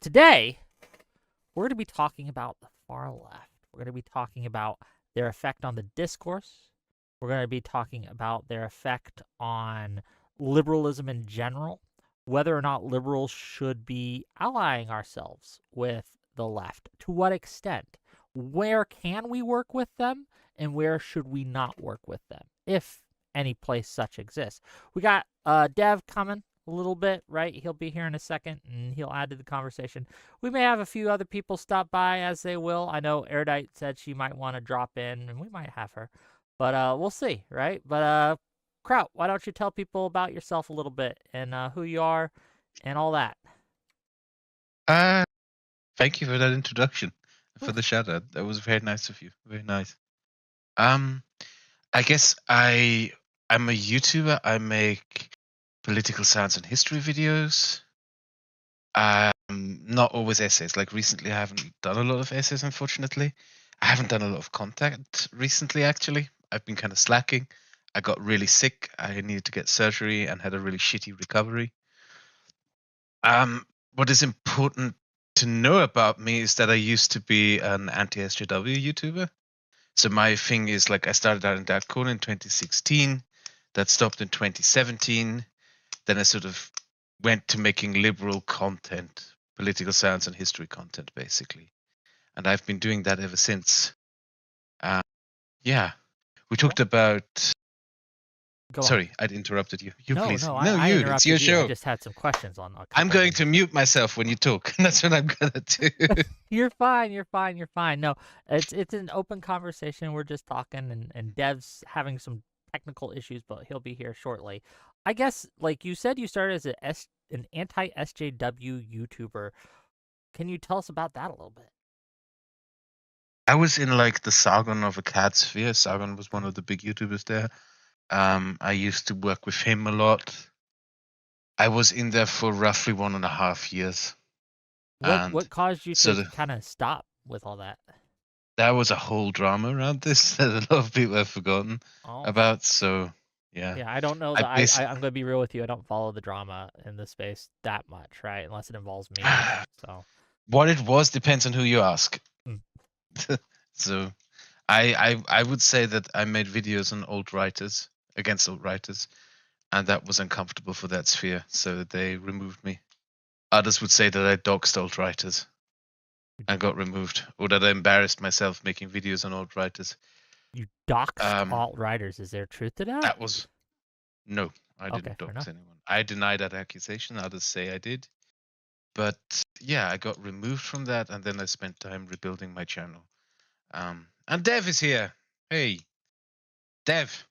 today, we're going to be talking about the far left. We're going to be talking about their effect on the discourse. We're going to be talking about their effect on liberalism in general, whether or not liberals should be allying ourselves with the left, to what extent, where can we work with them, and where should we not work with them, if any place such exists. We got Dev coming a little bit, right? He'll be here in a second, and he'll add to the conversation. We may have a few other people stop by, as they will. I know Erudite said she might want to drop in, and we might have her. But we'll see, right? But Kraut, why don't you tell people about yourself a little bit, and who you are, and all that. Thank you for that introduction, for the shout out. That was very nice of you. Very nice. I guess I'm a YouTuber. I make political science and history videos. Not always essays. Like recently, I haven't done a lot of essays, unfortunately. I haven't done a lot of content recently, actually. I've been kind of slacking. I got really sick. I needed to get surgery and had a really shitty recovery. What is important to know about me is that I used to be an anti-SJW YouTuber. So my thing is, like, I started out in that corner in 2016. That stopped in 2017. Then I sort of went to making liberal content, political science and history content, basically. And I've been doing that ever since. Yeah. We talked about... Sorry, I interrupted you. Please. I you. interrupted It's your you. show. I just had some questions on. I'm going to mute myself when you talk. That's what I'm gonna do. You're fine. You're fine. No, it's an open conversation. We're just talking, and Dev's having some technical issues, but he'll be here shortly. I guess, like you said, you started as an anti-SJW YouTuber. Can you tell us about that a little bit? I was in like the Sargon of Akkad sphere. Sargon was one of the big YouTubers there. I used to work with him a lot. I was in there for roughly 1.5 years. What caused you to kind of stop with all that? There was a whole drama around this that a lot of people have forgotten about. So yeah. Yeah, I don't know that. I'm going to be real with you. I don't follow the drama in this space that much, right? Unless it involves me. So what it was depends on who you ask. So I would say that I made videos on alt-righters, against alt-righters, and that was uncomfortable for that sphere, so they removed me. Others would say that I doxed alt-righters and got removed, or that I embarrassed myself making videos on alt-righters. You doxed alt-righters. Is there truth to that? That was... No, I didn't dox anyone. I deny that accusation. Others say I did. But yeah, I got removed from that, and then I spent time rebuilding my channel. And Dev is here. Hey, Dev,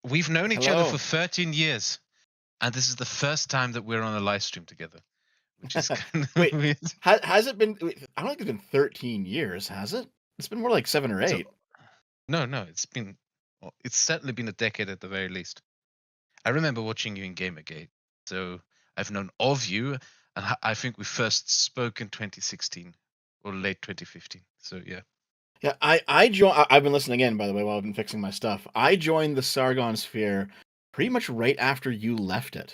we've known each other for 13 years, and this is the first time that we're on a live stream together, which is kind of weird. Has it been? I don't think it's been 13 years, has it? It's been more like 7 or 8. No, it's certainly been a decade at the very least. I remember watching you in Gamergate, so I've known of you, and I think we first spoke in 2016 or late 2015. So yeah. Yeah, I've been listening again, by the way, while I've been fixing my stuff. I joined the Sargon sphere pretty much right after you left it.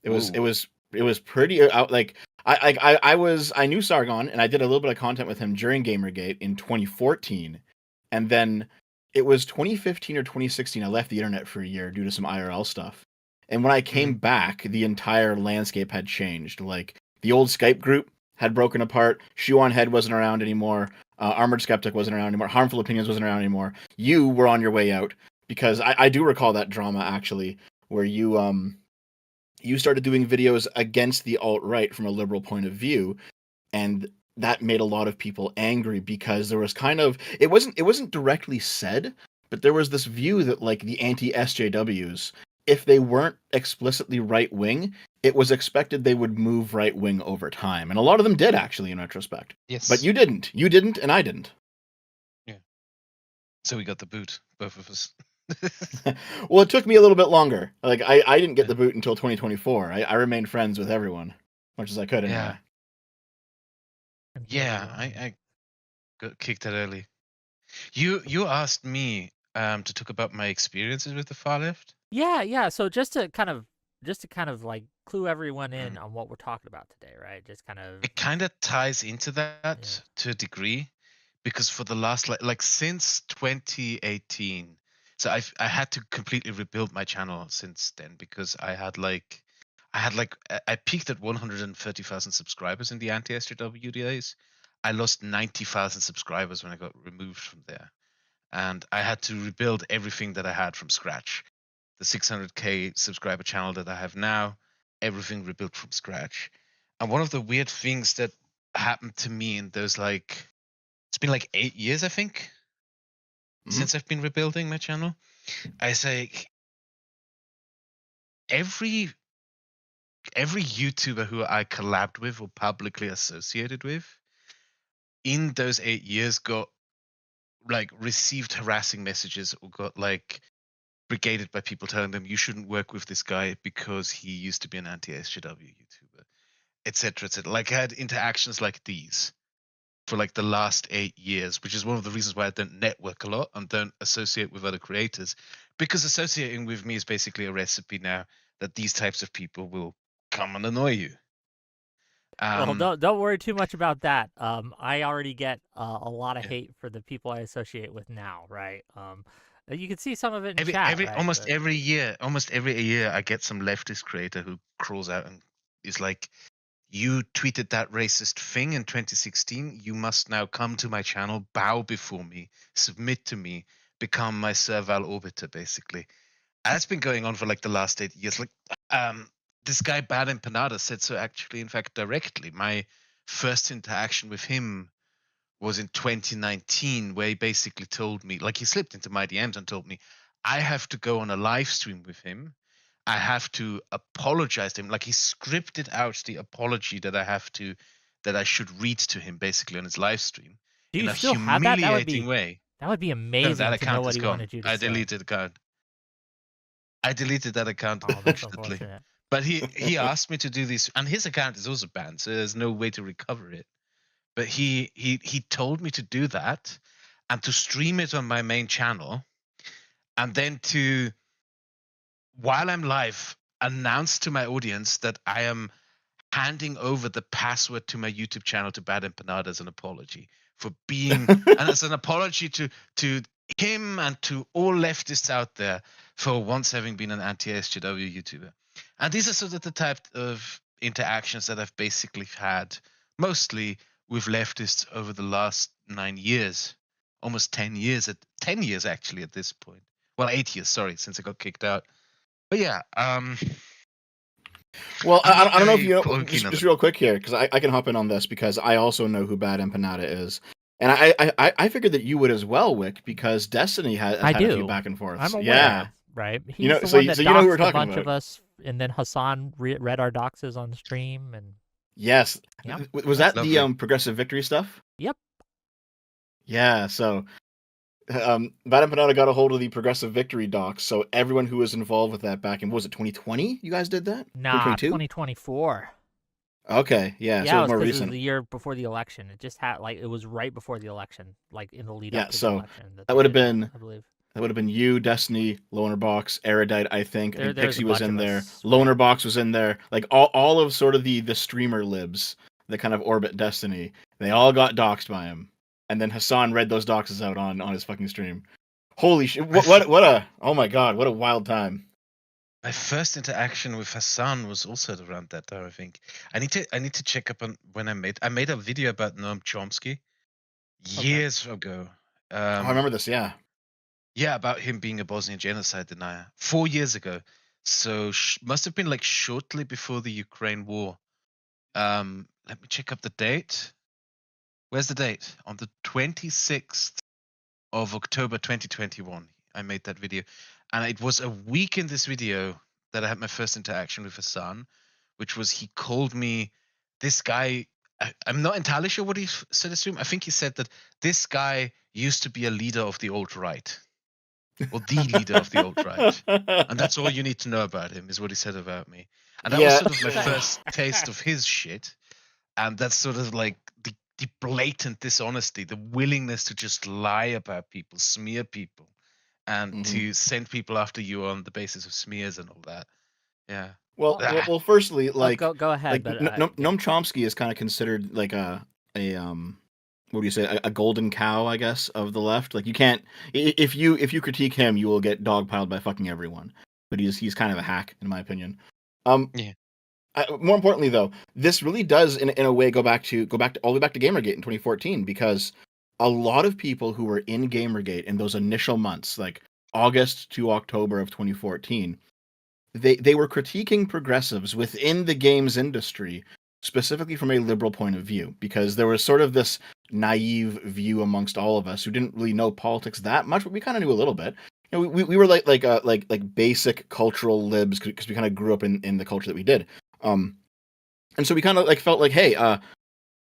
It was pretty like I knew Sargon, and I did a little bit of content with him during Gamergate in 2014, and then it was 2015 or 2016. I left the internet for a year due to some IRL stuff, and when I came back, the entire landscape had changed. Like the old Skype group had broken apart. Shoe on Head wasn't around anymore. Armored Skeptic wasn't around anymore. Harmful Opinions wasn't around anymore. You were on your way out, because I do recall that drama, actually, where you started doing videos against the alt-right from a liberal point of view, and that made a lot of people angry, because there was kind of... It wasn't directly said, but there was this view that, like, the anti-SJWs, if they weren't explicitly right-wing, it was expected they would move right-wing over time. And a lot of them did, actually, in retrospect. Yes. But you didn't. You didn't, and I didn't. Yeah. So we got the boot, both of us. Well, it took me a little bit longer. Like, I didn't get the boot until 2024. I remained friends with everyone, much as I could anyway. Yeah, I got kicked out early. You asked me to talk about my experiences with the far left? Yeah. So just to kind of just to kind of like clue everyone in Mm. on what we're talking about today, right? Just kind of It kind of ties into yeah. that to a degree, because for the last like since 2018, so I had to completely rebuild my channel since then, because I peaked at 130,000 subscribers in the anti-SJW days. I lost 90,000 subscribers when I got removed from there, and I had to rebuild everything that I had from scratch. The 600k subscriber channel that I have now, everything rebuilt from scratch. And one of the weird things that happened to me in those, like, it's been like 8 years, I think, Mhm. since I've been rebuilding my channel. I say every YouTuber who I collabed with or publicly associated with in those 8 years got like received harassing messages, or got like brigaded by people telling them you shouldn't work with this guy because he used to be an anti-SJW YouTuber, etc., etc. Like, I had interactions like these for like the last 8 years, which is one of the reasons why I don't network a lot and don't associate with other creators, because associating with me is basically a recipe now that these types of people will come and annoy you. Well, Um, don't worry too much about that. I already get a lot of yeah. hate for the people I associate with now, right? You can see some of it in Every chat, every right? almost But every year, I get some leftist creator who crawls out and is like, "You tweeted that racist thing in 2016. You must now come to my channel, bow before me, submit to me, become my servile orbiter," basically. That's been going on for like the last 8 years. Like, um, this guy Bad Empanada said so, actually, in fact, directly. My first interaction with him was in 2019, where he basically told me, like, he slipped into my DMs and told me, I have to go on a live stream with him. I have to apologize to him. Like, he scripted out the apology that I should read to him, basically, on his live stream, do in you a still have that? humiliating way. That would be No, that amazing to know account what is he gone. wanted you to I say. deleted the account. I deleted that account, Oh, that's unfortunately. unfortunate. But he asked me to do this, and his account is also banned, so there's no way to recover it. But he told me to do that, and to stream it on my main channel, and then to, while I'm live, announce to my audience that I am handing over the password to my YouTube channel to Bad Empanada as an apology for being, and as an apology to him and to all leftists out there for once having been an anti-SJW YouTuber. And these are sort of the type of interactions that I've basically had mostly with leftists over the last 9 years, almost 10 years, 10 years actually at this point. Well, 8 years, sorry, since I got kicked out. But yeah, Well, I'm not I don't know if very you know. keen on Just them. real quick here, because I can hop in on this because I also know who Bad Empanada is, and I figured that you would as well, Wick, because Destiny has I had a few do. back and I'm forths. Yeah, aware, right? you He's know, the so one you, that so you know who we're doxed a talking bunch of about. us, and then Hasan read our doxes on stream, and Yes, yeah, was that's that the Lovely. Progressive Victory stuff? yep. Yeah, so Bad Empanada got a hold of the Progressive Victory docs, so everyone who was involved with that back in, what was it, 2020? You guys did that? Nah, 2022? 2024. Okay, yeah, so Yeah, it it was was more because it was recent. the year before the election. It just had like it was right before the election, like in the lead up Yeah, to the so election that that they would have did that. been I believe that would have been you, Destiny, Loner Box, Erudite. I think. I think there's a Pixie was bunch in of there. us, Loner right? Box was in there. Like all of sort of the streamer libs that kind of orbit Destiny. They all got doxxed by him, and then Hassan read those doxes out on his fucking stream. Holy shit! My, f- What a, oh my god! What a wild time. my first interaction with Hassan was also around that time, I think. I need to check up on when I made a video about Noam Chomsky Okay. years ago. Oh, I remember this. Yeah. Yeah, about him being a Bosnian genocide denier 4 years ago. So must have been like shortly before the Ukraine war. Let me check up the date. Where's the date? On the 26th of October 2021, I made that video. And it was a week in this video that I had my first interaction with Hassan, which was, he called me this guy. I'm not entirely sure what he said to him. I think he said that this guy used to be a leader of the alt-right, or the leader of the alt-right. And that's all you need to know about him, is what he said about me. And that was Yeah. sort of my first taste of his shit. And that's sort of like the blatant dishonesty, the willingness to just lie about people, smear people, and Mhm. to send people after you on the basis of smears and all that. Yeah. Well, Well, well, Ah, well firstly, oh, go ahead, but yeah. Noam Chomsky is kind of considered like a what do you say, a golden cow, I guess, of the left. Like you can't, if you critique him, you will get dogpiled by fucking everyone. But he's kind of a hack, in my opinion. Um, yeah, More importantly, though, this really does, in a way, go back to all the way back to Gamergate in 2014, because a lot of people who were in Gamergate in those initial months, like August to October of 2014, they were critiquing progressives within the games industry, specifically from a liberal point of view, because there was sort of this naive view amongst all of us who didn't really know politics that much, but we kind of knew a little bit. You know, we were like basic cultural libs because we kind of grew up in the culture that we did. Um, and so we kind of like felt like, hey,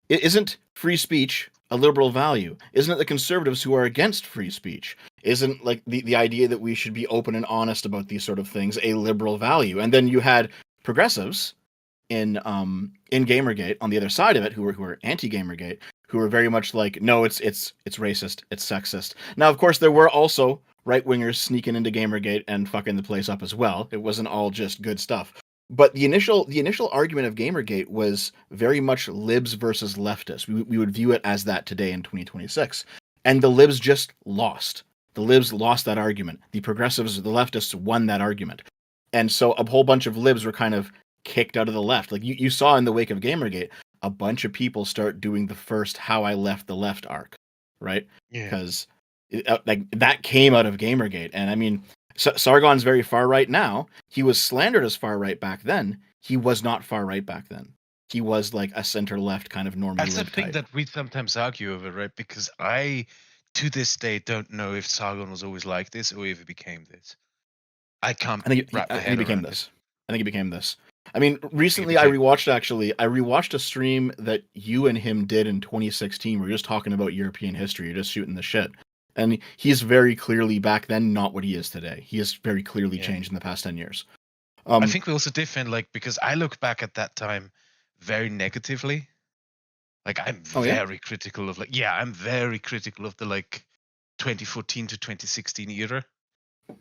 isn't free speech a liberal value? Isn't it the conservatives who are against free speech? Isn't like the idea that we should be open and honest about these sort of things a liberal value? And then you had progressives in Gamergate on the other side of it who were anti Gamergate, who were very much like, no, it's racist, it's sexist. Now, of course, there were also right wingers sneaking into Gamergate and fucking the place up as well. It wasn't all just good stuff. But the initial argument of Gamergate was very much libs versus leftists. We would view it as that today in 2026. And the libs just lost. The libs lost that argument. The progressives, the leftists won that argument. And so a whole bunch of libs were kind of kicked out of the left. Like you saw in the wake of Gamergate, a bunch of people start doing the first "How I Left the Left" arc, right? yeah. Because like that came out of Gamergate, and I mean, Sargon's very far right now. He was slandered as far right back then. He was not far right back then. He was like a center left kind of normie That's the lib thing type. that we sometimes argue over, right? Because I, to this day, don't know if Sargon was always like this or if he became this. I can't wrap I my think he head became around it. this. I think he became this. I mean, He recently became. I rewatched a stream that you and him did in 2016. We are just talking about European history. You're just shooting the shit. And he's very clearly back then not what he is today. He has very clearly Yeah. changed in the past 10 years. I Um, think we also different, like, because I look back at that time very negatively. Like, I'm oh yeah? very critical of, like, yeah, I'm very critical of the, like, 2014 to 2016 era.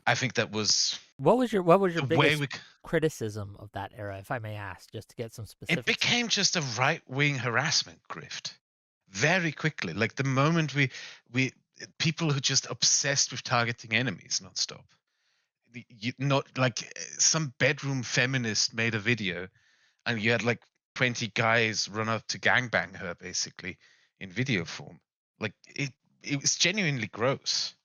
I think that was What was your the way biggest we. criticism of that era, if I may ask, just to get some It specifics on it? became just a right-wing harassment grift very quickly. Like the moment we people who just obsessed with targeting enemies nonstop. Not like some bedroom feminist made a video, and you had like 20 guys run up to gangbang her basically in video form. Like it was genuinely gross.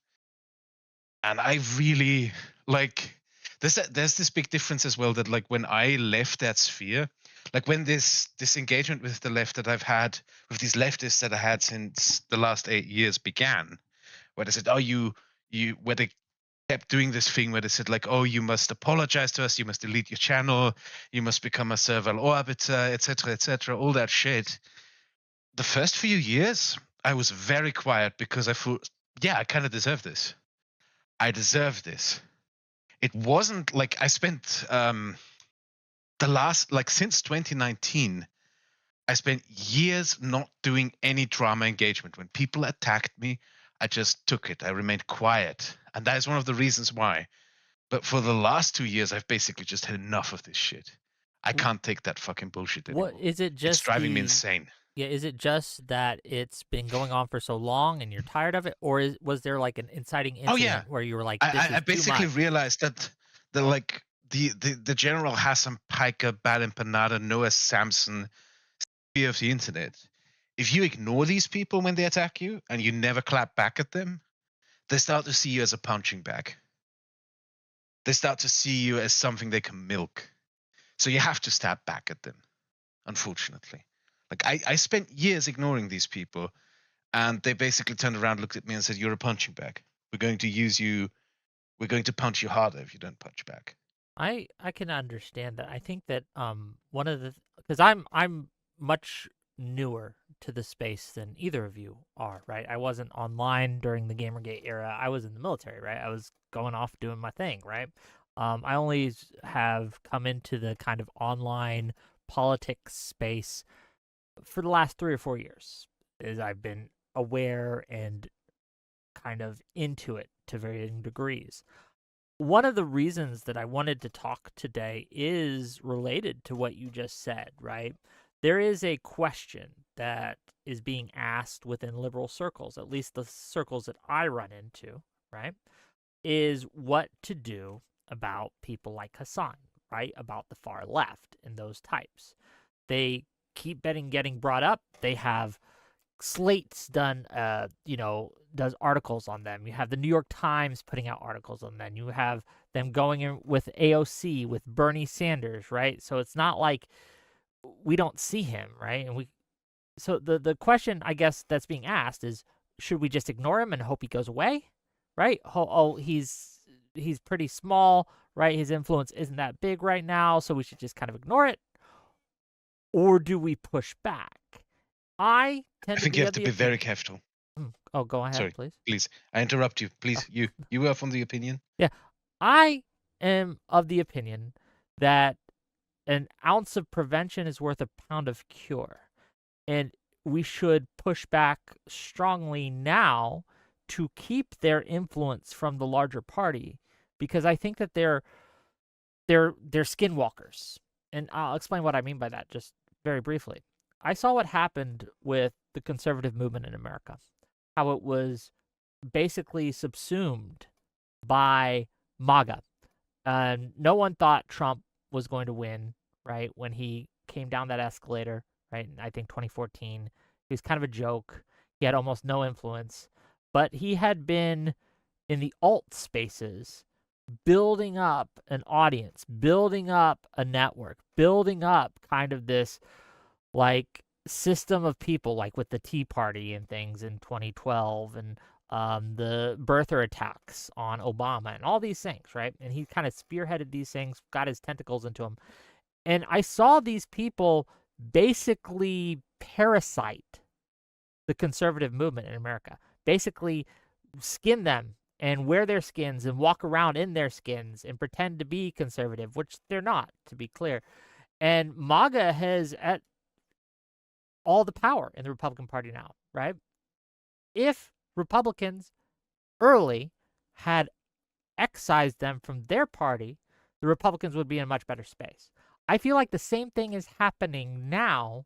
And I really like there's this big difference as well, that like when I left that sphere, like when this engagement with the left that I've had with these leftists that I had since the last 8 years began, where they said, oh, you where they kept doing this thing where they said like, oh, you must apologize to us, you must delete your channel, you must become a serval arbiter, etc., all that shit. The first few years I was very quiet because I thought, yeah, I kind of deserve this. I deserve this. It wasn't like I spent the last, like, since 2019, I spent years not doing any drama engagement. When people attacked me, I just took it. I remained quiet. And that is one of the reasons why. But for the last 2 years, I've basically just had enough of this shit. I can't take that fucking bullshit What anymore. is it? It's Just driving me the insane. Yeah, is it just that it's been going on for so long and you're tired of it, or was there like an inciting Oh yeah. incident where you were like, "This I is too basically much"? realized that the like the general Hasan Piker, Bad Empanada, Noah Samson of the internet, if you ignore these people when they attack you and you never clap back at them, they start to see you as a punching bag. They start to see you as something they can milk. So you have to stab back at them, unfortunately. Like I spent years ignoring these people, and they basically turned around, looked at me, and said, you're a punching bag. We're going to use you. We're going to punch you harder if you don't punch back. I can understand that. I think that one of the because I'm much newer to the space than either of you are, right? I wasn't online during the Gamergate era. I was in the military, right? I was going off doing my thing, right? I only have come into the kind of online politics space for the last 3 or 4 years, as I've been aware and kind of into it to varying degrees. one of the reasons that I wanted to talk today is related to what you just said, right? There is a question that is being asked within liberal circles, at least the circles that I run into, right? Is what to do about people like Hasan, right? About the far left and those types. They keep getting brought up. They have Slate's done, does articles on them. You have the New York Times putting out articles on them. You have them going in with AOC, with Bernie Sanders, right? So it's not like we don't see him, right? So the question I guess that's being asked is, should we just ignore him and hope he goes away, right? He's pretty small, right? His influence isn't that big right now, so we should just kind of ignore it, or do we push back? I I tend to think you be have of to the be very opinion. careful. Oh, go ahead, Sorry, please. please. I interrupt you. Oh, Please, you are from the opinion. yeah. I am of the opinion that an ounce of prevention is worth a pound of cure. And we should push back strongly now to keep their influence from the larger party, because I think that they're skinwalkers. And I'll explain what I mean by that just very briefly. I saw what happened with the conservative movement in America, how it was basically subsumed by MAGA. No one thought Trump was going to win, right? When he came down that escalator, right? In, I think 2014, he was kind of a joke. He had almost no influence, but he had been in the alt spaces building up an audience, building up a network, building up kind of this like system of people, like with the Tea Party and things in 2012, and the birther attacks on Obama and all these things, right? And he kind of spearheaded these things, got his tentacles into them. And I saw these people basically parasite the conservative movement in America, basically skin them and wear their skins and walk around in their skins and pretend to be conservative, which they're not, to be clear. And MAGA has at all the power in the Republican Party now, right? If Republicans early had excised them from their party, the Republicans would be in a much better space. I feel like the same thing is happening now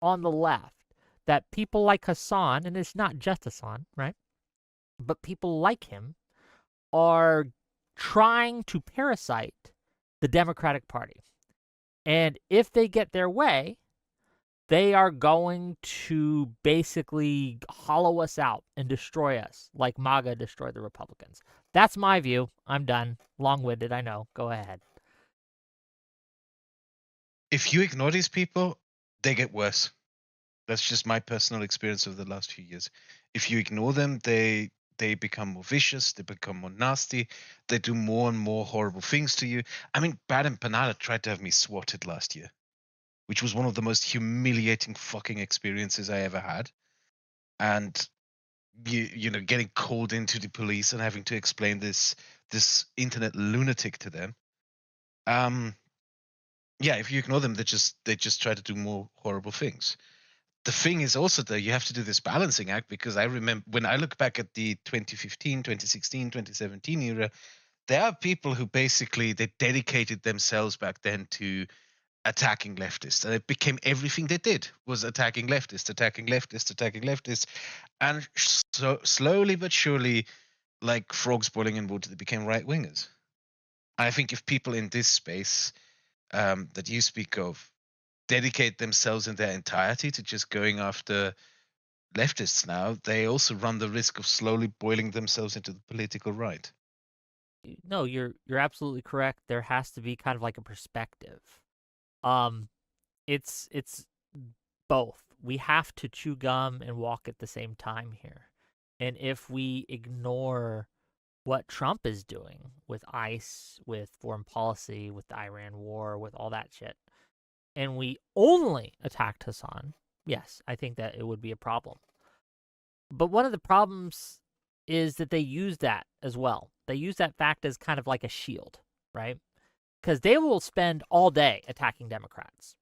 on the left, that people like Hasan, and it's not just Hasan, right? But people like him are trying to parasite the Democratic Party. And if they get their way, they are going to basically hollow us out and destroy us like MAGA destroyed the Republicans. That's my view. I'm done. Long-winded, I know. Go ahead. If you ignore these people, they get worse. That's just my personal experience of the last few years. If you ignore them, they become more vicious, they become more nasty, they do more and more horrible things to you. I mean, Brad and Panada tried to have me swatted last year, which was one of the most humiliating fucking experiences I ever had. And getting called into the police and having to explain this internet lunatic to them. Yeah, if you ignore them, they just try to do more horrible things. The thing is also that you have to do this balancing act, because I remember when I look back at the 2015, 2016, 2017 era, there are people who basically they dedicated themselves back then to attacking leftists, and it became everything they did was attacking leftists, attacking leftists, attacking leftists, and so slowly but surely, like frogs boiling in water, they became right wingers. I think if people in this space that you speak of dedicate themselves in their entirety to just going after leftists now, they also run the risk of slowly boiling themselves into the political right. No, you're absolutely correct. There has to be kind of like a perspective. Um, it's both. We have to chew gum and walk at the same time here. And if we ignore what Trump is doing with ICE, with foreign policy, with the Iran war, with all that shit, and we only attacked Hassan, yes, I think that it would be a problem. But one of the problems is that they use that as well. They use that fact as kind of like a shield, right? Because they will spend all day attacking Democrats,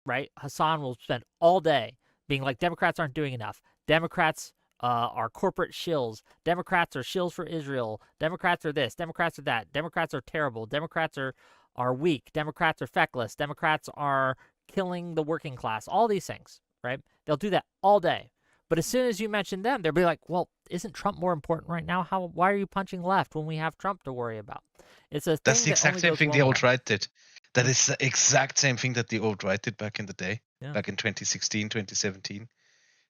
right? Hassan will spend all day being like, Democrats aren't doing enough. Democrats are corporate shills. Democrats are shills for Israel. Democrats are this. Democrats are that. Democrats are terrible. Democrats are weak. Democrats are feckless. Democrats are killing the working class. All these things, right? They'll do that all day. But as soon as you mention them, they'll be like, well, isn't Trump more important right now? Why are you punching left when we have Trump to worry about? It's a That's thing the that exact only same goes thing one the way. alt-right did. That Yeah. is the exact same thing that the alt-right did back in the day, Yeah. back in 2016, 2017.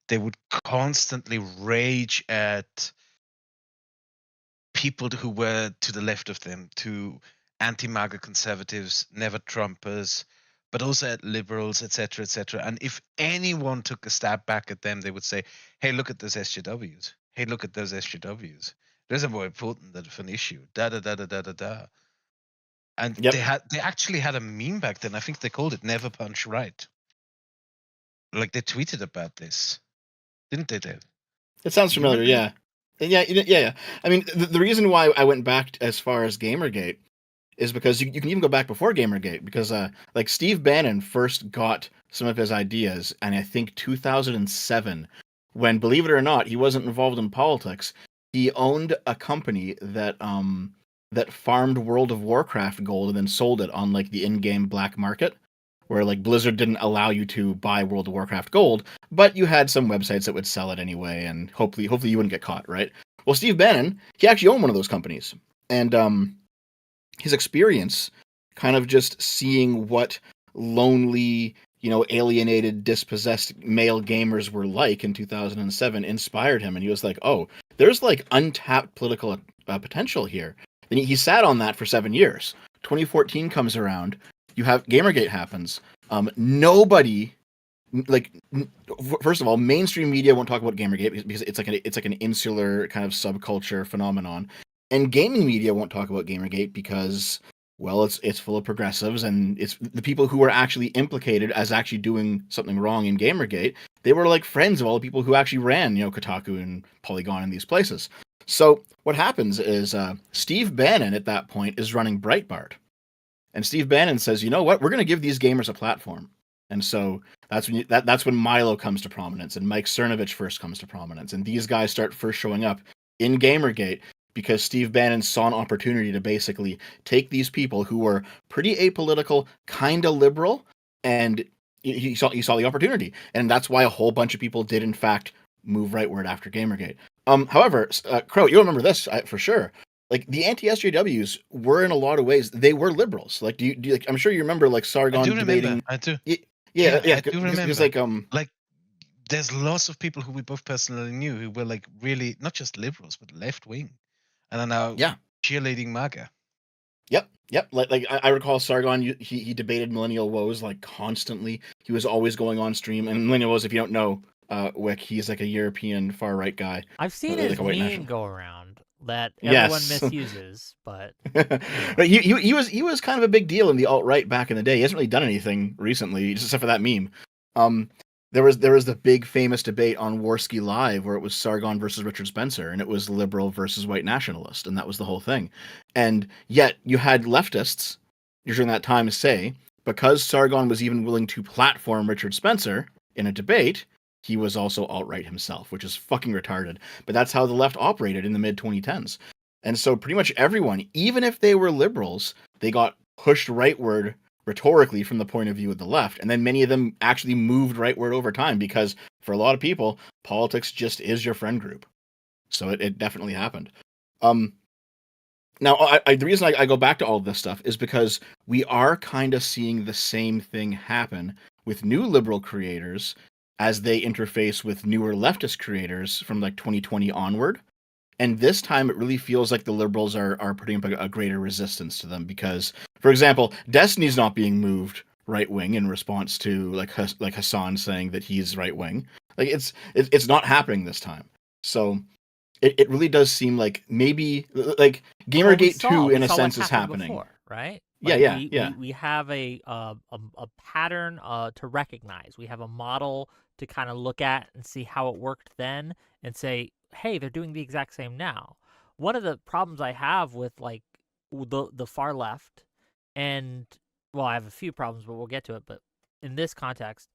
They would constantly rage at people who were to the left of them, to anti-MAGA conservatives, never Trumpers, but also at liberals, etc., etc. And if anyone took a stab back at them, they would say, "Hey, look at those SJWs. Hey, look at those SJWs. Those are more important of an issue." Da da da da da da da. And Yep. they actually had a meme back then. I think they called it "Never Punch Right." Like they tweeted about this, didn't they, Dave? It sounds You familiar, remember that? yeah. Yeah. I mean, the reason why I went back as far as Gamergate is because you can even go back before Gamergate, because like Steve Bannon first got some of his ideas, and I think 2007, when, believe it or not, he wasn't involved in politics. He owned a company that farmed World of Warcraft gold and then sold it on like the in-game black market, where like Blizzard didn't allow you to buy World of Warcraft gold, but you had some websites that would sell it anyway, and hopefully you wouldn't get caught, right? Well, Steve Bannon, he actually owned one of those companies, and his experience kind of just seeing what lonely, alienated, dispossessed male gamers were like in 2007 inspired him, and he was like, oh, there's like untapped political potential here. And he sat on that for 7 years. 2014 comes around, you have Gamergate happens. Nobody, like, first of all, mainstream media won't talk about Gamergate because it's like an insular kind of subculture phenomenon, and gaming media won't talk about Gamergate because, well, it's full of progressives, and it's the people who were actually implicated as actually doing something wrong in Gamergate. They were like friends of all the people who actually ran, Kotaku and Polygon and these places. So what happens is Steve Bannon at that point is running Breitbart, and Steve Bannon says, you know what, we're going to give these gamers a platform. And so that's when Milo comes to prominence, and Mike Cernovich first comes to prominence, and these guys start first showing up in Gamergate because Steve Bannon saw an opportunity to basically take these people who were pretty apolitical, kind of liberal, and he saw the opportunity, and that's why a whole bunch of people did in fact move rightward after Gamergate. However, Crow, you'll remember this for sure. Like the anti-SJWs were in a lot of ways they were liberals. Like do you like, I'm sure you remember like I do Sargon remember. debating. I do. Yeah, Yeah, yeah, I do because remember. like Like, there's lots of people who we both personally knew who were like really not just liberals but left wing, and are now yeah. cheerleading MAGA. Yep. Like I recall Sargon. He debated millennial woes like constantly. He was always going on stream. And millennial woes, if you don't know, Wick, he's like a European far right guy, I've seen like his a white meme national. go around that everyone Yes, misuses, but but he was kind of a big deal in the alt right back in the day. He hasn't really done anything recently, just except for that meme. Um, there was the big famous debate on Warski Live where it was Sargon versus Richard Spencer, and it was liberal versus white nationalist, and that was the whole thing. And yet you had leftists during that time say, because Sargon was even willing to platform Richard Spencer in a debate, he was also alt right himself, which is fucking retarded. But that's how the left operated in the mid 2010s. And so pretty much everyone, even if they were liberals, they got pushed rightward rhetorically from the point of view of the left. And then many of them actually moved rightward over time because for a lot of people, politics just is your friend group. So it definitely happened. Um, Now, the reason I go back to all of this stuff is because we are kind of seeing the same thing happen with new liberal creators as they interface with newer leftist creators from like 2020 onward. And this time, it really feels like the liberals are putting up a greater resistance to them because, for example, Destiny's not being moved right wing in response to like Hasan saying that he's right wing. Like it's not happening this time. So it really does seem like maybe like well, we Gamergate saw 2 we in a saw what sense is happened happening. before, right? Yeah, Like yeah, we yeah. we we have a pattern to recognize. We have a model to kind of look at and see how it worked then, and say, hey, they're doing the exact same now. One of the problems I have with like the far left, and well, I have a few problems, but we'll get to it. But in this context,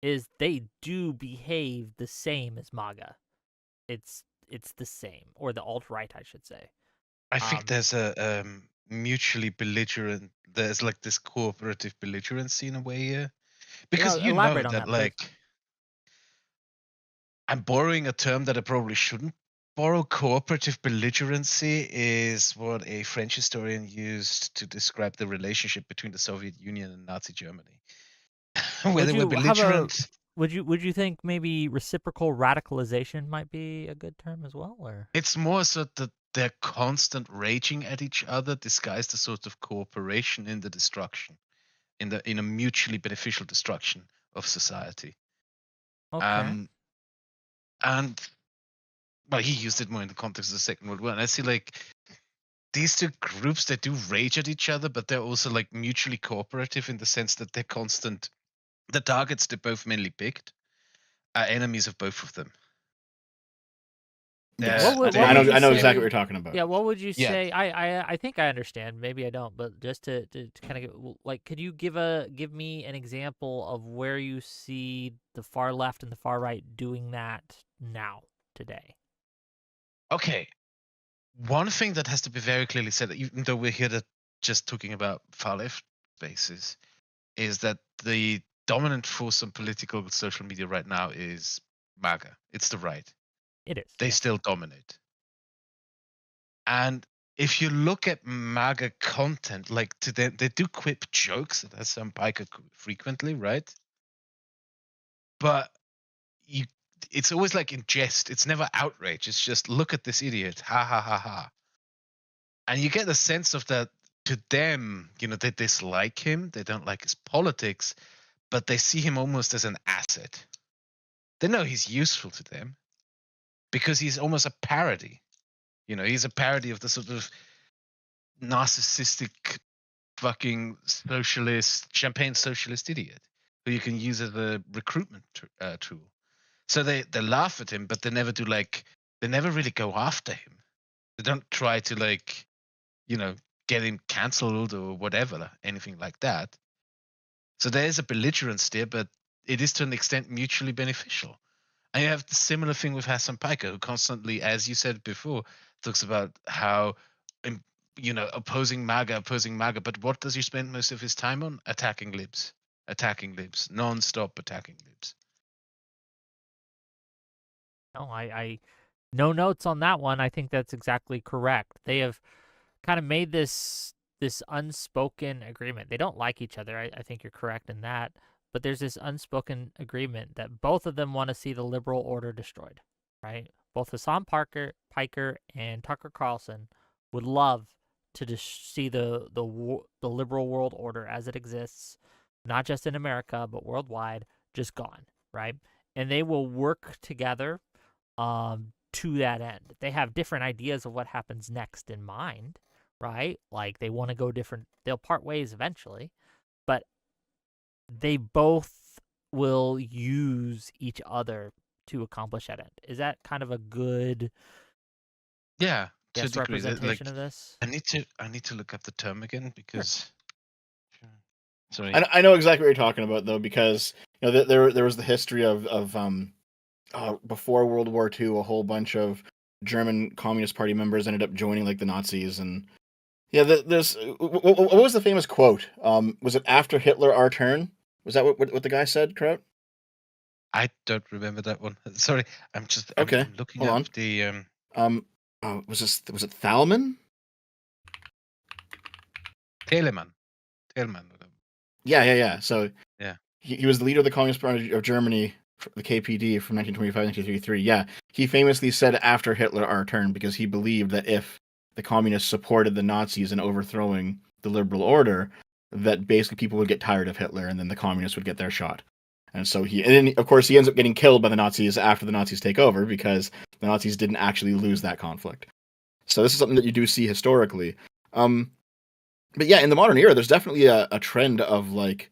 is they do behave the same as MAGA. it's the same, or the alt-right, I should say. I think there's a mutually belligerent. There's like this cooperative belligerency in a way here, because elaborate on that, that, please. like, I'm borrowing a term that I probably shouldn't borrow. Cooperative belligerency is what a French historian used to describe the relationship between the Soviet Union and Nazi Germany, where they were belligerent. Would you think maybe reciprocal radicalization might be a good term as well, or? It's more so that their constant raging at each other disguised a sort of cooperation in the destruction, in a mutually beneficial destruction of society. Okay. And well, he used it more in the context of the Second World War. And I see like these two groups, they do rage at each other, but they're also like mutually cooperative in the sense that the targets they both mainly picked are enemies of both of them. Yes. What I would you know say- exactly what you're talking about. Yeah, what would you Yeah. say? I think I understand. Maybe I don't, but just to kind of like, could you give me an example of where you see the far left and the far right doing that now, today? Okay. One thing that has to be very clearly said, even though we're here just talking about far left bases, is that the dominant force on political social media right now is MAGA. It's the right. It is. They yes. still dominate. And if you look at MAGA content, like today, they do quip jokes at Hasan Piker frequently, right? But it's always like in jest. It's never outrage. It's just, look at this idiot. Ha ha ha ha. And you get the sense of that to them, they dislike him. They don't like his politics, but they see him almost as an asset. They know he's useful to them because he's almost a parody. He's a parody of the sort of narcissistic fucking champagne socialist idiot who you can use as a recruitment tool. So they laugh at him, but they never really go after him. They don't try to get him cancelled or whatever, anything like that. So there is a belligerence there, but it is to an extent mutually beneficial. And you have the similar thing with Hasan Piker, who constantly, as you said before, talks about how, opposing MAGA. But what does he spend most of his time on? Attacking libs, non-stop attacking libs. No, I no notes on that one. I think that's exactly correct. They have kind of made this unspoken agreement. They don't like each other. I think you're correct in that. But there's this unspoken agreement that both of them want to see the liberal order destroyed, right? Both Hasan Piker and Tucker Carlson would love to see the liberal world order as it exists, not just in America but worldwide, just gone, right? And they will work together to that end. They have different ideas of what happens next in mind, right? Like they want to go different. They'll part ways eventually, but they both will use each other to accomplish that end. Is that kind of a good representation of this? I need to look up the term again because sorry. I know exactly what you're talking about though, because there was the history of before World War II, a whole bunch of German Communist Party members ended up joining like the Nazis, and there's what was the famous quote? Was it "After Hitler, our turn"? Was that what the guy said, Kraut? I don't remember that one. Sorry, I'm looking Hold up on. the was it Thalmann? Telemann. Yeah. So yeah, he was the leader of the Communist Party of Germany, the KPD, from 1925 to 1933. Yeah, he famously said "After Hitler, our turn," because he believed that if the communists supported the Nazis in overthrowing the liberal order, that basically people would get tired of Hitler, and then the communists would get their shot. And so and then of course he ends up getting killed by the Nazis after the Nazis take over, because the Nazis didn't actually lose that conflict. So this is something that you do see historically. But yeah, in the modern era, there's definitely a trend of like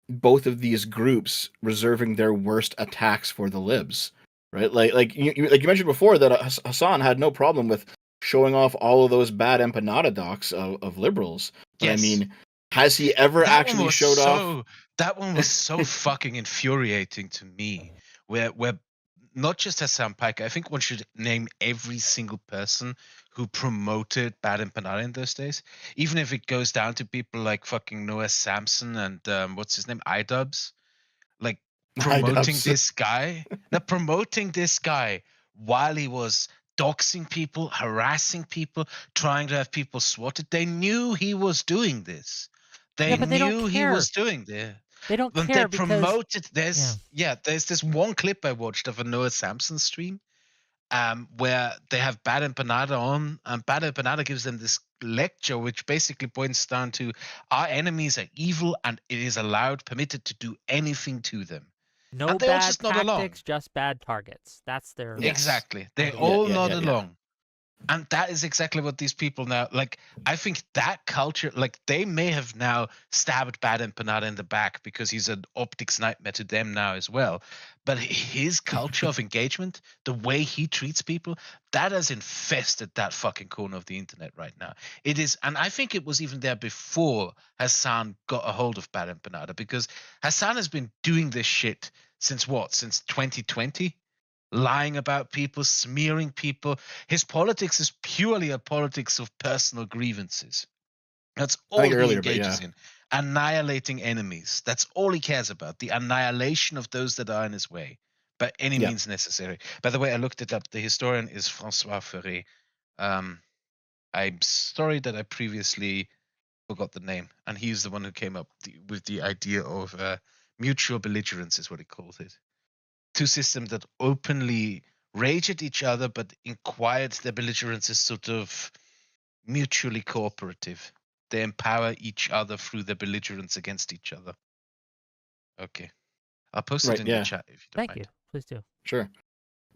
both of these groups reserving their worst attacks for the libs, right? Like you mentioned before that Hasan had no problem with showing off all of those bad empanada docs of liberals. But yes. I mean, has he ever actually showed off? That one was so fucking infuriating to me, where not just Hasan Piker. I think one should name every single person who promoted bad empanada in those days, even if it goes down to people like fucking Noah Samson and what's his name, iDubbbz, like promoting Dubs. this guy, now promoting this guy while he was doxing people, harassing people, trying to have people swatted. They knew he was doing this. Yeah, They but they don't knew he care. was doing this. They don't When they care because promoted yeah. there's this one clip I watched of a Noah Samson stream where they have Bad Empanada on, and Bad Empanada gives them this lecture, which basically points down to our enemies are evil, and it is allowed, permitted to do anything to them, No and they all bad just nod along. tactics, just bad targets. That's their Yes. Exactly, they idea. all Yeah. nod Yeah. Yeah. along. And that is exactly what these people now like. I think that culture, like they may have now stabbed Bad Empanada in the back because he's an optics nightmare to them now as well. But his culture of engagement, the way he treats people, that has infested that fucking corner of the internet right now. It is, and I think it was even there before Hasan got a hold of Bad Empanada, because Hasan has been doing this shit since what? Since 2020? Lying about people, smearing people. His politics is purely a politics of personal grievances. That's I all think he earlier, but yeah. engages in. Annihilating enemies. That's all he cares about. The annihilation of those that are in his way by any Yeah. means necessary. By the way, I looked it up. The historian is François Ferré. I'm sorry that I previously forgot the name. And he's the one who came up with the idea of mutual belligerence, is what he called it. Two systems that openly rage at each other, but in quiet, their belligerence is sort of mutually cooperative. They empower each other through their belligerence against each other. Okay. I'll post it Right. in the Yeah. chat if you don't Thank you. mind. Please do. Sure.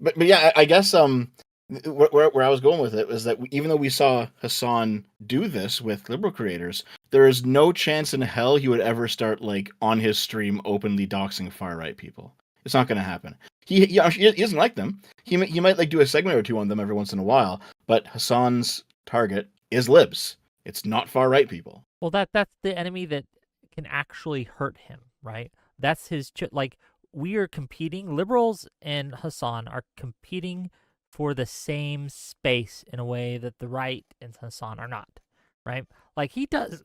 But yeah, I guess where I was going with it was that even though we saw Hasan do this with liberal creators, there is no chance in hell he would ever start like on his stream openly doxing far right people. It's not going to happen. He doesn't like them. He might like do a segment or two on them every once in a while, but Hasan's target is libs. It's not far right people. Well, that's the enemy that can actually hurt him, right? That's his like we are competing. Liberals and Hasan are competing for the same space in a way that the right and Hasan are not, right? Like he does.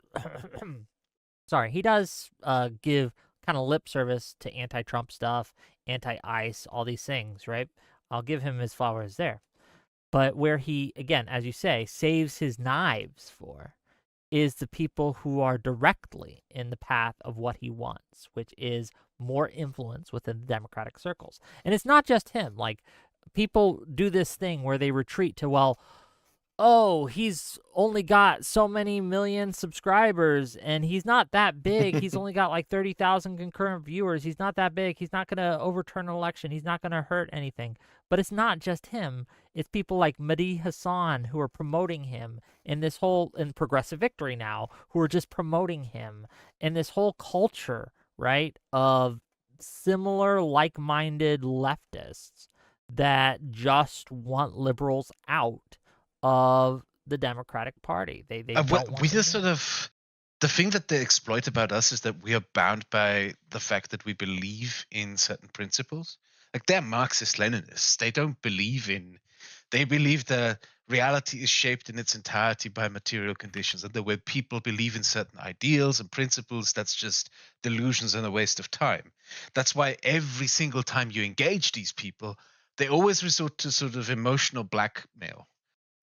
Sorry, he does give kind of lip service to anti-Trump stuff, anti-ICE, all these things, right? I'll give him his flowers there. But where he, again, as you say, saves his knives for is the people who are directly in the path of what he wants, which is more influence within the Democratic circles. And it's not just him. Like, people do this thing where they retreat to, well, oh, he's only got so many million subscribers and he's not that big. He's only got like 30,000 concurrent viewers. He's not that big. He's not going to overturn an election. He's not going to hurt anything. But it's not just him. It's people like Mehdi Hasan who are promoting him in this whole, in Progressive Victory now, who are just promoting him in this whole culture, right, of similar like-minded leftists that just want liberals out of the Democratic Party. They don't want We them just here. sort of, the thing that they exploit about us is that we are bound by the fact that we believe in certain principles. Like they're Marxist Leninists. They believe that reality is shaped in its entirety by material conditions. And the way people believe in certain ideals and principles, that's just delusions and a waste of time. That's why every single time you engage these people, they always resort to sort of emotional blackmail,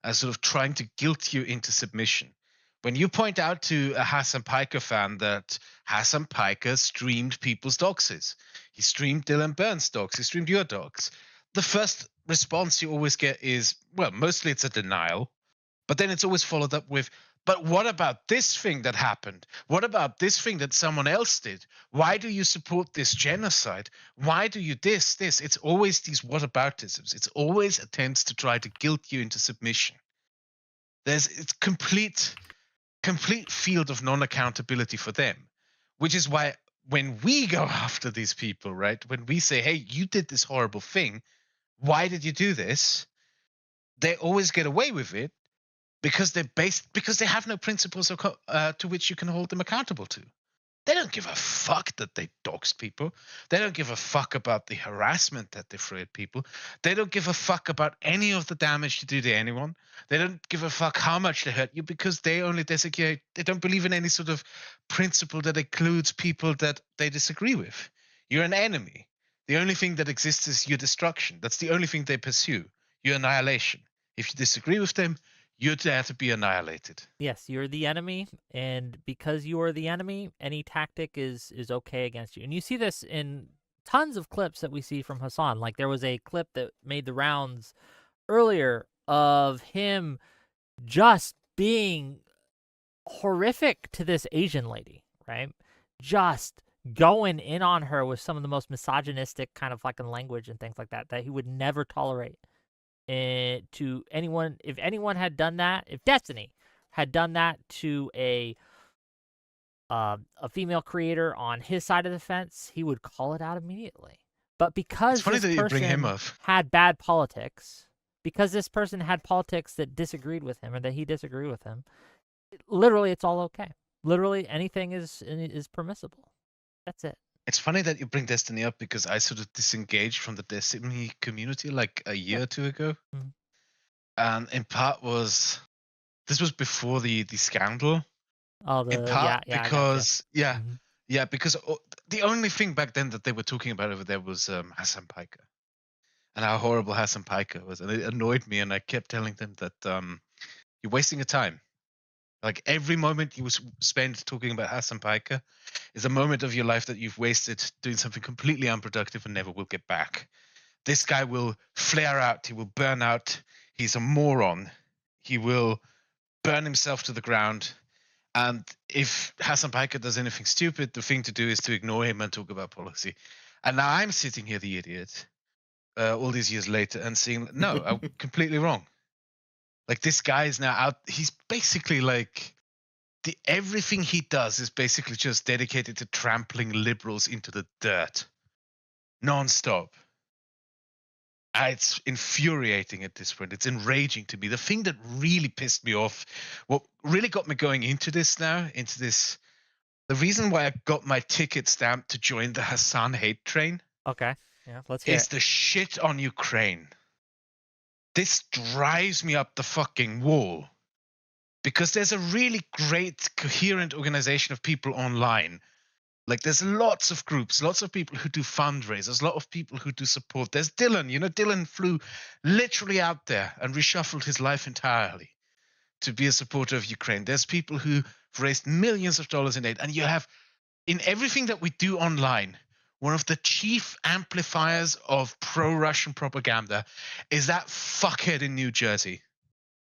as sort of trying to guilt you into submission. When you point out to a Hasan Piker fan that Hasan Piker streamed people's doxes, he streamed Dylan Burns' dogs, he streamed your dogs, the first response you always get is, well, mostly it's a denial, but then it's always followed up with, but what about this thing that happened? What about this thing that someone else did? Why do you support this genocide? Why do you this? It's always these whataboutisms. It's always attempts to try to guilt you into submission. It's complete field of non-accountability for them, which is why when we go after these people, right, when we say, hey, you did this horrible thing, why did you do this? They always get away with it because they have no principles to which you can hold them accountable to. They don't give a fuck that they doxed people. They don't give a fuck about the harassment that they threw at people. They don't give a fuck about any of the damage to do to anyone. They don't give a fuck how much they hurt you because they only designate, they don't believe in any sort of principle that includes people that they disagree with. You're an enemy. The only thing that exists is your destruction. That's the only thing they pursue, your annihilation. If you disagree with them, you're there to be annihilated. Yes, you're the enemy, and because you are the enemy, any tactic is okay against you. And you see this in tons of clips that we see from Hasan. Like there was a clip that made the rounds earlier of him just being horrific to this Asian lady, right? Just going in on her with some of the most misogynistic kind of fucking language and things like that that he would never tolerate to anyone. If anyone had done that, if Destiny had done that to a female creator on his side of the fence, he would call it out immediately. But It's because funny this that you bring him person up. had bad politics, because this person had politics that disagreed with him or that he disagreed with him, literally it's all okay. Literally anything is permissible. That's it. It's funny that you bring Destiny up because I sort of disengaged from the Destiny community like a year Yeah. or two ago. Mhm. And in part this was before the scandal. Oh, In the part yeah, I got you. because Mhm. because the only thing back then that they were talking about over there was Hasan Piker and how horrible Hasan Piker was, and it annoyed me. And I kept telling them that you're wasting your time. Like every moment you spend talking about Hasan Piker is a moment of your life that you've wasted doing something completely unproductive and never will get back. This guy will flare out. He will burn out. He's a moron. He will burn himself to the ground. And if Hasan Piker does anything stupid, the thing to do is to ignore him and talk about policy. And now I'm sitting here, the idiot, all these years later, and seeing, no, I'm completely wrong. Like this guy is now out. He's basically like everything he does is basically just dedicated to trampling liberals into the dirt, nonstop. It's infuriating at this point. It's enraging to me. The thing that really pissed me off, what really got me going into this, the reason why I got my ticket stamped to join the Hasan hate train Okay. Yeah, let's hear is it. the shit on Ukraine. This drives me up the fucking wall because there's a really great, coherent organization of people online. Like there's lots of groups, lots of people who do fundraisers, a lot of people who do support. There's Dylan, Dylan flew literally out there and reshuffled his life entirely to be a supporter of Ukraine. There's people who've raised millions of dollars in aid. And you have, in everything that we do online, one of the chief amplifiers of pro-Russian propaganda is that fuckhead in New Jersey.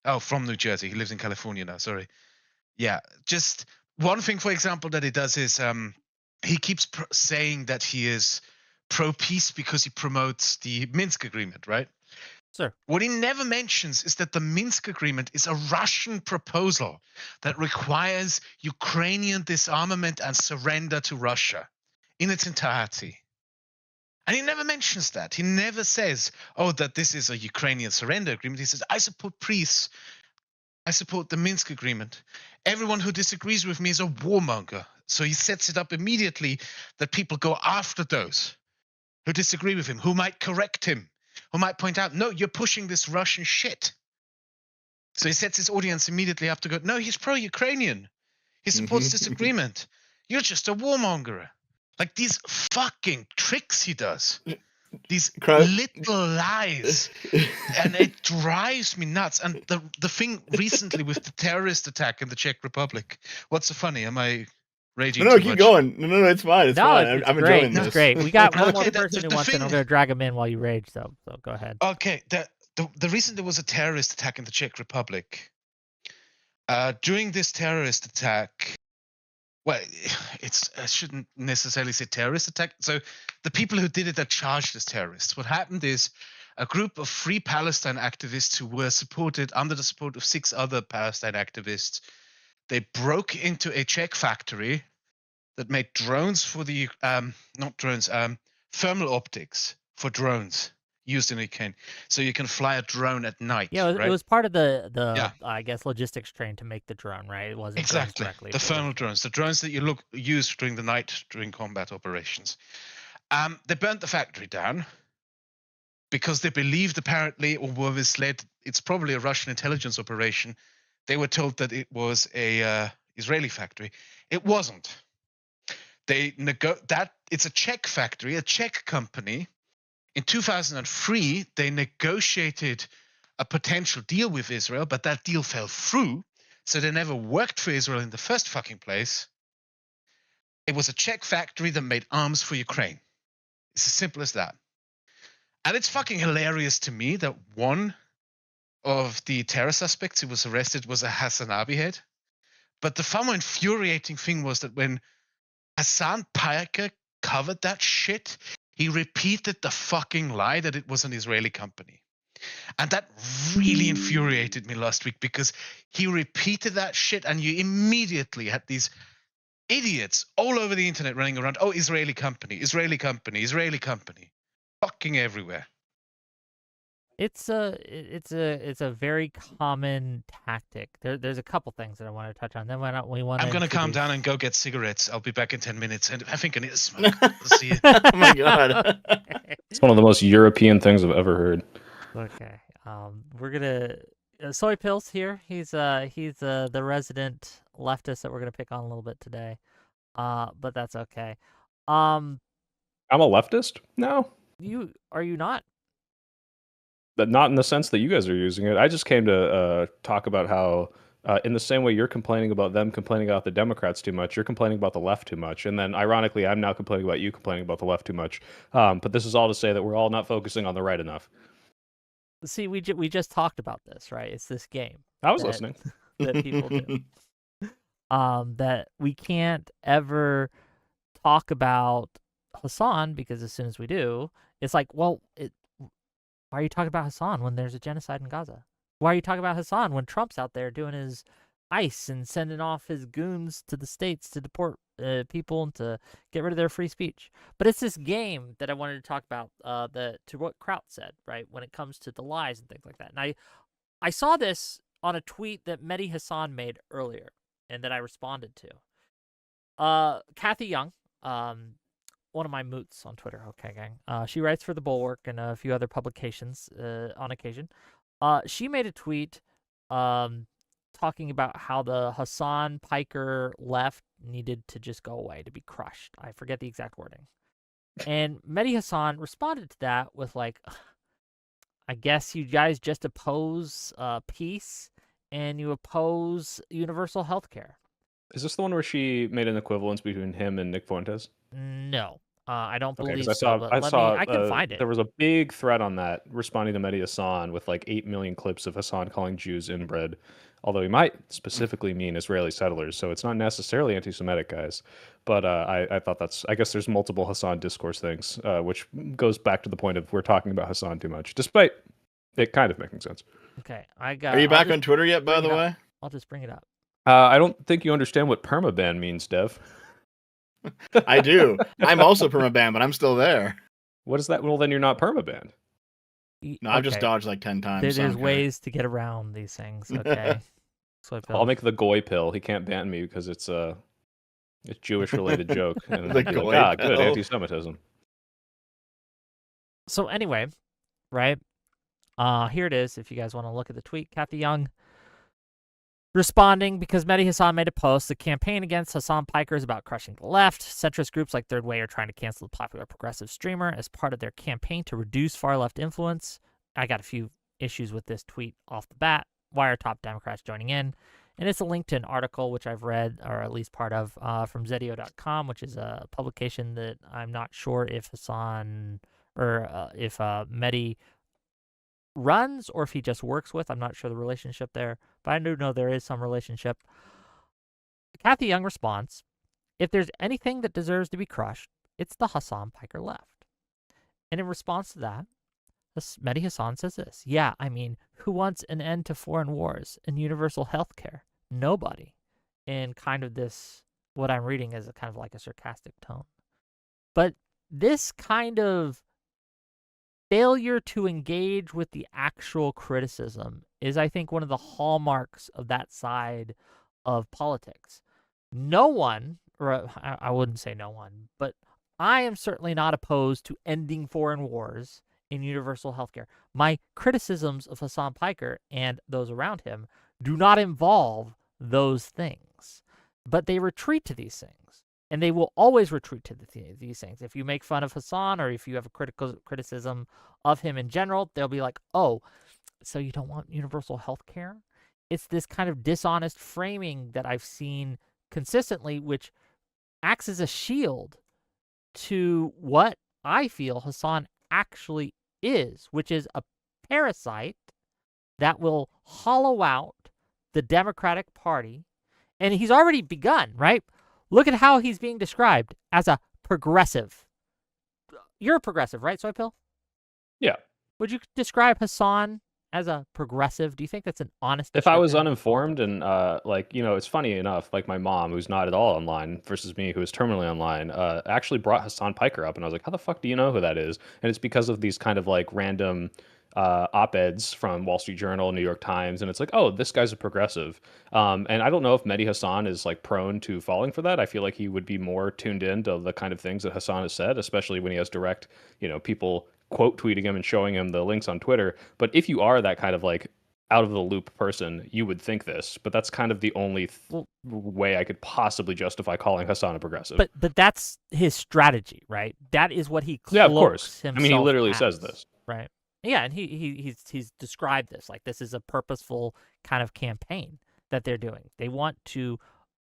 Oh, from New Jersey. He lives in California now, sorry. Yeah, just one thing, for example, that he does is he keeps saying that he is pro-peace because he promotes the Minsk agreement, right? Sir. What he never mentions is that the Minsk agreement is a Russian proposal that requires Ukrainian disarmament and surrender to Russia in its entirety. And he never mentions that. He never says, oh, that this is a Ukrainian surrender agreement. He says, I support peace. I support the Minsk agreement. Everyone who disagrees with me is a warmonger. So he sets it up immediately that people go after those who disagree with him, who might correct him, who might point out, no, you're pushing this Russian shit. So he sets his audience immediately up to go, no, he's pro-Ukrainian. He supports this agreement. You're just a warmonger. Like these fucking tricks he does. These little lies. And it drives me nuts. And the thing recently with the terrorist attack in the Czech Republic, what's so funny? Am I raging too much? Keep going. No, it's fine. It's fine. I'm great. enjoying this. It's great. We got one Okay, more person who wants it, and I'm going to drag him in while you rage, so go ahead. Okay, the reason there was a terrorist attack in the Czech Republic, during this terrorist attack, well, I shouldn't necessarily say terrorist attack. So the people who did it are charged as terrorists. What happened is a group of Free Palestine activists who were supported under the support of 6 other Palestine activists, they broke into a Czech factory that made drones for the not drones, thermal optics for drones used in Ukraine. So you can fly a drone at night, Yeah, right? it was part of the Yeah. I guess logistics train to make the drone, right? It wasn't drones Exactly. directly. The but it was thermal drones, the drones that you use during the night during combat operations. They burnt the factory down because they believed, apparently, or were misled. It's probably a Russian intelligence operation. They were told that it was a Israeli factory. It wasn't. It's a Czech factory, a Czech company. In 2003, they negotiated a potential deal with Israel, but that deal fell through. So they never worked for Israel in the first fucking place. It was a Czech factory that made arms for Ukraine. It's as simple as that. And it's fucking hilarious to me that one of the terror suspects who was arrested was a Hassanabi head. But the far more infuriating thing was that when Hasan Piker covered that shit, he repeated the fucking lie that it was an Israeli company. And that really infuriated me last week because he repeated that shit and you immediately had these idiots all over the internet running around, oh, Israeli company, Israeli company, Israeli company. Fucking everywhere. It's a very common tactic. There's a couple things that I want to touch on. Then we want to. I'm gonna calm down and go get cigarettes. I'll be back in 10 minutes, and I think I need to smoke. I'll see you. Oh my god. It's one of the most European things I've ever heard. Okay. We're gonna Soy Pills here. He's the resident leftist that we're gonna pick on a little bit today. But that's okay. I'm a leftist? No. Are you not? Not in the sense that you guys are using it. I just came to talk about how, in the same way you're complaining about them complaining about the Democrats too much, you're complaining about the left too much. And then, ironically, I'm now complaining about you complaining about the left too much. But this is all to say that we're all not focusing on the right enough. See, we just talked about this, right? It's this game. I was listening. That people do. That we can't ever talk about Hasan because as soon as we do, it's like, well, why are you talking about Hasan when there's a genocide in Gaza? Why are you talking about Hasan when Trump's out there doing his ICE and sending off his goons to the states to deport people and to get rid of their free speech? But it's this game that I wanted to talk about to what Kraut said, right, when it comes to the lies and things like that. And I saw this on a tweet that Mehdi Hasan made earlier and that I responded to. Kathy Young, one of my moots on Twitter, okay, gang. She writes for The Bulwark and a few other publications on occasion. She made a tweet talking about how the Hasan Piker left needed to just go away, to be crushed. I forget the exact wording. And Mehdi Hasan responded to that with like, I guess you guys just oppose peace and you oppose universal health care. Is this the one where she made an equivalence between him and Nick Fuentes? No, I don't Okay, believe because so. I saw I can find it. There was a big thread on that responding to Mehdi Hasan with like 8 million clips of Hasan calling Jews inbred, although he might specifically mean Israeli settlers, so it's not necessarily anti-Semitic, guys. But I thought I guess there's multiple Hasan discourse things, which goes back to the point of we're talking about Hasan too much, despite it kind of making sense. Okay, I got. Are you back on Twitter yet, by the way? I'll just bring it up. I don't think you understand what permaban means, Dev. I do. I'm also permabanned, but I'm still there. What is that? Well, then you're not permabanned. No, I've just dodged like 10 times. There's ways to get around these things. Okay. I'll make the goy pill. He can't ban me because it's a Jewish related joke. And The be goy like, pill. Good anti-Semitism. So anyway, right? Here it is. If you guys want to look at the tweet, Kathy Young responding because Mehdi Hasan made a post. The campaign against Hasan Piker is about crushing the left. Centrist groups like Third Way are trying to cancel the popular progressive streamer as part of their campaign to reduce far left influence. I got a few issues with this tweet off the bat. Why are top Democrats joining in? And it's a link to an article which I've read, or at least part of, from Zedio.com, which is a publication that I'm not sure if Hasan or if Mehdi runs or if he just works with. I'm not sure the relationship there, but I do know there is some relationship. Kathy Young responds, if there's anything that deserves to be crushed, it's the Hasan Piker left. And in response to that, Mehdi Hasan says this, yeah, I mean, who wants an end to foreign wars and universal health care? Nobody. In kind of this, what I'm reading is a kind of like a sarcastic tone. But this kind of failure to engage with the actual criticism is, I think, one of the hallmarks of that side of politics. No one, or I wouldn't say no one, but I am certainly not opposed to ending foreign wars in universal healthcare. My criticisms of Hasan Piker and those around him do not involve those things, but they retreat to these things. And they will always retreat to these things. If you make fun of Hasan, or if you have a criticism of him in general, they'll be like, oh, so you don't want universal health care? It's this kind of dishonest framing that I've seen consistently, which acts as a shield to what I feel Hasan actually is, which is a parasite that will hollow out the Democratic Party. And he's already begun, right? Look at how he's being described as a progressive. You're a progressive, right, Soypill? Yeah. Would you describe Hasan as a progressive? Do you think that's an honest If I was description? uninformed and like, you know, it's funny enough, like my mom, who's not at all online, versus me, who is terminally online, actually brought Hasan Piker up, and I was like, how the fuck do you know who that is? And it's because of these kind of like random op-eds from Wall Street Journal, New York Times, and it's like, oh, this guy's a progressive. And I don't know if Mehdi Hasan is like prone to falling for that. I feel like he would be more tuned in to the kind of things that Hasan has said, especially when he has direct, you know, people quote tweeting him and showing him the links on Twitter. But if you are that kind of like out of the loop person, you would think this, but that's kind of the only way I could possibly justify calling Hasan a progressive. But that's his strategy, right? That is what he cloaks yeah, of course. himself. I mean, he literally as, says this, right? Yeah, and he's described this like this is a purposeful kind of campaign that they're doing. They want to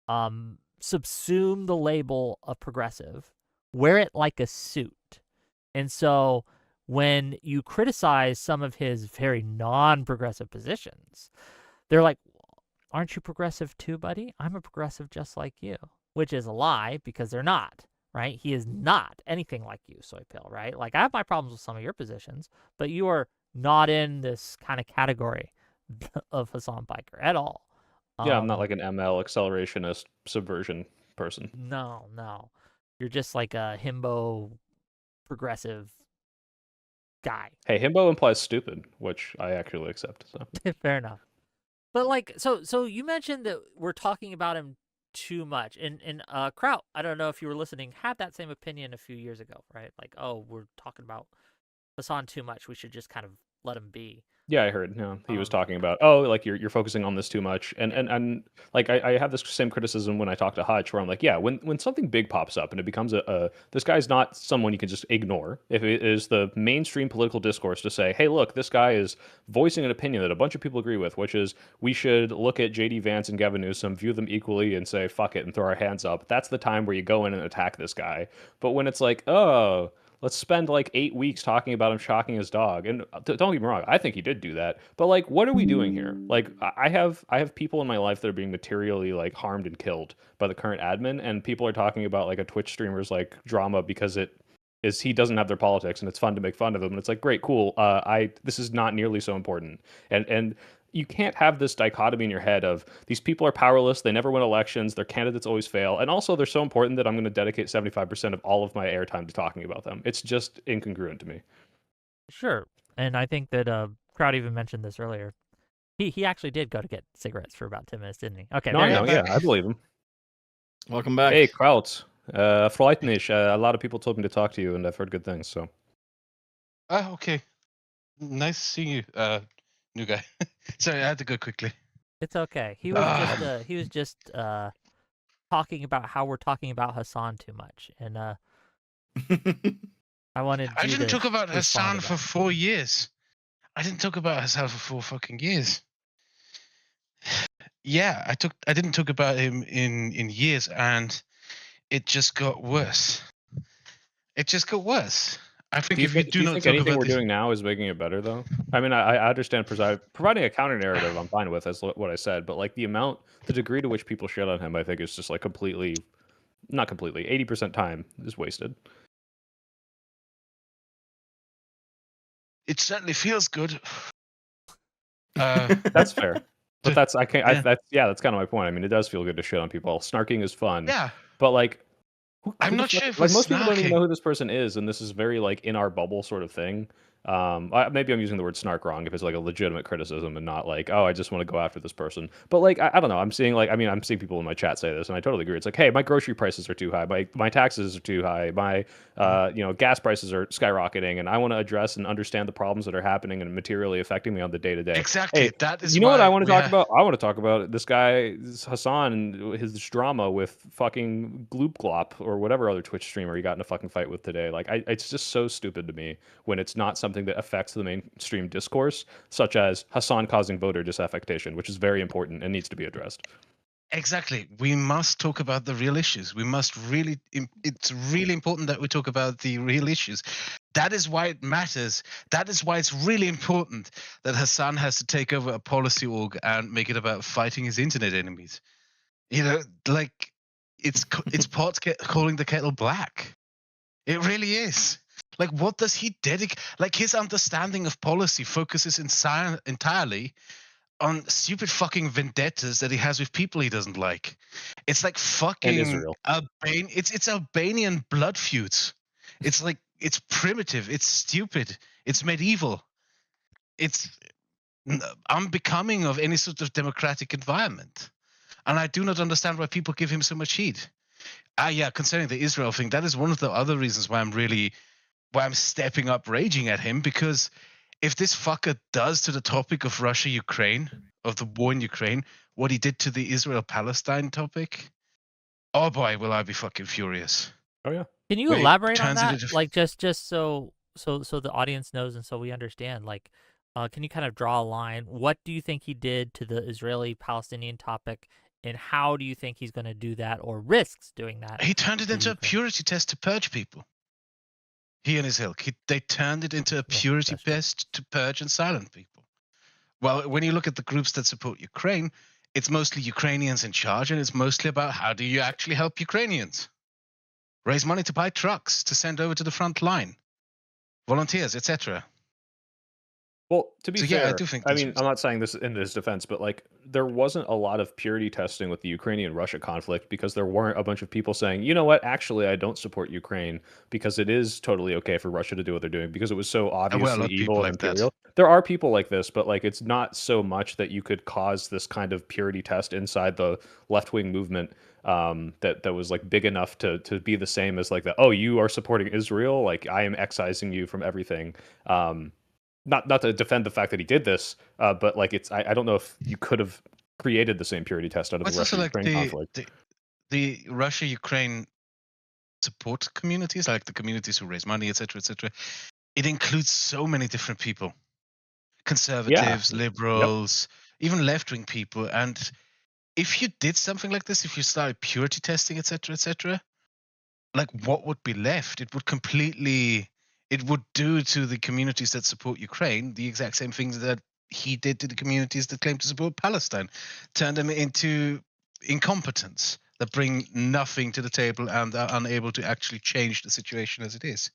subsume the label of progressive, wear it like a suit, and so when you criticize some of his very non-progressive positions, they're like, aren't you progressive too, buddy? I'm a progressive just like you, which is a lie because they're not, right? He is not anything like you, Soypill, right? Like, I have my problems with some of your positions, but you are not in this kind of category of Hasan Piker at all. Yeah, I'm not like an ML accelerationist subversion person. No. You're just like a himbo progressive guy. Hey, himbo implies stupid, which I actually accept. So Fair enough. But like, so you mentioned that we're talking about him too much, and Kraut, I don't know if you were listening, had that same opinion a few years ago, right? Like, oh, we're talking about Hasan too much. We should just kind of let him be. yeah, I heard. No, he was talking about, oh, like you're focusing on this too much, and like I have this same criticism when I talk to Hutch, where I'm like, yeah, when something big pops up and it becomes a this guy's not someone you can just ignore. If it is the mainstream political discourse to say, hey, look, this guy is voicing an opinion that a bunch of people agree with, which is we should look at JD Vance and Gavin Newsom, view them equally, and say fuck it and throw our hands up. That's the time where you go in and attack this guy. But when it's like, oh, let's spend like 8 weeks talking about him shocking his dog. And don't get me wrong, I think he did do that. But like, what are we doing here? Like, I have people in my life that are being materially like harmed and killed by the current admin, and people are talking about like a Twitch streamer's like drama because he doesn't have their politics and it's fun to make fun of him. And it's like, great, cool. This is not nearly so important. And you can't have this dichotomy in your head of these people are powerless, they never win elections, their candidates always fail, and also they're so important that I'm going to dedicate 75% of all of my airtime to talking about them. It's just incongruent to me. Sure, and I think that Kraut even mentioned this earlier. He actually did go to get cigarettes for about 10 minutes, didn't he? Okay, No, I know, yeah, I believe him. Welcome back. Hey, Kraut. Freut mich. A lot of people told me to talk to you, and I've heard good things, so. Okay. Nice seeing you, new guy. Sorry, I had to go quickly. It's okay. He was just talking about how we're talking about Hasan too much, and I didn't talk about Hasan for that. 4 years. I didn't talk about Hasan for 4 fucking years. Yeah, I didn't talk about him in years, and it just got worse. It just got worse. I think if you do not think talk anything about we're this, doing now is making it better, though? I mean, I understand providing a counter narrative. I'm fine with, as what I said, but like the degree to which people shit on him, I think is just like not completely, 80% time is wasted. it certainly feels good. That's fair, but that's I can't. That's kind of my point. I mean, it does feel good to shit on people. Snarking is fun. Yeah, but like, I'm not sure if like we're most people don't even snarking. know who this person is, and this is very like in our bubble sort of thing. Maybe I'm using the word snark wrong if it's like a legitimate criticism and not like, oh, I just want to go after this person. But like, I don't know. I'm seeing like, I mean, I'm seeing people in my chat say this, and I totally agree. It's like, hey, my grocery prices are too high, my taxes are too high, my gas prices are skyrocketing, and I want to address and understand the problems that are happening and materially affecting me on the day to day. Exactly. Hey, That is you know what I why want to we talk have. about? I want to talk about this guy, Hassan, and his drama with fucking Gloop Glop or whatever other Twitch streamer he got in a fucking fight with today. Like, it's just so stupid to me when it's not something that affects the mainstream discourse, such as Hassan causing voter disaffectation, which is very important and needs to be addressed. Exactly. We must talk about the real issues. We must really, it's really important that we talk about the real issues. That is why it matters. That is why it's really important that Hassan has to take over a policy org and make it about fighting his internet enemies. You know, like it's pot calling the kettle black. It really is. Like, what does he dedicate? Like, his understanding of policy focuses entirely on stupid fucking vendettas that he has with people he doesn't like. It's like And fucking Israel. It's Albanian blood feuds. It's like it's primitive. It's stupid. It's medieval. It's unbecoming of any sort of democratic environment. And I do not understand why people give him so much heat. Yeah, concerning the Israel thing, that is one of the other reasons why I'm stepping up raging at him, because if this fucker does to the topic of Russia-Ukraine, of the war in Ukraine, what he did to the Israel-Palestine topic, oh boy, will I be fucking furious. Oh yeah. Can you When he elaborate on turns it that? into Like just so the audience knows and so we understand. Like, can you kind of draw a line? What do you think he did to the Israeli-Palestinian topic, and how do you think he's going to do that or risks doing that? he turned it to into a Ukraine? purity test to purge people. He and his ilk. They turned it into a Yeah, purity that's true. test to purge and silence people. Well, when you look at the groups that support Ukraine, it's mostly Ukrainians in charge, and it's mostly about how do you actually help Ukrainians? Raise money to buy trucks to send over to the front line, volunteers, etc. Well, to be So yeah, I fair, do think I this mean, was. I'm not saying this in his defense, but like there wasn't a lot of purity testing with the Ukrainian-Russia conflict because there weren't a bunch of people saying, you know what, actually, I don't support Ukraine because it is totally okay for Russia to do what they're doing because it was so There were a obviously lot of evil people and like that. imperial. There are people like this, but like it's not so much that you could cause this kind of purity test inside the left-wing movement that was like big enough to be the same as like the, oh, you are supporting Israel, like I am excising you from everything. Not to defend the fact that he did this, but like I don't know if you could have created the same purity test out of But the it's also like Russia-Ukraine conflict. the Russia-Ukraine support communities, like the communities who raise money, etc., etc. It includes so many different people: Yeah. conservatives, Yep. liberals, even left-wing people. And if you did something like this, if you started purity testing, etc., etc., like what would be left? It would do to the communities that support Ukraine the exact same things that he did to the communities that claim to support Palestine, turn them into incompetents that bring nothing to the table and are unable to actually change the situation as it is.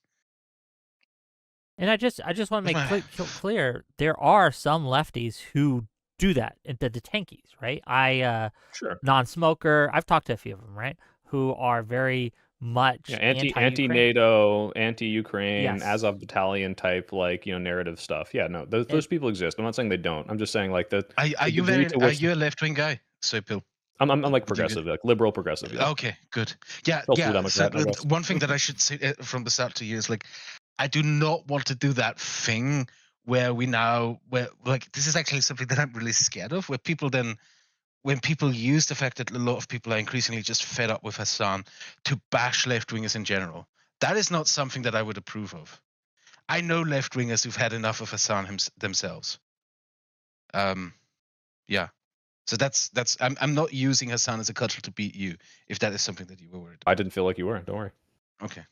And I just want to That's make my clear there are some lefties who do that, the tankies, right? Sure. Non-smoker. I've talked to a few of them, right, who are very Yeah, much anti-Ukraine. NATO, anti-Ukraine, Yes, Azov battalion type, like, narrative stuff. Yeah, no, and those people exist. I'm not saying they don't. I'm just saying like are the you degree very to are which you a left wing guy? So Bill, I'm like do you? progressive, like liberal progressive. Yeah, Okay, good. Yeah, social yeah. So democrat, I guess. one thing that I should say from the start to you is like, I do not want to do that thing where like this is actually something that I'm really scared of, where people then when people use the fact that a lot of people are increasingly just fed up with Hassan to bash left wingers in general. That is not something that I would approve of. I know left wingers who've had enough of Hassan themselves. Um, yeah. So I'm not using Hassan as a cudgel to beat you if that is something that you were worried I about. didn't feel like you were. Don't worry. Okay.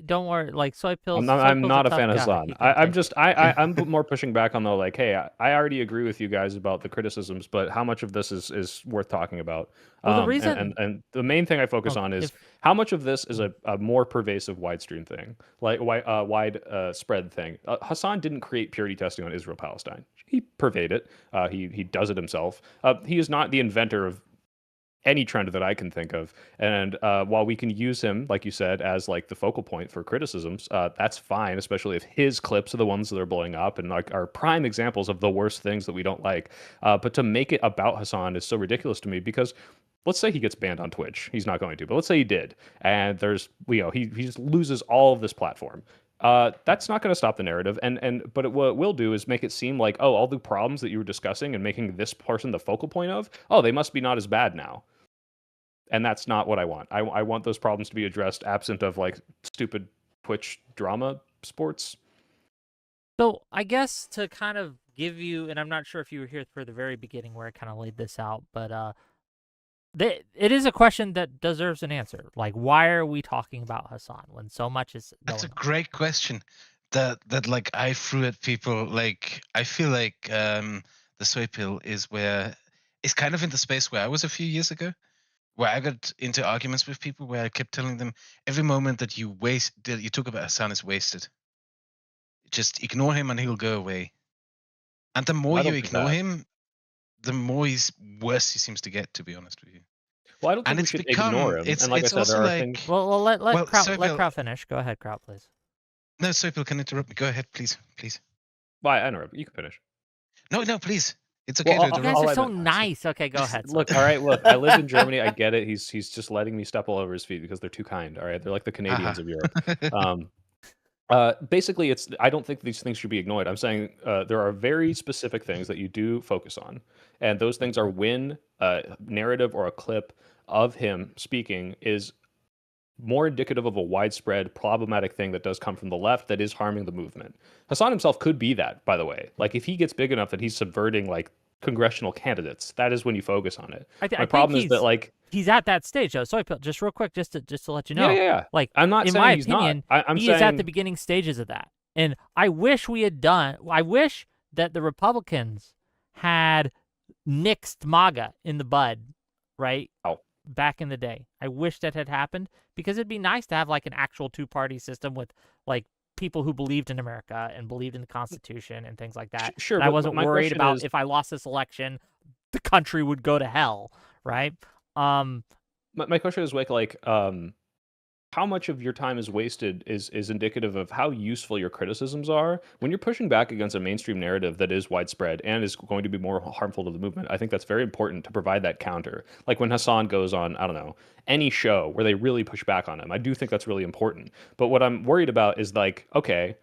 don't worry. Like I'm Soy Pill's a not a tough fan of guy. Hassan. He can I'm take it. just I'm more pushing back on the like, hey, I already agree with you guys about the criticisms, but how much of this is worth talking about? Well, the And reason, the main thing I focus well, on is if how much of this is mm, a more pervasive wide stream thing, like wide spread thing. Hassan didn't create purity testing on Israel Palestine. He purveyed it. He does it himself. He is not the inventor of any trend that I can think of. And while we can use him, like you said, as like the focal point for criticisms, that's fine, especially if his clips are the ones that are blowing up and like are prime examples of the worst things that we don't like. But to make it about Hasan is so ridiculous to me because let's say he gets banned on Twitch. He's not going to, but let's say he did, and there's he just loses all of this platform. That's not going to stop the narrative, but what it will do is make it seem like, oh, all the problems that you were discussing and making this person the focal point of, oh, they must be not as bad now. And that's not what I want. I want those problems to be addressed absent of like stupid Twitch drama sports. So I guess to kind of give you, and I'm not sure if you were here for the very beginning where I kind of laid this out, but it is a question that deserves an answer. Like, why are we talking about Hasan when so much is going That's a on? great question that like I threw at people. Like I feel like the SFO-CIAL is kind of in the space where I was a few years ago, where I got into arguments with people where I kept telling them every moment that you talk about Hasan is wasted. Just ignore him and he'll go away. And the more I you don't think ignore that. him, the more worse he seems to get, to be honest with you. Well, I don't think And we should ignore him. And like I it's said, also there are like, things. Well, let well, Kraut finish. Go ahead, Kraut, please. No, SFO-CIAL can interrupt me. Go ahead, please. Why? I don't know. You can finish. No, please. It's okay Well, to You interrupt. guys all are I so meant. nice. Okay, go ahead. Look, all right, look. I live in Germany. I get it. He's just letting me step all over his feet because they're too kind. All right, they're like the Haha. Canadians of Europe. Basically, I don't think these things should be ignored. I'm saying there are very specific things that you do focus on, and those things are when a narrative or a clip of him speaking is more indicative of a widespread problematic thing that does come from the left that is harming the movement. Hasan himself could be that, by the way. Like if he gets big enough that he's subverting like congressional candidates, that is when you focus on it. I My think problem is that like he's at that stage though. So just real quick, just to let you know, yeah. like I'm not in saying my he's not. opinion, I'm he is at the saying beginning stages of that. And I wish we had done. I wish that the Republicans had nixed MAGA in the bud, right? oh, Back in the day. I wish that had happened because it'd be nice to have like an actual two-party system with like people who believed in America and believed in the Constitution and things like that. sure, And I but wasn't my worried question about is if I lost this election, the country would go to hell, right? my question is like how much of your time is wasted is indicative of how useful your criticisms are when you're pushing back against a mainstream narrative that is widespread and is going to be more harmful to the movement. I think that's very important to provide that counter. Like when Hasan goes on, I don't know, any show where they really push back on him, I do think that's really important. But what I'm worried about is like, okay,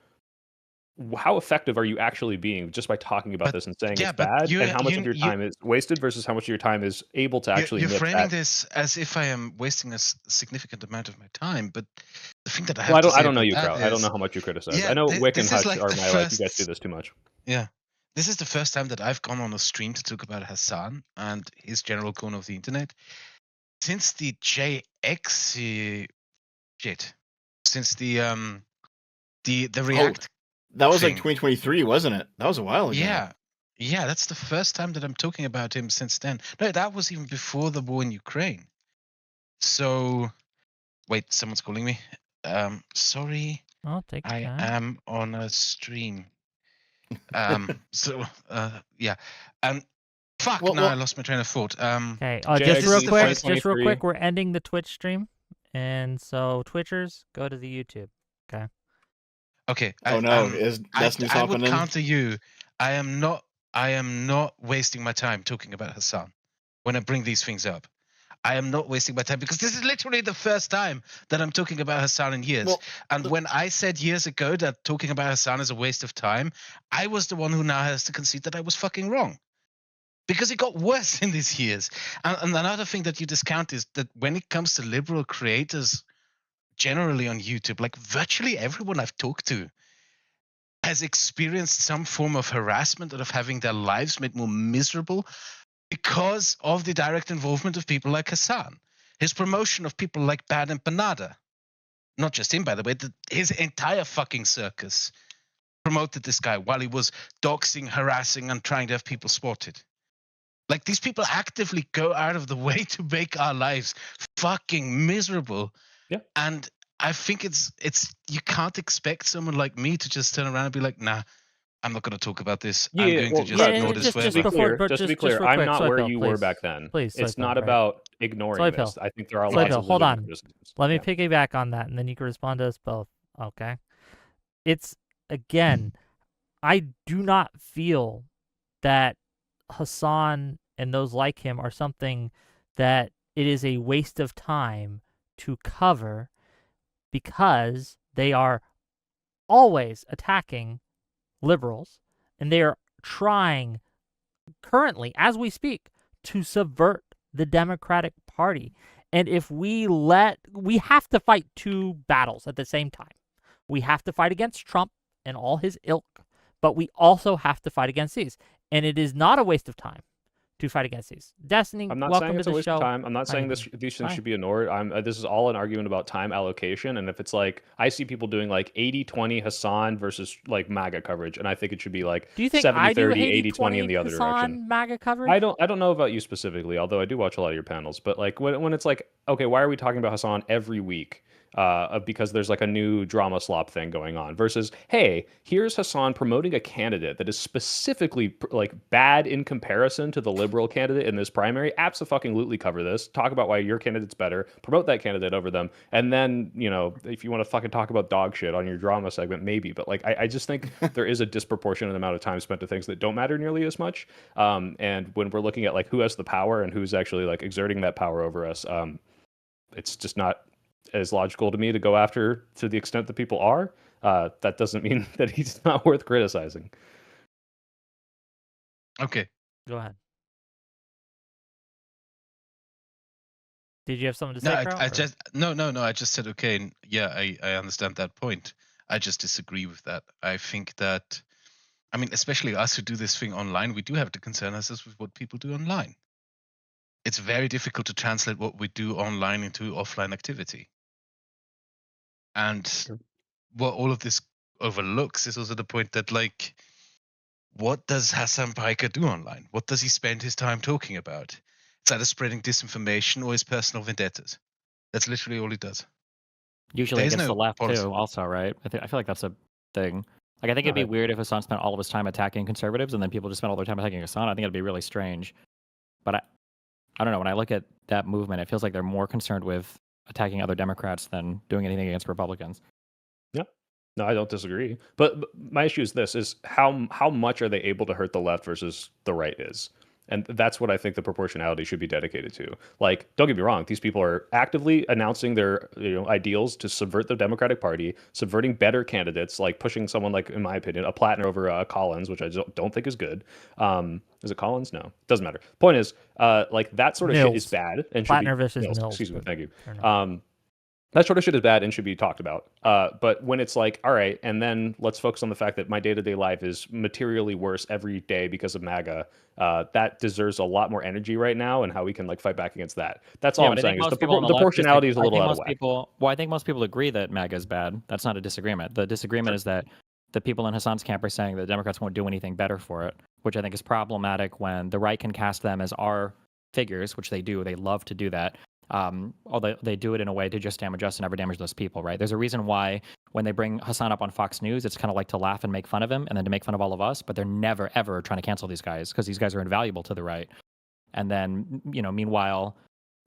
how effective are you actually being just by talking about But this and saying yeah, it's but bad, you and how much of you your you time is wasted versus how much of your time is able to actually you're nip framing that? this as if I am wasting a significant amount of my time. But the thing that I Well, have to I say don't know about you, that Kraut. I don't know is, how much you criticize. I yeah, know Wick and this is Hutch like are the my like, you guys do first. this too much. Yeah, this is the first time that I've gone on a stream to talk about Hasan and his general corner of the internet since the JX shit, since the Oh, React that was like thing. 2023, wasn't it? That was a while ago. Yeah, that's the first time that I'm talking about him since then. No, that was even before the war in Ukraine. So, wait, someone's calling me. Sorry, I'll take your I time. am on a stream. Yeah, and fuck, Well, now I lost my train of thought. Okay, this is the first. just real quick, we're ending the Twitch stream, and so Twitchers, go to the YouTube. Okay. Okay. oh no, is Destiny's I hopping would in? counter you. I am not wasting my time talking about Hasan when I bring these things up. I am not wasting my time because this is literally the first time that I'm talking about Hasan in years. Well, and when I said years ago that talking about Hasan is a waste of time, I was the one who now has to concede that I was fucking wrong. Because it got worse in these years. And another thing that you discount is that when it comes to liberal creators generally on YouTube, like virtually everyone I've talked to has experienced some form of harassment or of having their lives made more miserable because of the direct involvement of people like Hasan. His promotion of people like Bad and Panada. Not just him, by the way, his entire fucking circus promoted this guy while he was doxing, harassing, and trying to have people spotted. Like, these people actively go out of the way to make our lives fucking miserable. Yeah. And I think it's you can't expect someone like me to just turn around and be like, nah, I'm not going to talk about this. Yeah, I'm going to well, just Yeah, ignore and this just forever. before, just to be just clear, real I'm quick, not Soy where Pill, you were please, back then. please, Soy It's Pill, not right? about ignoring Soy this. Pill. I think there are Soy lots Pill, of hold legitimate on. criticisms. Let me Yeah. piggyback on that, and then you can respond to us both. Okay. It's again, I do not feel that Hasan and those like him are something that it is a waste of time to cover because they are always attacking liberals and they are trying currently, as we speak, to subvert the Democratic Party. And if we have to fight two battles at the same time. We have to fight against Trump and all his ilk, but we also have to fight against these. And it is not a waste of time to fight against these. Destiny, I'm not saying welcome to it's a the waste of show. time. I'm not How saying you these doing? things Hi. should be ignored. This is all an argument about time allocation. And if it's like, I see people doing like 80-20 Hasan versus like MAGA coverage, and I think it should be like Do you think 70-30, I do 80-20 in 80-20 the other direction. Hasan MAGA coverage? I don't know about you specifically, although I do watch a lot of your panels. But like when it's like, okay, why are we talking about Hasan every week? Because there's like a new drama slop thing going on versus, hey, here's Hasan promoting a candidate that is specifically like bad in comparison to the liberal candidate in this primary. Absolutely cover this. Talk about why your candidate's better. Promote that candidate over them. And then, you know, if you want to fucking talk about dog shit on your drama segment, maybe. But like, I just think there is a disproportionate amount of time spent to things that don't matter nearly as much. And when we're looking at like who has the power and who's actually like exerting that power over us, it's just not as logical to me to go after to the extent that people are. That doesn't mean that he's not worth criticizing. Okay. Go ahead. Did you have something to No, say, I Carl? just no. I just said okay. And yeah, I understand that point. I just disagree with that. I think that, I mean, especially us who do this thing online, we do have to concern ourselves with what people do online. It's very difficult to translate what we do online into offline activity. And Sure. what all of this overlooks is also the point that, like, what does Hasan Piker do online? What does he spend his time talking about? It's either spreading disinformation or his personal vendettas. That's literally all he does. Usually There is against the no left policy. too, also, right? I feel like that's a thing. Like I think it'd be weird if Hassan spent all of his time attacking conservatives and then people just spent all their time attacking Hassan. I think it'd be really strange. But I don't know. When I look at that movement, it feels like they're more concerned with attacking other Democrats than doing anything against Republicans. Yeah. No, I don't disagree. But my issue is this: is how much are they able to hurt the left versus the right is, and that's what I think the proportionality should be dedicated to. Like, don't get me wrong; these people are actively announcing their ideals to subvert the Democratic Party, subverting better candidates, like pushing someone like, in my opinion, a Plattner over Collins, which I don't think is good. Is it Collins? No, doesn't matter. Point is, like that sort of shit is Mills. bad and should be Plattner versus Mills. Mills. Excuse me, thank you. Turner. That sort of shit is bad and should be talked about. But when it's like, all right, and then let's focus on the fact that my day-to-day life is materially worse every day because of MAGA, that deserves a lot more energy right now, and how we can like fight back against that. That's all I'm saying. Is the proportionality is a little out of whack. I think most people agree that MAGA is bad. That's not a disagreement. The disagreement is that the people in Hassan's camp are saying that the Democrats won't do anything better for it, which I think is problematic when the right can cast them as our figures, which they do. They love to do that. Although they do it in a way to just damage us and never damage those people, right? There's a reason why when they bring Hasan up on Fox News, it's kind of like to laugh and make fun of him and then to make fun of all of us, but they're never, ever trying to cancel these guys because these guys are invaluable to the right. And then, meanwhile,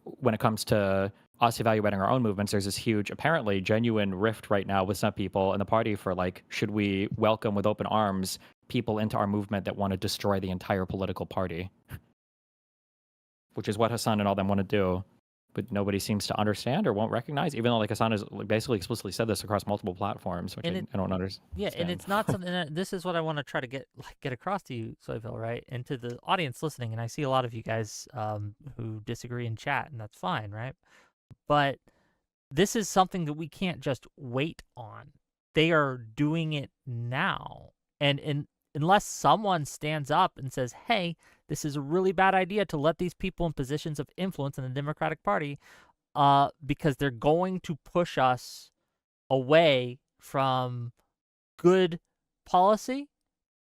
when it comes to us evaluating our own movements, there's this huge, apparently genuine rift right now with some people in the party for like, should we welcome with open arms people into our movement that want to destroy the entire political party? Which is what Hasan and all them want to do. But nobody seems to understand or won't recognize, even though like Hasan has basically explicitly said this across multiple platforms, which I don't understand. Yeah, and it's not something that, this is what I want to try to get across to you, Soyville, right? And to the audience listening, and I see a lot of you guys who disagree in chat, and that's fine, right? But this is something that we can't just wait on. They are doing it now. And unless someone stands up and says, hey, this is a really bad idea to let these people in positions of influence in the Democratic Party because they're going to push us away from good policy,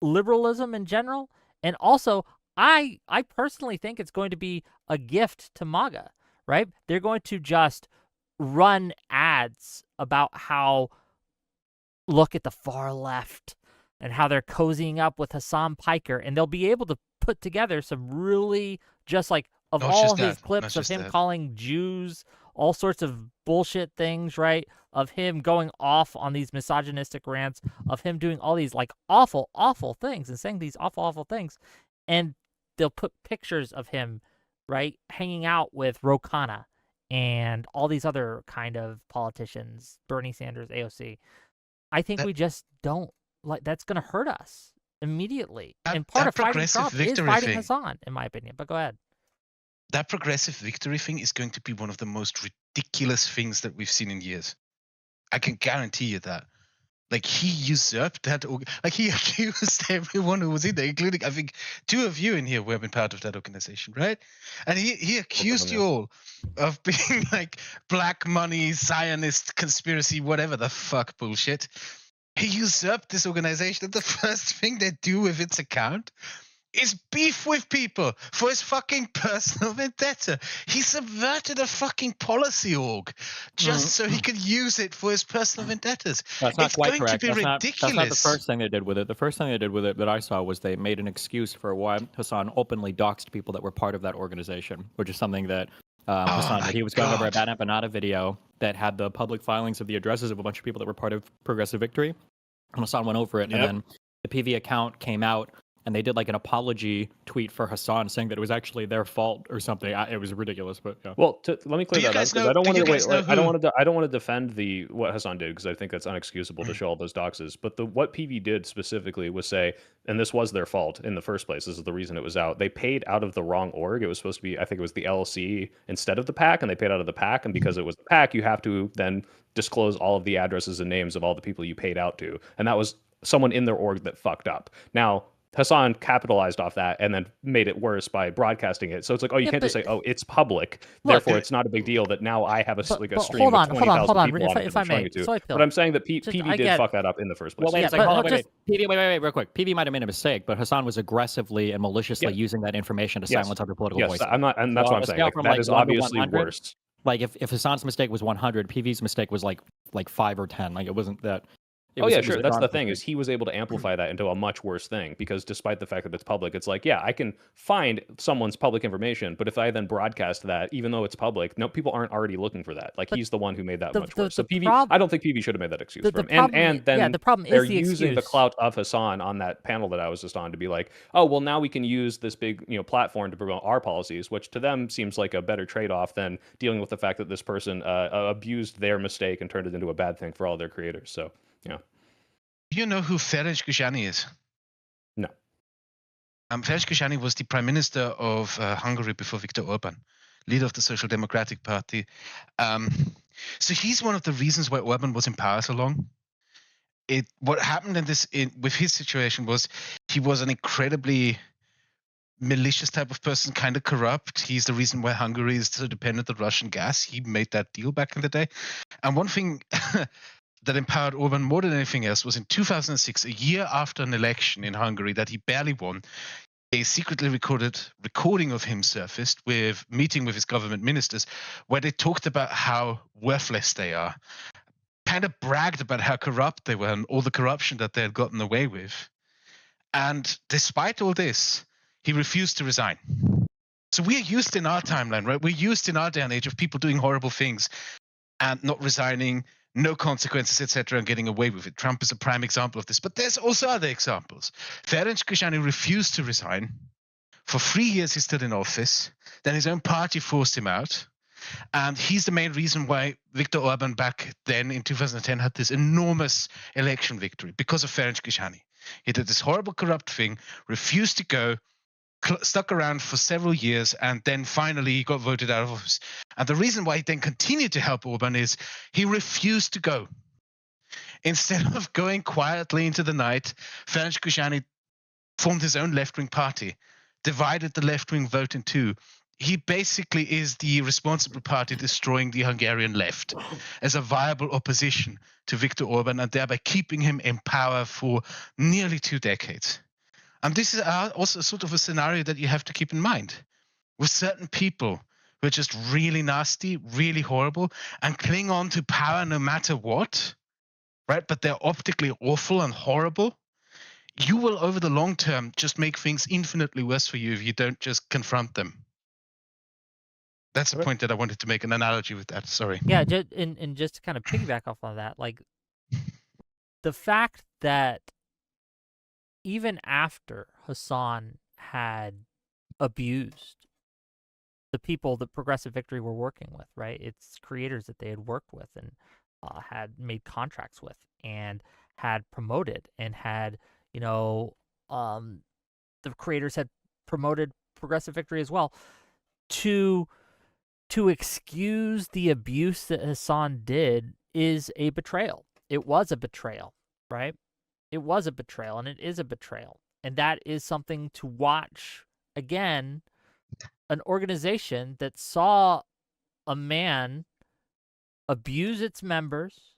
liberalism in general, and also I personally think it's going to be a gift to MAGA, right? They're going to just run ads about how look at the far left. and how they're cozying up with Hasan Piker, and they'll be able to put together some really just like of Not all just his that. clips Not of just him that. calling Jews all sorts of bullshit things, right? Of him going off on these misogynistic rants, of him doing all these like awful, awful things and saying these awful, awful things. And they'll put pictures of him, right, hanging out with Ro Khanna and all these other kind of politicians, Bernie Sanders, AOC. I think That we just don't like that's going to hurt us immediately. that, And part that of fighting progressive Trump is victory fighting thing. Hasan, in my opinion. But go ahead. That progressive victory thing is going to be one of the most ridiculous things that we've seen in years. I can guarantee you that. Like, he usurped that. Like, he accused everyone who was in there, including, I think, 2 of you in here who have been part of that organization, right? And he accused you all of being like black money, Zionist, conspiracy, whatever the fuck bullshit. He usurped this organization, and the first thing they do with its account is beef with people for his fucking personal vendetta. He subverted a fucking policy org just so he could use it for his personal vendettas. That's not It's quite going to correct. be That's not the ridiculous. first thing they did with it. The first thing they did with it that I saw was they made an excuse for why Hasan openly doxed people that were part of that organization, which is something that Hasan my did. He was going over a God. bad empanada video that had the public filings of the addresses of a bunch of people that were part of Progressive Victory. And Hasan went over it, Yep. and then the PV account came out, and they did like an apology tweet for Hasan saying that it was actually their fault or something. It was ridiculous, but yeah. Well, let me clear Do you that up guys because know? I don't Do want you to guys know I don't who? want to. I don't want to defend what Hasan did because I think that's unexcusable to show all those doxes. But what PV did specifically was say, and this was their fault in the first place. This is the reason it was out. They paid out of the wrong org. It was supposed to be, I think it was the LLC instead of the PAC, and they paid out of the PAC. And because it was the PAC, you have to then disclose all of the addresses and names of all the people you paid out to, and that was someone in their org that fucked up. Now, Hasan capitalized off that and then made it worse by broadcasting it. So it's like, oh, you can't just say, oh, it's public, therefore it's not a big deal that now I have a stream of 20,000 people on it if that I I'm showing may, it to. Soy Pill. But I'm saying that PV did fuck that up in the first place. Well, wait Yeah, a second. but Hold on, just- PV, wait, real quick. PV might have made a mistake, but Hasan was aggressively and maliciously using that information to silence other political voices. I'm not, and that's So what I'm on a saying. scale Like, from, that like, is 1 to obviously 100, worse. Like if Hasan's mistake was 100, PV's mistake was like 5 or 10. Like it wasn't that. Sure. That's the thing, is he was able to amplify that into a much worse thing, because despite the fact that it's public, it's like, yeah, I can find someone's public information, but if I then broadcast that, even though it's public, no, people aren't already looking for that. Like, he's the one who made that much worse. So PV, I don't think PV should have made that excuse for him. And then the problem they're is the using the excuse. clout of Hasan on that panel that I was just on to be like, oh, well, now we can use this big, platform to promote our policies, which to them seems like a better trade-off than dealing with the fact that this person abused their mistake and turned it into a bad thing for all their creators. So, yeah. Do you know who Ferenc Gyurcsány is? No. Ferenc Gyurcsány was the prime minister of Hungary before Viktor Orban, leader of the Social Democratic Party. So he's one of the reasons why Orban was in power so long. What happened with his situation was he was an incredibly malicious type of person, kind of corrupt. He's the reason why Hungary is so dependent on Russian gas. He made that deal back in the day. And one thing that empowered Orban more than anything else was in 2006, a year after an election in Hungary that he barely won, a secretly recorded recording of him surfaced with meeting with his government ministers, where they talked about how worthless they are, kind of bragged about how corrupt they were and all the corruption that they had gotten away with. And despite all this, he refused to resign. So we are used in our timeline, right? We're used in our day and age of people doing horrible things and not resigning, no consequences, etc., and getting away with it. Trump is a prime example of this, but there's also other examples. Ferenc Gyurcsány refused to resign. For 3 years, he stood in office. Then his own party forced him out. And he's the main reason why Viktor Orban back then in 2010 had this enormous election victory, because of Ferenc Gyurcsány. He did this horrible, corrupt thing, refused to go, stuck around for several years, and then finally he got voted out of office. And the reason why he then continued to help Orban is he refused to go. Instead of going quietly into the night, Ferenc Gyurcsány formed his own left-wing party, divided the left-wing vote in two. He basically is the responsible party destroying the Hungarian left as a viable opposition to Viktor Orban, and thereby keeping him in power for nearly 2 decades. And this is also sort of a scenario that you have to keep in mind. With certain people who are just really nasty, really horrible, and cling on to power no matter what, right? But they're optically awful and horrible. you will, over the long term, just make things infinitely worse for you if you don't just confront them. That's the point that I wanted to make an analogy with that. Sorry. Yeah, and just to kind of piggyback off on that, like the fact that even after Hasan had abused the people that Progressive Victory were working with, right? It's creators that they had worked with and had made contracts with and had promoted and had, you know, the creators had promoted Progressive Victory as well. To excuse the abuse that Hasan did is a betrayal. It was a betrayal, right? It was a betrayal, and it is a betrayal. And that is something to watch, again, an organization that saw a man abuse its members,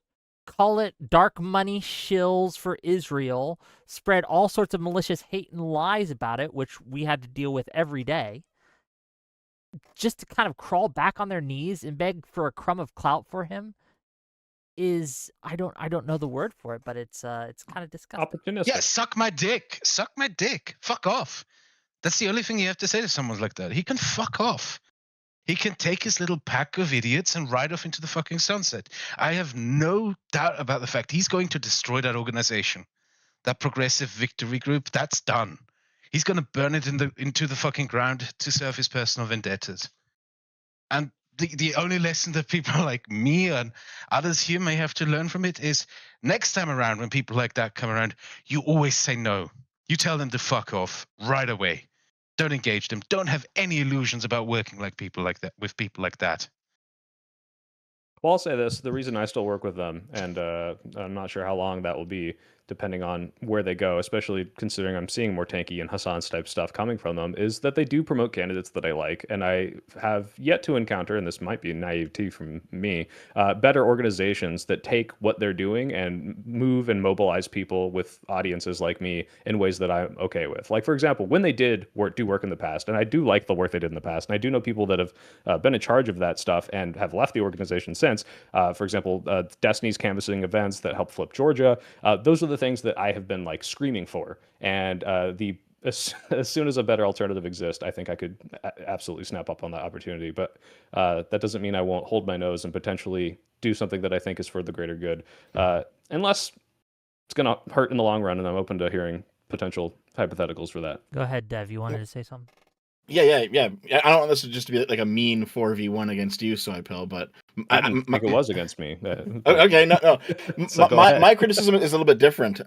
call it dark money shills for Israel, spread all sorts of malicious hate and lies about it, which we had to deal with every day, just to kind of crawl back on their knees and beg for a crumb of clout for him is I don't know the word for it, but it's kind of disgusting. Opportunistic. Yeah, suck my dick. Suck my dick. Fuck off. That's the only thing you have to say to someone like that. He can fuck off. He can take his little pack of idiots and ride off into the fucking sunset. I have no doubt about the fact he's going to destroy that organization. That Progressive Victory group, that's done. He's going to burn it into the fucking ground to serve his personal vendettas. And the only lesson that people like me and others here may have to learn from it is next time around when people like that come around, you always say no. You tell them to fuck off right away. Don't engage them. Don't have any illusions about working like people like that with people like that. Well, I'll say this: the reason I still work with them, and I'm not sure how long that will be, depending on where they go, especially considering I'm seeing more tanky and Hasan's type stuff coming from them, is that they do promote candidates that I like, and I have yet to encounter, and this might be naivety from me, better organizations that take what they're doing and move and mobilize people with audiences like me in ways that I'm okay with. Like, for example, when they did work in the past, and I do like the work they did in the past, and I do know people that have been in charge of that stuff and have left the organization since. For example, Destiny's canvassing events that helped flip Georgia. Those are the things that I have been like screaming for. And as soon as a better alternative exists, I think I could absolutely snap up on that opportunity. But that doesn't mean I won't hold my nose and potentially do something that I think is for the greater good, unless it's going to hurt in the long run. And I'm open to hearing potential hypotheticals for that. Go ahead, Dev. You wanted to say something? Yeah. I don't want this to just be like a mean 4v1 against you, Soypill, but I didn't think it was against me. Okay, no. So my criticism is a little bit different.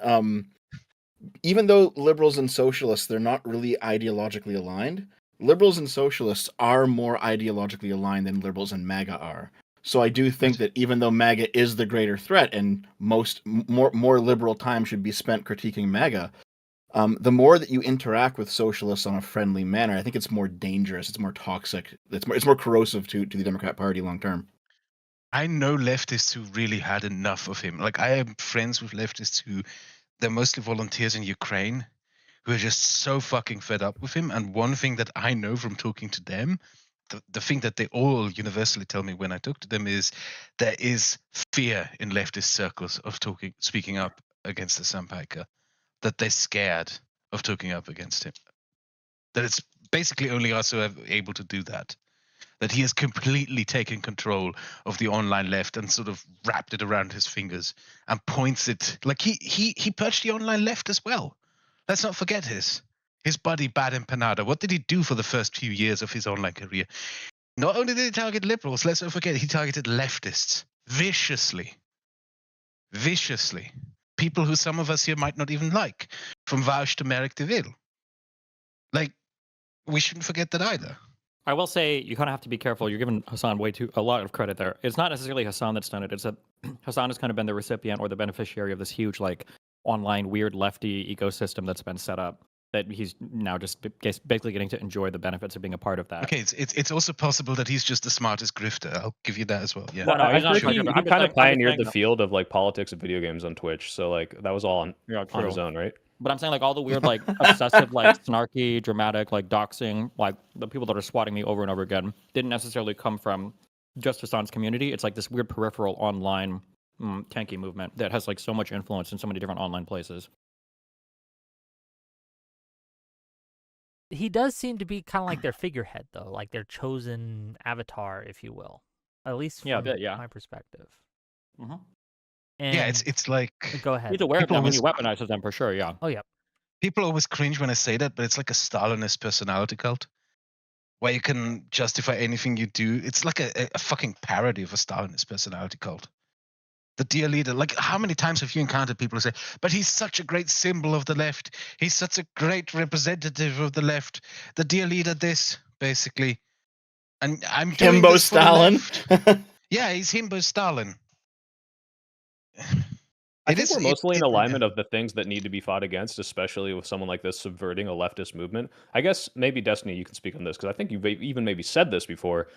Even though liberals and socialists, they're not really ideologically aligned, liberals and socialists are more ideologically aligned than liberals and MAGA are. So I do think that even though MAGA is the greater threat and more liberal time should be spent critiquing MAGA, the more that you interact with socialists on a friendly manner, I think it's more dangerous. It's more toxic. It's more corrosive to the Democrat Party long term. I know leftists who really had enough of him. Like, I am friends with leftists who, they're mostly volunteers in Ukraine, who are just so fucking fed up with him. And one thing that I know from talking to them, the thing that they all universally tell me when I talk to them is there is fear in leftist circles of speaking up against Hasan Piker, that they're scared of talking up against him. That it's basically only us who are able to do that. That he has completely taken control of the online left and sort of wrapped it around his fingers and points it like he purged the online left as well. Let's not forget his buddy Bad Empanada. What did he do for the first few years of his online career? Not only did he target liberals, let's not forget he targeted leftists viciously. People who some of us here might not even like, from Vaush to Merrick DeVille. Like, we shouldn't forget that either. I will say you kind of have to be careful. You're giving Hasan a lot of credit there. It's not necessarily Hasan that's done it. It's that Hasan has kind of been the recipient or the beneficiary of this huge, like, online weird lefty ecosystem that's been set up. That he's now just basically getting to enjoy the benefits of being a part of that. Okay, it's also possible that he's just the smartest grifter. I'll give you that as well. Yeah. Well, no, he's not. He kind of pioneered the field of like politics and video games on Twitch. So like that was all on his own, right? But I'm saying like all the weird, like obsessive, like snarky, dramatic, like doxing, like the people that are swatting me over and over again didn't necessarily come from just Hasan's community. It's like this weird peripheral online tanky movement that has like so much influence in so many different online places. he does seem to be kind of like their figurehead, though, like their chosen avatar, if you will, at least Yeah, a from bit, yeah. my perspective. Mm-hmm. Yeah, And it's like go ahead. He's aware of people them and he always weaponizes them for sure, yeah. Oh yeah, people always cringe when I say that, but it's like a Stalinist personality cult where you can justify anything you do. It's like a fucking parody of a Stalinist personality cult. The dear leader, like how many times have you encountered people who say, but he's such a great symbol of the left. He's such a great representative of the left. The dear leader, this, basically. And I'm doing Himbo this for the Stalin. left. Yeah, he's Himbo Stalin. I It think is we're mostly in yeah. alignment of the things that need to be fought against, especially with someone like this subverting a leftist movement. I guess maybe Destiny, you can speak on this because I think you've even maybe said this before.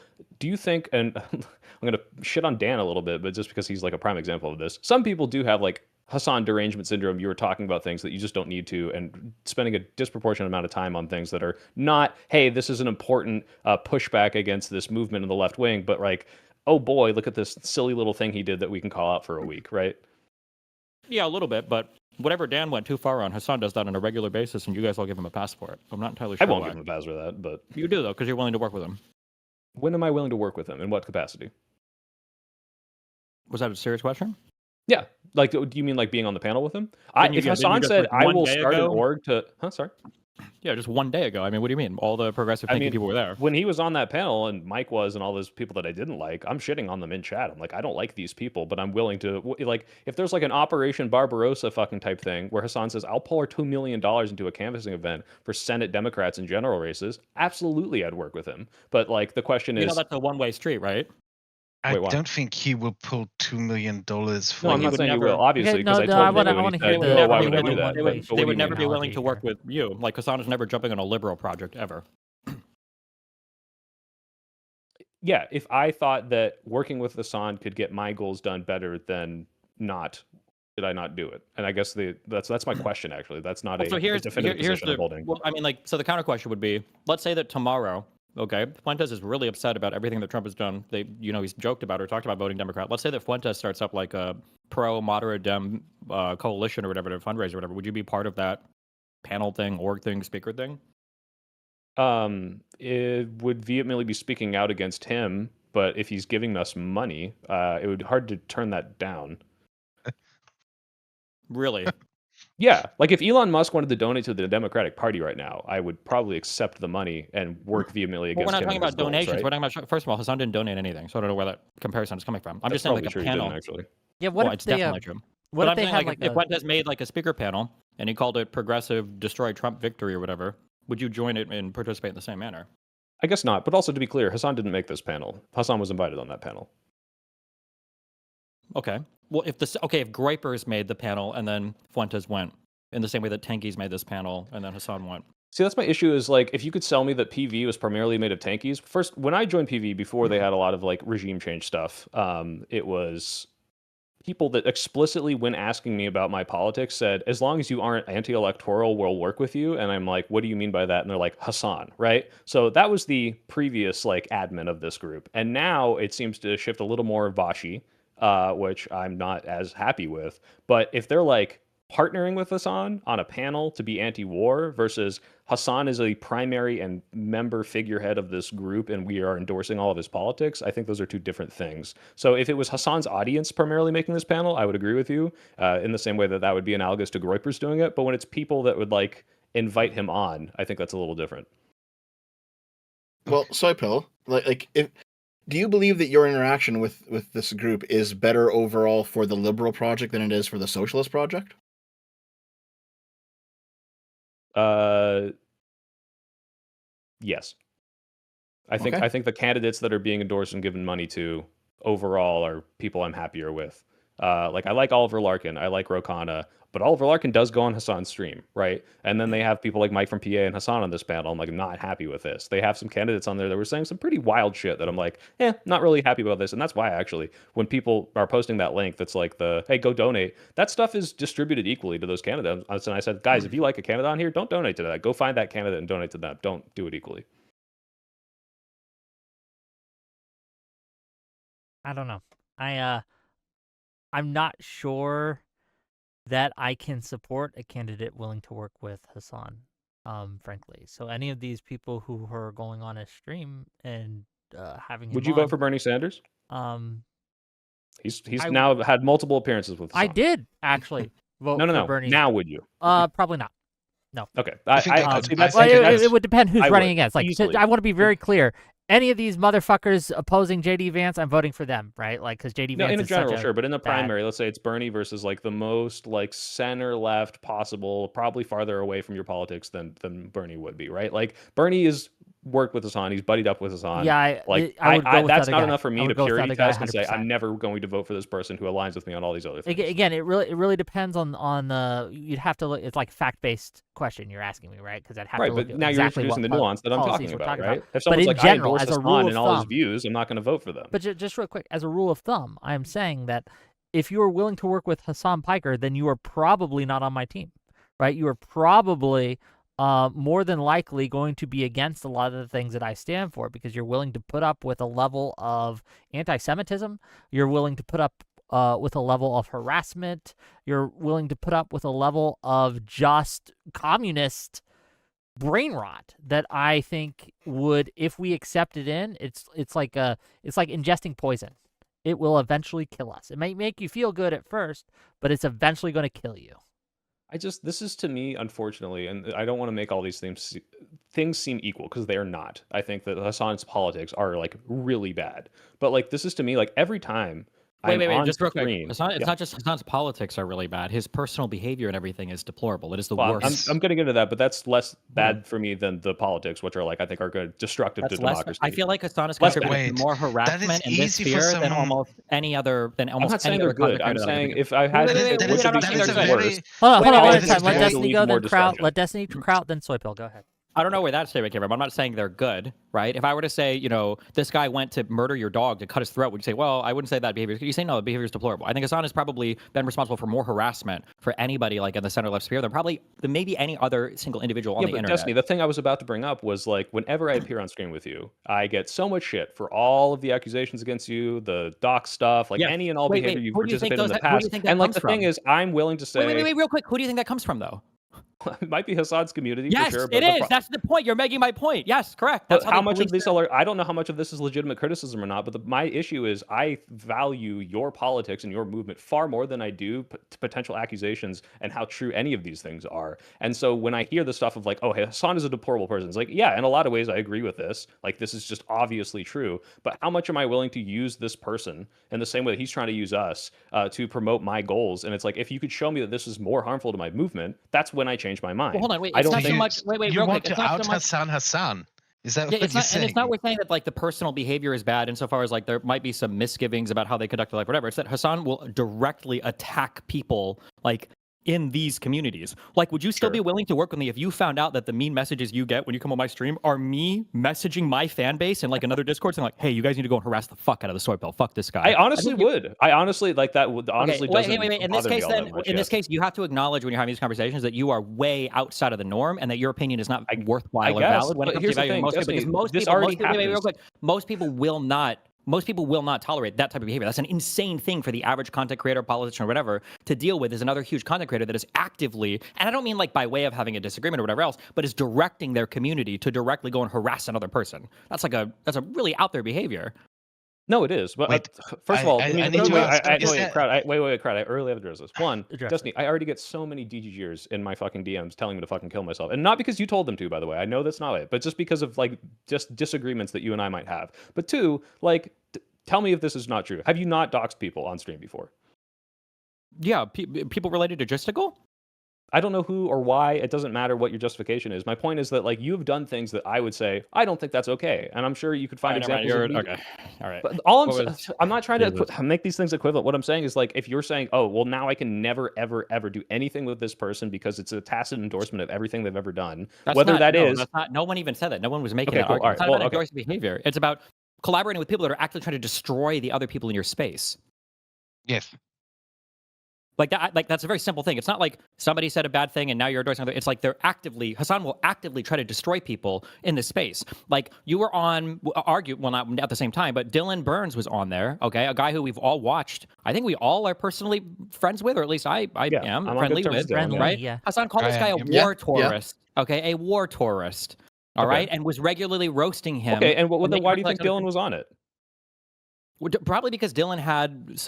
Do you think, and I'm going to shit on Dan a little bit, but just because he's like a prime example of this, some people do have like Hasan derangement syndrome. You were talking about things that you just don't need to, and spending a disproportionate amount of time on things that are not, hey, this is an important pushback against this movement in the left wing, but like, oh boy, look at this silly little thing he did that we can call out for a week, right? Yeah, a little bit, but whatever Dan went too far on, Hasan does that on a regular basis, and you guys all give him a pass for it. I'm not entirely I sure won't why. give him a pass for that, but You do, though, because you're willing to work with him. when am I willing to work with him? In what capacity? Was that a serious question? Yeah. Like, do you mean like being on the panel with him? Didn't you, If yeah, didn't you Hasan just said, like I one will day start an ago? org to. Huh, sorry. Yeah, just one day ago. I mean, what do you mean? All the progressive I tanky mean, people were there. when he was on that panel and Mike was and all those people that I didn't like, I'm shitting on them in chat. I'm like, I don't like these people, but I'm willing to, like, if there's like an Operation Barbarossa fucking type thing where Hasan says, I'll pour $2 million into a canvassing event for Senate Democrats in general races, absolutely I'd work with him. But like, the question You know is, that's a one-way street, right? I wait, why? don't think he will pull $2 million No, for I'm he not you. would saying he never. will, obviously, because no, I no. told I him want to, to. I and want he to hear They said, would the. oh, never why be would I do willing. that? They one-way would. They would never be willing analogy to work here. with you. Like Hasan is never jumping on a liberal project ever. Yeah, if I thought that working with Hasan could get my goals done better than not, did I not do it? And I guess that's my question actually. That's not Well, so a definitive here's position I'm the. holding. Well, I mean, like, so the counter question would be: let's say that tomorrow, okay, Fuentes is really upset about everything that Trump has done. He's joked about or talked about voting Democrat. Let's say that Fuentes starts up like a pro moderate Dem coalition or whatever to fundraise or whatever. Would you be part of that panel thing, org thing, speaker thing? It would vehemently be speaking out against him, but if he's giving us money, it would be hard to turn that down. Really? Yeah, like if Elon Musk wanted to donate to the Democratic Party right now, I would probably accept the money and work vehemently Well, we're against not him talking and his about goals, donations. right? We're talking about first of all, Hasan didn't donate anything, so I don't know where that comparison is coming from. I'm That's just saying like probably a true. He didn't panel. actually. Yeah. What Well, if it's they? definitely true. What But if I'm they saying had like like if a? Fuentes made like a speaker panel and he called it progressive destroy Trump victory or whatever, would you join it and participate in the same manner? I guess not. But also to be clear, Hasan didn't make this panel. Hasan was invited on that panel. Okay. Well, if Groypers made the panel and then Fuentes went in the same way that Tankies made this panel and then Hasan went. See, that's my issue is like, if you could sell me that PV was primarily made of tankies. First, when I joined PV before they had a lot of like regime change stuff, it was people that explicitly, when asking me about my politics, said, as long as you aren't anti-electoral, we'll work with you. And I'm like, what do you mean by that? And they're like, Hasan, right? So that was the previous like admin of this group. And now it seems to shift a little more Vashi, which I'm not as happy with. But if they're like partnering with Hasan on a panel to be anti-war versus Hasan is a primary and member figurehead of this group and we are endorsing all of his politics, I think those are two different things. So if it was Hasan's audience primarily making this panel, I would agree with you in the same way that that would be analogous to Groypers doing it. But when it's people that would like invite him on, I think that's a little different. Well, Soypill, if do you believe that your interaction with this group is better overall for the liberal project than it is for the socialist project? Yes. Okay. I think the candidates that are being endorsed and given money to overall are people I'm happier with. Like I like Oliver Larkin, I like Rokana, but Oliver Larkin does go on Hasan's stream, right? And then they have people like Mike from PA and Hasan on this panel. I'm like, I'm not happy with this. They have some candidates on there that were saying some pretty wild shit that I'm like, not really happy about this. And that's why actually, when people are posting that link that's like the, hey, go donate, that stuff is distributed equally to those candidates. And I said, guys, if you like a candidate on here, don't donate to that. Go find that candidate and donate to them. Don't do it equally. I don't know. I'm not sure that I can support a candidate willing to work with Hasan. frankly. So any of these people who are going on a stream and having him Would you on, vote for Bernie Sanders? um, He's I- now had multiple appearances with I Hasan. did actually vote No. for Bernie. Now would you? Probably not. Okay. I think See, that's, Well, that's- it would depend who's I running would, against. Like, easily. I want to be very clear. Any of these motherfuckers opposing JD Vance, I'm voting for them, right? Like, because JD No, Vance in is general, such a sure, but in the bad- primary, let's say it's Bernie versus like the most like center left possible, probably farther away from your politics than Bernie would be, right? Like Bernie is worked with Hasan, he's buddied up with Hasan. Yeah, I would go with that's the other guy. Enough for me to purity test and say 100%. I'm never going to vote for this person who aligns with me on all these other things. Again, it really depends on the. You'd have to look. It's like a fact-based question you're asking me, right? Because I'd have to look but at now exactly you're introducing the what nuance that I'm policies talking we're about, talking right? about. If someone's in like, general, I as endorse a rule Hasan of and all his thumb- views, I'm not going to vote for them. But just real quick, as a rule of thumb, I am saying that if you are willing to work with Hasan Piker, then you are probably not on my team, right? You are probably more than likely going to be against a lot of the things that I stand for, because you're willing to put up with a level of anti-Semitism. You're willing to put up with a level of harassment. You're willing to put up with a level of just communist brain rot that I think would, if we accept it in, it's like ingesting poison. It will eventually kill us. It may make you feel good at first, but it's eventually going to kill you. This is to me, unfortunately, and I don't want to make all these things seem equal, because they are not. I think that Hasan's politics are like really bad, but like this is to me like every time. Wait, on just real screen, quick. It's not just Hasan's politics are really bad. His personal behavior and everything is deplorable. It is the worst. I'm going to get into that, but that's less bad for me than the politics, which are like I think are good, destructive to democracy. I feel like Hasan has Less contributed to more harassment in this sphere than almost any other. I'm not saying they're good. I'm saying if I Wait, had wait, to wait, say I'm not which saying of they're these is good. worse. Hold on, Wait, one wait, at a time. Let this is Destiny very- go, more then Kraut. destruction. Let Destiny Kraut, then Soypill. Go ahead. I don't know where that statement came from. I'm not saying they're good, right? If I were to say, this guy went to murder your dog to cut his throat, would you say, well, I wouldn't say that behavior? You say, no, the behavior is deplorable. I think Hasan has probably been responsible for more harassment for anybody like in the center-left sphere than maybe any other single individual on the internet. Destiny, the thing I was about to bring up was like whenever I appear on screen with you, I get so much shit for all of the accusations against you, the dox stuff, like any and all behavior you've participated in the past. And like the thing is, I'm willing to say, wait, real quick, who do you think that comes from, though? It might be Hasan's community. Yes, for sure, it is. That's the point. You're making my point. Yes, correct. That's how much of this I don't know how much of this is legitimate criticism or not, but my issue is I value your politics and your movement far more than I do potential accusations and how true any of these things are. And so when I hear the stuff of like, oh, hey, Hasan is a deplorable person, it's like, yeah, in a lot of ways I agree with this. Like, this is just obviously true. But how much am I willing to use this person in the same way that he's trying to use us to promote my goals? And it's like, if you could show me that this is more harmful to my movement, that's when I change my mind. Well, hold on, wait. I It's don't not so think much. Wait, You real want quick. to out Hasan? Is that what you're saying? And it's not we're saying that like the personal behavior is bad insofar as like there might be some misgivings about how they conduct their life, whatever. It's that Hasan will directly attack people like in these communities. Like, would you still be willing to work with me if you found out that the mean messages you get when you come on my stream are me messaging my fan base and like another Discord saying like, hey, you guys need to go and harass the fuck out of the Soypill. Fuck this guy. I honestly would. I honestly like that. Would honestly doesn't. Wait. In this case, this case, you have to acknowledge when you're having these conversations that you are way outside of the norm and that your opinion is not worthwhile or valid when it comes to evaluating most people. Because most people will not. Most people will not tolerate that type of behavior. That's an insane thing for the average content creator, politician, or whatever to deal with. Is another huge content creator that is actively, and I don't mean like by way of having a disagreement or whatever else, but is directing their community to directly go and harass another person. That's a really out there behavior. No, it is. But first of all, wait, Crowd. I early have addressed this. One, Destiny, I already get so many DGGers in my fucking DMs telling me to fucking kill myself, and not because you told them to, by the way. I know that's not it, but just because of like just disagreements that you and I might have. But two, like, tell me if this is not true. Have you not doxed people on stream before? Yeah, people related to Justical? I don't know who or why. It doesn't matter what your justification is. My point is that like you have done things that I would say I don't think that's okay, and I'm sure you could find examples. Okay, all right. But I'm not trying to make these things equivalent. What I'm saying is like if you're saying, oh well, now I can never ever ever do anything with this person because it's a tacit endorsement of everything they've ever done. No one even said that. No one was making that cool. argument. Right. It's not about endorsing behavior. It's about collaborating with people that are actually trying to destroy the other people in your space. Yes. Like that's a very simple thing. It's not like somebody said a bad thing and now you're endorsing something. It's like Hasan will actively try to destroy people in this space. Like you were on well, not at the same time, but Dylan Burns was on there. Okay, a guy who we've all watched. I think we all are personally friends with, or at least I am friendly with. Friendly, right? yeah. Hasan called this guy a war tourist. okay, a war tourist, all right, and was regularly roasting him. Okay, and then making why do you think reflections Dylan was on it? Probably because Dylan had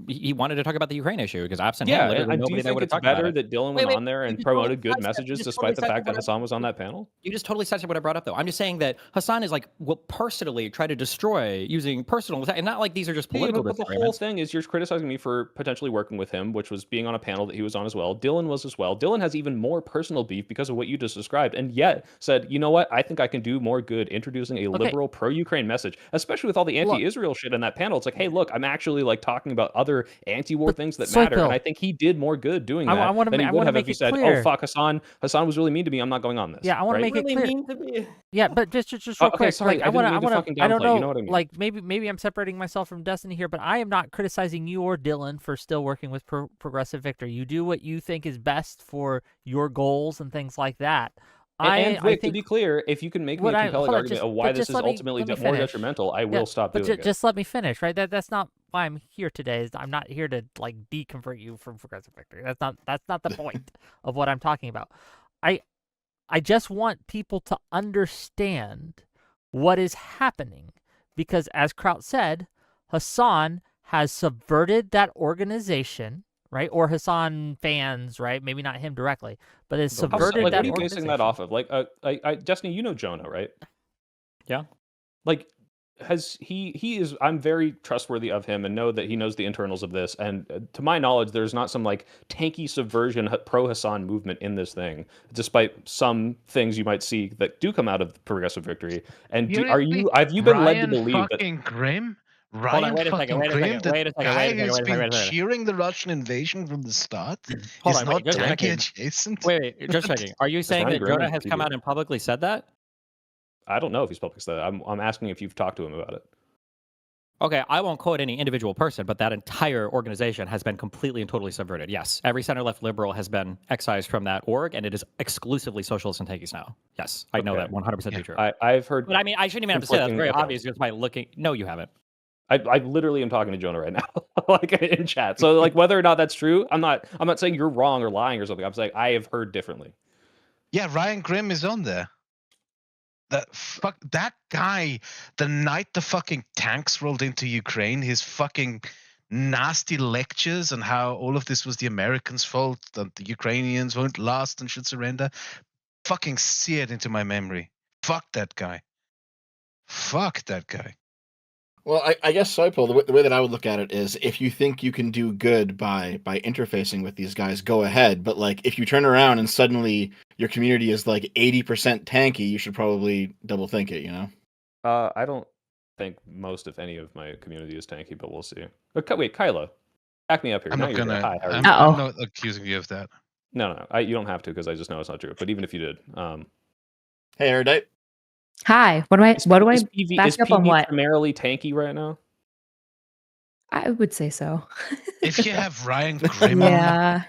he wanted to talk about the Ukraine issue, because absent him, Yeah, literally and do nobody you there think would have it's talked about better it. that Dylan Wait, went on there you and just totally promoted good sidestepped- messages you just despite totally the fact that sidestepped what Hasan was on that panel? You just totally sidestepped what I brought up, though. I'm just saying that Hasan is will personally try to destroy using personal, and not like these are just political but the whole disagreements. thing is you're criticizing me for potentially working with him, which was being on a panel that he was on as well. Dylan was as well. Dylan has even more personal beef because of what you just described, and yet said, you know what, I think I can do more good introducing a liberal pro-Ukraine message, especially with all the anti-Israel shit in that panel. It's like, hey, look, I'm actually talking about other anti-war things that matter, and I think he did more good doing that than he would have if he said, oh, fuck, Hasan was really mean to me, I'm not going on this. Yeah, I want to make it clear. Mean to me. Yeah, but just real quick. Okay, sorry, I don't know. I don't know. Maybe I'm separating myself from Destiny here, but I am not criticizing you or Dylan for still working with Progressive Victor. You do what you think is best for your goals and things like that. And Vic, to be clear, if you can make me a compelling argument of why this is ultimately more detrimental, I will stop doing it. Just let me finish, right? That's not why I'm here today. I'm not here to deconvert you from Progressive Victory. That's not the point of what I'm talking about. I just want people to understand what is happening, because as Kraut said, Hasan has subverted that organization, right? Or Hasan fans, right? Maybe not him directly, but has subverted that organization. What are you basing that off of? Destiny, you know Jonah, right? Yeah. He is, I'm very trustworthy of him and know that he knows the internals of this, and to my knowledge there's not some tanky subversion pro Hasan movement in this thing, despite some things you might see that do come out of Progressive Victory. And have you been led to believe that Grimm? Wait a Grimm, second. the guy who's been cheering the Russian invasion from the start, is not tanky adjacent? Wait, just a second. Are you saying that Jonah has come out and publicly said that? I don't know if he's publicly said that. I'm asking if you've talked to him about it. Okay, I won't quote any individual person, but that entire organization has been completely and totally subverted. Yes, every center-left liberal has been excised from that org, and it is exclusively socialists and tankies now. Yes, I know that 100% to be true. I've heard... But I mean, I shouldn't even have to say that. That's very obvious just by looking... No, you haven't. I literally am talking to Jonah right now, in chat. So, whether or not that's true, I'm not saying you're wrong or lying or something. I'm saying I have heard differently. Yeah, Ryan Grimm is on there. That guy, the night the fucking tanks rolled into Ukraine, his fucking nasty lectures on how all of this was the Americans' fault, that the Ukrainians won't last and should surrender, fucking seared into my memory. Fuck that guy. Fuck that guy. Well, I guess, Soipol, the way that I would look at it is, if you think you can do good by interfacing with these guys, go ahead. But if you turn around and suddenly your community is 80% tanky, you should probably double think it, I don't think most, if any, of my community is tanky, but we'll see. Wait, Kyla, back me up here. I'm not accusing you of that. No. You don't have to, because I just know it's not true. But even if you did, hey, Erudite. Hi. What do I back up on what? Primarily tanky right now? I would say so. If you have Ryan Grimm, yeah.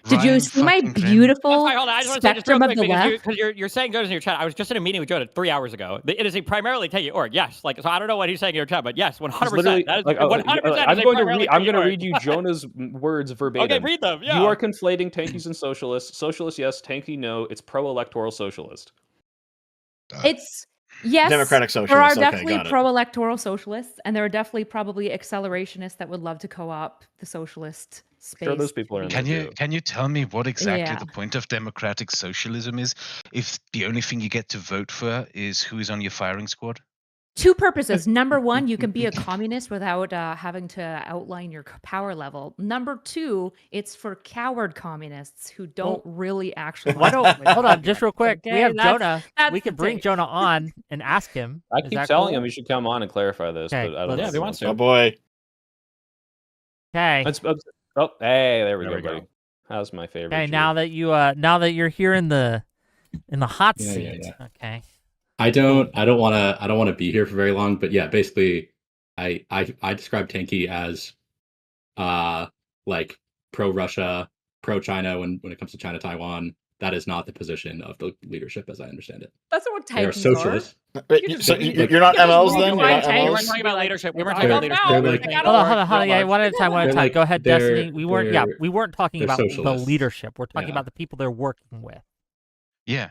Did you see my beautiful spectrum of the left? Because you're saying Jonah's in your chat. I was just in a meeting with Jonah 3 hours ago. It is a primarily tanky org. Yes. So I don't know what he's saying in your chat, but yes, 100%. That is 100%. I'm going to read you Jonah's words verbatim. Okay, read them. Yeah. You are conflating tankies and socialists. Socialists, yes. Tanky, no. It's pro-electoral socialist. It's yes. Democratic socialists. There are definitely pro-electoral socialists, and there are definitely probably accelerationists that would love to co-op the socialist space. Sure, those people are in there. Can you tell me what exactly the point of democratic socialism is, if the only thing you get to vote for is who is on your firing squad? Two purposes. Number one, you can be a communist without having to outline your power level. Number two, it's for coward communists who don't really actually. Hold on, just real quick. Okay, we have Jonah. We can bring Jonah on and ask him. I keep telling him he should come on and clarify this, but I don't know if he wants to. Oh boy. Okay. Oh, hey, there we go. How's my favorite? Okay, now that you're here in the hot seat. Yeah. Okay. I don't want to be here for very long, but yeah, basically, I describe tanky as, pro Russia, pro China when it comes to China Taiwan. That is not the position of the leadership, as I understand it. That's not what tankies they are. Socialists. So you're not MLs then? We're talking about leadership. We weren't talking about leadership. Hold on. Yeah, one at a time. Go ahead, Destiny. We weren't talking about the leadership. We're talking about the people they're working with. Yeah.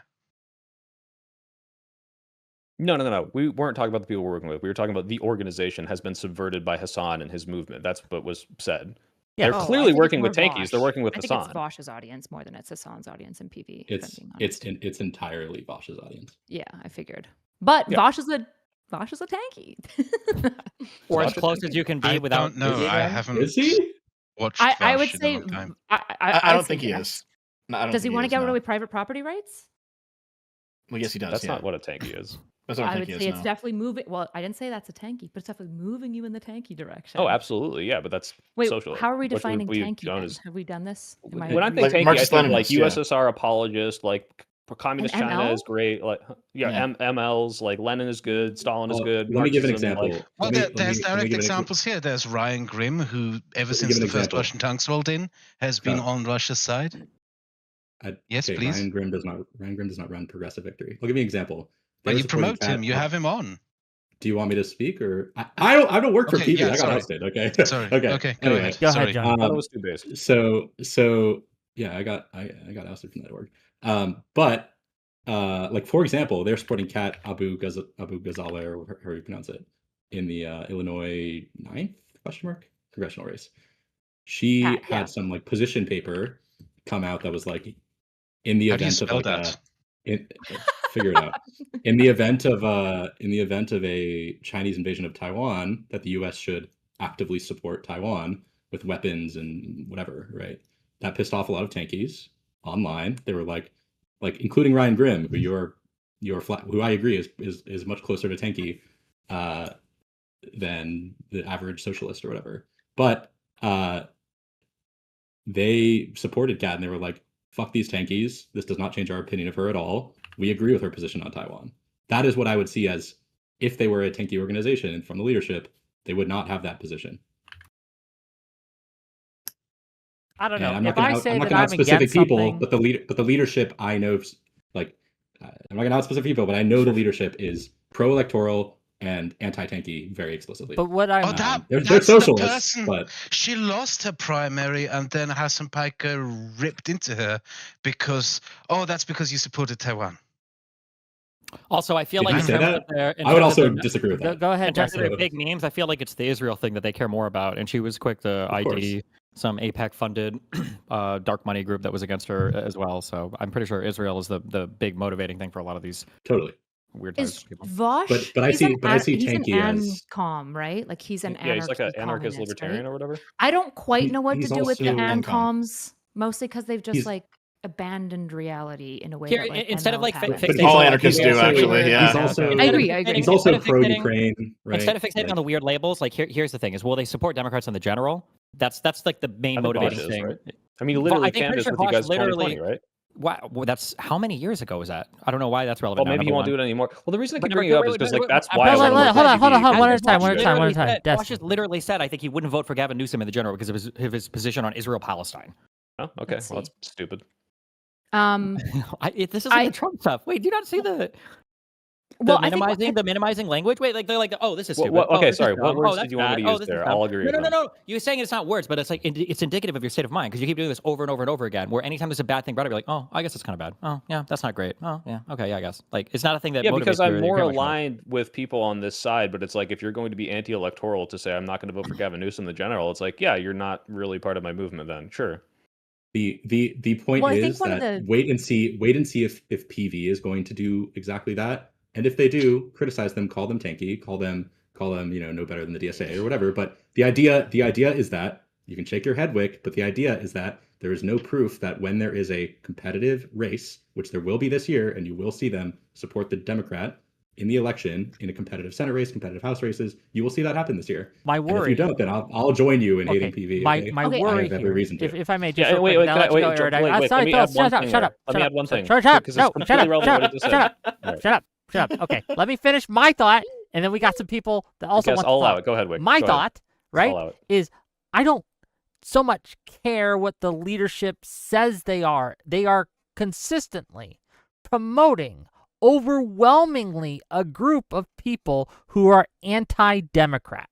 No. We weren't talking about the people we're working with. We were talking about the organization has been subverted by Hasan and his movement. That's what was said. Yeah. They're Oh, I clearly think it's working more with tankies. They're Vosh. working with I think it's Hasan. Vosh's audience more than it's Hasan's audience in PV. if I'm being honest. It's entirely Vosh's audience. Yeah, I figured. But Yeah. Vosh is a tanky. Or as Vosh is close tanky. as you can be I without. don't know. being I them. haven't Is he? watched I would Vosh in a say long time. I would don't say think he yes. is. No, I don't Does he think want to is, get rid no. of private property rights? Well, yes, he does. That's yeah. not what a tanky is. That's what I I think would he is. say it's no. definitely moving. Well, I didn't say that's a tanky, but it's definitely moving you in the tanky direction. Oh, absolutely. Yeah, but that's Wait, socialist. how are we which defining we tanky known then? as- Have we done this? Am I When I think Like tanky, I Marxist think like Leninist, yeah. USSR apologist, like communist An China is ML? great. Like Yeah. MLs, like Lenin is good, Stalin is good. Let me give an Marxism, example. like- Well, Let me there's give direct an examples here. There's Ryan Grimm, who, ever me since give an the first example. Russian tanks rolled in, has been on Russia's side. Yes, Okay, please. Ryan Grimm does not run Progressive Victory. I'll give you an example. They But were you supporting promote him. You Cat- have him on. Do you want me to speak or I don't work for Okay, PV. yeah, I got sorry. ousted. Okay. Sorry. Okay. Okay, go Anyway, ahead. Go Sorry. ahead, John. I thought it was too based. So yeah, I got ousted from that org. But like for example, they're supporting Kat Abu Ghazaleh, or however you pronounce it, in the Illinois 9th congressional race. She Kat, had yeah. some like position paper come out that was like in the How do you event of spell like that? figure it out. In the event of a Chinese invasion of Taiwan, that the U.S. should actively support Taiwan with weapons and whatever, right? That pissed off a lot of tankies online. They were like including Ryan Grimm, who who I agree is much closer to tanky than the average socialist or whatever. But they supported Kat and they were like, fuck these tankies. This does not change our opinion of her at all. We agree with her position on Taiwan. That is what I would see as if they were a tanky organization and from the leadership, they would not have that position. I don't know. And I'm not If going I to say that out I'm specific against people, something, but the leadership I know, like I'm not going to out specific people, but I know the leadership is pro-electoral and anti-tanky very explicitly. but what I'm They're that's socialists, the person. but She lost her primary, and then Hasan Piker ripped into her because, that's because you supported Taiwan. Also, I feel Did like you in say terms that? of their, in I would terms of also their- disagree with that. go in ahead, terms of Jesse. their big memes, I feel like it's the Israel thing that they care more about, and she was quick to ID some APEC-funded dark money group that was against her as well. So I'm pretty sure Israel is the big motivating thing for a lot of these Totally. weird Is people. Vosh? But I he's see an tanky an as ANCOM, right? Like he's an Yeah, he's like an anarchist anarchist libertarian right? or whatever. I don't quite know what to he's do with the also ANCOM. ANCOMs, mostly because they've just He's- like abandoned reality in a way Here, that like instead of MLs like haven't. fixating all on anarchists weird do, labels, actually, yeah. He's also I agree. He's also instead of fixating- pro-Ukraine, right? Instead of fixating Like, on the weird labels, like here's the thing: is will they support Democrats in the general? That's like the main I think motivating Vosh is, thing. right? I mean, he literally I think pretty canvassed sure with you Vosh guys in literally- 2020, right? Wow, well, that's how many years ago was that? I don't know why that's relevant. Well, maybe he won't do it anymore. Well, the reason I keep bringing it up is because like that's why I Hold want to on, work hold with on, hold PV, on, one at a because time, Vosh one at a time, one at a literally time. Vosh just literally said, I think he wouldn't vote for Gavin Newsom in the general because of his position on Israel-Palestine. Oh, okay. Let's Well, that's stupid. This is like the Trump stuff. Wait, do you not see the well, I think minimizing language? Wait, like they're like, oh, this is What- stupid. what- Oh, okay, this is sorry. What dumb. words Oh, did you that's want me to bad. use Oh, this is there? dumb. I'll agree with them. No. You're saying it's not words, but it's like it's indicative of your state of mind because you keep doing this over and over and over again. Where anytime there's a bad thing brought up, you're like, oh, I guess it's kind of bad. Oh, yeah, that's not great. Oh, yeah, okay, yeah, I guess. Like it's not a thing that Yeah, motivates because you I'm or more you care much about. aligned with people on this side, but it's like if you're going to be anti-electoral to say I'm not going to vote for Gavin Newsom in the general, it's like, yeah, you're not really part of my movement then. Sure. the point Well, I think is one of that the- wait and see if PV is going to do exactly that, and if they do, criticize them, call them tanky, call them no better than the DSA or whatever. But the idea is that you can shake your head, Wick, but the idea is that there is no proof that when there is a competitive race, which there will be this year, and you will see them support the Democrat in the election in a competitive Senate race, competitive House races, you will see that happen this year. My And if worry. you don't, then I'll join you in hating PV. My okay? my Okay. I worry have every here, reason to. if I may, just Yeah, real wait, quick, wait, now can I let's go, wait, Eric. wait, Sorry, let me add one shut up, thing shut there. up, Let me add one thing. shut up, Because no, it's completely relevant what he just shut said. up, All right. shut up. Okay, let me finish my thought, and then we got some people that also Yes, want I'll to allow talk. it. Go ahead, Wick. My Go ahead. thought, right, I'll allow it. is I don't so much care what the leadership says they are. They are consistently promoting overwhelmingly a group of people who are anti-democrat,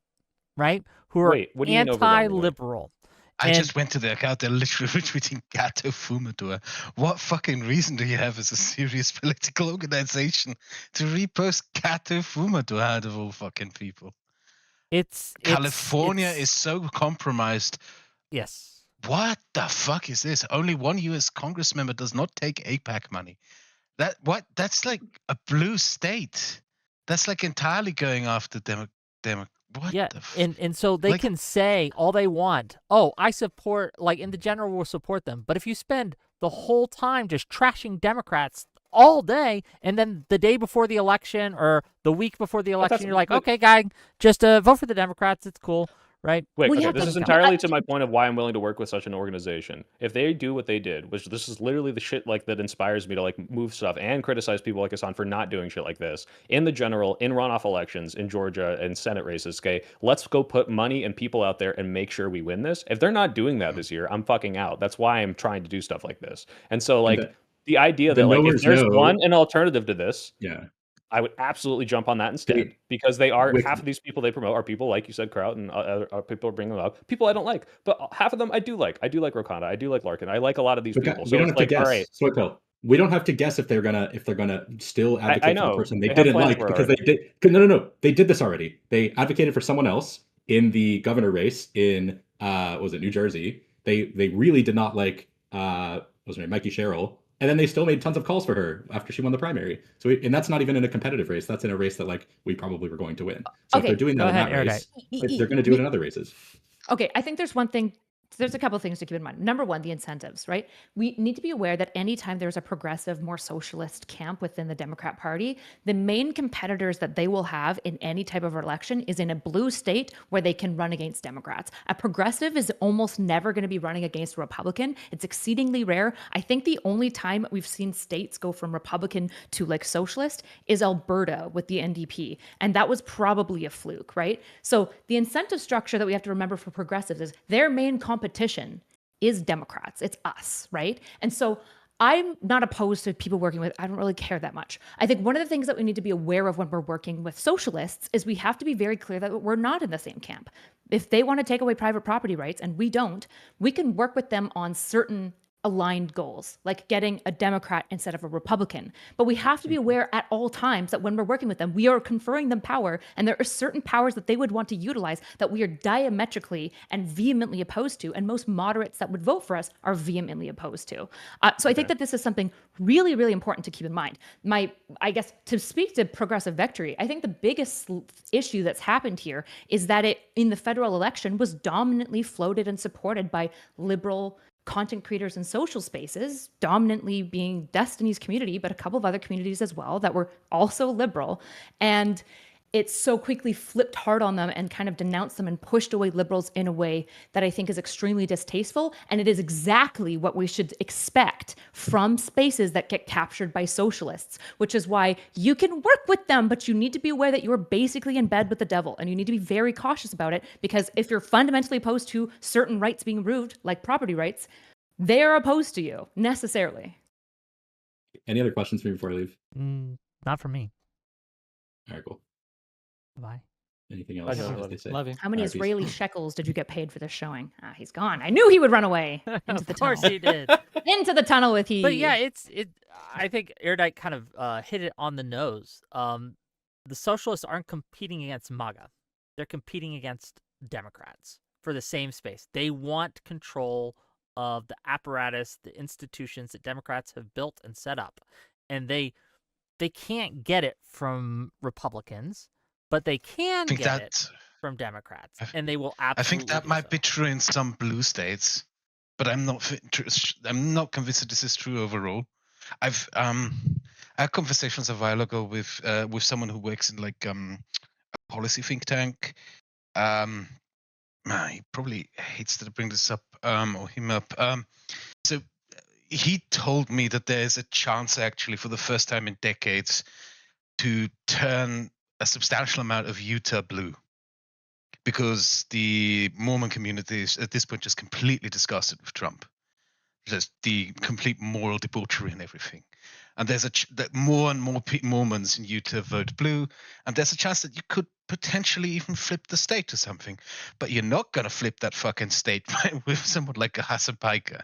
right? Who are Wait, what do you mean overwhelmingly? anti-liberal. I And just went to their account. They're literally retweeting Gato Fumador. What fucking reason do you have as a serious political organization to repost Gato Fumador out of all fucking people? California is so compromised. yes. What the fuck is this? Only one U.S. Congress member does not take AIPAC money. That's like a blue state. That's like entirely going after what Yeah, the and so they like- can say all they want. Oh, I support, like, in the general will support them. But if you spend the whole time just trashing Democrats all day, and then the day before the election or the week before the election, you're like, okay, guy, just vote for the Democrats. It's cool, right? Wait, Well, okay, yeah, this but is entirely to my point of why I'm willing to work with such an organization. If they do what they did, which this is literally the shit like that inspires me to like move stuff and criticize people like Hasan for not doing shit like this in the general, in runoff elections in Georgia and Senate races. Okay, let's go put money and people out there and make sure we win this. If they're not doing that this year, I'm fucking out. That's why I'm trying to do stuff like this. And so like the idea that like if there's an alternative to this, yeah, I would absolutely jump on that instead, because they are half of these people they promote are people like you said, Kraut, and other people are bringing them up. People I don't like, but half of them I do like. I do like Rokanda. I do like Larkin. I like a lot of these people. So we don't have to guess. All right. We don't have to guess if they're gonna still advocate for the person they didn't like, because they did. No. They did this already. They advocated for someone else in the governor race in was it New Jersey? They really did not like what was her name, Mikey Sherrill. And then they still made tons of calls for her after she won the primary. So, and that's not even in a competitive race. That's in a race that like we probably were going to win. So if they're doing that in that race, they're going to do it in other races. Okay, I think there's one thing. There's a couple of things to keep in mind. Number one, the incentives, right? We need to be aware that anytime there's a progressive, more socialist camp within the Democrat Party, the main competitors that they will have in any type of election is in a blue state where they can run against Democrats. A progressive is almost never going to be running against a Republican. It's exceedingly rare. I think the only time we've seen states go from Republican to like socialist is Alberta with the NDP. And that was probably a fluke, right? So the incentive structure that we have to remember for progressives is their main competition is Democrats. It's us, right? And so I'm not opposed to people working with, I don't really care that much. I think one of the things that we need to be aware of when we're working with socialists is we have to be very clear that we're not in the same camp. If they want to take away private property rights and we don't, we can work with them on certain aligned goals, like getting a Democrat instead of a Republican. But we have to be aware at all times that when we're working with them, we are conferring them power, and there are certain powers that they would want to utilize that we are diametrically and vehemently opposed to, and most moderates that would vote for us are vehemently opposed to. So I think that this is something really, really important to keep in mind. I guess to speak to progressive victory, I think the biggest issue that's happened here is that it, in the federal election, was dominantly floated and supported by liberal content creators in social spaces, dominantly being Destiny's community, but a couple of other communities as well that were also liberal. And it so quickly flipped hard on them and kind of denounced them and pushed away liberals in a way that I think is extremely distasteful. And it is exactly what we should expect from spaces that get captured by socialists, which is why you can work with them, but you need to be aware that you're basically in bed with the devil, and you need to be very cautious about it, because if you're fundamentally opposed to certain rights being removed, like property rights, they are opposed to you necessarily. Any other questions for me before I leave? Not for me. All right, cool. Bye. Anything else? Love you. How many Israeli shekels did you get paid for this showing? He's gone. I knew he would run away into the tunnel. Of course he did. Into the tunnel with he. But yeah, I think Erudite kind of hit it on the nose. The socialists aren't competing against MAGA. They're competing against Democrats for the same space. They want control of the apparatus, the institutions that Democrats have built and set up. And they can't get it from Republicans, but they can get it from Democrats, and they will absolutely. I think that might be true in some blue states, but I'm not convinced that this is true overall. I had conversations a while ago with someone who works in like a policy think tank. He probably hates that I bring this up or him up. So he told me that there's a chance actually for the first time in decades to turn a substantial amount of Utah blue, because the Mormon community is at this point just completely disgusted with Trump. Just the complete moral debauchery and everything. and there's that more and more Mormons in Utah vote blue, and there's a chance that you could potentially even flip the state to something, but you're not going to flip that fucking state with someone like a Hasan Piker.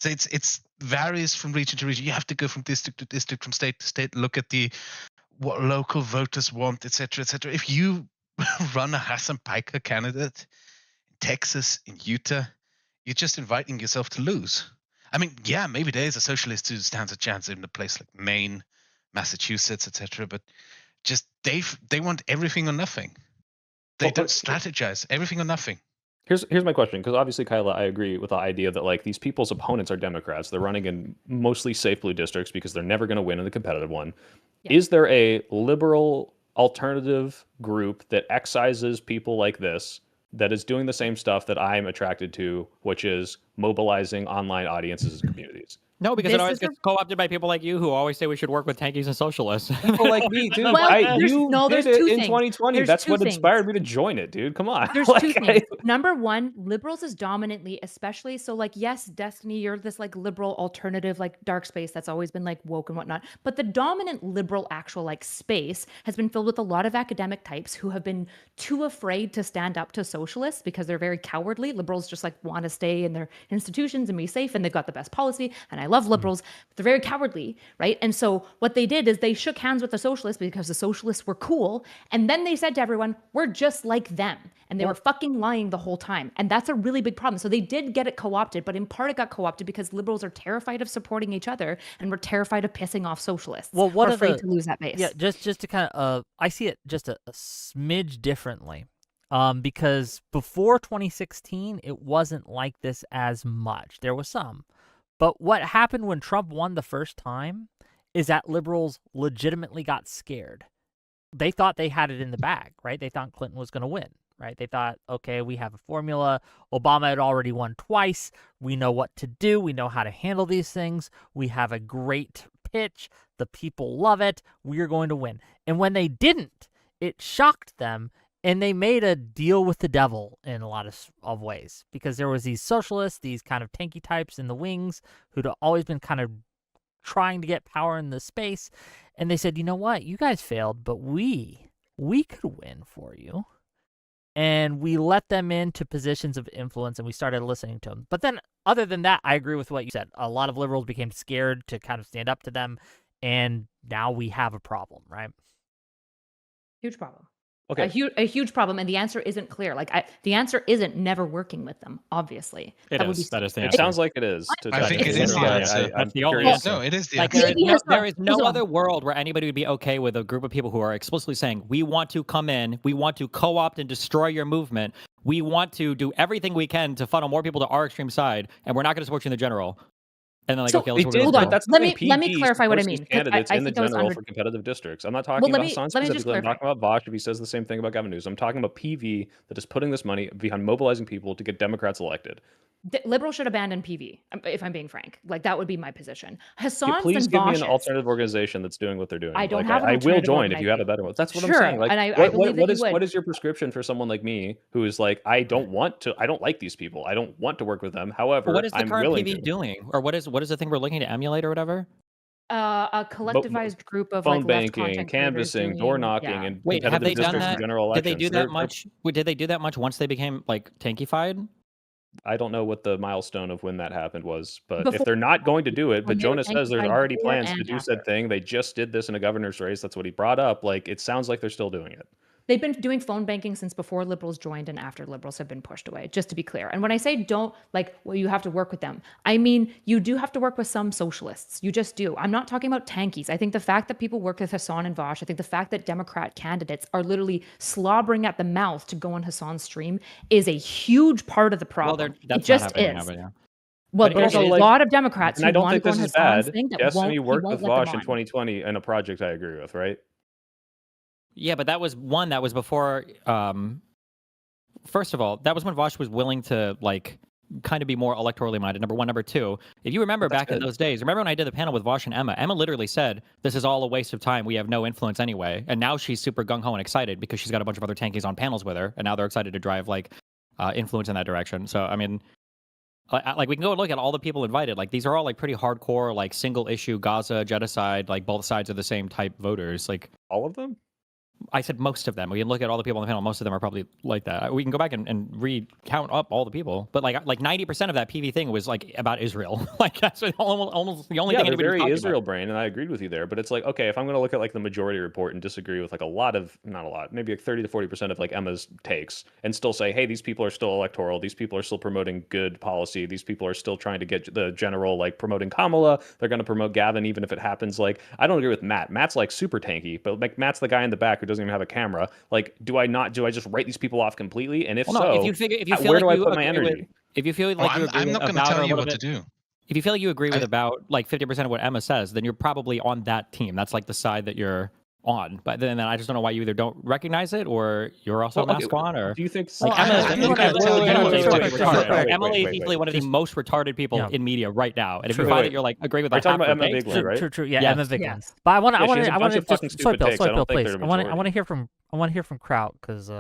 So it's varies from region to region. You have to go from district to district, from state to state, look at what local voters want, etc., etc. If you run a Hasan Piker candidate in Texas, in Utah, you're just inviting yourself to lose. I mean, yeah, maybe there is a socialist who stands a chance in a place like Maine, Massachusetts, etc. But just they want everything or nothing. They don't strategize. Everything or nothing. Here's my question, because obviously, Kyla, I agree with the idea that like these people's opponents are Democrats. They're running in mostly safe blue districts because they're never going to win in the competitive one. Yeah. Is there a liberal alternative group that excises people like this that is doing the same stuff that I'm attracted to, which is mobilizing online audiences and communities? No, because This it always is the- gets co-opted by people like you who always say we should work with tankies and socialists. People like me, dude. Well, there's did two it in things. 2020. There's That's two what things. inspired me to join it, dude. Come on. There's two things. Number one, liberals is dominantly, especially so like, yes, Destiny, you're this like liberal alternative, like dark space that's always been like woke and whatnot. But the dominant liberal actual like space has been filled with a lot of academic types who have been too afraid to stand up to socialists because they're very cowardly. Liberals just like want to stay in their institutions and be safe, and they've got the best policy. And I love liberals, but they're very cowardly, right? And so what they did is they shook hands with the socialists because the socialists were cool. And then they said to everyone, we're just like them. And they were fucking lying the whole time. And that's a really big problem. So they did get it co-opted, but in part it got co-opted because liberals are terrified of supporting each other and we're terrified of pissing off socialists. Well, what we're are afraid the- to lose that base. Yeah, just to kind of, I see it just a smidge differently. Because before 2016, it wasn't like this as much. There was some. But what happened when Trump won the first time is that liberals legitimately got scared. They thought they had it in the bag, right? They thought Clinton was going to win, right? They thought, okay, we have a formula. Obama had already won twice. We know what to do. We know how to handle these things. We have a great pitch. The people love it. We're going to win. And when they didn't, it shocked them. And they made a deal with the devil in a lot of ways, because there was these socialists, these kind of tanky types in the wings who'd always been kind of trying to get power in the space. And they said, you know what? You guys failed, but we could win for you. And we let them into positions of influence, and we started listening to them. But then other than that, I agree with what you said. A lot of liberals became scared to kind of stand up to them. And now we have a problem, right? Huge problem. Okay. A huge problem, and the answer isn't clear. Like the answer isn't never working with them. Obviously, That is the It answer. sounds like it is. I think it is the answer. That's the only curious. answer. No, it is the Like answer. there is no Hold on. other world where anybody would be okay with a group of people who are explicitly saying, we want to come in, we want to co-opt and destroy your movement, we want to do everything we can to funnel more people to our extreme side, and we're not going to support you in the general. And then like, So- okay, They let's did, Hold but on. that's Let the me- thing. let me PG clarify what I supports mean, these 'cause candidates I in the think I was general under- for competitive districts. I'm not talking Well, let about me- Hasan let me just specifically. I'm clarify. talking about Vosh if he says the same thing about Gavin Newsom. I'm talking about PV that is putting this money behind mobilizing people to get Democrats elected. Liberals should abandon PV, if I'm being frank. Like that would be my position. Yeah, Hasan's please and give me an Vosh's. alternative organization that's doing what they're doing. I don't Like, have an I will alternative join if you have a organization. better one. That's what I'm Sure, saying. Like, and I what, believe that what you is would. what is your prescription for someone like me who is like, I don't like these people. I don't want to work with them. However, But what is the I'm current willing PV to. doing? Or what is the thing we're looking to emulate or whatever? A collectivized group of Phone like left banking, content creators canvassing, door doing- knocking, yeah. and Wait, have competitive they done districts and that? general Did elections. they do that much? Wait, did they do that much once they became like tankified? I don't know what the milestone of when that happened was, but if Before- they're not going to do it, but when they were Jonah says there's tankified already before plans to and do said after. thing. They just did this in a governor's race. That's what he brought up. Like, it sounds like they're still doing it. They've been doing phone banking since before liberals joined and after liberals have been pushed away, just to be clear. And when I say don't, like, well, you have to work with them, I mean, you do have to work with some socialists. You just do. I'm not talking about tankies. I think the fact that people work with Hasan and Vosh, I think the fact that Democrat candidates are literally slobbering at the mouth to go on Hasan's stream is a huge part of the problem. That's it just not happening is. now, but yeah. Well, But there's a also, like- lot of Democrats And who I don't want to think go this on is Hasan's bad. thing that Yes, and won't, you he worked won't with let them Vosh in on. 2020 in a project I agree with, right? Yeah, but that was one that was before. First of all, that was when Vosh was willing to like kind of be more electorally minded. Number one, number two. If you remember That's back in good. those days, remember when I did the panel with Vosh and Emma literally said, "This is all a waste of time. We have no influence anyway." And now she's super gung ho and excited because she's got a bunch of other tankies on panels with her, and now they're excited to drive like influence in that direction. So I mean, Like we can go and look at all the people invited. Like these are all like pretty hardcore, like single issue Gaza genocide, like both sides of the same type voters. Like All of them? I said most of them. We can look at all the people on the panel. Most of them are probably like that. We can go back and recount up all the people. But like 90% of that PV thing was like about Israel. Like that's almost the only thing they're anybody's very talking Israel about. brain, and I agreed with you there. But it's like, okay, if I'm going to look at like the majority report and disagree with like a lot of, not a lot, maybe like 30 to 40% of like Emma's takes, and still say, hey, these people are still electoral, these people are still promoting good policy, these people are still trying to get the general like promoting Kamala, they're going to promote Gavin even if it happens. Like I don't agree with Matt. Matt's like super tanky, but like Matt's the guy in the back who doesn't even have a camera. Like, do I just write these people off completely? And if Well, no, so, if you feel where like do I you put my agree energy? if you feel like you agree I'm not going to about tell a you little what to bit, do. if you feel like you agree with I- about like 50% of what Emma says, then you're probably on that team. That's like the side that you're on. But then I just don't know why you either don't recognize it or you're also Well, mask on, or do you think like Well, Emma I'm is not gonna tell you what to do. Emily is easily one of the most retarded people in media right now. And if you find that you're like agree with Are you like talking half about her Emma takes, Bigland, right? True. Yeah, Yes. Emma Bigland. Yes. But I want Yeah, she has a to bunch of fucking just stupid takes. I don't think please. they're a I want majority. to hear from Kraut because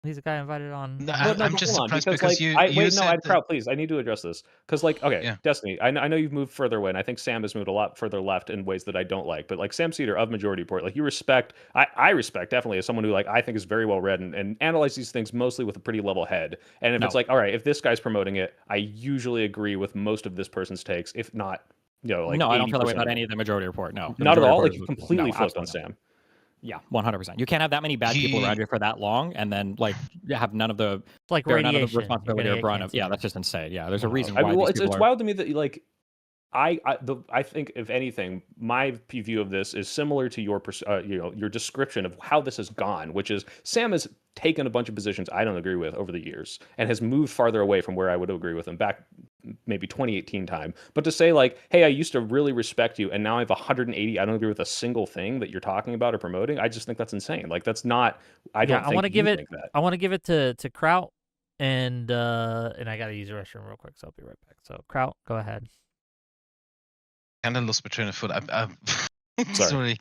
he's a guy invited on. No, Well, no, I'm but just hold on, surprised because like, you said that, Kraut, please, I need to address this because, like, okay, Yeah. Destiny, I know you've moved further away, and I think Sam has moved a lot further left in ways that I don't like. But like Sam Cedar of Majority Report, like you respect, I respect definitely as someone who like I think is very well read and analyze these things mostly with a pretty level head. And if it's like, all right, if this guy's promoting it, I usually agree with most of this person's takes, if not, like no, I don't feel that way 80% about of any it. of the Majority Report. No, the Not at Majority all. Report Like you is- completely no, flipped on absolutely not. Sam. Yeah, 100%. You can't have that many bad people around you for that long, and then like have none of the It's like bear none of the radiation. You're responsibility gonna or get brunt of. Yeah, cancer. that's just insane. Yeah, there's a reason I why mean, well, these people it's are. wild to me that like I think if anything, my view of this is similar to your your description of how this has gone, which is Sam has taken a bunch of positions I don't agree with over the years and has moved farther away from where I would agree with him back maybe 2018 time. But to say like, hey, I used to really respect you and now I have 180, I don't agree with a single thing that you're talking about or promoting. I just think that's insane. Like that's not. I don't. I want to think give you it. think that. I want to give it to Kraut, and I gotta use the restroom real quick, so I'll be right back. So Kraut, go ahead. kind of lost my train of thought. I'm Sorry.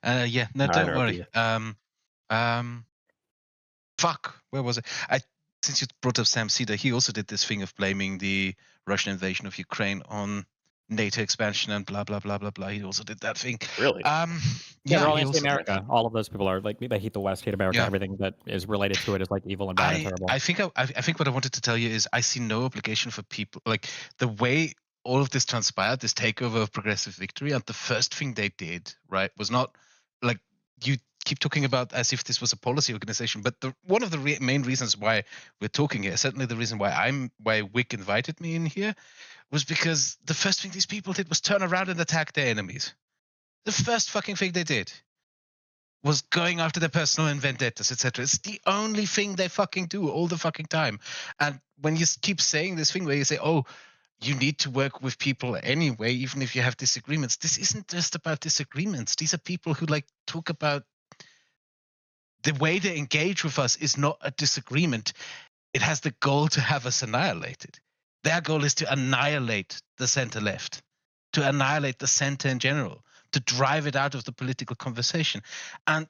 sorry. Yeah, no, I don't interrupted worry. Fuck, where was it? Since you brought up Sam Cedar, he also did this thing of blaming the Russian invasion of Ukraine on NATO expansion and blah blah blah blah blah. He also did that thing. Really? Yeah, Yeah, they're all he also did. anti-America. All of those people are like they hate the West, hate America. Yeah. Everything that is related to it is like evil and bad and terrible. I think what I wanted to tell you is I see no obligation for people like the way all of this transpired, this takeover of Progressive Victory, and the first thing they did, right, was not like you keep talking about as if this was a policy organization, but one of the main reasons why we're talking here, certainly the reason why HYUK invited me in here, was because the first thing these people did was turn around and attack their enemies. The first fucking thing they did was going after their personal vendettas, etc. It's the only thing they fucking do all the fucking time. And when you keep saying this thing where you say, oh, you need to work with people anyway, even if you have disagreements. This isn't just about disagreements. These are people who like talk about the way they engage with us is not a disagreement. It has the goal to have us annihilated. Their goal is to annihilate the center left, to annihilate the center in general, to drive it out of the political conversation. And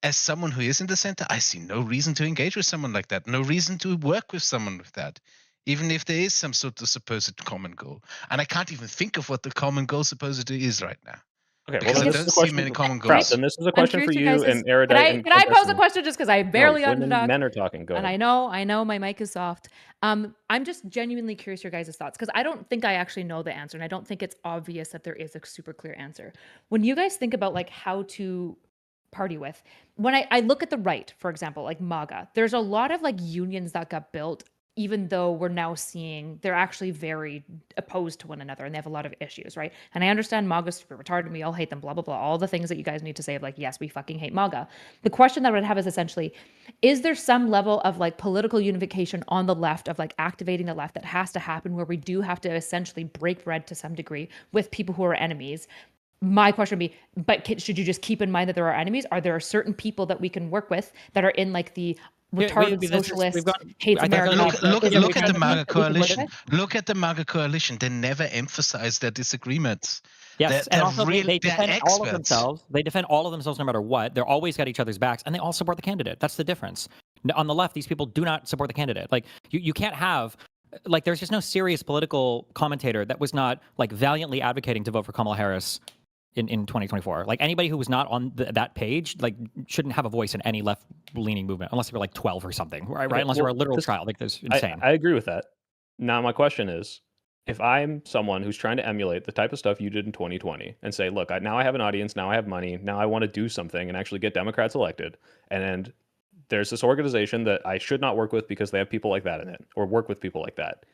as someone who is in the center, I see no reason to engage with someone like that, no reason to work with someone with that, even if there is some sort of supposed common goal. And I can't even think of what the common goal supposedly is right now. Okay, Because well, I then don't this is a see many question. common Kraut, goals. then this is a question for curious you guys' and Erudite. Can I pose a Destiny. question just because I barely women, underdog? men are talking. Go And ahead. I know my mic is soft. I'm just genuinely curious your guys' thoughts because I don't think I actually know the answer, and I don't think it's obvious that there is a super clear answer. When you guys think about like how to party with, when I look at the right, for example, like MAGA, there's a lot of like unions that got built, even though we're now seeing they're actually very opposed to one another and they have a lot of issues, right? And I understand MAGA's super retarded, we all hate them, blah, blah, blah, all the things that you guys need to say of like, yes, we fucking hate MAGA. The question that I would have is essentially, is there some level of like political unification on the left of like activating the left that has to happen where we do have to essentially break bread to some degree with people who are enemies? My question would be, but should you just keep in mind that there are enemies? Are there certain people that we can work with that are in like the retarded socialist, hates America? Look at the MAGA that we can work coalition. with? Look at the MAGA coalition. They never emphasize their disagreements. Yes, They're and also real- they they're defend all of experts. themselves. They defend all of themselves no matter what. They're always got each other's backs, and they all support the candidate. That's the difference. On the left, these people do not support the candidate. Like you can't have like there's just no serious political commentator that was not like valiantly advocating to vote for Kamala Harris in 2024. Like anybody who was not on that page, like shouldn't have a voice in any left-leaning movement unless they were like 12 or something, right? Okay, Unless well, you're a literal this- child. Like that's insane. I agree with that. Now my question is, if I'm someone who's trying to emulate the type of stuff you did in 2020 and say, look, now I have an audience, now I have money, now I want to do something and actually get Democrats elected, and there's this organization that I should not work with because they have people like that in it, or work with people like that.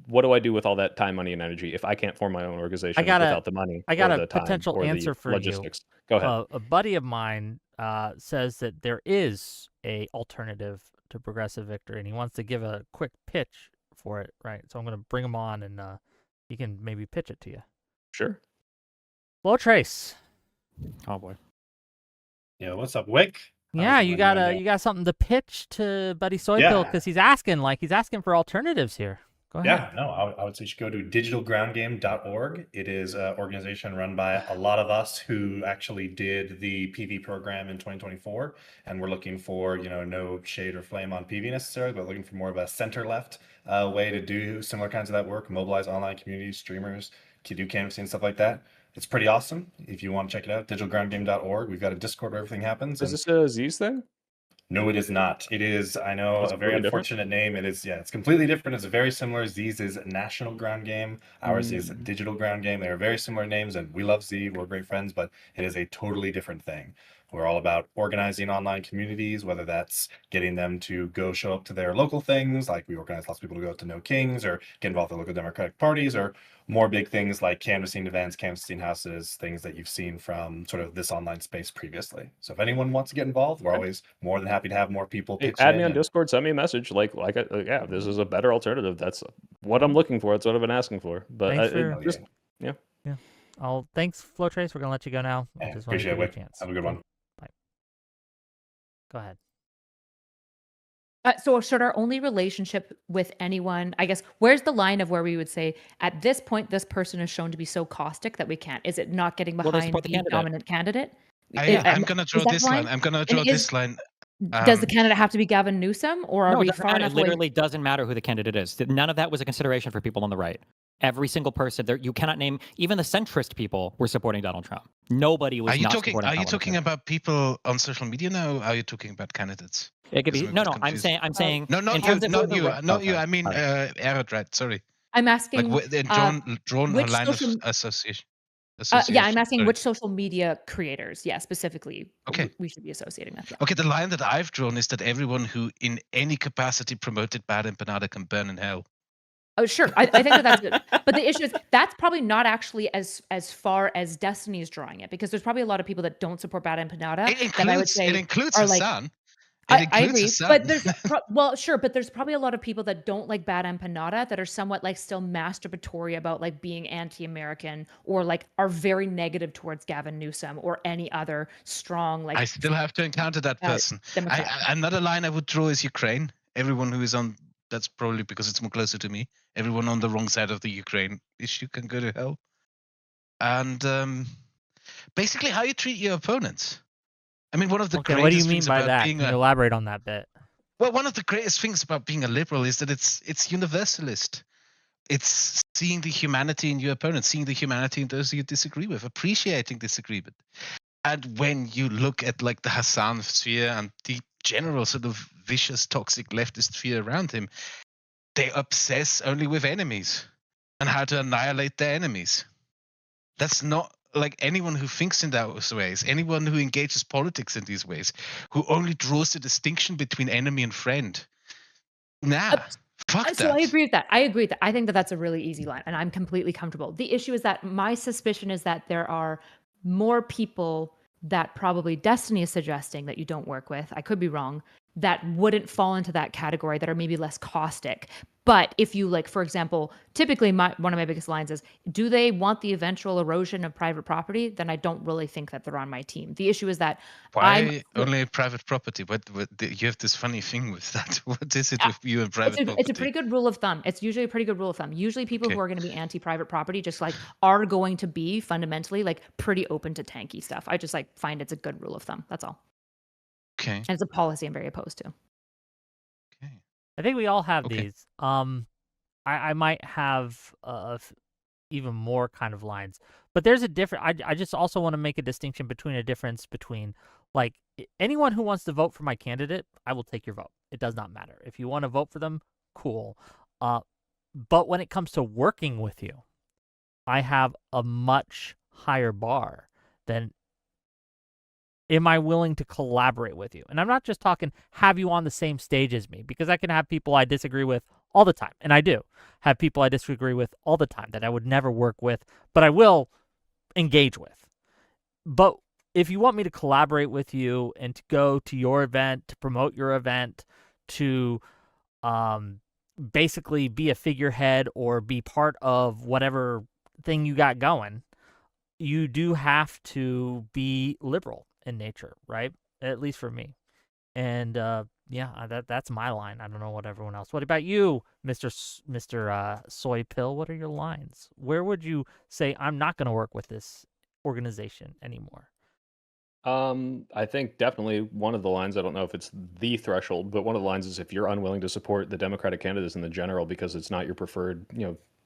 What do I do with all that time, money, and energy if I can't form my own organization without the money I got or a the time potential or answer the for logistics? Go ahead. a buddy of mine says that there is a alternative to progressive victory, and he wants to give a quick pitch for it, right? So I'm going to bring him on, and he can maybe pitch it to you. Sure. Low Trace. Oh boy. Yeah, what's up, Wick? Yeah, you got something to pitch to Buddy Soypill Yeah. because he's asking for alternatives here. Go ahead. Yeah, no, I would say you should go to digitalgroundgame.org. It is an organization run by a lot of us who actually did the PV program in 2024, and we're looking for, no shade or flame on PV necessarily, but looking for more of a center-left way to do similar kinds of that work, mobilize online communities, streamers, do canvassing, and stuff like that. It's pretty awesome. If you want to check it out, digitalgroundgame.org. We've got a Discord where everything happens. Is this a Z's thing? No, it is not. It is, I know, It's a very completely different? unfortunate name. It is, it's completely different. It's very similar. Z's is National Ground Game. Ours is Digital Ground Game. They are very similar names, and we love Z. We're great friends, but it is a totally different thing. We're all about organizing online communities, whether that's getting them to go show up to their local things, like we organize lots of people to go to No Kings or get involved in local Democratic parties, or more big things like canvassing events, canvassing houses, things that you've seen from sort of this online space previously. So if anyone wants to get involved, we're always more than happy to have more people Hey, pitch add in me on and- Discord, send me a message. Yeah, this is a better alternative. That's what I'm looking for. That's what I've been asking for. But Thanks for- Oh, yeah. Thanks, Flow Trace. We're gonna let you go now. Yeah, Just wanted to appreciate it, give you a Wick. chance. Have a good one. Bye. Go ahead. So should our only relationship with anyone, I guess, where's the line of where we would say, at this point, this person is shown to be so caustic that we can't? Is it not getting Well, they behind support the the candidate. dominant candidate? I'm going to Is draw that this line? line. I'm going to And draw is- this line. Does the candidate have to be Gavin Newsom, or are No, it we doesn't far matter. It enough away? literally doesn't matter who the candidate is. None of that was a consideration for people on the right. Every single person there, you cannot name, even the centrist people were supporting Donald Trump. Nobody was not supporting Are you Donald talking Trump. about people on social media now? Or are you talking about candidates? It could be, Because I'm no, a bit I'm confused. saying, No, in not you, terms of not who you, the- not you. okay, I mean, sorry. Arad, right? Sorry. I'm asking. Drawn which a line social- of association. Yeah, I'm asking Sorry. which social media creators, specifically, Okay. we should be associating with. Yeah. Okay, the line that I've drawn is that everyone who, in any capacity, promoted bad empanada can burn in hell. Oh, sure. I think that's good. But the issue is that's probably not actually as far as Destiny is drawing it, because there's probably a lot of people that don't support Bad Empanada that I would say It includes are like. Hasan. I agree, but there's sure, but there's probably a lot of people that don't like Bad Empanada that are somewhat like still masturbatory about like being anti-American, or like are very negative towards Gavin Newsom or any other strong like. I still have to encounter that person. Another line I would draw is Ukraine. Everyone who is on, that's probably because it's more closer to me. Everyone on the wrong side of the Ukraine issue can go to hell. And basically, how you treat your opponents. I mean, one of the Okay, greatest what do you mean things by about that? being Can you elaborate on that bit? Well, one of the greatest things about being a liberal is that it's universalist. It's seeing the humanity in your opponent, seeing the humanity in those you disagree with, appreciating disagreement. And when you look at like the Hasan sphere and the general sort of vicious, toxic leftist sphere around him, they obsess only with enemies and how to annihilate their enemies. That's not like anyone who thinks in those ways, anyone who engages politics in these ways, who only draws the distinction between enemy and friend. Fuck that. So I agree with that. I think that that's a really easy line, and I'm completely comfortable. The issue is that my suspicion is that there are more people that probably Destiny is suggesting that you don't work with. I could be wrong. That wouldn't fall into that category, that are maybe less caustic. But if you like, for example, typically one of my biggest lines is, do they want the eventual erosion of private property? Then I don't really think that they're on my team. The issue is that why only private property? What you have this funny thing with that. What is it with you and private property? It's a pretty good rule of thumb. It's usually a pretty good rule of thumb. Usually people who are going to be anti-private property just like are going to be fundamentally like pretty open to tanky stuff. I just like find it's a good rule of thumb. That's all. Okay. And it's a policy I'm very opposed to. Okay. I think we all have these. I might have even more kind of lines. But there's a different. I just also want to make a distinction between a difference between like anyone who wants to vote for my candidate, I will take your vote. It does not matter if you want to vote for them. Cool. But when it comes to working with you, I have a much higher bar than am I willing to collaborate with you? And I'm not just talking have you on the same stage as me, because I can have people I disagree with all the time. And I do have people I disagree with all the time that I would never work with, but I will engage with. But if you want me to collaborate with you and to go to your event, to promote your event, to basically be a figurehead or be part of whatever thing you got going, you do have to be liberal in nature, right? At least for me. And yeah, that's my line. I don't know what everyone else. What about you, Mr. Soy Pill? What are your lines? Where would you say I'm not going to work with this organization anymore? I think definitely one of the lines, I don't know if it's the threshold, but one of the lines is if you're unwilling to support the Democratic candidates in the general because it's not your preferred,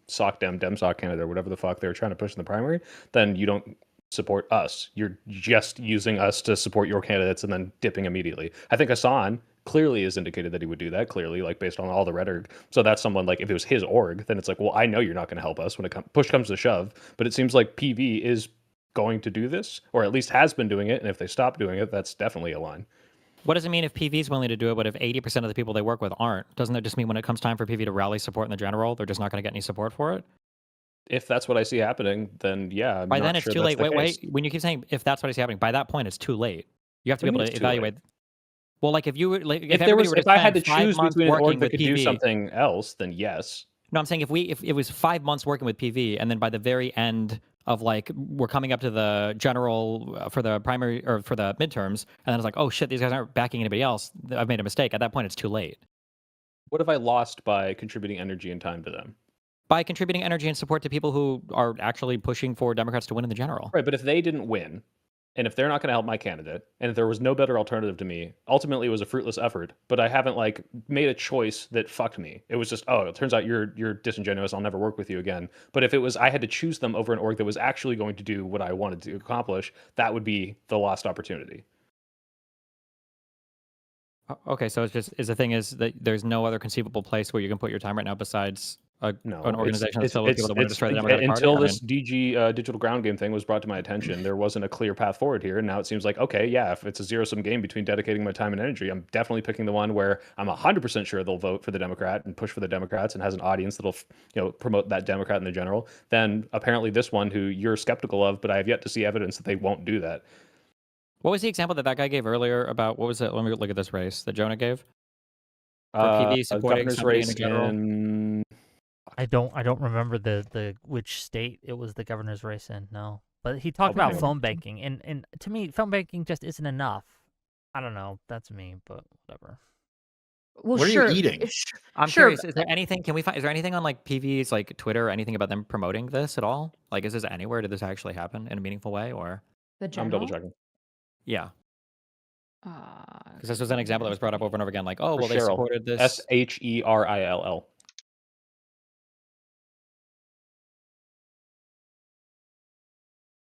sock dem sock candidate or whatever the fuck they're trying to push in the primary, then you don't support us. You're just using us to support your candidates and then dipping immediately. I think Hasan clearly has indicated that he would do that, clearly, like based on all the rhetoric. So that's someone like if it was his org, then it's like, well, I know you're not going to help us when push comes to shove. But it seems like PV is going to do this, or at least has been doing it. And if they stop doing it, that's definitely a line. What does it mean if PV is willing to do it, but if 80% of the people they work with aren't? Doesn't that just mean when it comes time for PV to rally support in the general, they're just not going to get any support for it? If that's what I see happening, then yeah, I'm by not then it's sure too that's late. the case. Wait. When you keep saying if that's what is happening, by that point it's too late. You have to What be do you able mean to it's too late? evaluate. Well, like if you were, like If everybody were to if I had to spend 5 choose months between an org working that with could do PV, something else, then yes. No, I'm saying if it was 5 months working with PV, and then by the very end of like we're coming up to the general for the primary or for the midterms, and then it's like, oh shit, these guys aren't backing anybody else. I've made a mistake. At that point, it's too late. What have I lost by contributing energy and time to them? By contributing energy and support to people who are actually pushing for Democrats to win in the general. Right, but if they didn't win, and if they're not going to help my candidate, and if there was no better alternative to me, ultimately it was a fruitless effort. But I haven't like made a choice that fucked me. It was just, oh, it turns out you're disingenuous. I'll never work with you again. But if it was, I had to choose them over an org that was actually going to do what I wanted to accomplish, that would be the lost opportunity. Okay, so it's just the thing is that there's no other conceivable place where you can put your time right now besides an organization that's filled with people that want to destroy the Democratic Party. Until this DG digital ground game thing was brought to my attention, there wasn't a clear path forward here. And now it seems like, okay, yeah, if it's a zero-sum game between dedicating my time and energy, I'm definitely picking the one where I'm 100% sure they'll vote for the Democrat and push for the Democrats and has an audience that'll promote that Democrat in the general. Then apparently this one who you're skeptical of, but I have yet to see evidence that they won't do that. What was the example that guy gave earlier about, what was it? Let me look at this race that Jonah gave. For PV supporting governor's somebody race in the general. in... I don't remember the which state it was the governor's race in. No, but he talked about phone banking, and to me, phone banking just isn't enough. I don't know. That's me, but whatever. Well, What are sure. you eating? I'm Sure. curious. Is there anything? Can we find? Is there anything on like PV's like Twitter or anything about them promoting this at all? Like, is this anywhere? Did this actually happen in a meaningful way, or? The I'm general. double checking. Yeah, Because because this was an example that was brought up over and over again. Like, oh, well, they Cheryl. supported this. SHERILL.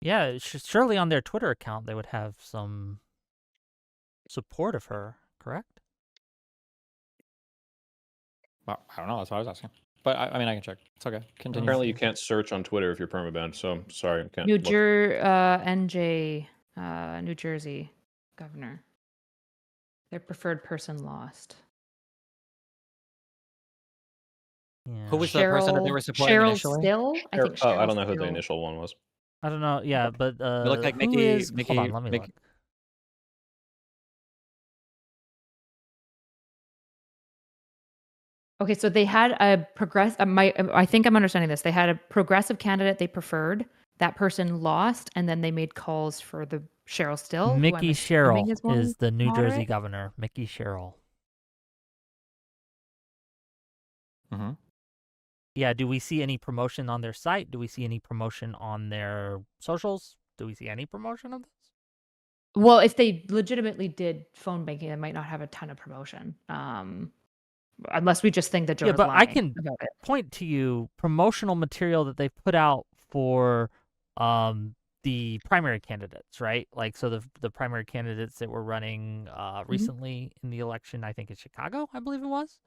Yeah, surely on their Twitter account they would have some support of her, correct? Well, I don't know. That's what I was asking. But I mean, I can check. It's okay. Continue. Apparently, you can't search on Twitter if you're permabanned, so I'm sorry, I can't. NJ, New Jersey governor. Their preferred person lost. Yeah. Who was the person that they were supporting Cheryl initially? Still? I think I don't know Cheryl who the Still. initial one was. I don't know. Yeah, but It looked like who Mickey. is? Hold on, let me look. Okay, so they had a I think I'm understanding this. They had a progressive candidate they preferred. That person lost, and then they made calls for the Cheryl Still. Mickey Sherrill is the New moderate. Jersey governor. Mickey Sherrill. Mm-hmm. Yeah, do we see any promotion on their site? Do we see any promotion on their socials? Do we see any promotion of this? Well, if they legitimately did phone banking, they might not have a ton of promotion. unless we just think that Joe Yeah, is but I lying can about it. point to you promotional material that they've put out for the primary candidates, right? Like, so the primary candidates that were running recently in the election, I think in Chicago, I believe it was.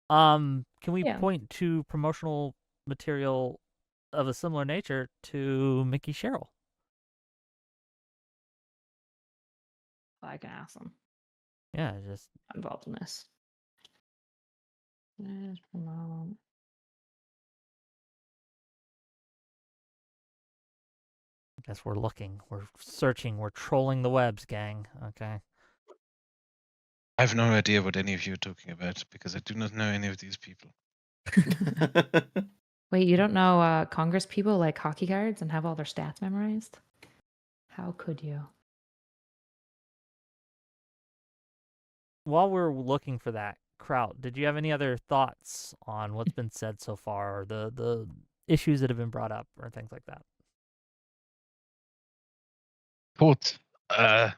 Can we Yeah. point to promotional material of a similar nature to Mickey Sherrill? I can ask them Yeah, just involved in this. I guess we're looking, we're searching, we're trolling the webs, gang. Okay. I have no idea what any of you are talking about because I do not know any of these people. Wait, you don't know Congress people like hockey cards and have all their stats memorized? How could you? While we're looking for that, Kraut, did you have any other thoughts on what's been said so far, or the issues that have been brought up, or things like that? What? What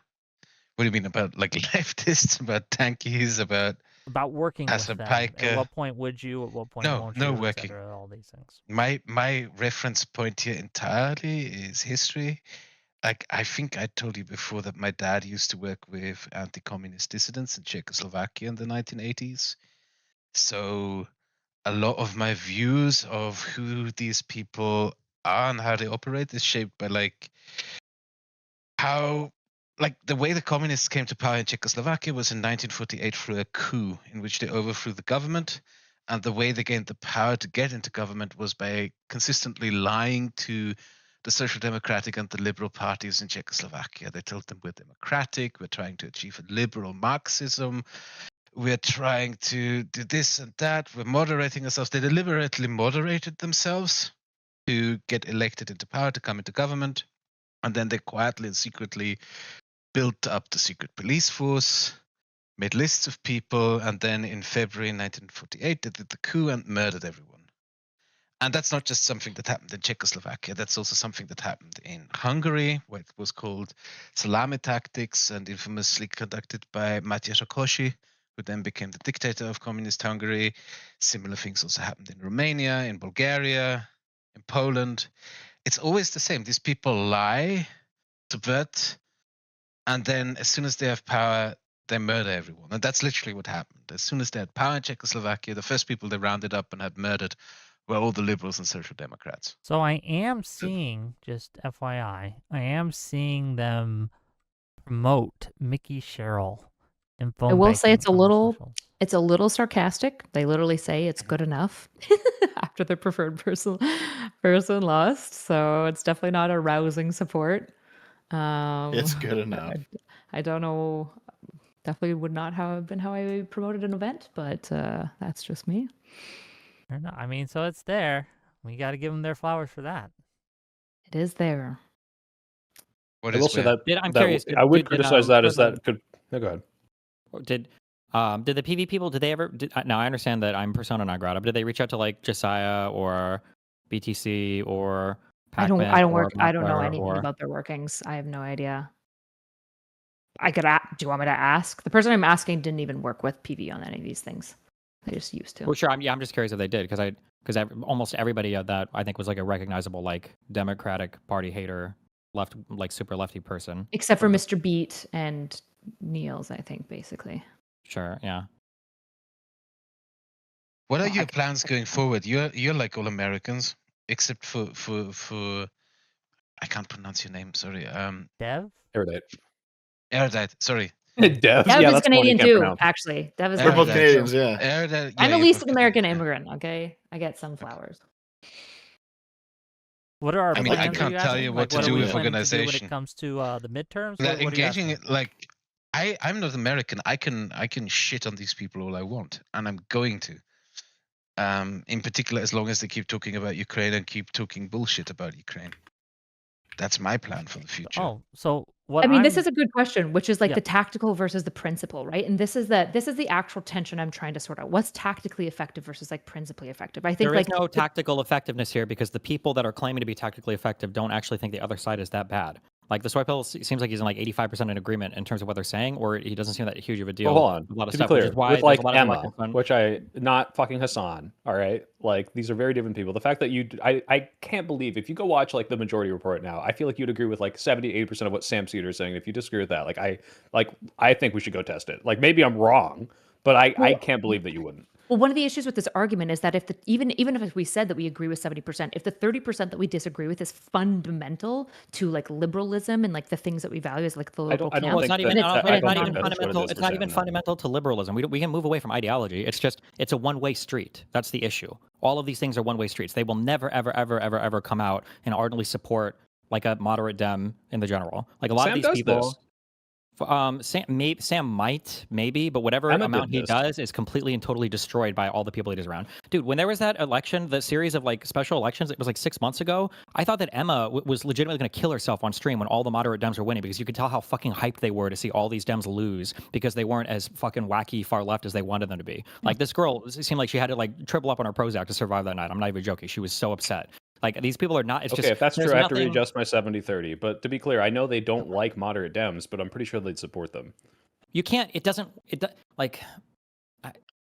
do you mean about like leftists, about tankies, about About working with Hasan them. At Piker? what point would you? At what point No, won't no you? working. Etc. All these things. My reference point here entirely is history. Like, I think I told you before that my dad used to work with anti-communist dissidents in Czechoslovakia in the 1980s. So a lot of my views of who these people are and how they operate is shaped by like how, like, the way the communists came to power in Czechoslovakia was in 1948 through a coup in which they overthrew the government. And the way they gained the power to get into government was by consistently lying to the social democratic and the liberal parties in Czechoslovakia. They told them we're democratic, we're trying to achieve a liberal Marxism, we're trying to do this and that, we're moderating ourselves. They deliberately moderated themselves to get elected into power, to come into government. And then they quietly and secretly built up the secret police force, made lists of people, and then in February 1948, they did the coup and murdered everyone. And that's not just something that happened in Czechoslovakia. That's also something that happened in Hungary, where it was called salami tactics and infamously conducted by Matyas Rákosi, who then became the dictator of communist Hungary. Similar things also happened in Romania, in Bulgaria, in Poland. It's always the same. These people lie, subvert, and then as soon as they have power, they murder everyone. And that's literally what happened. As soon as they had power in Czechoslovakia, the first people they rounded up and had murdered were all the liberals and social democrats. So I am seeing, just FYI, I am seeing them promote Mickey Sherrill in phone I will say banking on their socials. it's a little sarcastic. They literally say it's good enough after the preferred person lost. So it's definitely not a rousing support. It's good enough. I don't know. Definitely would not have been how I promoted an event, but that's just me. Or not. I mean, so it's there. We got to give them their flowers for that. It is there. What I is will say where? that I'm that curious, I would did, criticize that as for the- that could. No, go ahead. Did the PV people, did they ever now I understand that I'm persona non grata, but did they reach out to like Josiah or BTC or I don't Pac-Man or I don't know Blackfire anything or about their workings. I have no idea. I could do you want me to ask? The person I'm asking didn't even work with PV on any of these things. They just used to. well, sure. I'm just curious if they did because almost everybody that I think was like a recognizable like Democratic Party hater, left like super lefty person. Except for Mr. Beat and Niels, I think, basically. Sure, yeah. What are Well, your plans going forward? You're like all Americans, except for I can't pronounce your name. Sorry. Dev? Erudite. Erudite. Sorry. Dev. Dev Yeah, is that's Canadian one you can't too, pronounce. actually. Dev is We're both Erudite. Canadians, yeah. Erudite. I'm the you're least both American Canadian, yeah. immigrant, okay? I get sunflowers. What are our I mean, I plans? Are can't you tell asking? you Like, what to what are do we with planning to do when it organization. comes to the midterms? Like, What are you engaging asking? it, like I'm not American. I can shit on these people all I want, and I'm going to. In particular, as long as they keep talking about Ukraine and keep talking bullshit about Ukraine. That's my plan for the future. Oh, so what I mean, this I'm- is a good question, which is like Yeah. the tactical versus the principle, right? And this is the actual tension I'm trying to sort out. What's tactically effective versus like principally effective? I think There is like no tactical effectiveness here because the people that are claiming to be tactically effective don't actually think the other side is that bad. Like the soy pill seems like he's in like 85% in agreement in terms of what they're saying, or he doesn't seem that huge of a deal. Well, hold on. with a lot of To be stuff, which clear, is why with there's like a lot Emma, of like which not fucking Hasan. All right, like these are very different people. The fact that I can't believe if you go watch like the Majority Report now, I feel like you'd agree with like 70-80% of what Sam Cedar is saying. If you disagree with that, I think we should go test it. Like maybe I'm wrong, but I can't believe that you wouldn't. Well, one of the issues with this argument is that if even if we said that we agree with 70%, if the 30% that we disagree with is fundamental to like liberalism and like the things that we value as like the liberal I don't camp, Well, it's not think even. that- I It's don't not think even that's what it fundamental. is It's for not Sam, even no. fundamental to liberalism. We can move away from ideology. It's a one-way street. That's the issue. All of these things are one-way streets. They will never, ever, ever, ever, ever come out and ardently support like a moderate Dem in the general. Like a lot Sam of these does people. this. Sam might maybe, but whatever Emma amount did he this. does is completely and totally destroyed by all the people he does around. Dude, when there was that election, the series of like special elections, it was like 6 months ago. I thought that Emma was legitimately going to kill herself on stream when all the moderate Dems were winning, because you could tell how fucking hyped they were to see all these Dems lose because they weren't as fucking wacky far left as they wanted them to be. Like this girl, it seemed like she had to like triple up on her Prozac to survive that night. I'm not even joking. She was so upset. Like these people are not. It's Okay, just if that's there's true, I have to nothing- readjust my 70-30. But to be clear, I know they don't like moderate Dems, but I'm pretty sure they'd support them. You can't. It doesn't. Like.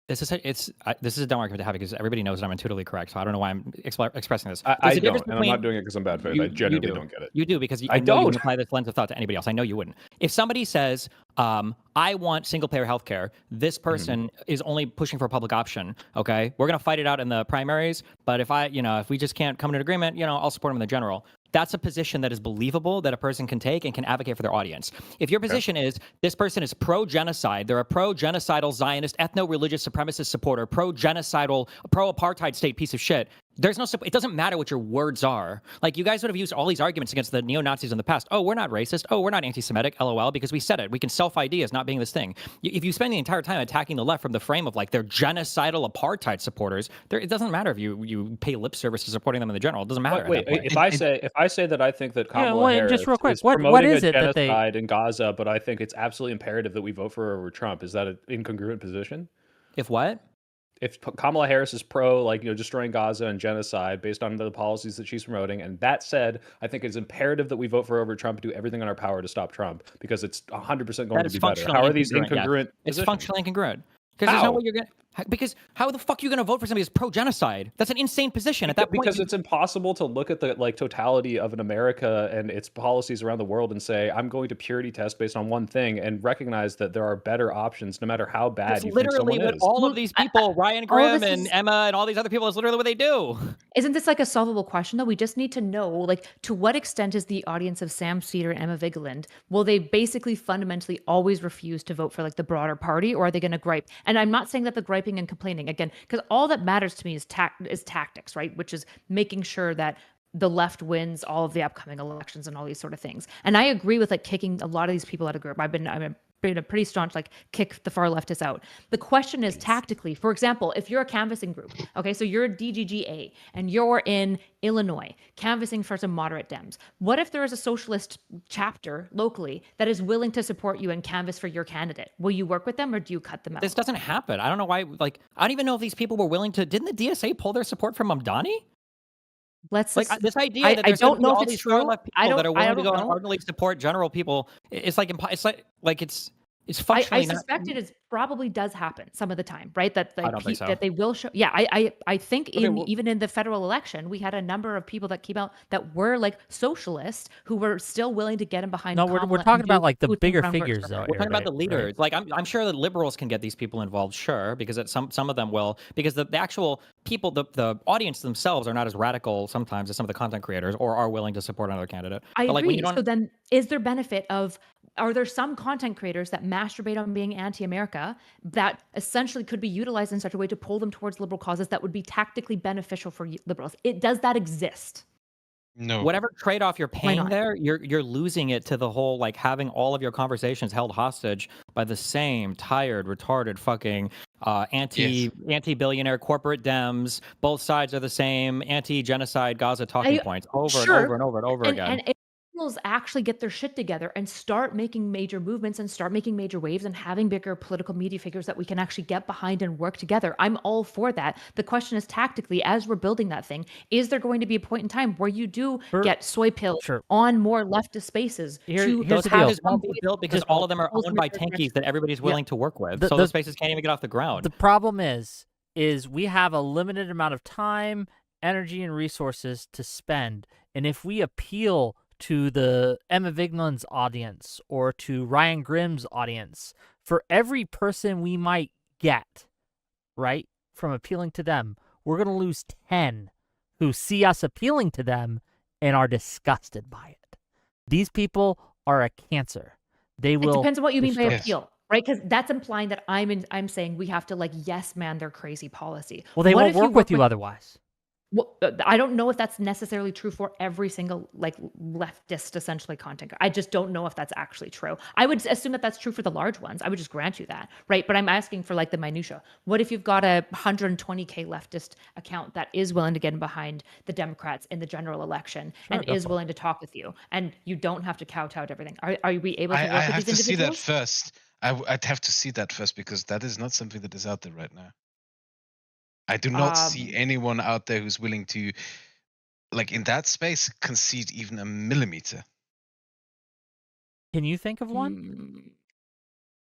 This is a dumb argument to have because everybody knows that I'm intuitively correct. So I don't know why I'm expressing this. I There's a don't, difference and I'm not between- doing it because I'm bad faith. You- I genuinely you do. don't get it. You do because I know you don't. wouldn't apply this lens of thought to anybody else. I know you wouldn't. If somebody says, I want single payer healthcare, this person is only pushing for a public option. Okay, we're gonna fight it out in the primaries, but if we just can't come to an agreement, I'll support them in the general. That's a position that is believable that a person can take and can advocate for their audience. If your position is this person is pro-genocide, they're a pro-genocidal Zionist, ethno-religious supremacist supporter, pro-genocidal, pro-apartheid state piece of shit, there's no. It doesn't matter what your words are. Like you guys would have used all these arguments against the neo-Nazis in the past. Oh, we're not racist. Oh, we're not anti-Semitic. LOL, because we said it. We can self-ID as not being this thing. If you spend the entire time attacking the left from the frame of like they're genocidal apartheid supporters, it doesn't matter if you pay lip service to supporting them in the general. It doesn't matter. Wait, if I say that I think that Kamala wait, Harris just real quick, is what promoting is a it that they- genocide in Gaza, but I think it's absolutely imperative that we vote for her over Trump, is that an incongruent position? If what? If Kamala Harris is pro, destroying Gaza and genocide based on the policies that she's promoting, and that said, I think it's imperative that we vote for her over Trump, do everything in our power to stop Trump, because it's 100% going That to is be better. functionally How are these incongruent, yeah. incongruent It's positions? functionally incongruent. Because there's no How? way you're gonna. Because how the fuck are you gonna vote for somebody who's pro-genocide? That's an insane position. At that point, Because it's impossible to look at the totality of an America and its policies around the world and say I'm going to purity test based on one thing and recognize that there are better options no matter how bad that's you think literally someone what is. all of these people, Ryan all Grimm this and is- Emma and all these other people, is literally what they do. Isn't this like a solvable question though? We just need to know, like, to what extent is the audience of Sam Cedar and Emma Vigeland, will they basically fundamentally always refuse to vote for like the broader party, or are they going to gripe? And I'm not saying that the griping and complaining again, because all that matters to me is tactics, right? Which is making sure that the left wins all of the upcoming elections and all these sort of things. And I agree with like kicking a lot of these people out of group. I've been a pretty staunch like kick the far leftists out. The question is tactically, for example, if you're a canvassing group, okay, so you're a DGGA and you're in Illinois canvassing for some moderate Dems. What if there is a socialist chapter locally that is willing to support you and canvass for your candidate? Will you work with them or do you cut them out? This doesn't happen. I don't know why. Like, I don't even know if these people were willing to. Didn't the DSA pull their support from Mamdani? Let's Like just- this idea I that there's don't gonna be know if all it's these far true. left I people that are don't- willing I to don't go and know. ardently support general people. It's I functionally not. suspect it is probably does happen some of the time, right? That like I don't think so. that they will show. Yeah, I think Okay, even in the federal election, we had a number of people that came out that were like socialists who were still willing to get in behind. No, we're Kamala talking and about do like the boots on bigger ground work figures for though. her. We're talking about the right? leaders. Like I'm sure that liberals can get these people involved, sure, because some of them will, because the actual people, the audience themselves are not as radical sometimes as some of the content creators, or are willing to support another candidate. I But like agree. when you don't, So then, is there benefit of? Are there some content creators that masturbate on being anti-America that essentially could be utilized in such a way to pull them towards liberal causes that would be tactically beneficial for liberals? Does that exist? No. whatever trade-off you're paying not? there, you're losing it to the whole like having all of your conversations held hostage by the same tired, retarded, fucking anti-billionaire corporate Dems. Both sides are the same anti-genocide Gaza talking points over and sure. over and over and over again. And liberals actually get their shit together and start making major movements and start making major waves and having bigger political media figures that we can actually get behind and work together, I'm all for that. The question is, tactically, as we're building that thing, is there going to be a point in time where you do get soy pills Sure. on more leftist spaces Here's Those the deal. spaces won't be built because Just- all of them are Those owned by rhetoric tankies that everybody's willing to work with. So the- those spaces can't even get off the ground. The problem is we have a limited amount of time, energy, and resources to spend. And if we appeal to the Emma Vigneland's audience or to Ryan Grimm's audience, for every person we might get, right, from appealing to them, we're going to lose 10 who see us appealing to them and are disgusted by it. These people are a cancer. They will. It depends on what you mean by Yes. appeal, right? Because that's implying that I'm saying we have to like yes man their crazy policy. Well, they What won't if you work with you otherwise. Well, I don't know if that's necessarily true for every single like leftist essentially content. I just don't know if that's actually true. I would assume that that's true for the large ones. I would just grant you that, right? But I'm asking for like the minutia. What if you've got a 120K leftist account that is willing to get in behind the Democrats in the general election and is willing to talk with you, and you don't have to kowtow to everything? Are we able to work I with have these to see that individuals? first. I'd have to see that first because that is not something that is out there right now. I do not see anyone out there who's willing to, like in that space, concede even a millimeter. Can you think of one?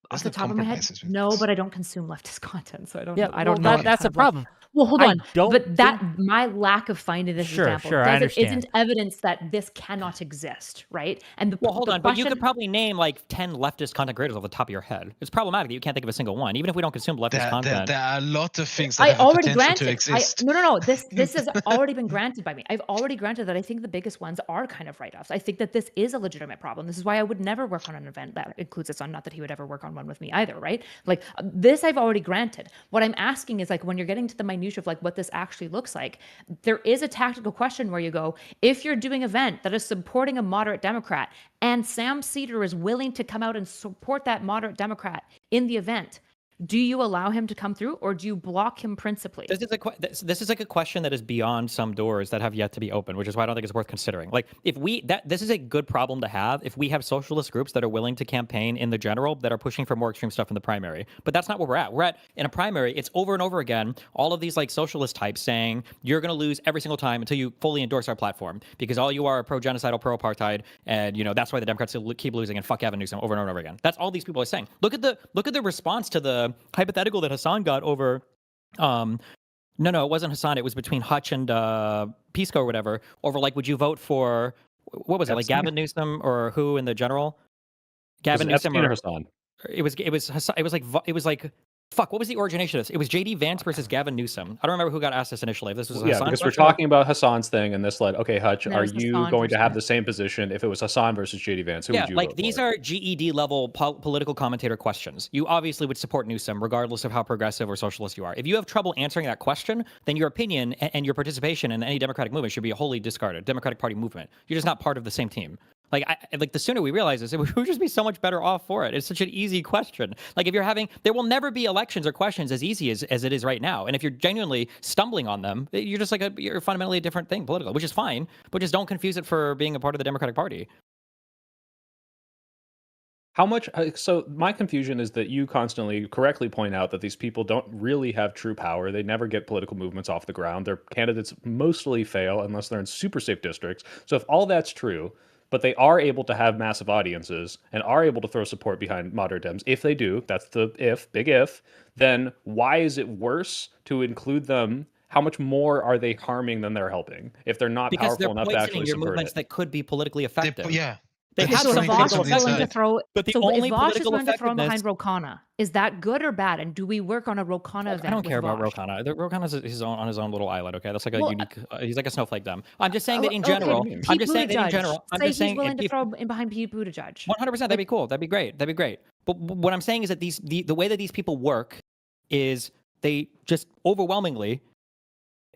Off There's the no top of my head, compromises with no, this. but I don't consume leftist content, so I don't. Yeah, I don't well, know. that's a problem. Well, hold I on. don't But that think- my lack of finding this Sure, example sure, I isn't understand. evidence that this cannot exist, right? And Well, hold the on, but you question- could probably name like 10 leftist content creators off the top of your head. It's problematic that you can't think of a single one, even if we don't consume leftist content. There are a lot of things that I have the already potential granted. to exist. No. This has already been granted by me. I've already granted that I think the biggest ones are kind of write-offs. I think that this is a legitimate problem. This is why I would never work on an event that includes this on. Not that he would ever work on one with me either, right? Like this, I've already granted. What I'm asking is like when you're getting to the minutia of like what this actually looks like, there is a tactical question where you go, if you're doing an event that is supporting a moderate Democrat and Sam Cedar is willing to come out and support that moderate Democrat in the event, do you allow him to come through or do you block him principally? This is like a question that is beyond some doors that have yet to be opened, which is why I don't think it's worth considering. Like if this is a good problem to have if we have socialist groups that are willing to campaign in the general that are pushing for more extreme stuff in the primary. But that's not where we're at. We're at in a primary, it's over and over again, all of these like socialist types saying you're going to lose every single time until you fully endorse our platform because all you are pro-genocidal, pro-apartheid, and that's why the Democrats keep losing and fuck Gavin Newsom over and over again. That's all these people are saying. Look at the response to the hypothetical that Hasan got over no, it wasn't Hasan. It was between Hutch and Pisco or whatever. Over like, would you vote for what was it? Like Gavin Newsom or who in the general? Gavin Newsom or Hasan? It was Hasan. It was like fuck. What was the origination of this? It was JD Vance versus Gavin Newsom. I don't remember who got asked this initially. If this was Yeah, Hasan because we're question. talking about Hassan's thing, and this led. Okay, Hutch, That are was you Hasan going to have versus- the same position if it was Hasan versus JD Vance? Who would you like vote these for? are GED level political commentator questions. You obviously would support Newsom regardless of how progressive or socialist you are. If you have trouble answering that question, then your opinion and your participation in any democratic movement should be wholly discarded. Democratic Party movement. You're just not part of the same team. Like the sooner we realize this, it would just be so much better off for it. It's such an easy question. Like if you're having, there will never be elections or questions as easy as it is right now. And if you're genuinely stumbling on them, you're just like you're fundamentally a different thing politically, which is fine, but just don't confuse it for being a part of the Democratic Party. How much? So my confusion is that you constantly correctly point out that these people don't really have true power. They never get political movements off the ground. Their candidates mostly fail unless they're in super safe districts. So if all that's true, but they are able to have massive audiences and are able to throw support behind moderate Dems, if they do, that's the big if, then why is it worse to include them? How much more are they harming than they're helping if they're not Because powerful they're enough to poisoning actually your subvert movements it? that could be politically effective. They Okay, have so some if That's Vosh political is willing to effectiveness. throw, But the so only if Vosh is political willing to throw him behind effectiveness- Rokana, is that good or bad? And do we work on a Rokana event? I don't care with about Vosh? Rokana. Rokana's on his own little island. Okay, that's like a Well, unique. He's like a snowflake them. I'm just saying that in Okay, general. Pete I'm just saying that in Buttigieg. general. I'm Say just saying he's willing to if- throw in behind Pete Buttigieg. 100%. That'd be cool. That'd be great. That'd be great. But what I'm saying is that the way that these people work is they just overwhelmingly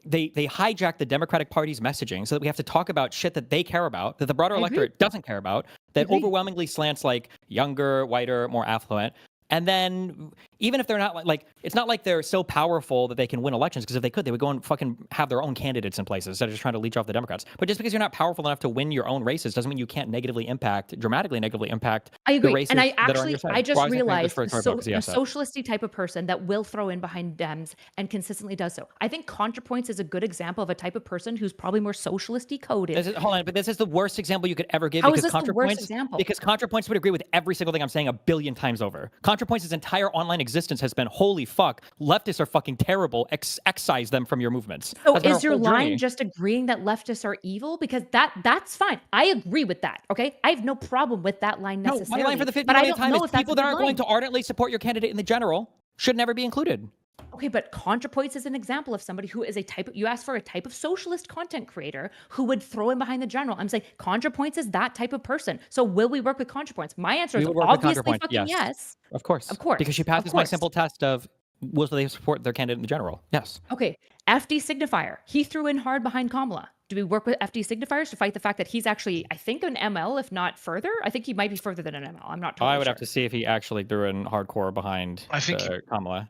they hijack the Democratic Party's messaging so that we have to talk about shit that they care about, that the broader I agree. electorate doesn't care about, that Agree. overwhelmingly slants like younger, whiter, more affluent. And then Even if they're not like it's not like they're so powerful that they can win elections, because if they could, they would go and fucking have their own candidates in places instead of just trying to leech off the Democrats. But just because you're not powerful enough to win your own races doesn't mean you can't dramatically negatively impact I the agree. races And I that are on your actually, side. I just Well, I was gonna realized finish for because he a asked that. socialisty type of person that will throw in behind Dems and consistently does so. I think ContraPoints is a good example of a type of person who's probably more socialisty coded. Hold on, but this is the worst example you could ever give How is because this the worst ContraPoints example? because ContraPoints would agree with every single thing I'm saying a billion times over. ContraPoints' entire online existence has been holy fuck, leftists are fucking terrible. Excise them from your movements. So That's been our is your whole line journey. just agreeing that leftists are evil? Because that's fine. I agree with that. Okay, I have no problem with that line No, necessarily. my line for the 50 but I millionth don't time know is if that's people a that good aren't going line. to ardently support your candidate in the general should never be included. Okay, but ContraPoints is an example of somebody who is a type of, you asked for a type of socialist content creator who would throw in behind the general. I'm saying ContraPoints is that type of person. So will we work with ContraPoints? My answer is We would work with obviously ContraPoints, fucking yes. Of course. Of course. Because she of passes my course. simple test of will they support their candidate in the general? Yes. Okay, FD Signifier. He threw in hard behind Kamala. Do we work with FD Signifiers to fight the fact that he's actually, I think, an ML, if not further? I think he might be further than an ML. I'm not totally I would sure. have to see if he actually threw in hardcore behind I think Kamala.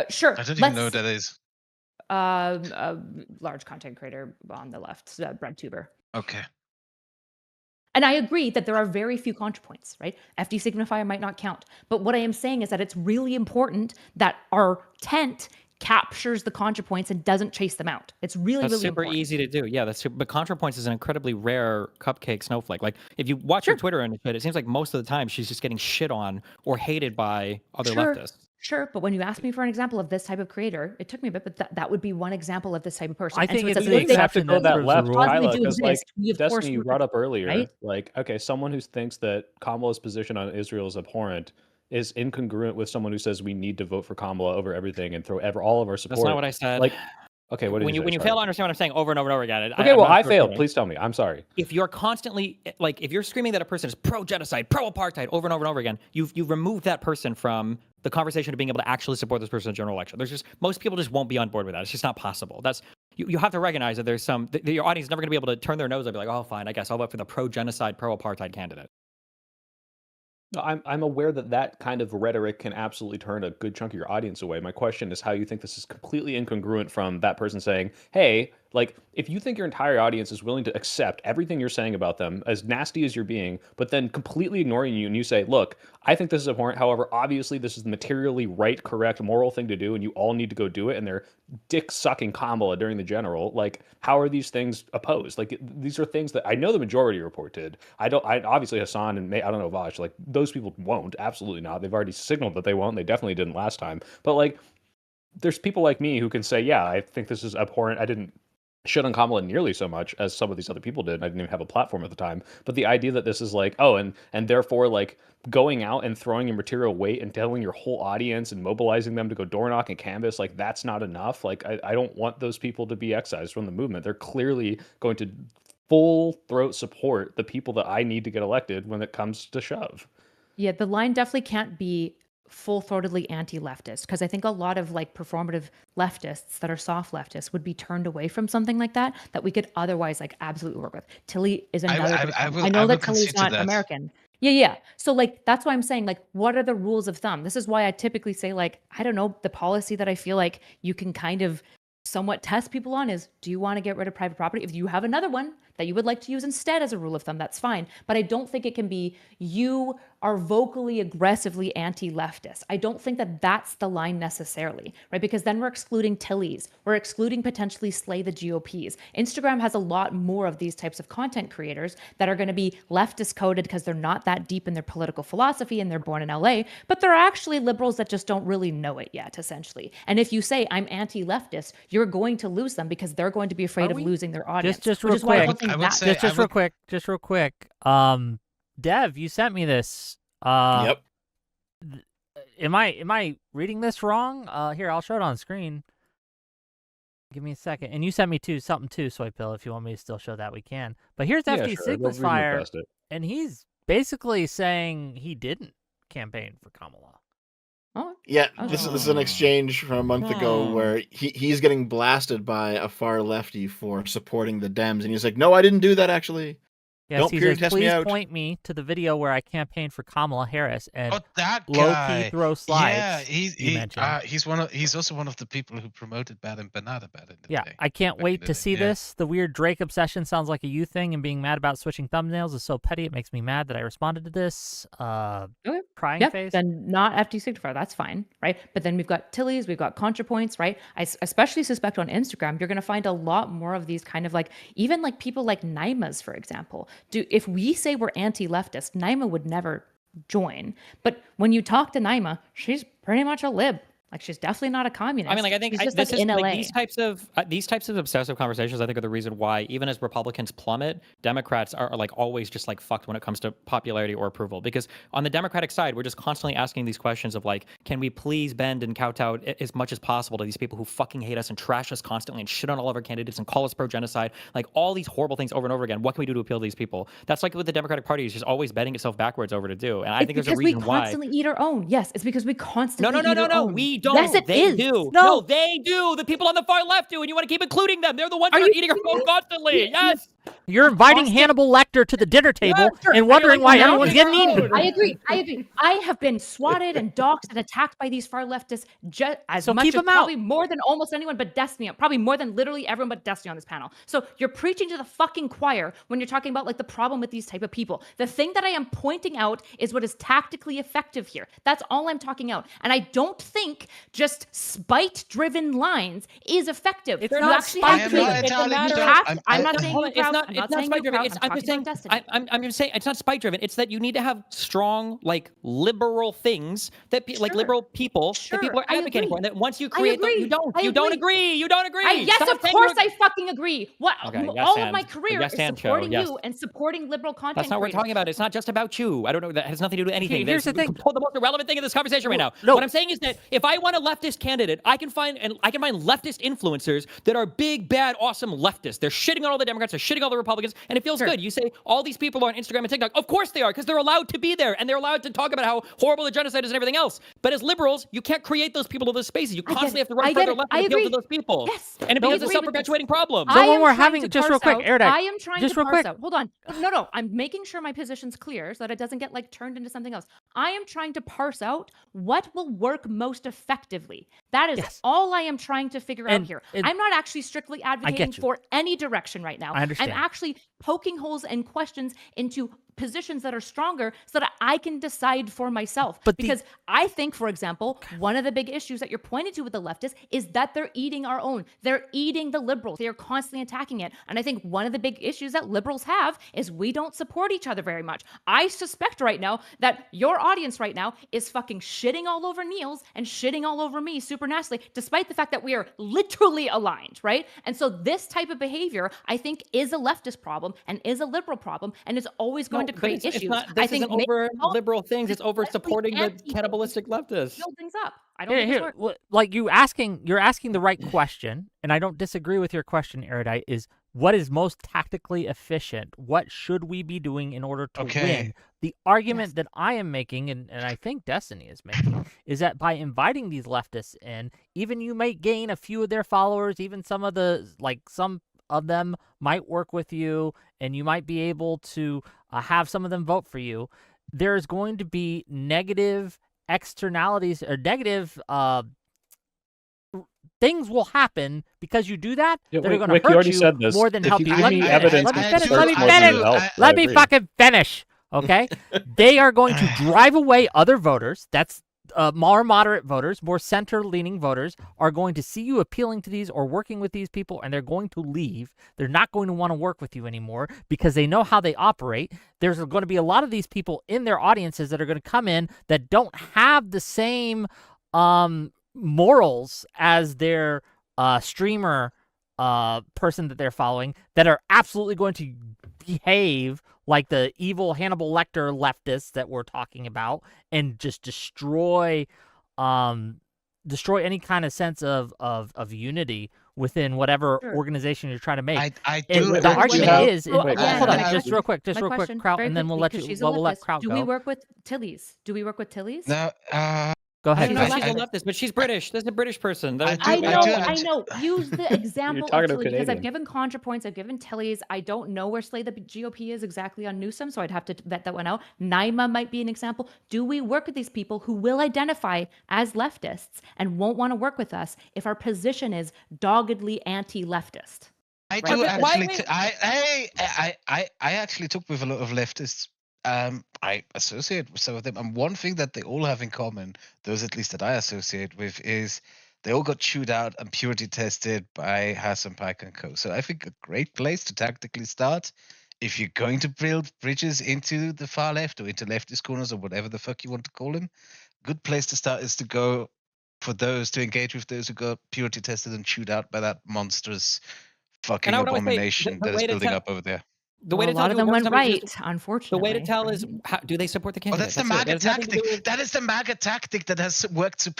Sure. I don't even know what that is. A large content creator on the left, BreadTuber. Okay. And I agree that there are very few ContraPoints, right? FD Signifier might not count. But what I am saying is that it's really important that our tent captures the ContraPoints and doesn't chase them out. It's really, That's really super important. easy to do. Yeah, but ContraPoints is an incredibly rare cupcake snowflake. Like if you watch her Twitter and shit, it seems like most of the time she's just getting shit on or hated by other leftists. Sure, but when you asked me for an example of this type of creator, it took me a bit, but that would be one example of this type of person. I think so it's a the good thing exception go that that proves left, the rule. Because Kyla, they do because like exist, we of course Destiny, you work brought with up earlier, right? like okay, someone who thinks that Kamala's position on Israel is abhorrent is incongruent with someone who says we need to vote for Kamala over everything and throw all of our support. That's not what I said. Like, okay, what did when you you say? when you Sorry. fail to understand what I'm saying over and over and over again. Okay, well, I failed. Please tell me. I'm sorry. If you're constantly like, if you're screaming that a person is pro-genocide, pro-apartheid over and over and over again, you've removed that person from the conversation of being able to actually support this person in the general election. There's just most people just won't be on board with that. It's just not possible. That's you have to recognize that there's your audience is never going to be able to turn their nose and be like, oh, fine, I guess I'll vote for the pro-genocide, pro-apartheid candidate. No, I'm aware that that kind of rhetoric can absolutely turn a good chunk of your audience away. My question is how you think this is completely incongruent from that person saying, hey, like, if you think your entire audience is willing to accept everything you're saying about them, as nasty as you're being, but then completely ignoring you and you say, look, I think this is abhorrent. However, obviously this is the materially right, correct, moral thing to do, and you all need to go do it, and they're dick-sucking Kamala during the general, like, how are these things opposed? Like, these are things that I know the majority report did. I obviously Hasan and I don't know, Vash, like, those people won't. Absolutely not. They've already signaled that they won't. They definitely didn't last time. But, like, there's people like me who can say, yeah, I think this is abhorrent. I didn't shit on Kamala nearly so much as some of these other people did. I didn't even have a platform at the time. But the idea that this is like, oh, and therefore like going out and throwing your material weight and telling your whole audience and mobilizing them to go door knock and canvas, like that's not enough. Like I don't want those people to be excised from the movement. They're clearly going to full throat support the people that I need to get elected when it comes to shove. Yeah, the line definitely can't be full-throatedly anti-leftist, because I think a lot of like performative leftists that are soft leftists would be turned away from something like that we could otherwise like absolutely work with. Tilly is another I know that Tilly's not American. Yeah. So like that's why I'm saying like what are the rules of thumb? This is why I typically say like I don't know, the policy that I feel like you can kind of somewhat test people on is, do you want to get rid of private property? If you have another one that you would like to use instead as a rule of thumb, that's fine. But I don't think it can be you are vocally, aggressively anti-leftist. I don't think that that's the line necessarily, right? Because then we're excluding Tillies. We're excluding potentially slay the GOPs. Instagram has a lot more of these types of content creators that are going to be leftist coded because they're not that deep in their political philosophy and they're born in LA, but they're actually liberals that just don't really know it yet, essentially. And if you say I'm anti-leftist, you're going to lose them because they're going to be afraid of losing their audience. Just real quick. Dev, you sent me this. Yep. Am I reading this wrong? Here, I'll show it on screen. Give me a second. And you sent me something too, Soypill. If you want me to still show that, we can. But here's FD Signifier, and he's basically saying he didn't campaign for Kamala. Oh yeah, this is an exchange from a month ago where he's getting blasted by a far lefty for supporting the Dems, and he's like, "No, I didn't do that actually." Yes, Don't he peer says, test me please out. point me to the video where I campaigned for Kamala Harris and Oh, that low-key guy. throw slides. Yeah, you mentioned. he's also one of the people who promoted Bad and Banana Bad in the Yeah, day. I can't back in wait the to day. see Yeah. this. The weird Drake obsession sounds like a you thing, and being mad about switching thumbnails is so petty. It makes me mad that I responded to this. Okay. Crying Yep, face. then not FD signifier. That's fine, right? But then we've got Tilly's, we've got ContraPoints, right? I especially suspect on Instagram, you're going to find a lot more of these kind of like, even like people like Naima's, for example. If we say we're anti-leftist, Naima would never join. But when you talk to Naima, she's pretty much a lib. Like, she's definitely not a communist. I mean, like, I think she's just this like is in LA. like these types of obsessive conversations. I think are the reason why, even as Republicans plummet, Democrats are like always just like fucked when it comes to popularity or approval. Because on the Democratic side, we're just constantly asking these questions of like, can we please bend and kowtow as much as possible to these people who fucking hate us and trash us constantly and shit on all of our candidates and call us pro-genocide, like all these horrible things over and over again. What can we do to appeal to these people? That's like what the Democratic Party is just always bending itself backwards over to do. And I think there's a reason we why. constantly eat our own. Yes, it's because we constantly eat our own. We don't. Yes, it they is. do. No. No, they do. The people on the far left do, and you want to keep including them. They're the ones that are eating our phone constantly. Yes. You're inviting Hannibal Lecter to the dinner table sure. and wondering why Now everyone's getting eaten. I agree. I have been swatted and doxxed and attacked by these far leftists just as So much keep as them out. probably more than almost anyone but Destiny. Probably more than literally everyone but Destiny on this panel. So you're preaching to the fucking choir when you're talking about like the problem with these type of people. The thing that I am pointing out is what is tactically effective here. That's all I'm talking out. And I don't think just spite-driven lines is effective. It's You not actually have to spite-driven. be- I'm not you telling you have that. to- I'm not saying you It's proud. not. I'm It's not not saying spite you driven. proud. It's. I'm I'm talking just saying. about Destiny. I'm just saying it's not spite driven. It's that you need to have strong, like liberal things that like Sure. liberal people Sure. that people are I advocating for, agree. and that once you I create them, agree. you don't. I You don't agree. agree. You don't agree. Yes, Stop of saying course you're- I fucking agree. What Okay, yes, all of and my the career yes is and show, supporting yes. you and supporting liberal content. That's not what we're creators. talking about. It's not just about you. I don't know. That has nothing to do with anything. Here's That's the thing. the most irrelevant thing in this conversation right now. No. What I'm saying is that if I want a leftist candidate, I can find leftist influencers that are big, bad, awesome leftists. They're shitting on all the Democrats. They're shitting on all the Republicans, and it feels Sure. good. You say all these people are on Instagram and TikTok. Of course they are, because they're allowed to be there and they're allowed to talk about how horrible the genocide is and everything else. But as liberals, you can't create those people to those spaces. You I get constantly it. have to run I get further it. left I and appeal to agree. those people. Yes. And it No, becomes a agree with this. self-perpetuating problem. So I when am we're trying having- to just parse real quick, out- Erudite, I am trying just to real parse quick. out. Hold on. No. I'm making sure my position's clear so that it doesn't get like turned into something else. I am trying to parse out what will work most effectively. That is Yes. all I am trying to figure out And here. it- I'm not actually strictly advocating you. for any direction right now. I understand. I'm actually poking holes and questions into positions that are stronger so that I can decide for myself. But because I think, for example, one of the big issues that you're pointing to with the leftists is that they're eating our own. They're eating the liberals. They are constantly attacking it. And I think one of the big issues that liberals have is we don't support each other very much. I suspect right now that your audience right now is fucking shitting all over Niels and shitting all over me super nastily, despite the fact that we are literally aligned, right? And so this type of behavior, I think, is a leftist problem and is a liberal problem, and it's always going to create issues. This I think isn't over liberal things. It's over especially supporting the anti-liberal cannibalistic leftists. build things up. I don't think it's work. Like you're asking the right question, and I don't disagree with your question, Erudite, is what is most tactically efficient? What should we be doing in order to win? The argument that I am making, and I think Destiny is making, is that by inviting these leftists in, even you might gain a few of their followers, even some of them might work with you, and you might be able to have some of them vote for you. There's going to be negative externalities or negative things will happen because you do that. Yeah, that are going Wick, to you hurt already you said this. more than If help you you. give Let me me evidence let me that finish. starts Let me more than finish. you help, Let I me agree. fucking finish. Okay, they are going to drive away other voters. That's more moderate voters, more center-leaning voters are going to see you appealing to these or working with these people, and they're going to leave. They're not going to want to work with you anymore because they know how they operate. There's going to be a lot of these people in their audiences that are going to come in that don't have the same morals as their streamer person that they're following, that are absolutely going to behave like the evil Hannibal Lecter leftists that we're talking about and just destroy any kind of sense of unity within whatever organization you're trying to make. I And do. the argument is, Well, hold again, on, just real quick, question, Kraut, very and then we'll quickly, let 'cause you, she's a we'll let leftist. Kraut Do go. we work with Tilly's? Do we work with Tilly's? No, Go I ahead. don't know if Chris. she's a leftist, but she's British. There's a British person. I I do- know, do- I know. Use the example talking of to a Tilly because I've Canadian. given ContraPoints, I've given Tilly's. I don't know where Slay the GOP is exactly on Newsom, so I'd have to vet that one out. Naima might be an example. Do we work with these people who will identify as leftists and won't want to work with us if our position is doggedly anti-leftist? I Right. do But why actually. wait- I actually talk with a lot of leftists. I associate with some of them, and one thing that they all have in common, those at least that I associate with, is they all got chewed out and purity tested by Hasan Piker and co. So I think a great place to tactically start, if you're going to build bridges into the far left or into leftist corners or whatever the fuck you want to call them, good place to start is to go for those, to engage with those who got purity tested and chewed out by that monstrous fucking And I would always say abomination the that is way to building tell up over there. the Well, way a to tell lot of if them it works went somebody is right, just- unfortunately. the way to tell is right? how, do they support the Well, candidate? that's the it. MAGA It has nothing to do tactic. with- That is the MAGA tactic that has worked so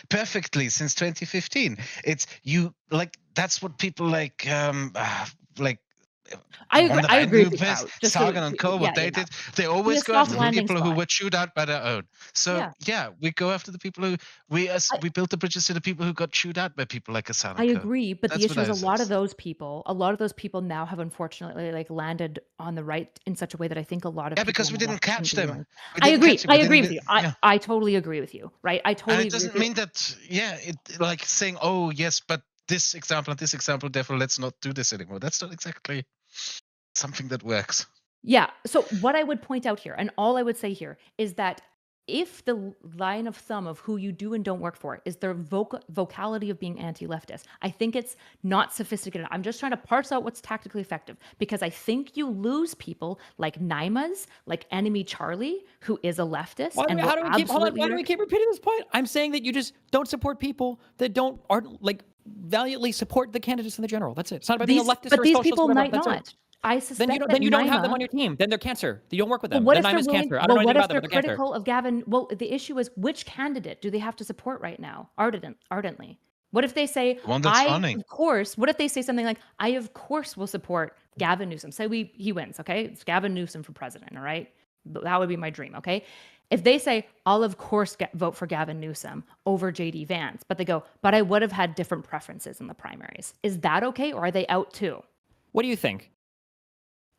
perfectly since 2015. It's you like that's what people like I agree. I agree with you, Wanderweide, Kraut. Just so- Sagan and Co. What they did, they always a go soft after the landing people who spot. were chewed out by their own. So Yeah. we go after the people who we built the bridges to the people who got chewed out by people like Hasan I and Co. agree, but That's the what issue I is a lot of associate. those people now have unfortunately like landed on the right in such a way that I think a lot of Yeah, people because on we the didn't left catch shouldn't be them. doing. We I didn't agree. catch them. I We agree didn't with you. get- yeah. I totally agree with you. Right? I And totally it agree doesn't with you. mean that, it like saying, oh, yes, but this example and this example, therefore let's not do this anymore. That's not exactly something that works. Yeah. So what I would point out here, and all I would say here, is that if the line of thumb of who you do and don't work for is their vocality of being anti-leftist, I think it's not sophisticated. I'm just trying to parse out what's tactically effective because I think you lose people like Naima's, like Enemy Charlie, who is a leftist. Why do we, and how will do we keep hold on, absolutely why do we keep repeating this point? I'm saying that you just don't support people that aren't like valiantly support the candidates in the general. That's it. It's not about being a leftist but or a these socialist. people whatever. might That's not. It. I suspect Then you don't have them Naima- on your team. Then they're cancer. You don't work with But them. what Then if they're Naima's willing, cancer. I don't know what anything if about them, they're but they're cancer. critical of Gavin? Well, the issue is which candidate do they have to support right now, ardently? What if they say, One that's running. of course, what if they say something like, I of course will support Gavin Newsom. Say he wins, okay? It's Gavin Newsom for president, all right? That would be my dream, okay? If they say, I'll of course vote for Gavin Newsom over JD Vance, but they go, but I would have had different preferences in the primaries. Is that okay, or are they out too? What do you think?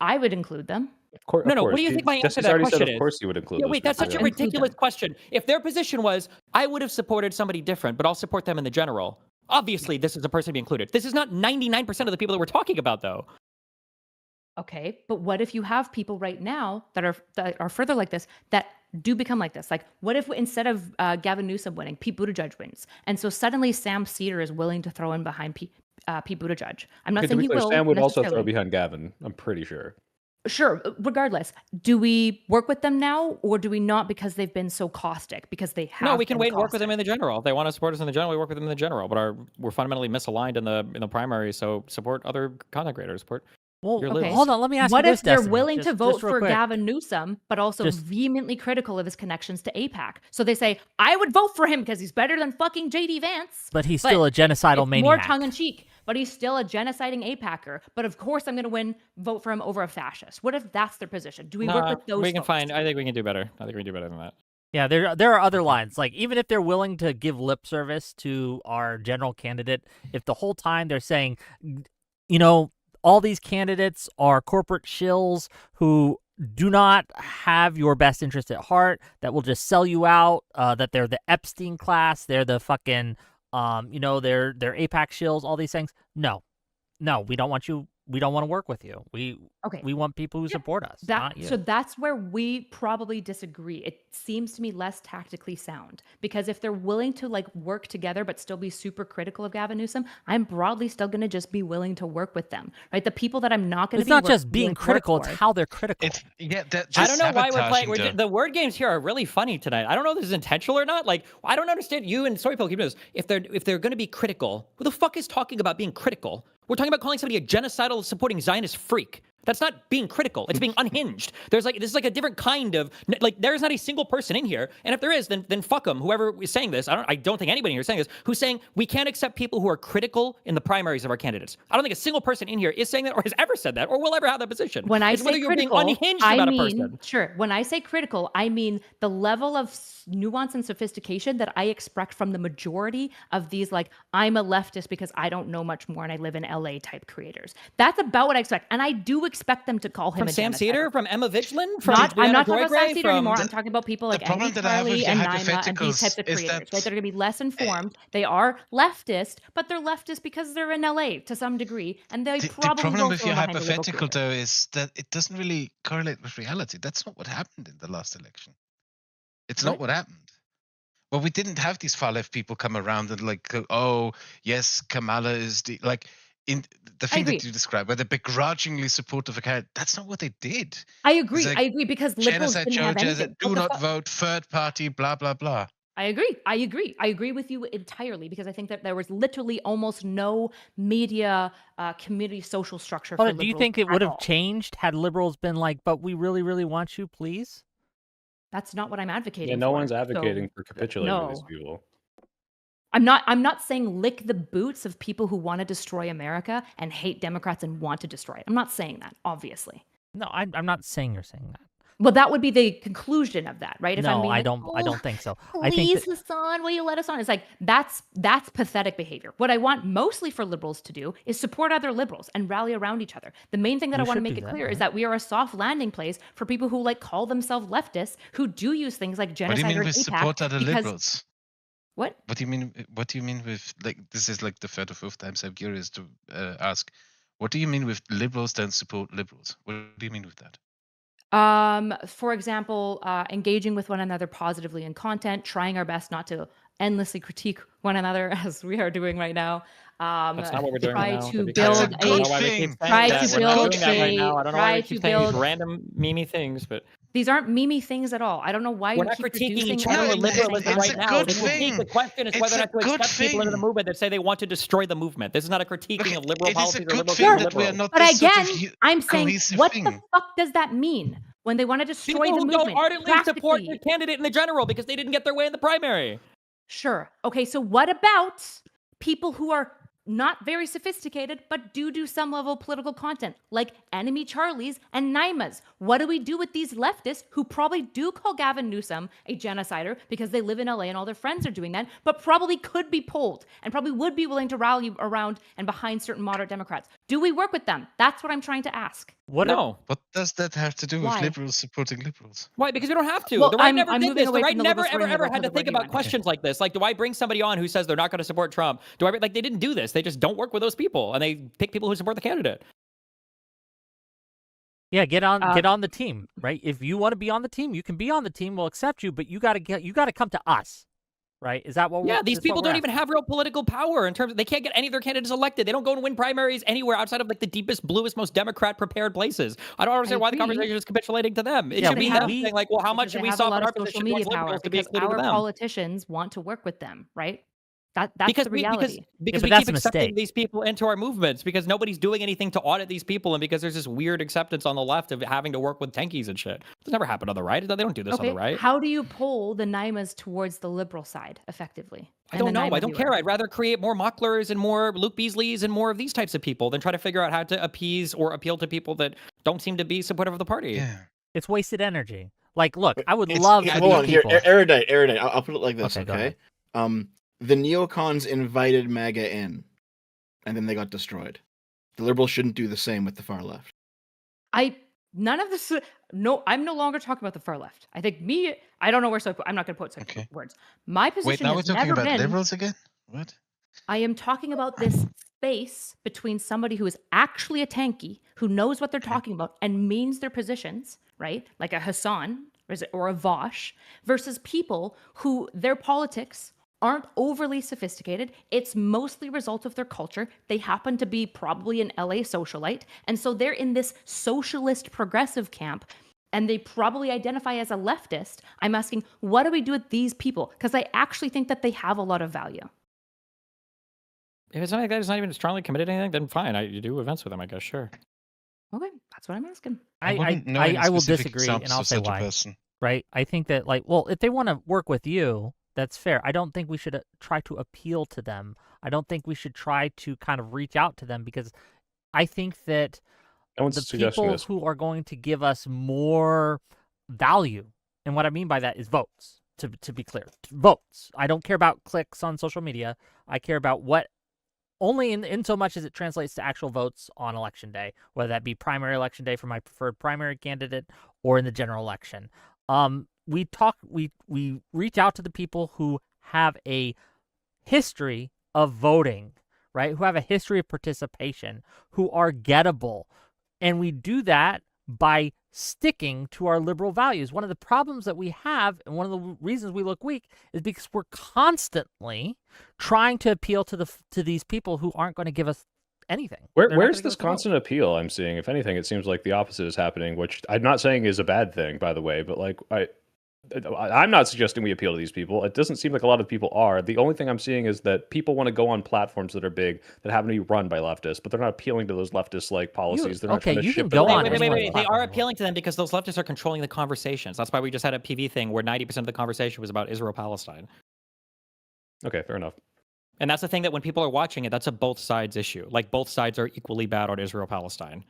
I would include them. Of course, No, what do you think my answer to Jesse's that already question said, is? of course you would include Yeah, those wait, that's people, such a yeah. ridiculous them. question. If their position was, I would have supported somebody different, but I'll support them in the general. Obviously, this is a person to be included. This is not 99% of the people that we're talking about, though. Okay, but what if you have people right now that are further like this that do become like this? Like, what if instead of Gavin Newsom winning, Pete Buttigieg wins, and so suddenly Sam Cedar is willing to throw in behind Pete Buttigieg? I'm not Okay, to saying be he clear, will. Sam would also throw necessarily. behind Gavin. I'm pretty sure. Sure. Regardless, do we work with them now, or do we not because they've been so caustic? Because they have. No, we can been wait and work with them caustic. in the general. If they want to support us in the general, we work with them in the general. But we're fundamentally misaligned in the primary, so support other content creators. Support. Well, Your Okay. list. hold on. Let me ask What you if this, they're Destiny. willing Just- to vote just real for quick. Gavin Newsom, but also Just- vehemently critical of his connections to APAC? So they say, I would vote for him because he's better than fucking JD Vance. But he's still a genocidal It's maniac. more tongue in cheek, but he's still a genociding APACer. But of course, I'm going to vote for him over a fascist. What if that's their position? Do we work with those? We can folks? find. I think we can do better. I think we can do better than that. Yeah, there are other lines. Like, even if they're willing to give lip service to our general candidate, if the whole time they're saying, all these candidates are corporate shills who do not have your best interest at heart, that will just sell you out, that they're the Epstein class, they're the fucking, they're APAC shills, all these things. No, we don't want you. We don't want to work with you. We want people who support us, not you. So that's where we probably disagree. It seems to me less tactically sound because if they're willing to work together but still be super critical of Gavin Newsom, I'm broadly still going to just be willing to work with them, right? The people that I'm not going to It's be not just willing being to work critical; it's for. how they're critical. I don't know why we're playing. The word games here are really funny tonight. I don't know if this is intentional or not. Like, I don't understand. You and Storypill keep doing this. If they're going to be critical, who the fuck is talking about being critical? We're talking about calling somebody a genocidal supporting Zionist freak. That's not being critical. It's being unhinged. This is like a different kind of there is not a single person in here, and if there is, then fuck them. Whoever is saying this, I don't think anybody here is saying this, who's saying we can't accept people who are critical in the primaries of our candidates. I don't think a single person in here is saying that or has ever said that or will ever have that position. When I it's say whether you're critical, being unhinged about a person. Sure. When I say critical, I mean the level of nuance and sophistication that I expect from the majority of these, like, I'm a leftist because I don't know much more and I live in LA type creators. That's about what I expect. And I do expect them to call him from a Sam genocider. Cedar, from Emma Vigeland, from I'm not talking Joy about Gray, Sam Cedar anymore. I'm talking about people like Andy Charlie and Naima and these types of creators, right? They're going to be less informed. They are leftist, but they're leftist because they're in LA to some degree, and they The probably problem will with throw your behind the liberal hypothetical, creator. though, is that it doesn't really correlate with reality. That's not what happened in the last election. It's not what happened. Well, we didn't have these far left people come around and like go, oh, yes, Kamala is like in the thing that you described, where they're begrudgingly supportive of a candidate. That's not what they did. I agree. Like, I agree because liberals genocide, didn't have anything. do not vote, third party, blah, blah, blah. I agree. I agree with you entirely because I think that there was literally almost no media community social structure for But do you think it would have all. changed had liberals been like, but we really, really want you, please? That's not what I'm advocating Yeah, for. no one's advocating So, for capitulating to these no. people. I'm not saying lick the boots of people who want to destroy America and hate Democrats and want to destroy it. I'm not saying that, obviously. No, I'm not saying you're saying that. Well, that would be the conclusion of that, right? If I'm No, being I like, don't think so. Please, I think that, Hasan, will you let us on? It's like that's pathetic behavior. What I want mostly for liberals to do is support other liberals and rally around each other. The main thing that You I want to should make do it that, clear is right? that we are a soft landing place for people who like call themselves leftists who do use things like What do genocide you mean or with APAC support other because liberals? what? What do you mean with, like, this is like the third or fourth time, so I'm curious to ask, what do you mean with liberals don't support liberals? What do you mean with that? For example, engaging with one another positively in content, trying our best not to endlessly critique one another as we are doing right now. That's not what we're doing Try right now. to be build clear. That's a I don't know good why we thing. keep saying try that. to We're not build doing that right now. I don't know why we try keep to saying these build random memey things, but these aren't memey things at all. I don't know why we're you not keep critiquing producing each other all or of these liberalism things. It's right a now. good The critique, thing. the question is It's whether or a not to good accept people into the thing. movement that say they want to destroy the movement. This is not a critiquing of liberal It is a policies or good liberals thing being that we are liberals. not But this sort of again, I'm saying, cohesive what thing. the fuck does that mean when they want to destroy People the who don't movement? ardently support their Practically. candidate in the general because they didn't get their way in the primary. Sure. Okay, so what about people who are not very sophisticated, but do some level of political content, like Enemy Charlies and Naimas? What do we do with these leftists who probably do call Gavin Newsom a genocider because they live in LA and all their friends are doing that, but probably could be polled and probably would be willing to rally around and behind certain moderate Democrats? Do we work with them? That's what I'm trying to ask. No. What does that have to do with Why? liberals supporting liberals? Why? Because we don't have to. Well, the right I'm never did moving this. The away right from the never, liberal ever, swing ever liberal had to because of where think you about went. questions like this. Like, do I bring somebody on who says they're not going to support Trump? Do I like they didn't do this? They just don't work with those people, and they pick people who support the candidate. yeah, get on the team, right? If you want to be on the team, you can be on the team. We'll accept you, but you got to come to us, right? Is that what? Yeah, these is what people we're don't even asking? have real political power in terms of they can't get any of their candidates elected. They don't go and win primaries anywhere outside of like the deepest, bluest, most Democrat prepared places. I don't understand why the agree. conversation is capitulating to them. It Yeah, should be we- them we- saying like, well, how much Because should they we have a lot soften our of social position media towards power liberals to be because excluded to our them? politicians want to work with them, right? That's because the reality. because but we that's keep a accepting mistake. these people into our movements because nobody's doing anything to audit these people and because there's this weird acceptance on the left of having to work with tankies and shit. This never happened on the right. They don't do this on the right. How do you pull the Naimas towards the liberal side effectively? I don't know. I don't care. I'd rather create more Mocklers and more Luke Beasleys and more of these types of people than try to figure out how to appease or appeal to people that don't seem to be supportive of the party. Yeah. It's wasted energy. Like, look, I would It's- love yeah, for hold these on here, people. erudite. I'll put it like this, Okay, go okay? The neocons invited MAGA in, and then they got destroyed. The liberals shouldn't do the same with the far left. None of this. No, I'm no longer talking about the far left. I think I don't know where. So I'm not going to put such Okay. words. My Wait, position now we're has talking never about been. liberals again? What? I am talking about this space between somebody who is actually a tanky, who knows what they're talking about and means their positions, right? Like a Hasan or a Vosh, versus people who their politics aren't overly sophisticated. It's mostly a result of their culture. They happen to be probably an LA socialite. And so they're in this socialist progressive camp and they probably identify as a leftist. I'm asking, what do we do with these people? Because I actually think that they have a lot of value. If it's not like that, it's not even strongly committed to anything, then fine. You do events with them, I guess, sure. Okay, That's what I'm asking. I wouldn't know any I will specific disagree, and examples I'll of say such a why. person. Right? I think that, like, well, if they want to work with you, that's fair. I don't think we should try to appeal to them. I don't think we should try to kind of reach out to them, because I think that No one's the suggesting people this. who are going to give us more value, and what I mean by that is votes, to be clear. Votes. I don't care about clicks on social media. I care about what, only in so much as it translates to actual votes on election day, whether that be primary election day for my preferred primary candidate or in the general election. We reach out to the people who have a history of voting, right? Who have a history of participation, who are gettable. And we do that by sticking to our liberal values. One of the problems that we have, and one of the reasons we look weak, is because we're constantly trying to appeal to these people who aren't going to give us anything. Where's this constant appeal I'm seeing? If anything, it seems like the opposite is happening, which I'm not saying is a bad thing, by the way, but like I'm not suggesting we appeal to these people. It doesn't seem like a lot of people are. The only thing I'm seeing is that people want to go on platforms that are big, that happen to be run by leftists, but they're not appealing to those leftist like policies. They're not trying to you ship can go on. Wait. They are appealing to them because those leftists are controlling the conversations. That's why we just had a PV thing where 90% of the conversation was about Israel-Palestine. Okay, fair enough. And that's the thing, that when people are watching it, that's a both sides issue. Like, both sides are equally bad on Israel-Palestine.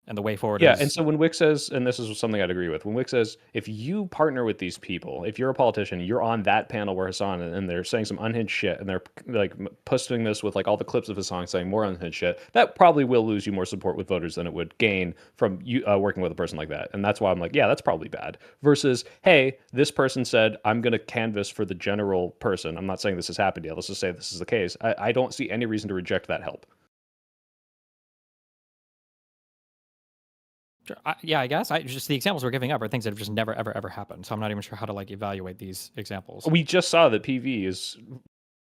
And the way forward is... and so when Wick says, and this is something I'd agree with, when Wick says, if you partner with these people, if you're a politician, you're on that panel where Hasan, and they're saying some unhinged shit, and they're like posting this with like all the clips of Hasan saying more unhinged shit, that probably will lose you more support with voters than it would gain from you working with a person like that. And that's why I'm like, yeah, that's probably bad. Versus, hey, this person said, I'm going to canvass for the general person. I'm not saying this has happened yet. Let's just say this is the case. I don't see any reason to reject that help. Sure. I guess. Just the examples we're giving up are things that have just never, ever, ever happened. So I'm not even sure how to like evaluate these examples. We just saw that PV is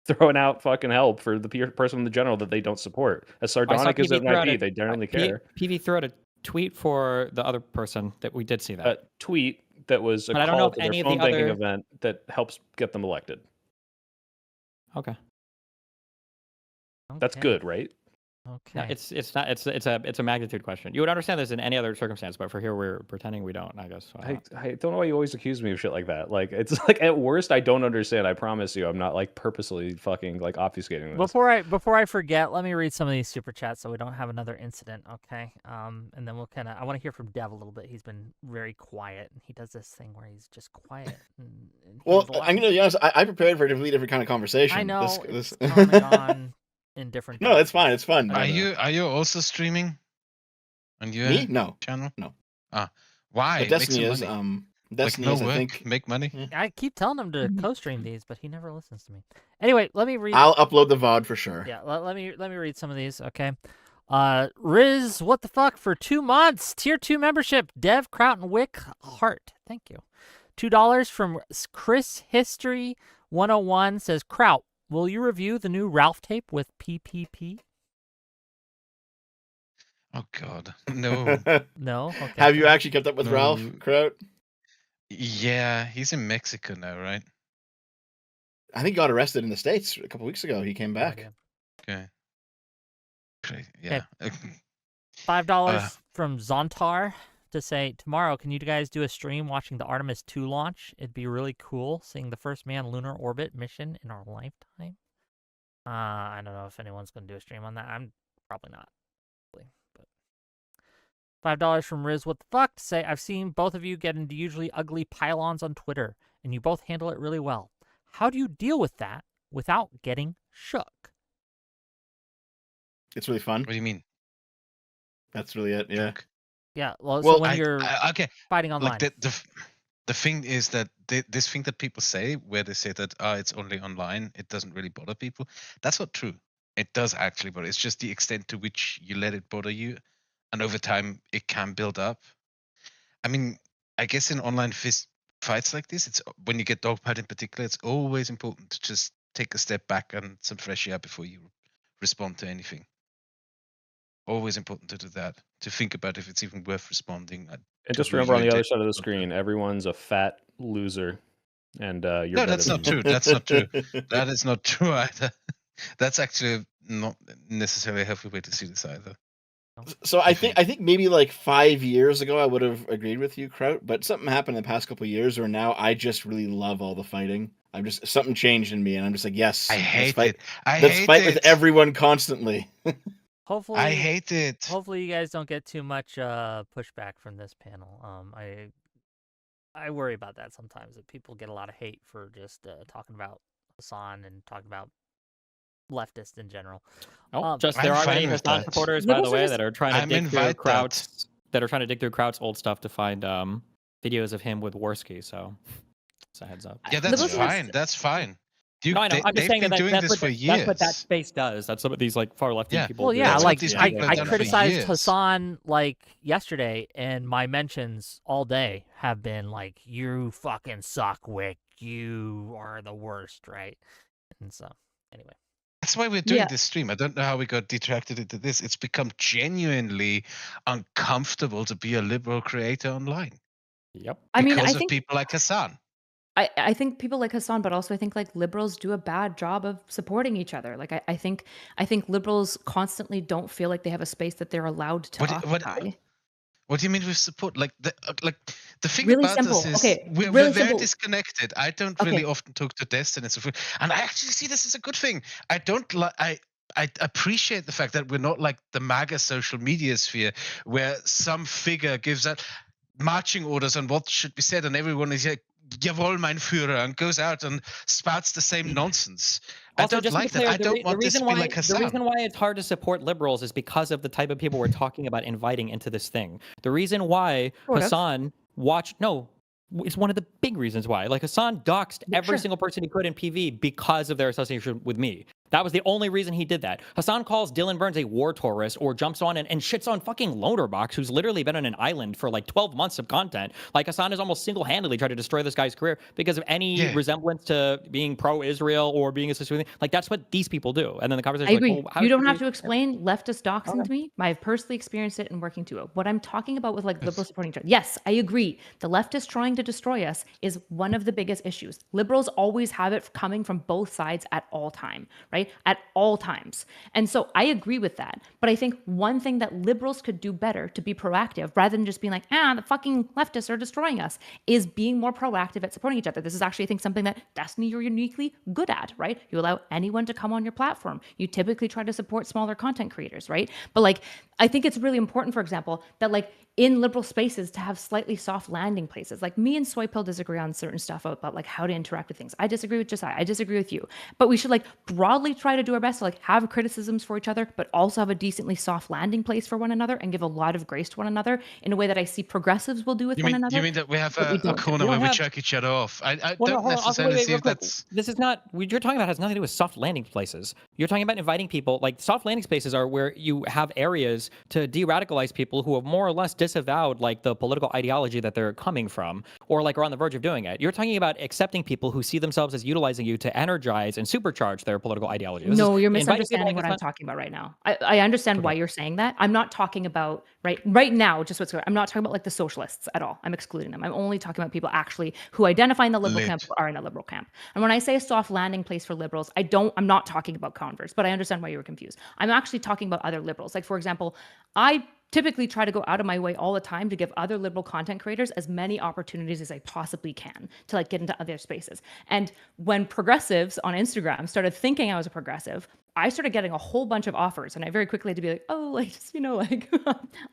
throwing out fucking help for the person in the general that they don't support. As sardonic as it might be, they generally care. PV threw out a tweet for the other person that we did see that. A tweet that was a call to their phone banking event that helps get them elected. Okay. That's good, right? Okay. No, it's a magnitude question. You would understand this in any other circumstance, but for here we're pretending we don't, I guess. I don't know why you always accuse me of shit like that. Like, it's like, at worst, I don't understand. I promise you, I'm not like purposely fucking like obfuscating this. Before I forget, let me read some of these super chats so we don't have another incident, okay? And then we'll I want to hear from Dev a little bit. He's been very quiet, and he does this thing where he's just quiet. Well, I'm gonna be honest. I prepared for a completely different kind of conversation. I know. This coming on in different. No, it's fine. It's fun. Are you also streaming on your channel? No. Why? But Destiny is Destiny like is, work, I think, make money. I keep telling him to co-stream these, but he never listens to me. Anyway, let me read. I'll upload the VOD for sure. Yeah, let me read some of these. Okay. Riz, what the fuck for 2 months? Tier 2 membership. Dev, Kraut, and Wick Heart. Thank you. $2 from Chris History 101 says, Kraut, will you review the new Ralph tape with PPP? Oh God, no. No. Okay. Have you actually kept up with Ralph Kraut? Yeah, he's in Mexico now, right? I think he got arrested in the States a couple weeks ago. He came back. Okay. Yeah. $5 from Zontar to say, tomorrow, can you guys do a stream watching the Artemis 2 launch? It'd be really cool seeing the first manned lunar orbit mission in our lifetime. I don't know if anyone's going to do a stream on that. I'm probably not. But $5 from Riz, what the fuck, to say, I've seen both of you get into usually ugly pylons on Twitter, and you both handle it really well. How do you deal with that without getting shook? It's really fun. What do you mean? That's really it, yeah. Yeah, well so when you're fighting online. Like the thing is that this thing that people say, where they say that it's only online, it doesn't really bother people. That's not true. It does actually, but it's just the extent to which you let it bother you. And over time, it can build up. I mean, I guess in online fights like this, it's when you get dogpiled in particular, it's always important to just take a step back and some fresh air before you respond to anything. Always important to do that, to think about if it's even worth responding. And just remember, on the other side of the screen, everyone's a fat loser. And you're no, that's not true. That's not true. That is not true either. That's actually not necessarily a healthy way to see this either. So I think maybe like 5 years ago I would have agreed with you, Kraut, but something happened in the past couple of years where now I just really love all the fighting. Something changed in me, and I'm just like, yes, I let's hate fight. it. I Let's hate fight with it. everyone constantly. I Hopefully, hate it. hopefully you guys don't get too much pushback from this panel. I worry about that sometimes, that people get a lot of hate for just talking about Hasan and talking about leftists in general. Oh, just I'm there are fine many with Hasan that. supporters, by the Liberals are way, just that are trying to I'm dig through invite that. Kraut's old stuff to find videos of him with Worski. So, just a heads up. Yeah, that's Liberals are fine. That's fine. No, I know. I'm just They've saying been that doing this for that's what that years. space does. That's what these like far lefty Yeah. people Well, do. yeah, That's what like these I, people have I done for criticized years. Hasan like yesterday, and my mentions all day have been like, "You fucking suck, Wick. You are the worst," right? And so, anyway. That's why we're doing Yeah. this stream. I don't know how we got detracted into this. It's become genuinely uncomfortable to be a liberal creator online Yep. I mean, because I of think people like Hasan. I think people like Hassan, but also I think like liberals do a bad job of supporting each other. Like I think liberals constantly don't feel like they have a space that they're allowed to occupy. What do you mean with support? Like the thing Really about us simple. is Okay, we're really very simple. disconnected. I don't Okay. really often talk to Destin and so forth, and I actually see this as a good thing. I don't like. I appreciate the fact that we're not like the MAGA social media sphere where some figure gives out marching orders on what should be said, and everyone is like, "Jawohl, mein Führer," and goes out and spouts the same nonsense. I Also, don't just to be like that. clear, I don't want this to be like the Hassan. reason why it's hard to support liberals is because of the type of people we're talking about inviting into this thing. The reason why Sort of. Hasan it's one of the big reasons why. Like Hasan doxed Yeah, every sure. single person he could in PV because of their association with me. That was the only reason he did that. Hasan calls Dylan Burns a war tourist or jumps on and shits on fucking Loaderbox, who's literally been on an island for like 12 months of content. Like Hasan has almost single-handedly tried to destroy this guy's career because of any resemblance to being pro-Israel or being associated with it. Like that's what these people do. And then the conversation I is agree. like, well, how You should don't have we- to explain leftist doxing Okay. to me. I've personally experienced it and working to it. What I'm talking about with like liberals supporting each other. Yes, I agree. The leftists trying to destroy us is one of the biggest issues. Liberals always have it coming from both sides at all time, right? At all times. And so I agree with that. But I think one thing that liberals could do better to be proactive rather than just being like, the fucking leftists are destroying us, is being more proactive at supporting each other. This is actually, I think, something that Destiny, you're uniquely good at, right? You allow anyone to come on your platform. You typically try to support smaller content creators, right? But like, I think it's really important, for example, that like in liberal spaces to have slightly soft landing places. Like me and Soypill disagree on certain stuff about like how to interact with things. I disagree with Josiah. I disagree with you. But we should like broadly try to do our best to like have criticisms for each other, but also have a decently soft landing place for one another and give a lot of grace to one another in a way that I see progressives will do with one another. You mean that we have but we a don't do. corner We where don't we have- chuck each other off? I Well, no, don't hold on. Also, necessarily wait, see real if quick. that's. This is not what you're talking about has nothing to do with soft landing places. You're talking about inviting people. Like soft landing spaces are where you have areas to de-radicalize people who have more or less disavowed like the political ideology that they're coming from, or like are on the verge of doing it. You're talking about accepting people who see themselves as utilizing you to energize and supercharge their political ideology. No, you're inviting people misunderstanding like what I'm Hasan- talking about right now. I understand why you're saying that. I'm not talking about right now, just what's going on. I'm not talking about like the socialists at all. I'm excluding them. I'm only talking about people actually who identify in the liberal Lit. camp or are in the liberal camp. And when I say a soft landing place for liberals, I'm not talking about converts, but I understand why you were confused. I'm actually talking about other liberals. Like, for example, I typically try to go out of my way all the time to give other liberal content creators as many opportunities as I possibly can to like get into other spaces. And when progressives on Instagram started thinking I was a progressive, I started getting a whole bunch of offers, and I very quickly had to be like, oh, like, just, like,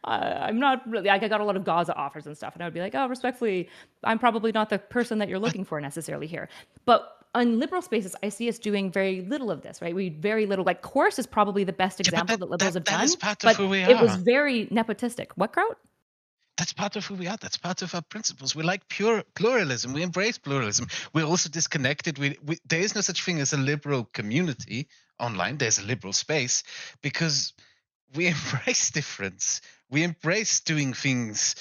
I'm not really, like, I got a lot of Gaza offers and stuff, and I would be like, oh, respectfully, I'm probably not the person that you're looking for necessarily here. But on liberal spaces, I see us doing very little of this, right? We very little, like, Course is probably the best example that liberals have that done, is part of but who we it was are. very nepotistic. What, Kraut? That's part of who we are. That's part of our principles. We like pure pluralism. We embrace pluralism. We're also disconnected. There is no such thing as a liberal community online. There's a liberal space because we embrace difference. We embrace doing things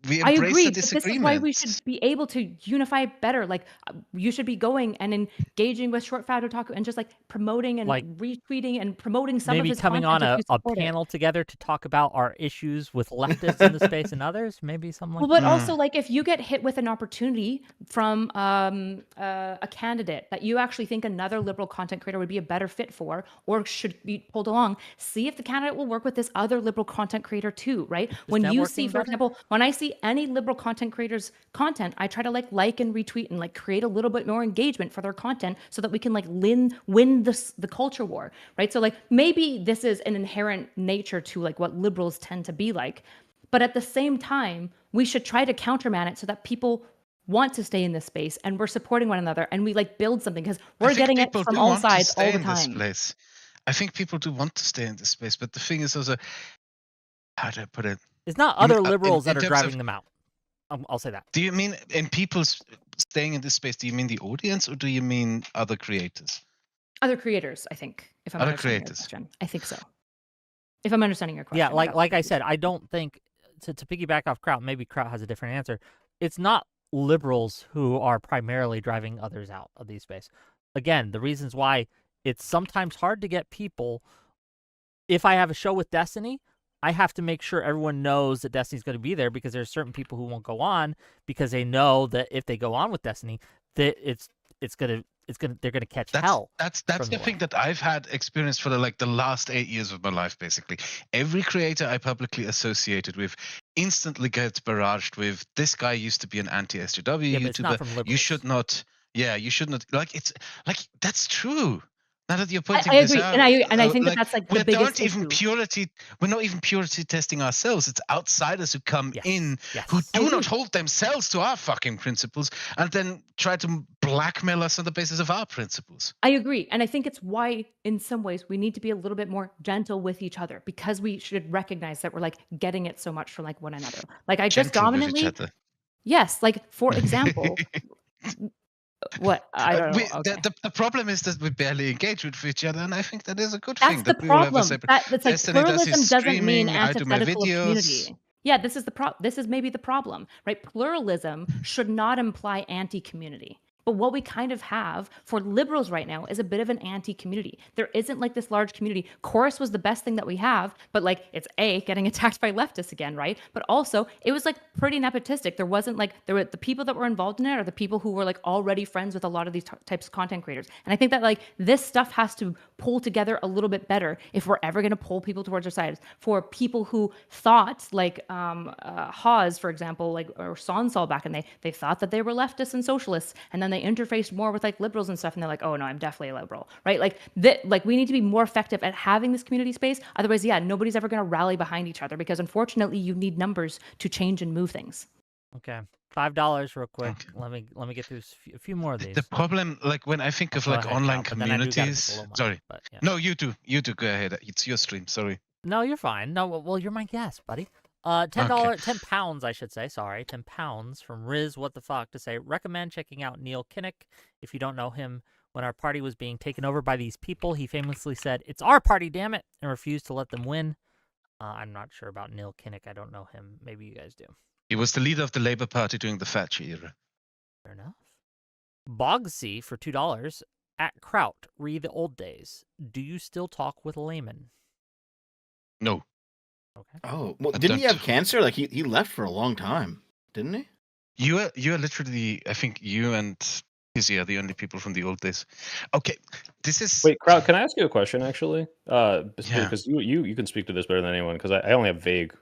we I embrace the agree, but this is why we disagreement. should be able to unify better. Like, you should be going and engaging with Short Fat Otaku and just like promoting and Like, retweeting and promoting some of maybe his coming content on if you a support it. panel together to talk about our issues with leftists in the space and others, maybe something like Well, but that. also, like, if you get hit with an opportunity from a candidate that you actually think another liberal content creator would be a better fit for or should be pulled along, see if the candidate will work with this other liberal content creator too, right? When you see, networking for better? example, when I see any liberal content creators' content, I try to like and retweet and like create a little bit more engagement for their content so that we can like win the culture war, right? So like maybe this is an inherent nature to like what liberals tend to be like. But at the same time, we should try to countermand it so that people want to stay in this space and we're supporting one another and we like build something because we're getting it from all sides all the time. Place. I think people do want to stay in this space, but the thing is also, how do I put it? It's not You mean, other liberals in that are terms of- driving them out. I'll say that. Do you mean in people staying in this space? Do you mean the audience, or do you mean other creators? Other creators, I think. If I'm Other understanding creators. your question, I think so. If I'm understanding your question, Yeah, like I said, I don't think to piggyback off Kraut. Maybe Kraut has a different answer. It's not liberals who are primarily driving others out of these space. Again, the reasons why it's sometimes hard to get people. If I have a show with Destiny, I have to make sure everyone knows that Destiny's going to be there because there's certain people who won't go on because they know that if they go on with Destiny, that they're gonna catch hell. That's the thing that I've had experience for the last 8 years of my life. Basically, every creator I publicly associated with instantly gets barraged with, "This guy used to be an anti-SJW but it's not from YouTuber. You liberals. should not. Yeah, you should not." Like, it's like, that's true. Now that you're pointing I this agree, out, and I think that that's like the biggest issue. we're not even purity testing ourselves. It's outsiders who come in who I do not agree. hold themselves to our fucking principles and then try to blackmail us on the basis of our principles. I agree. And I think it's why, in some ways, we need to be a little bit more gentle with each other because we should recognize that we're like getting it so much from like one another. Like I just Gentle with each dominantly, other. yes, like for example, what I don't know. Okay. The problem is that we barely engage with each other, and I think that is a good That's thing. the That we will have a problem. separate. That's like Destiny does his pluralism doesn't mean streaming, I do my antithetical of videos. community. Yeah, this is maybe the problem, right? Pluralism should not imply anti-community. But what we kind of have for liberals right now is a bit of an anti-community. There isn't like this large community. Chorus was the best thing that we have, but like it's getting attacked by leftists again, right? But also it was like pretty nepotistic. There wasn't like the people that were involved in it are the people who were like already friends with a lot of these types of content creators. And I think that like this stuff has to pull together a little bit better if we're ever going to pull people towards our sides. For people who thought like Hawes, for example, like or Sonsol back in they thought that they were leftists and socialists, and then they interfaced more with like liberals and stuff, and they're like, oh no, I'm definitely a liberal, right? Like we need to be more effective at having this community space. Otherwise, yeah, nobody's ever going to rally behind each other because unfortunately, you need numbers to change and move things. Okay, $5 real quick. Okay. Let me get through a few more of these. The problem, like when I think of like online communities. Sorry, yeah. No, you do. Go ahead. It's your stream. Sorry. No, you're fine. No, well, you're my guest, buddy. £10, I should say. Sorry, £10 from Riz. What the fuck to say? Recommend checking out Neil Kinnock if you don't know him. When our party was being taken over by these people, he famously said, "It's our party, damn it," and refused to let them win. I'm not sure about Neil Kinnock. I don't know him. Maybe you guys do. He was the leader of the Labour Party during the Thatcher era. Fair enough. Bogsy for $2 at Kraut. Read the old days. Do you still talk with laymen? No. Okay. Oh, well, didn't he have cancer? Like he left for a long time, didn't he? You are literally, I think you and Izzy are the only people from the old days. Okay, this is... Wait, Kraut, can I ask you a question, actually? Because you can speak to this better than anyone, because I only have vague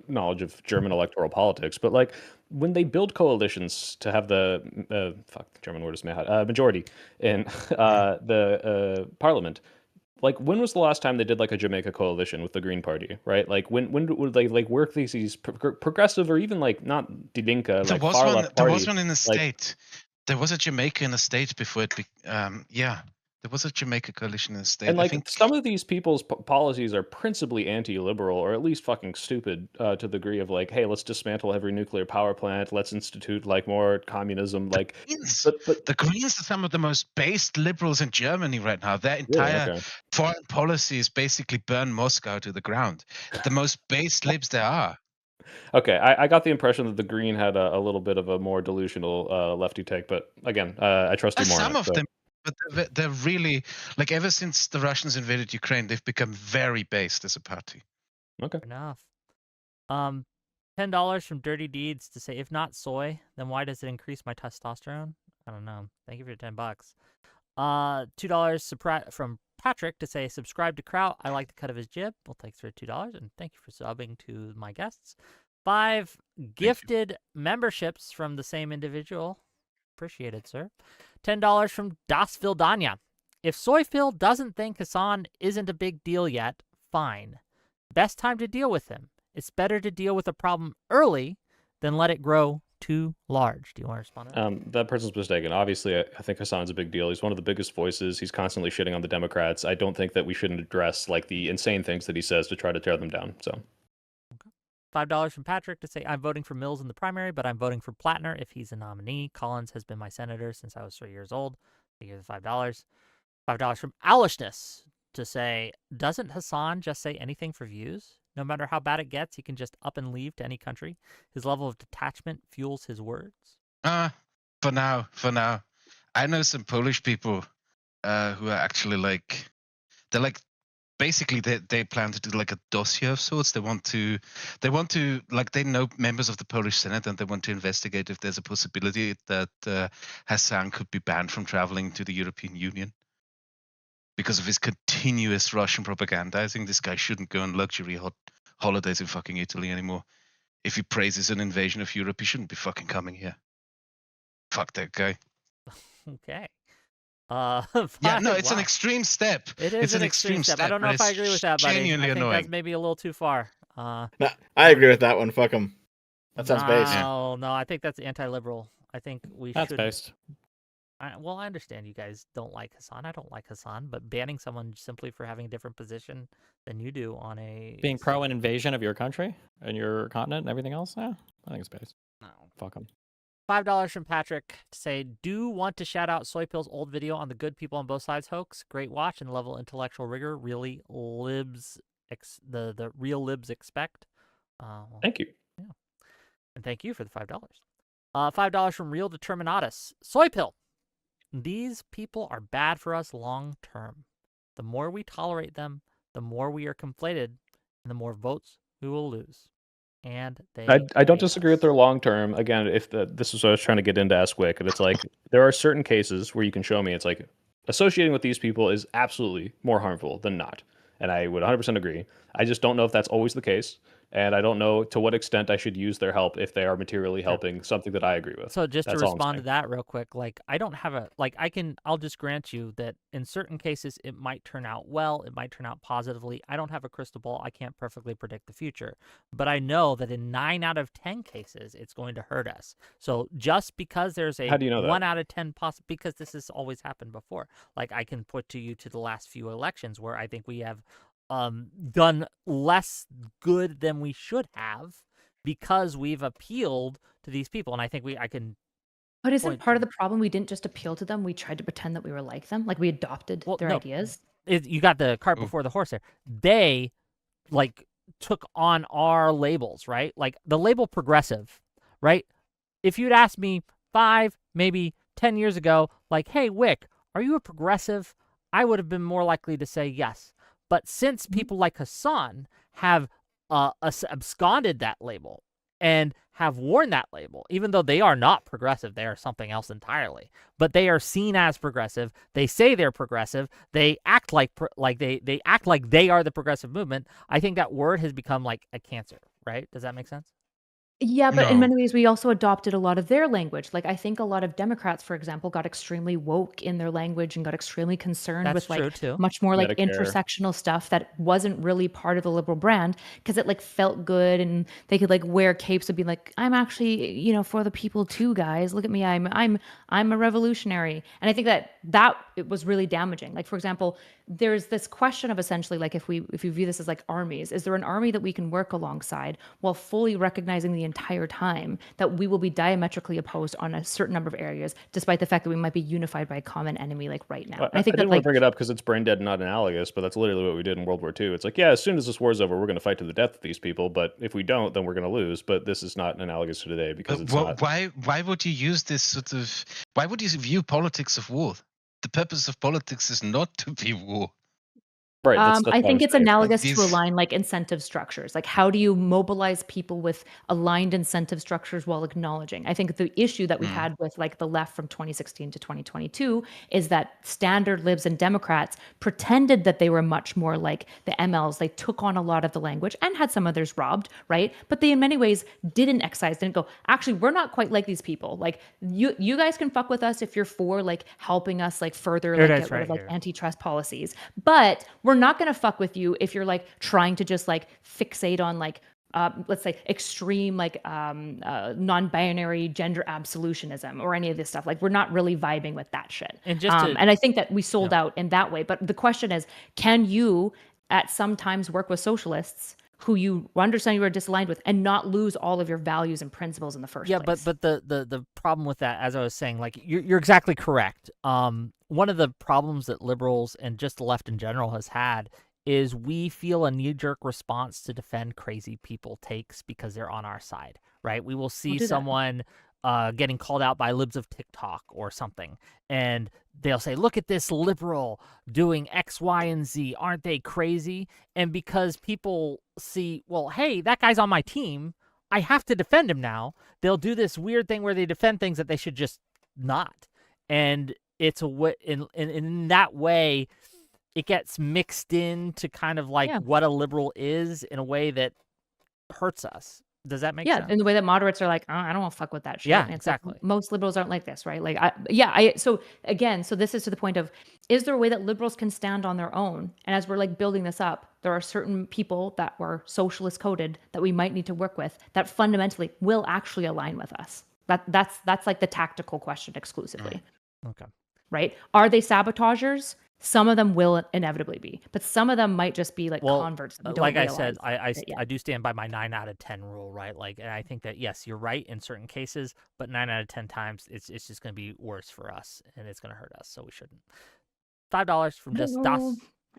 knowledge of German electoral politics, but like, when they build coalitions to have the German word is majority in the parliament, like, when was the last time they did like a Jamaica coalition with the Green Party, right? Like, when would they like work these progressive or even like not Didinka, like far left party? There was one in the state. There was a Jamaica in the state before it. There was a Jamaica coalition in the state. And like, I think some of these people's policies are principally anti-liberal, or at least fucking stupid, to the degree of like, hey, let's dismantle every nuclear power plant, let's institute like more communism. Like, but the Greens are some of the most based liberals in Germany right now. Their entire foreign policy is basically burn Moscow to the ground. The most based libs there are. Okay, I got the impression that the Green had a little bit of a more delusional lefty take, but again, I trust you more on Some it. of So. them, but they're really like ever since the Russians invaded Ukraine, they've become very based as a party. Okay. Fair enough. $10 from Dirty Deeds to say, if not soy, then why does it increase my testosterone? I don't know. Thank you for your $10. $2 from Patrick to say, subscribe to Kraut. I like the cut of his jib. Well, thanks for $2, and thank you for subbing to my guests. 5 gifted memberships from the same individual. Appreciate it, sir. $10 from Das Vildanya. If Soyphil doesn't think Hasan isn't a big deal yet, fine. Best time to deal with him. It's better to deal with a problem early than let it grow too large. Do you want to respond to that? That person's mistaken. Obviously, I think Hasan's a big deal. He's one of the biggest voices. He's constantly shitting on the Democrats. I don't think that we shouldn't address like the insane things that he says to try to tear them down. So, $5 from Patrick to say, I'm voting for Mills in the primary, but I'm voting for Plattner if he's a nominee. Collins has been my senator since I was 3 years old. Thank you for the $5. $5 from Owlishness to say, doesn't Hasan just say anything for views? No matter how bad it gets, he can just up and leave to any country. His level of detachment fuels his words. For now. I know some Polish people who are actually like, they're like, basically they plan to do like a dossier of sorts. They want to like, they know members of the Polish Senate and they want to investigate if there's a possibility that Hasan could be banned from traveling to the European Union because of his continuous Russian propagandizing. This guy shouldn't go on luxury holidays in fucking Italy anymore. If he praises an invasion of Europe, he shouldn't be fucking coming here. Fuck that guy. Okay. Yeah, no, it's an extreme step. It is an extreme step. I don't know if I agree with that, buddy. I think that's maybe a little too far. No, I agree with that one. Fuck him. That sounds based. No, I think that's anti-liberal. I think we should. That's based. Well, I understand you guys don't like Hasan. I don't like Hasan, but banning someone simply for having a different position than you do on a Being pro an invasion of your country and your continent and everything else, yeah, I think it's based. No. Fuck them. $5 from Patrick to say, do want to shout out Soypill's old video on the good people on both sides hoax. Great watch and level intellectual rigor. Really libs, the real libs expect. thank you. Yeah. And thank you for the $5. $5 from Real Determinatus. Soypill. These people are bad for us long term. The more we tolerate them, the more we are conflated, and the more votes we will lose. And I don't disagree with their long term. Again, this is what I was trying to get into SWIC, and it's like there are certain cases where you can show me it's like associating with these people is absolutely more harmful than not. And I would 100% agree. I just don't know if that's always the case. And I don't know to what extent I should use their help if they are materially helping something that I agree with. So just That's to all I'm respond to saying. that real quick, like I don't have I'll just grant you that in certain cases it might turn out well, it might turn out positively. I don't have a crystal ball. I can't perfectly predict the future. But I know that in 9 out of 10 cases, it's going to hurt us. So just because there's a How do you know that? 1 out of 10 because this has always happened before. Like I can put to you to the last few elections where I think we have done less good than we should have because we've appealed to these people. And I think I can. But isn't part of the problem we didn't just appeal to them? We tried to pretend that we were like them, like we adopted their ideas. You got the cart before the horse there. They like took on our labels, right? Like the label progressive, right? If you'd asked me 5, maybe 10 years ago, like, hey, Wick, are you a progressive? I would have been more likely to say yes. But since people like Hasan have absconded that label and have worn that label, even though they are not progressive, they are something else entirely. But they are seen as progressive. They say they're progressive. They act like they act like they are the progressive movement. I think that word has become like a cancer, right? Does that make sense? Yeah, but in many ways, we also adopted a lot of their language. Like, I think a lot of Democrats, for example, got extremely woke in their language and got extremely concerned with like much more like intersectional stuff that wasn't really part of the liberal brand because it like felt good and they could like wear capes and be like, I'm actually, you know, for the people too, guys. Look at me, I'm a revolutionary. And I think that it was really damaging. Like, for example, there's this question of essentially like if you view this as like armies, is there an army that we can work alongside while fully recognizing the entire time, that we will be diametrically opposed on a certain number of areas, despite the fact that we might be unified by a common enemy like right now. I I think didn't that want to like bring it up because it's brain dead and not analogous, but that's literally what we did in World War II. It's like, yeah, as soon as this war's over, we're going to fight to the death with these people, but if we don't, then we're going to lose. But this is not analogous to today because it's not. Why would you use this sort of? Why would you view politics of war? The purpose of politics is not to be war. Right. That's I what think was it's saying. analogous to these- align like incentive structures. Like, how do you mobilize people with aligned incentive structures while acknowledging? I think the issue that we had with like the left from 2016 to 2022 is that standard libs and Democrats pretended that they were much more like the MLs. They took on a lot of the language and had some others robbed, right? But they in many ways didn't excise, didn't go, actually, we're not quite like these people. Like you guys can fuck with us if you're for like helping us like further Here like it is get rid right of like here. antitrust policies. But we're not going to fuck with you if you're like trying to just like fixate on like let's say extreme like non-binary gender absolutionism or any of this stuff. Like we're not really vibing with that shit. And just to- and I think that we sold out in that way. But the question is, can you at some times work with socialists who you understand you are disaligned with and not lose all of your values and principles in the first place? But the problem with that, as I was saying, like you're exactly correct. One of the problems that liberals and just the left in general has had is we feel a knee-jerk response to defend crazy people takes because they're on our side, right? We will see do that. someone getting called out by libs of TikTok or something, and they'll say, look at this liberal doing X, Y, and Z. Aren't they crazy? And because people see, well, hey, that guy's on my team, I have to defend him now. They'll do this weird thing where they defend things that they should just not. And it's in that way, it gets mixed into kind of like what a liberal is in a way that hurts us. Does that make sense? In the way that moderates are like, oh, I don't want to fuck with that shit. Yeah, And it's like, exactly. most liberals aren't like this, right? Like, so this is to the point of, is there a way that liberals can stand on their own? And as we're like building this up, there are certain people that were socialist coded that we might need to work with that fundamentally will actually align with us. That's like the tactical question exclusively. Okay. Right? Are they sabotagers? Some of them will inevitably be, but some of them might just be like converts. That don't like I realize said, it I do stand by my 9 out of 10 rule, right? Like, and I think that yes, you're right in certain cases, but 9 out of 10 times it's just going to be worse for us and it's going to hurt us, so we shouldn't. $5 from just Das.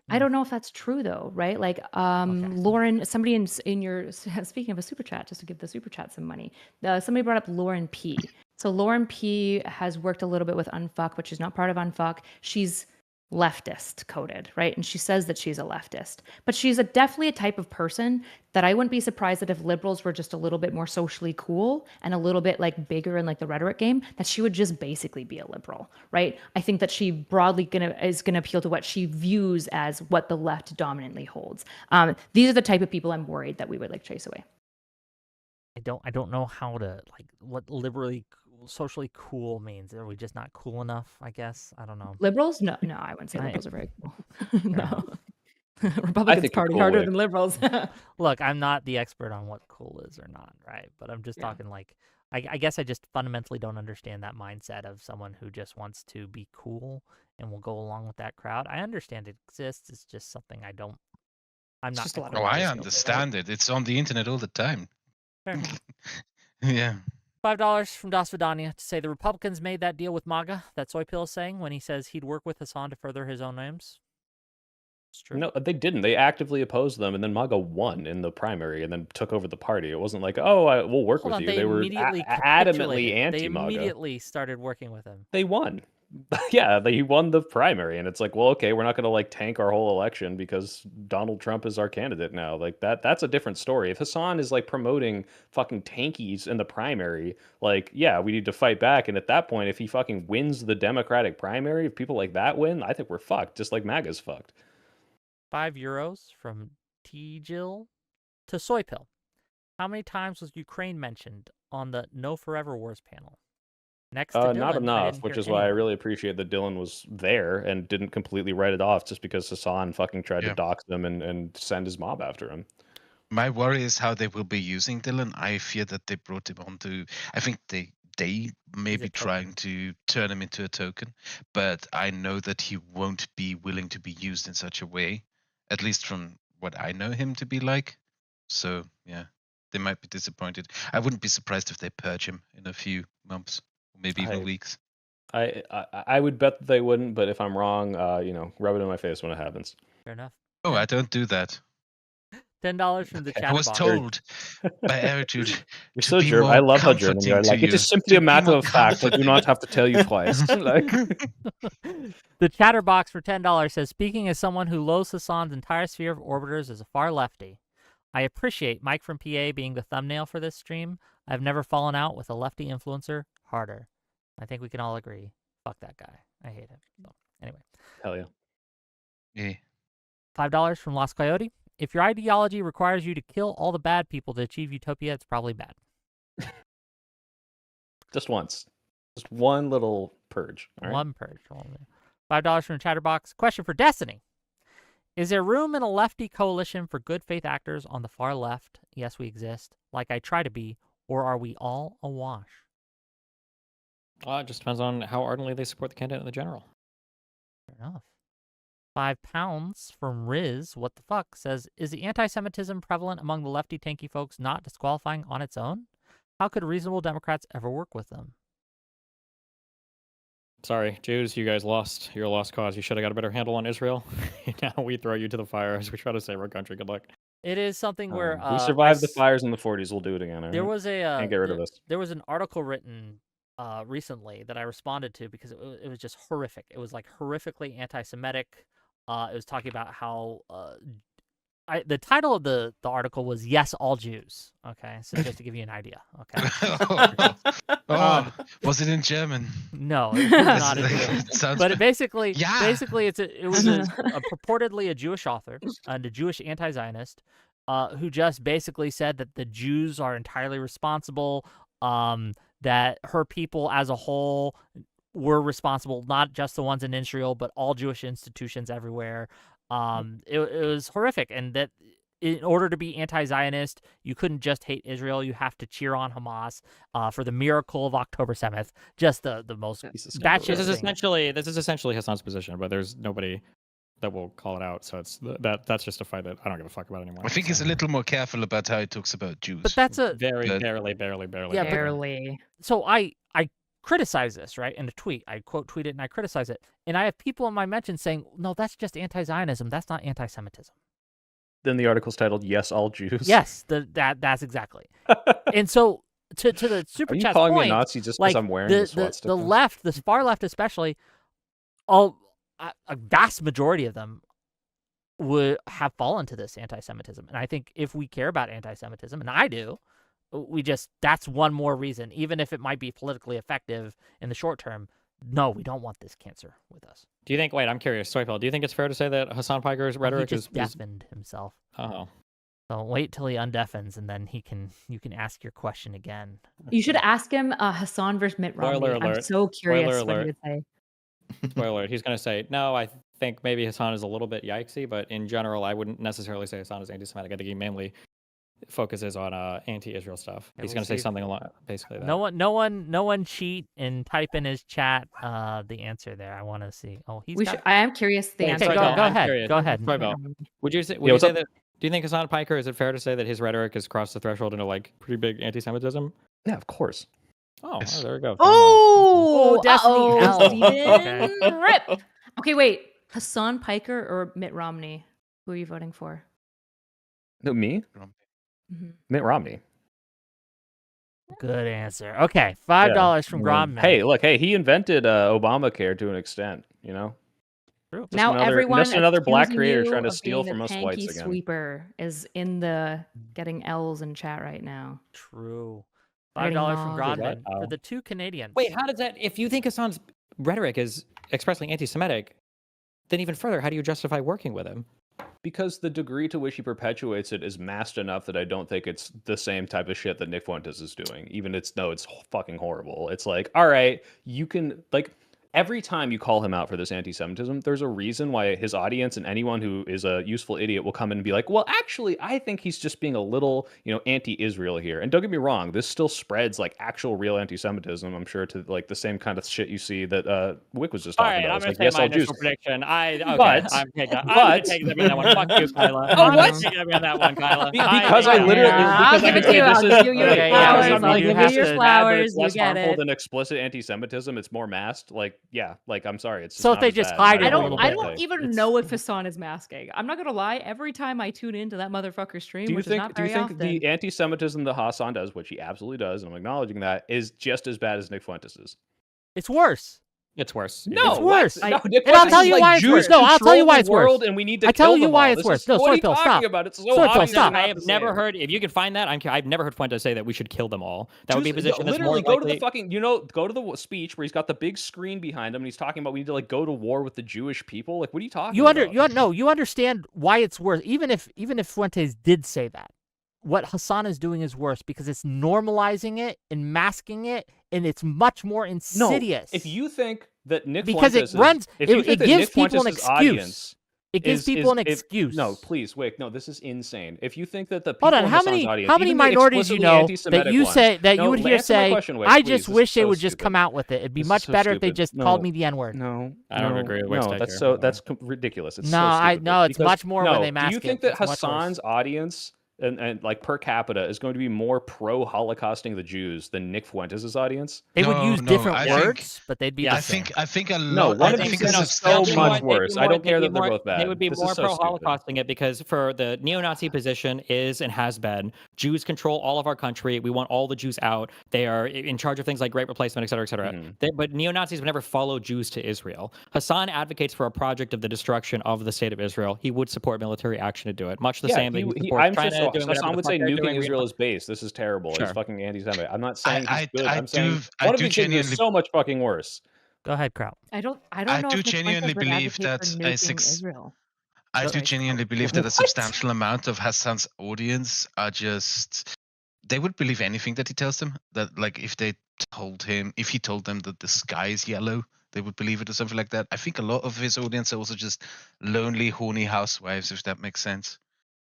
I don't know if that's true though, right? Like, Lauren, somebody in your, speaking of a super chat, just to give the super chat some money, somebody brought up Lauren P. So Lauren P has worked a little bit with Unfuck, but she's not part of Unfuck. She's leftist coded, right? And she says that she's a leftist, but she's definitely a type of person that I wouldn't be surprised that if liberals were just a little bit more socially cool and a little bit like bigger in like the rhetoric game, that she would just basically be a liberal, right? I think that she broadly is gonna appeal to what she views as what the left dominantly holds. These are the type of people I'm worried that we would like chase away. I don't know how to like what socially cool means. Are we just not cool enough? I guess I don't know. Liberals? No, I wouldn't say liberals are very cool. No, I Republicans think party cool harder way. than liberals. Look, I'm not the expert on what cool is or not, right? But I'm just talking like I guess I just fundamentally don't understand that mindset of someone who just wants to be cool and will go along with that crowd. I understand it exists. It's just something I'm not. Just a lot of Oh, I noise. understand it. It's on the internet all the time. Fair enough. Yeah. $5 from Das Vidania to say the Republicans made that deal with MAGA that Soypil is saying when he says he'd work with Hasan to further his own aims. It's true. No, they didn't. They actively opposed them, and then MAGA won in the primary and then took over the party. It wasn't like, oh, we'll work with you. They were immediately adamantly capitulated. anti-MAGA. They immediately started working with him. They won. Yeah, they won the primary, and it's like, well, okay, we're not going to like tank our whole election because Donald Trump is our candidate now. Like that's a different story. If Hasan is like promoting fucking tankies in the primary, like, yeah, we need to fight back. And at that point, if he fucking wins the Democratic primary, if people like that win, I think we're fucked, just like MAGA's fucked. €5 from T Jill to Soypil. How many times was Ukraine mentioned on the No Forever Wars panel? Next to Dylan, Not I enough, didn't which hear is why I anyone. really appreciate that Dylan was there and didn't completely write it off just because Hasan fucking tried to dox him and send his mob after him. My worry is how they will be using Dylan. I fear that they brought him on to. I think they may be trying to turn him into a token, but I know that he won't be willing to be used in such a way, at least from what I know him to be like. So yeah. they might be disappointed. I wouldn't be surprised if they purge him in a few months, or maybe even weeks. I would bet that they wouldn't, but if I'm wrong, rub it in my face when it happens. Fair enough. Oh, I don't do that. $10 from the Okay. chat I was box. told by Attitude You're to so be German. more I love how German comforting you are. to Like, it you, is simply to a be matter more of fact. I do not comforting. have to tell you twice. Like, The Chatterbox for $10 says, speaking as someone who loathes Hasan's entire sphere of orbiters as a far lefty, I appreciate Mike from PA being the thumbnail for this stream. I've never fallen out with a lefty influencer harder. I think we can all agree. Fuck that guy. I hate him. So, anyway. hell yeah. Yeah. $5 from Lost Coyote. If your ideology requires you to kill all the bad people to achieve utopia, it's probably bad. Just once. Just one little purge. All right? One purge. $5 from Chatterbox. Question for Destiny. Is there room in a lefty coalition for good faith actors on the far left? Yes, we exist, like I try to be, or are we all awash? It just depends on how ardently they support the candidate in the general. Fair enough. £5 from Riz, what the fuck, says, is the anti-Semitism prevalent among the lefty tanky folks not disqualifying on its own? How could reasonable Democrats ever work with them? Sorry, Jews, you guys lost. You're a lost cause. You should have got a better handle on Israel. Now we throw you to the fire as we try to save our country. Good luck. It is something where we survived the fires in the 40s. We'll do it again. All there right? was a Can't get rid of us. there was an article written recently that I responded to because it was just horrific. It was like horrifically anti-Semitic. It was talking about how the title of the article was "Yes, All Jews." Okay, so just to give you an idea. Okay. Was it in German? No, it was not in German. It sounds But it basically Yeah. it was a purportedly a Jewish author and a Jewish anti-Zionist who just basically said that the Jews are entirely responsible, that her people as a whole were responsible, not just the ones in Israel, but all Jewish institutions everywhere. It was horrific, and that in order to be anti-Zionist, you couldn't just hate Israel. You have to cheer on Hamas for the miracle of October 7th. Just the most batshit This is thing. essentially Hasan's position, but there's nobody that will call it out. So it's that's just a fight that I don't give a fuck about anymore. I think he's a little more careful about how he talks about Jews. But that's a barely. Yeah, but- Barely. so I criticize this, right, in a tweet. I quote tweet it and I criticize it. And I have people in my mentions saying, no, that's just anti-Zionism. That's not anti-Semitism. Then the article's titled "Yes, All Jews." Yes, that's exactly. And so to the super Are you chat's calling point, me a Nazi just because like I'm wearing the the swastika? left, the far left especially, a vast majority of them would have fallen to this anti-Semitism. And I think if we care about anti-Semitism, and I do, that's one more reason, even if it might be politically effective in the short term. No, we don't want this cancer with us. Do you think? Wait, I'm curious, Soyfeld. Do you think it's fair to say that Hasan Piker's rhetoric he just is deafened himself. Oh, So wait till he undeafens, and then you can ask your question again. You should ask him Hasan versus Mitt Romney. Spoiler I'm alert. so curious Spoiler what he alert. would say. spoiler alert. He's going to say, no, I think maybe Hasan is a little bit yikesy, but in general, I wouldn't necessarily say Hasan is anti-Semitic. I think he mainly focuses on anti-Israel stuff. Yeah, He's we'll going to say see. something along basically that. No one cheat and type in his chat the answer there. I want to see. Oh, he's got... I am curious the Wait, answer. Okay, Soyfeld, to go that. ahead. curious. Go ahead. Soyfeld, would you say what's up? that? Do you think Hasan Piker, is it fair to say that his rhetoric has crossed the threshold into like pretty big anti-Semitism? Yeah, of course. Oh, Yes. there we go. Oh, Destiny Hell. Steven. Okay. Rip. Okay, wait. Hasan Piker or Mitt Romney? Who are you voting for? No, me? Mhm. Mitt Romney. Good answer. Okay, $5 from Gromman. Hey, look, he invented Obamacare to an extent, you know? True. Just Now another, everyone just another black accusing creator you trying to of steal being from a us whites tanky again. sweeper is in the getting L's in chat right now. True. Getting $5 from logged. Gromman What? for the two Canadians. Wait, how does that? If you think Hasan's rhetoric is expressly anti-Semitic, then even further, how do you justify working with him? Because the degree to which he perpetuates it is masked enough that I don't think it's the same type of shit that Nick Fuentes is doing. Even it's fucking horrible. It's like, all right, you can like every time you call him out for this anti-Semitism, there's a reason why his audience and anyone who is a useful idiot will come in and be like, well, actually, I think he's just being a little, anti-Israel here. And don't get me wrong, this still spreads like actual real anti-Semitism, I'm sure, to like the same kind of shit you see that Wick was just All talking right, about. I'm It's going like, to say yes, my all Jews. initial prediction. I'm But- taking them on that one. Fuck you, Kyla. Oh, I'm what? taking them on that one, Kyla. Because I literally, I'll because I give it can to say you. this I'll is, give you your Okay, flowers. yeah, I'll you give have you your to- flowers. You less get harmful it. than explicit anti-Semitism. It's more masked. Like, yeah, like I'm sorry. It's So not if they as just bad. hide it I a don't. little I bit. don't even It's- know if Hasan is masking. I'm not gonna lie. Every time I tune into that motherfucker stream, Do you which is think? not Do you very think often, the anti-Semitism that Hasan does, which he absolutely does, and I'm acknowledging that, is just as bad as Nick Fuentes's? It's worse. It's worse. No, It's worse. No, Nick And I'll Fuentes tell is you like why it's Jews worse. No, I'll tell you control why the it's worse. world and we need to I tell kill you them why all. it's This worse. is- No, what are you Swordfill, talking stop. about? It's so Swordfill, obviously stop. not I have the never same. heard. If you can find that, I've never heard Fuentes say that we should kill them all. That would be a Just- position that's more literally go to likely. the fucking go to the speech where he's got the big screen behind him and he's talking about we need to like go to war with the Jewish people. Like, what are you talking about? You understand why it's worse. Even if Fuentes did say that, what Hasan is doing is worse because it's normalizing it and masking it, and it's much more insidious. No, if you think that Nick Because Fuentes it runs, if you it think that gives Nick people an Fuentes' excuse. audience It gives people an excuse. No, please, Wick. No, this is insane. If you think that the people Hold on, in how Hasan's many audience, how many even the minorities you explicitly know that anti-Semitic you ones- say that No, you would hear answer my say, question, Wick, I please. just This wish is they so would just stupid. come out with it. It'd be This is much so better if they stupid. just No, called me the N-word. No, I don't no, agree with Wick's No, take that's here. so that's ridiculous. It's No, so I stupid. no, it's Because- much more when no, they mask do you it. think that It's much worse. Hasan's audience and like per capita is going to be more pro-Holocausting the Jews than Nick Fuentes' audience? They would No, use no, different I think- words, but they'd be Yeah, the I same. think a No, lot. one I of think these a things is substantial- so much worse. I don't care that they're both bad. They would be This is more so stupid. pro-Holocausting it because for the neo-Nazi position is and has been Jews control all of our country. We want all the Jews out. They are in charge of things like great replacement, et cetera, et cetera. Mhm. But neo-Nazis would never follow Jews to Israel. Hasan advocates for a project of the destruction of the state of Israel. He would support military action to do it. Much the same that he supports I'm China sure doing whatever Hasan the would fuck say they're nuking doing. Israel is base. This is terrible. He's Sure. fucking anti-Semitic. I'm not saying he's good. I I'm saying do one of these things genuinely- is so much fucking worse. Go ahead, Kraut. I don't I know do if Nick genuinely Fuentes would believe advocate for that a nuking Israel. I do Sorry, genuinely believe that a substantial amount of Hassan's audience are just they would believe anything that he tells them. That like if he told them that the sky is yellow, they would believe it or something like that. I think a lot of his audience are also just lonely, horny housewives, if that makes sense.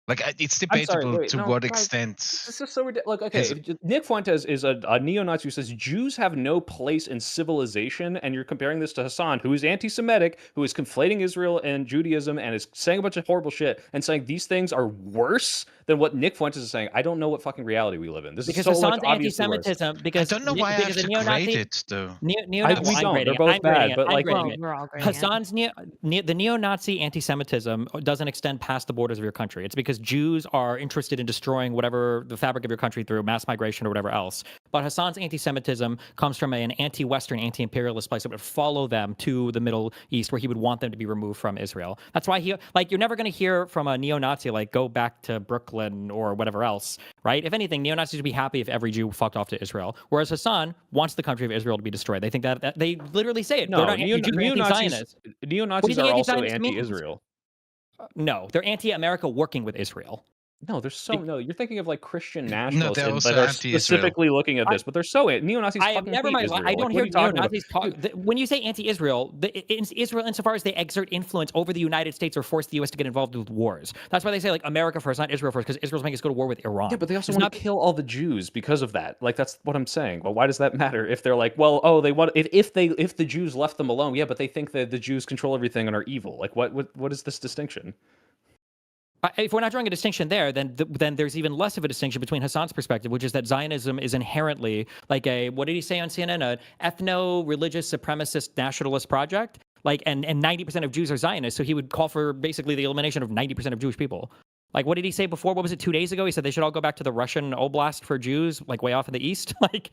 Like it's I'm sorry, debatable wait, to no, what guys, extent. This is so ridiculous. Like, okay, Is- if Nick Fuentes is a neo-Nazi who says Jews have no place in civilization, and you're comparing this to Hasan, who is anti-Semitic, who is conflating Israel and Judaism, and is saying a bunch of horrible shit, and saying these things are worse than what Nick Fuentes is saying. I don't know what fucking reality we live in. This Because is so Hasan's much obviously worse. anti-Semitism. I Because don't know why I have because the to neo-Nazi grade it though. We I'm don't. grading They're it. both I'm grading bad, it. but I'm like, grading Well, it. we're all grading it. Hasan's the neo-Nazi anti-Semitism doesn't extend past the borders of your country. It's because Jews are interested in destroying whatever the fabric of your country through mass migration or whatever else. But Hasan's anti-Semitism comes from an anti-Western, anti-imperialist place that would follow them to the Middle East, where he would want them to be removed from Israel. That's why you're never going to hear from a neo-Nazi like go back to Brooklyn or whatever else, right? If anything, neo-Nazis would be happy if every Jew fucked off to Israel. Whereas Hasan wants the country of Israel to be destroyed. They think that they literally say it. No, They're not anti-Jew, they're anti-Zionist. Neo-Nazis think are also anti-Zionist means? anti-Israel. No, they're anti-America working with Israel. No, there's so no. You're thinking of like Christian they're nationalists also that are anti-Israel. specifically looking at this, but they're so neo-Nazis. I have fucking never hate mind. Israel. I don't Like, hear what are you talking about? neo-Nazis talk. When you say anti-Israel, Israel, insofar as they exert influence over the United States or force the U.S. to get involved with wars. That's why they say like America first, not Israel first, because Israel's making us go to war with Iran. Yeah, but they also It's want to kill all the Jews because of that. Like that's what I'm saying. Well, why does that matter if they're like, well, oh, they want if the Jews left them alone, yeah, but they think that the Jews control everything and are evil. Like what is this distinction? If we're not drawing a distinction there, then there's even less of a distinction between Hasan's perspective, which is that Zionism is inherently like what did he say on CNN? An ethno-religious supremacist nationalist project. Like, and 90% of Jews are Zionists, so he would call for basically the elimination of 90% of Jewish people. Like, what did he say before? What was it, 2 days ago? He said they should all go back to the Russian oblast for Jews, like way off in the east. Like,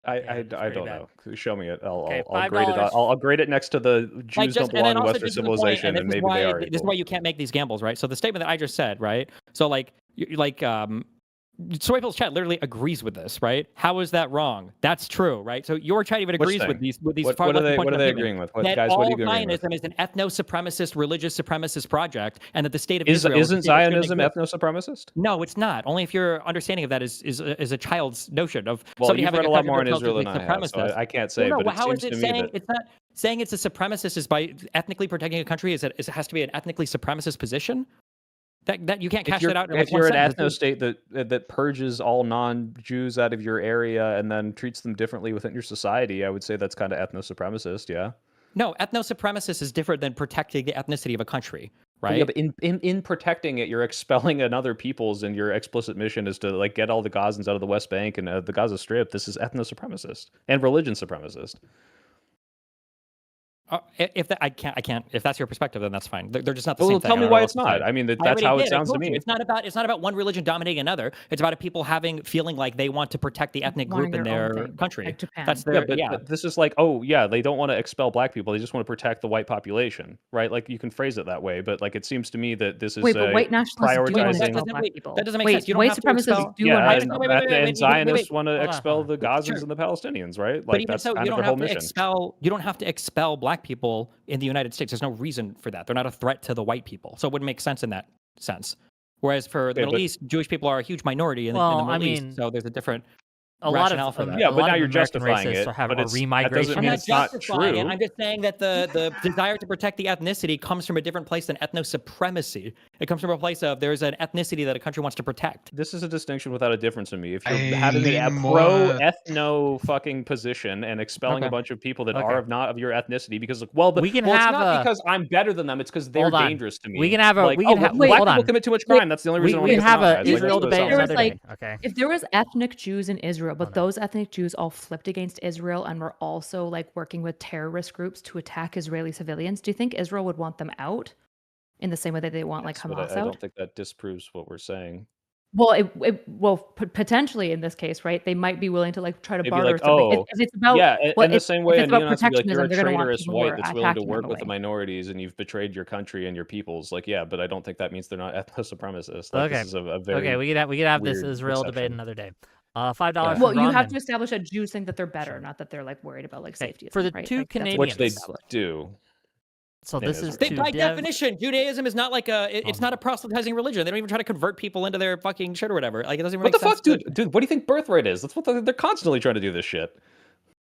I don't know. Show me it. I'll Okay, grade it. $5. I'll grade it next to the like Jews just, don't belong in also Western just to the point, civilization, and and this is maybe why they are this is evil. why you can't make these gambles, right? So the statement that I just said, right? So like Soypil's chat literally agrees with this, right? How is that wrong? That's true, right? So your chat even Which agrees with thing? these What, far what are left they? points What are of they statement. agreeing with? What, That guys? What are you all agreeing with? Zionism is an ethno-supremacist, religious supremacist project, and that the state of Isn't Israel Zionism ethno-supremacist? No, it's not. Only if your understanding of that is a child's notion of Well, somebody you've having read a a lot country more in that's Israel than relatively I have, so supremacist. I can't say. No, but it how seems is it to me saying that it's not saying it's a supremacist is by ethnically protecting a country? Is it has to be an ethnically supremacist position? That you can't cash that out in like if one you're an sentence. ethno state that purges all non-Jews out of your area and then treats them differently within your society, I would say that's kind of ethno-supremacist. Yeah. No, ethno-supremacist is different than protecting the ethnicity of a country, right? Yeah, but in protecting it, you're expelling another peoples, and your explicit mission is to like get all the Gazans out of the West Bank and the Gaza Strip. This is ethno-supremacist and religion supremacist. If that, I can't. If that's your perspective, then that's fine. They're just not the Well, same thing. tell I me don't know why what it's else to not. say. I mean, I that's already how it did. I sounds to told you. me. It's not about one religion dominating another. It's about people feeling like they want to protect the ethnic Wanting group in their own their thing, country. like Japan. That's Yeah, their but this is like, oh yeah, they don't want to expel black people. They just want to protect the white population, right? Like you can phrase it that way, but like it seems to me that this is Wait, but white nationalists do want to prioritizing. expel black people. That doesn't make Wait, sense. You don't white have to supremacists expel. do Yeah, want and, to wait, and Zionists want to Hold on, expel hold the on. Gazans Sure. and the Palestinians, right? But Like even that's so, kind you of don't their whole have to mission. expel. You don't have to expel black people in the United States. There's no reason for that. They're not a threat to the white people, so it wouldn't make sense in that sense. Whereas for the Okay, Middle but- East, Jewish people are a huge minority in the Well, Middle I East, mean, so there's a different a lot rationale of for that. Yeah, a but lot now of you're American justifying racists it, have but a that doesn't remigration. mean I'm it's not not justifying it. true. I'm just saying that the desire to protect the ethnicity comes from a different place than ethno-supremacy. It comes from a place of there's an ethnicity that a country wants to protect. This is a distinction without a difference to me. If you're I having lean a more- pro-ethno fucking position and expelling Okay. a bunch of people that Okay. are not of your ethnicity because, like, well, We can it's have not a- because I'm better than them. It's because they're Hold on. dangerous to me. We can have a- like, we can oh, have- black hold people on. commit too much crime. That's the only reason I want We to can get them have out, a guys. Like, Israel that's what it debate sounds There was, another like. day. Okay. If there was ethnic Jews in Israel, but no. those ethnic Jews all flipped against Israel and were also like working with terrorist groups to attack Israeli civilians, do you think Israel would want them out in the same way that they want like Yes, but Hamas I out? don't think that disproves what we're saying. Well, potentially in this case, right? They might be willing to like try to They'd be barter like, something. oh, If it's about yeah, well, in the if- same if way it's a about neo-Nazi would be like, you're protectionism, a they're going to want traitorous people who white are that's willing to attacking them work with the away. minorities and you've betrayed your country and your peoples. Like, yeah, but I don't think that means they're not ethno-supremacists. Like, Okay. this is a very Okay, we could have this weird Israel debate perception. another day. $5 Yeah. Well, from you have Gronman. to establish that Jews think that they're better, Sure. not that they're like worried about like Okay, safety. for the right? two Like, that's what you Which have they to establish. do. So in this is Israel. to By Dev. definition, Judaism is not like it's not a proselytizing religion. They don't even try to convert people into their fucking shit or whatever. Like it doesn't even What make the fuck, sense. dude? What do you think birthright is? That's what they're constantly trying to do this shit.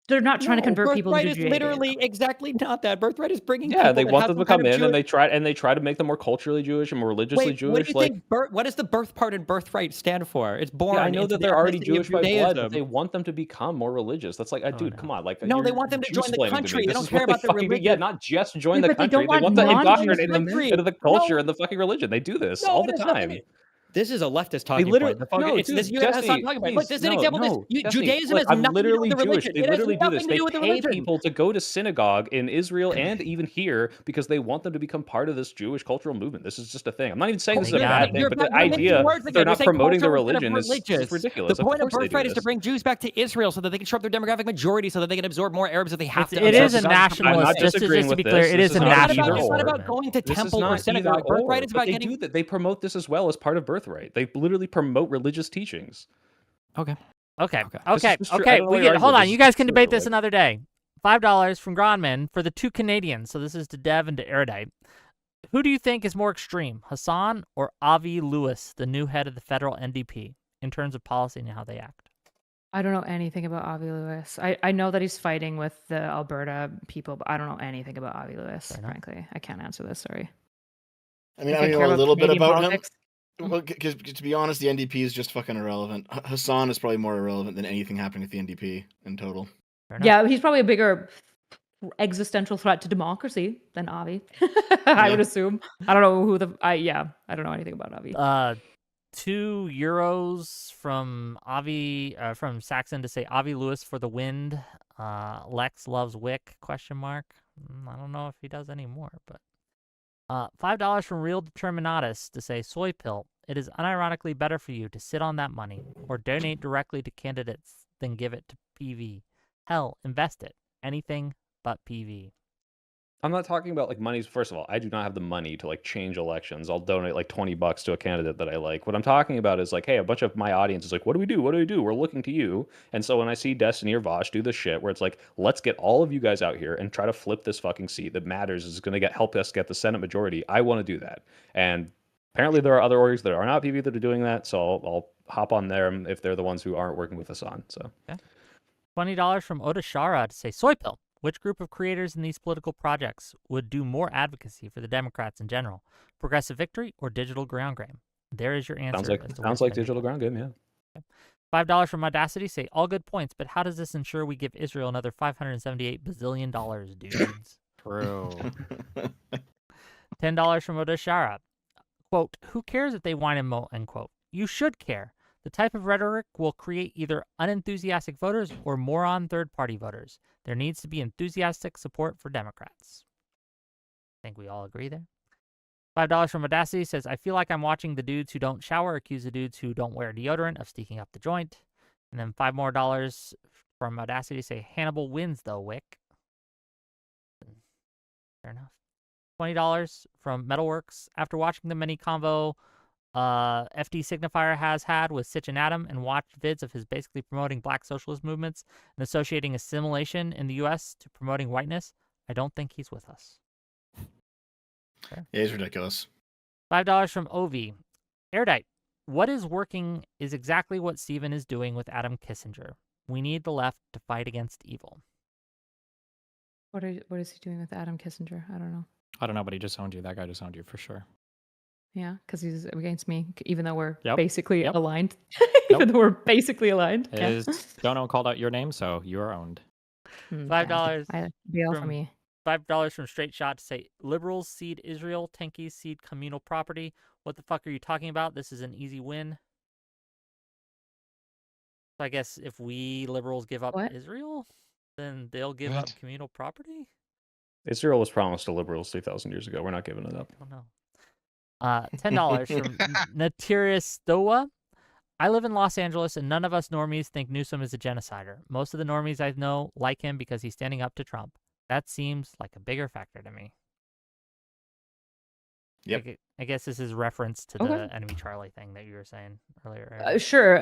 They're not trying to convert people Birthright to is Judaism. literally exactly not that. Birthright is bringing Yeah, people they that want have them to some kind come of in Jewish... and they try to make them more culturally Jewish and more religiously Wait, what Jewish. do you think? What does the birth part in birthright stand for? It's born. Yeah, I know into that the they're already ethnicity of Jewish by blood, but Judaism. they want them to become more religious. That's like, dude, no. come on, like No, they you're want them to join the Jew-splaining to country. me. They This don't is care what about the fucking do. Yeah, religion. not just join Yeah, the but they country. don't They want want to non-Jewish indoctrinate them country. into the culture No. and the fucking religion. They do this No, all it the has nothing time. to- This is a leftist talking literally- point. The fucking, no, it's dude, this you have Jesse, talking about. Look, please, this is an no, example. no, Jesse, Judaism look, has I'm nothing literally to do with the Jewish. religion. They It has literally do this. nothing to They do with the pay religion. people to go to synagogue in Israel and even here because they want them to become part of this Jewish cultural movement. This is just a thing. I'm not even saying this is a You're- bad thing, but the you're mixing idea words that again. they're You're not saying promoting the cultural instead of religion is religious. ridiculous. The Of point of course they do birthright is to this. bring Jews back to Israel so that they can show up their demographic majority so that they can absorb more Arabs if they have to. It is a absorb nationalist. I'm not Just disagreeing to be with clear, this. it This is a is not It's either not or. about going to This is temple or not synagogue. either or, Birthright is but about they getting. do that. They promote this as well as part of birthright. They literally promote religious teachings. Okay. Okay. This is just true. I Okay. don't know We why get. you're Hold arguing. on. This You is guys just can true, debate this like- another day. $5 from Gronman for the two Canadians. So this is to Dev and to Erudite. Who do you think is more extreme, Hasan or Avi Lewis, the new head of the federal NDP, in terms of policy and how they act? I don't know anything about Avi Lewis. I know that he's fighting with the Alberta people, but I don't know anything about Avi Lewis, Fair enough. frankly. I can't answer this, sorry. I mean, Like, I I know care a about little bit Canadian about politics. him. Well, because to be honest, the NDP is just fucking irrelevant. Hasan is probably more irrelevant than anything happening with the NDP in total. Fair enough. Yeah, he's probably a bigger existential threat to democracy than Avi. I would assume. I don't know who I don't know anything about Avi. €2 from Avi from Saxon to say Avi Lewis for the wind. Lex loves Wick ? I don't know if he does anymore, but $5 from Real Determinatus to say soy pill. It is unironically better for you to sit on that money or donate directly to candidates than give it to PV. Hell, invest it. Anything but PV. I'm not talking about like money. First of all, I do not have the money to like change elections. I'll donate like $20 to a candidate that I like. What I'm talking about is like, hey, a bunch of my audience is like, what do we do? What do we do? We're looking to you. And so when I see Destiny or Vosh do this shit where it's like, let's get all of you guys out here and try to flip this fucking seat that matters is going to help us get the Senate majority. I want to do that. And apparently there are other orgs that are not PV that are doing that. So I'll hop on them if they're the ones who aren't working with Hasan. So $20 from Oda Shara to say, Soy Pill. Which group of creators in these political projects would do more advocacy for the Democrats in general? Progressive Victory or Digital Ground Game? There is your answer. Sounds like Digital Ground Game, yeah. Okay. $5 from Audacity say, all good points, but how does this ensure we give Israel another $578 bazillion, dudes? True. $10 from Oda Shara. Quote, who cares if they whine and moan, end quote. You should care. The type of rhetoric will create either unenthusiastic voters or moron third-party voters. There needs to be enthusiastic support for Democrats. I think we all agree there. $5 from Audacity says, I feel like I'm watching the dudes who don't shower accuse the dudes who don't wear deodorant of sneaking up the joint. And then $5 more from Audacity say, Hannibal wins though, Wick. Fair enough. $20 from Metalworks. After watching the mini convo FD Signifier has had with Sitch and Adam and watched vids of his basically promoting black socialist movements and associating assimilation in the U.S. to promoting whiteness, I don't think he's with us. Okay. Yeah, he's ridiculous. $5 from Ovi. Erudite. What is working is exactly what Steven is doing with Adam Kissinger. We need the left to fight against evil. What is he doing with Adam Kissinger? I don't know. I don't know, but he just owned you. That guy just owned you for sure. Yeah, because he's against me, even though we're Yep. basically Yep. aligned. Nope. Even though we're basically aligned. It Yeah. is Dono called out your name, so you are owned. $5 Bail for from- me. $5 from Straight Shot to say, liberals cede Israel, tankies cede communal property. What the fuck are you talking about? This is an easy win. So I guess if we liberals give up What? Israel, then they'll give What? up communal property? Israel was promised to liberals 3,000 years ago. We're not giving it up. I don't know. $10 from Natirius Stoa. I live in Los Angeles, and none of us normies think Newsom is a genocider. Most of the normies I know like him because he's standing up to Trump. That seems like a bigger factor to me. Yep. I guess this is reference to Okay. the enemy Charlie thing that you were saying earlier. Aaron. Sure.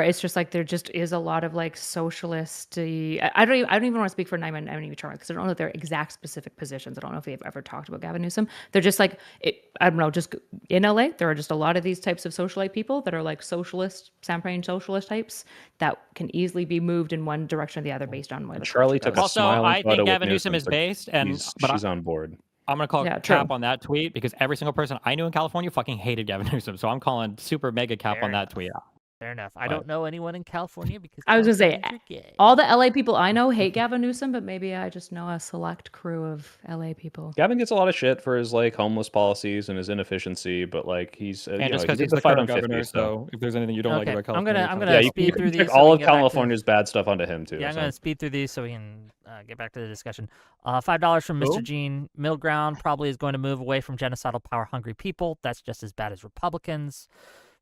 It's just like there just is a lot of like socialist. I don't even want to speak for enemy Charlie because I don't know their exact specific positions. I don't know if they've ever talked about Gavin Newsom. They're just like I don't know. Just in LA, there are just a lot of these types of socialite people that are like socialist, Samprain socialist types that can easily be moved in one direction or the other based on where the Charlie culture took goes. a Also, smiling I photo think with Gavin Newsom is so based, and she's on board. I'm gonna call Yeah, cap true. on that tweet because every single person I knew in California fucking hated Gavin Newsom. So I'm calling super mega cap Fair on that enough. tweet. Fair enough. I don't know anyone in California because I was gonna say, Californians are gay. all the LA people I know hate Gavin Newsom, but maybe I just know a select crew of LA people. Gavin gets a lot of shit for his like homeless policies and his inefficiency, but like he's And just he because did he's the the fight current on 50. governor, So so if there's anything you don't like Okay, about I'm California, gonna yeah, you speed can through take these so all we of can get back to- California's bad stuff onto him too. Yeah, I'm so. going to speed through these so we can get back to the discussion. $5 from Mr. Cool. Gene. Middle ground probably is going to move away from genocidal power-hungry people. That's just as bad as Republicans.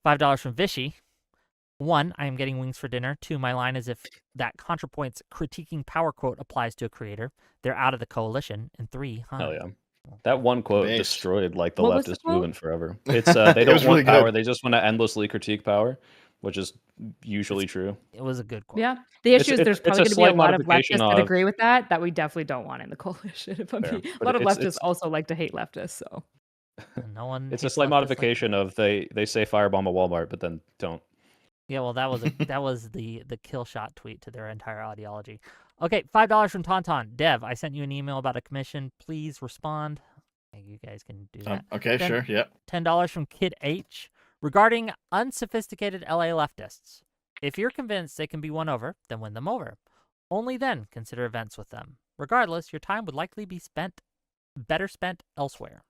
$5 from Vishy. 1, I am getting wings for dinner. 2, my line is if that ContraPoint's critiquing power quote applies to a creator, they're out of the coalition. And 3, huh? Hell yeah. That one quote Based. destroyed like the What was the leftist quote? movement forever. It's they It don't was want really power, good. they just want to endlessly critique power, which is usually true. It was a good quote. Yeah. The issue is it's- there's it's probably a going to be a slight lot of modification leftists that of- agree with that we definitely don't want in the coalition. If I'm Fair. being, a But lot of it's- leftists also like to hate leftists. So And no one. It's a hates slight leftists like modification of they say firebomb a Walmart, but then don't. Yeah, well, that was the kill shot tweet to their entire ideology. Okay, $5 from Tauntaun. Dev, I sent you an email about a commission. Please respond. Okay, you guys can do that. Okay, Then- sure. Yep. $10 from Kid H regarding unsophisticated LA leftists. If you're convinced they can be won over, then win them over. Only then consider events with them. Regardless, your time would likely be better spent elsewhere.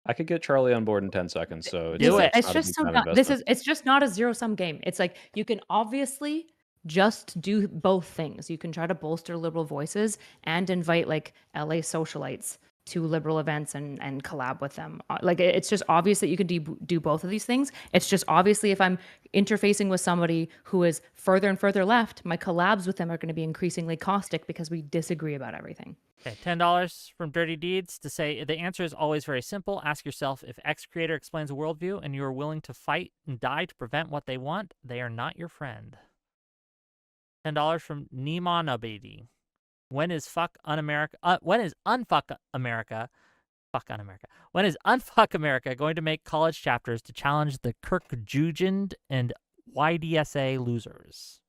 I could get Charlie on board in 10 seconds, so Do it. it's not a just big so time dumb. investment. It's just not a zero sum game. It's like you can obviously just do both things. You can try to bolster liberal voices and invite like LA socialites to liberal events and collab with them. Like it's just obvious that you can do both of these things. It's just obviously if I'm interfacing with somebody who is further and further left, my collabs with them are going to be increasingly caustic because we disagree about everything. Okay, $10 from Dirty Deeds to say the answer is always very simple. Ask yourself if X creator explains a worldview and you are willing to fight and die to prevent what they want, they are not your friend. $10 from Niman Abedi. When is fuck un-America? When is unfuck America? Fuck un-America. When is unfuck America going to make college chapters to challenge the Kirkjugend and YDSA losers?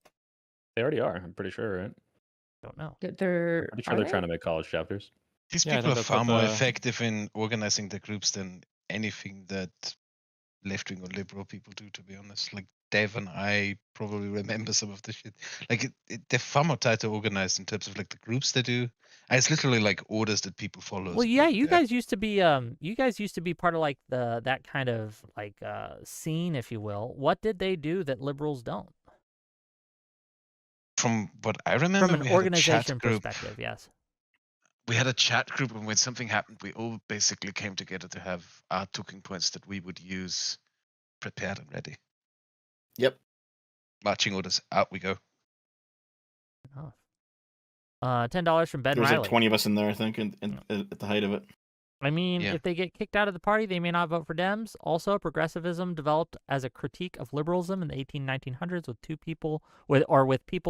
They already are. I'm pretty sure, right? Don't know. They're Pretty sure they're trying to make college chapters. These Yeah, I people think are that's far what more the- effective in organizing the groups than anything that left-wing or liberal people do, to be honest. Like Dev and I probably remember some of the shit. Like they're far more tighter organized in terms of like the groups they do. And it's literally like orders that people follow. as Well, yeah, opposed you to guys used to be part of like that kind of like scene, if you will. What did they do that liberals don't? From what I remember, From an we had a organization chat group. perspective, yes. We had a chat group, and when something happened, we all basically came together to have our talking points that we would use prepared and ready. Yep. Marching orders, out we go. $10 from Ben There was Riley. like 20 of us in there, I think, at the height of it. I mean, Yeah. if they get kicked out of the party, they may not vote for Dems. Also, progressivism developed as a critique of liberalism in the 1900s with people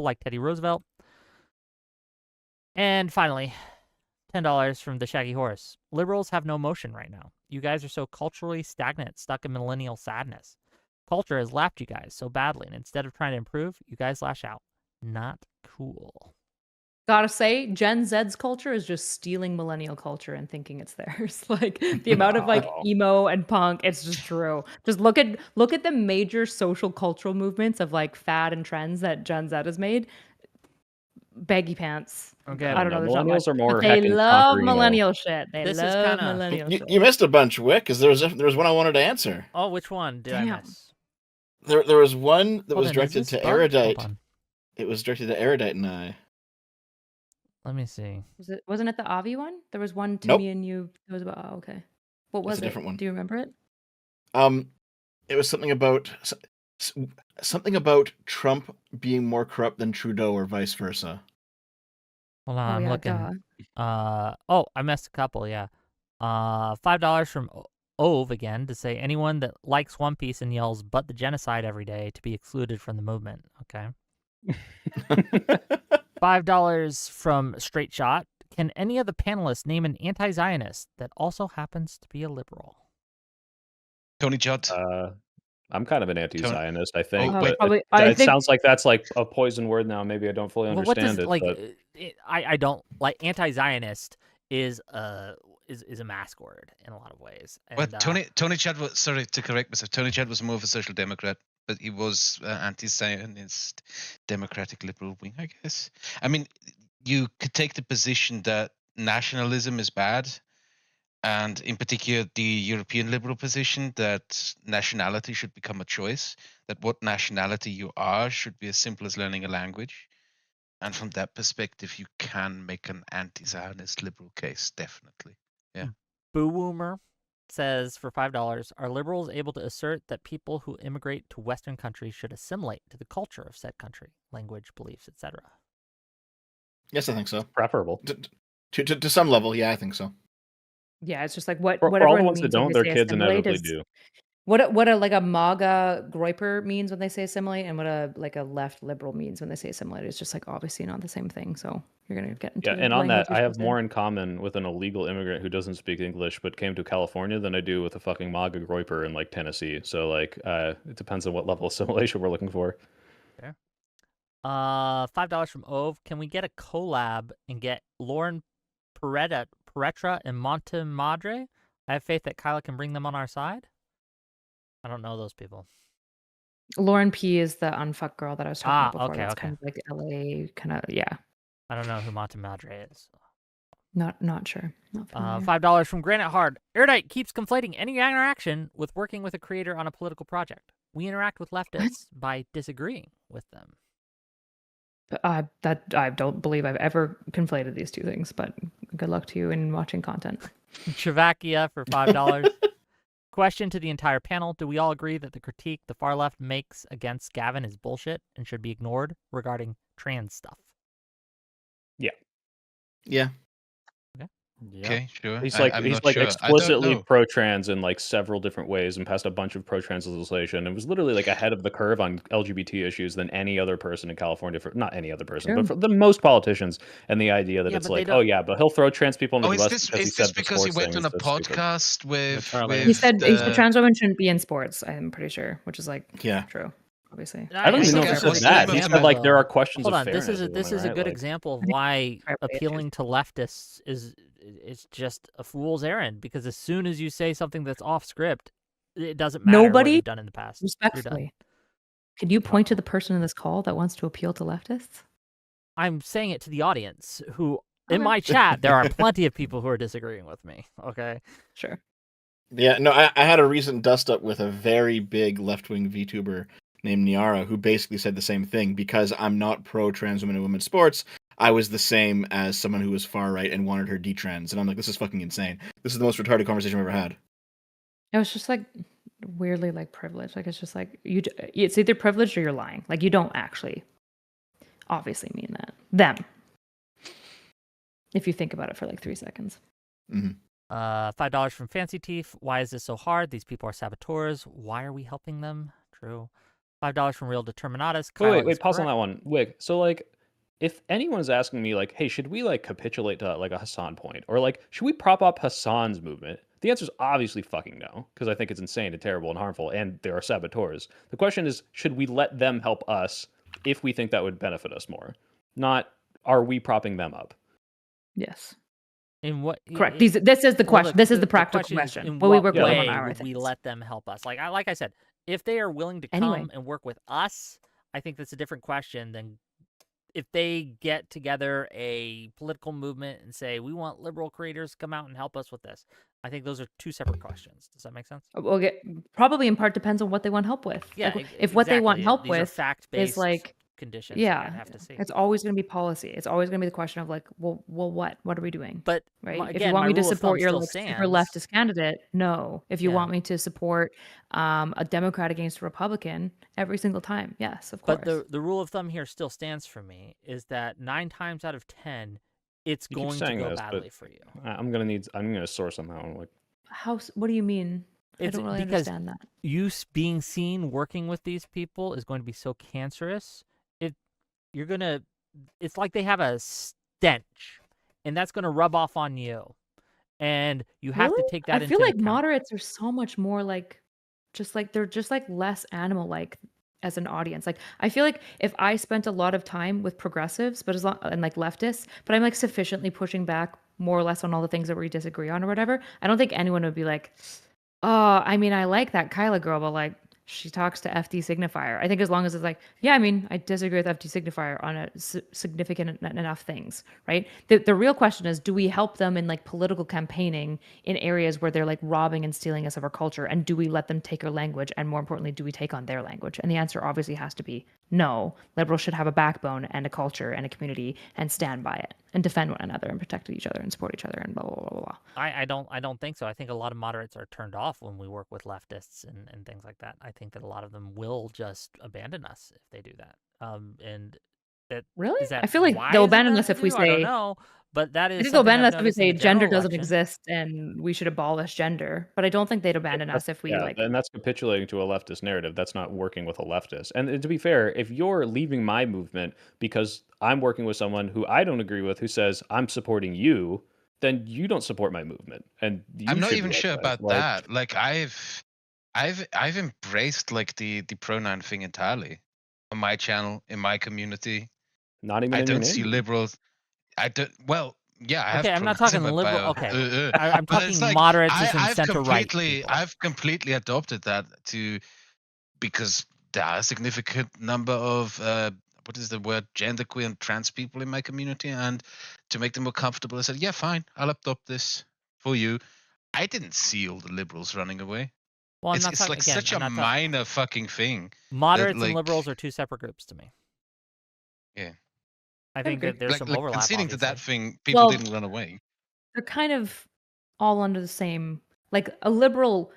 like Teddy Roosevelt. And finally, $10 from the Shaggy Horse. Liberals have no motion right now. You guys are so culturally stagnant, stuck in millennial sadness. Culture has lapped you guys so badly, and instead of trying to improve, you guys lash out. Not cool. Gotta say, Gen Z's culture is just stealing millennial culture and thinking it's theirs. Like the amount of like emo and punk, it's just true. Just look at the major social cultural movements of like fad and trends that Gen Z has made. Baggy pants. Okay. I don't know. There's not Millennials much, are more but they heckin' love conquering, millennial shit. They This is love kinda- millennial You, shit. you missed a bunch, Wick, because there was one I wanted to answer. Oh, which one did I Damn. miss? There was one that Hold was on, is directed this to bugged? Hold Erudite. on. It was directed to Erudite and I. Let me see. Wasn't it the Avi one? There was one to Nope. me and you. It was about. Oh, okay. What was a it? different one. Do you remember it? It was something about Trump being more corrupt than Trudeau, or vice versa. Hold on, I'm yeah, looking. duh. Oh, I missed a couple. Yeah. $5 from Ove again to say anyone that likes One Piece and yells "but the genocide" every day to be excluded from the movement. Okay. $5 from Straight Shot. Can any of the panelists name an anti-Zionist that also happens to be a liberal? Tony Judd. I'm kind of an anti-Zionist, I think. Oh, but wait. it sounds like that's like a poison word now. Maybe I don't fully Well, what understand does it. like? But I don't like anti-Zionist is a mask word in a lot of ways. And, But Tony Judd was, sorry to correct myself, Tony Judd was more of a social democrat, but he was anti-Zionist, democratic liberal wing, I guess. I mean, you could take the position that nationalism is bad, and in particular the European liberal position that nationality should become a choice, that what nationality you are should be as simple as learning a language. And from that perspective, you can make an anti-Zionist liberal case, definitely. Yeah. Boo Woomer says for $5, are liberals able to assert that people who immigrate to Western countries should assimilate to the culture of said country, language, beliefs, etc.? Yes, I think so. preferable. To some level, yeah, I think so. Yeah, it's just like what For all the everyone ones that means when don't, they their say kids assimilate inevitably is- do. What a like a MAGA groiper means when they say assimilate, and what a like a left liberal means when they say assimilate. It's just like obviously not the same thing. So you're gonna get into Yeah, and on that, language I have issues more there. in common with an illegal immigrant who doesn't speak English but came to California than I do with a fucking MAGA groiper in like Tennessee. So like, it depends on what level of assimilation we're looking for. Fair. $5 from Ove. Can we get a collab and get Lauren Peretra and Montemadre? I have faith that Kyla can bring them on our side. I don't know those people. Lauren P is the unfuck girl that I was talking about before. Okay, That's okay. kind of like LA, kind of yeah. I don't know who Montemadre is. Not sure. Not familiar. $5 from Granite Hard. Erudite keeps conflating any interaction with working with a creator on a political project. We interact with leftists by disagreeing with them. That I don't believe I've ever conflated these two things, but good luck to you in watching content. Chavakia for $5. Question to the entire panel. Do we all agree that the critique the far left makes against Gavin is bullshit and should be ignored regarding trans stuff? Yeah. Yep. Okay, sure. He's I'm he's not like sure. I don't explicitly know. pro-trans in like several different ways and passed a bunch of pro-trans legislation and was literally like ahead of the curve on LGBT issues than any other person in California. For not any other person, but True. for the most politicians. And the idea that Yeah, it's but they like, don't- oh yeah, but he'll throw trans people under Oh, the is bus this because he is said this the because he sports went thing on is a so stupid. podcast with Charlie. He said the, trans women shouldn't be in sports. I'm pretty sure, which is like Yeah. true, obviously. I don't I even know think if he that's said a that. good He said example, like there are though. questions Hold of on, fairness. this is a good example of why Privately appealing to leftists is it's just a fool's errand, because as soon as you say something that's off script, it doesn't matter what Nobody, you've done in the past. You're done. respectfully, could you point to the person in this call that wants to appeal to leftists? I'm saying it to the audience who, in Okay. my chat, there are plenty of people who are disagreeing with me. Okay. Sure. Yeah, no, I had a recent dust up with a very big left-wing VTuber named Niara who basically said the same thing. Because I'm not pro-trans women and women's sports, I was the same as someone who was far-right and wanted her detrans. And I'm like, this is fucking insane. This is the most retarded conversation I've ever had. It was just like weirdly like privileged. Like it's just like it's either privileged or you're lying. Like you don't actually obviously mean that. Them. If you think about it for like 3 seconds. Mm-hmm. $5 from Fancy Teeth. Why is this so hard? These people are saboteurs. Why are we helping them? True. $5 from Real Determinatus. Wait, pause on that one. Wig. So like, if anyone's asking me like, hey, should we like capitulate to like a Hasan point, or like, should we prop up Hasan's movement? The answer is obviously fucking no, because I think it's insane and terrible and harmful, and there are saboteurs. The question is, should we let them help us if we think that would benefit us more? Not, are we propping them up? Yes. In what? Correct. This is the question. This is the practical question. question. In Will we what work with them way on our would we things? let them help us? Like I said, if they are willing to Anyway. come and work with us, I think that's a different question than if they get together a political movement and say, we want liberal creators to come out and help us with this. I think those are two separate questions. Does that make sense? Okay. Probably in part depends on what they want help with. Yeah. Like, if what they want exactly. help These are with fact-based is like, conditions. yeah, I'd have to see. it's always going to be policy. It's always going to be the question of like, well, what? What are we doing? But right? again, If you want my me to rule of support thumb your still like, super stands. leftist candidate, no. If you Yeah. want me to support a Democrat against a Republican every single time, yes, of course. But the rule of thumb here still stands for me, is that 9 times out of 10, it's You keep going to saying go this, badly but for you. I'm gonna source somehow. Like, What do you mean? I It's don't really because understand that. you being seen working with these people is going to be so cancerous. It's like they have a stench, and that's going to rub off on you, and you have to Really? take that I into feel like account. moderates are so much more like, they're just like less animal like as an audience. Like I feel like if I spent a lot of time with progressives, but and like leftists, but I'm like sufficiently pushing back more or less on all the things that we disagree on or whatever, I don't think anyone would be like, oh, I mean, I like that Kyla girl, but like she talks to FD signifier. I think as long as it's like, yeah, I mean, I disagree with FD signifier on a significant enough things, right? The real question is, do we help them in like political campaigning in areas where they're like robbing and stealing us of our culture? And do we let them take our language? And more importantly, do we take on their language? And the answer obviously has to be no. Liberals should have a backbone and a culture and a community and stand by it and defend one another and protect each other and support each other and blah, blah, blah, blah, blah. I don't think so. I think a lot of moderates are turned off when we work with leftists and things like that. I think that a lot of them will just abandon us if they do that. And that Really? is that I feel like wise they'll of abandon them us to if we do? I don't say, know, but that I is think they'll something abandon I've us if we noticed in say the gender general doesn't election. exist and we should abolish gender. But I don't think they'd abandon us if we yeah, like. and that's capitulating to a leftist narrative. That's not working with a leftist. And to be fair, if you're leaving my movement because I'm working with someone who I don't agree with, who says I'm supporting you, then you don't support my movement, and you I'm not should even be sure ostracized. about that. Like I've embraced like the pronoun thing entirely on my channel, in my community. Not even I in your don't see name. liberals. I don't. Well, yeah, I have. Okay, I'm not pronouns in talking my liberal. bio. Okay, I'm But it's talking like moderates as in I've center-right people. I've completely adopted that because there are a significant number of what is the word, genderqueer and trans people in my community, and to make them more comfortable, I said, yeah, fine, I'll adopt this for you. I didn't see all the liberals running away. Well, I'm not It's talking like again. such I'm a not talking. minor fucking thing. Moderates and like- liberals are two separate groups to me. Yeah. I think agree. that there's some overlap. Conceding to that obviously. thing, people Well, didn't run away. they're kind of all under the same. Like a liberal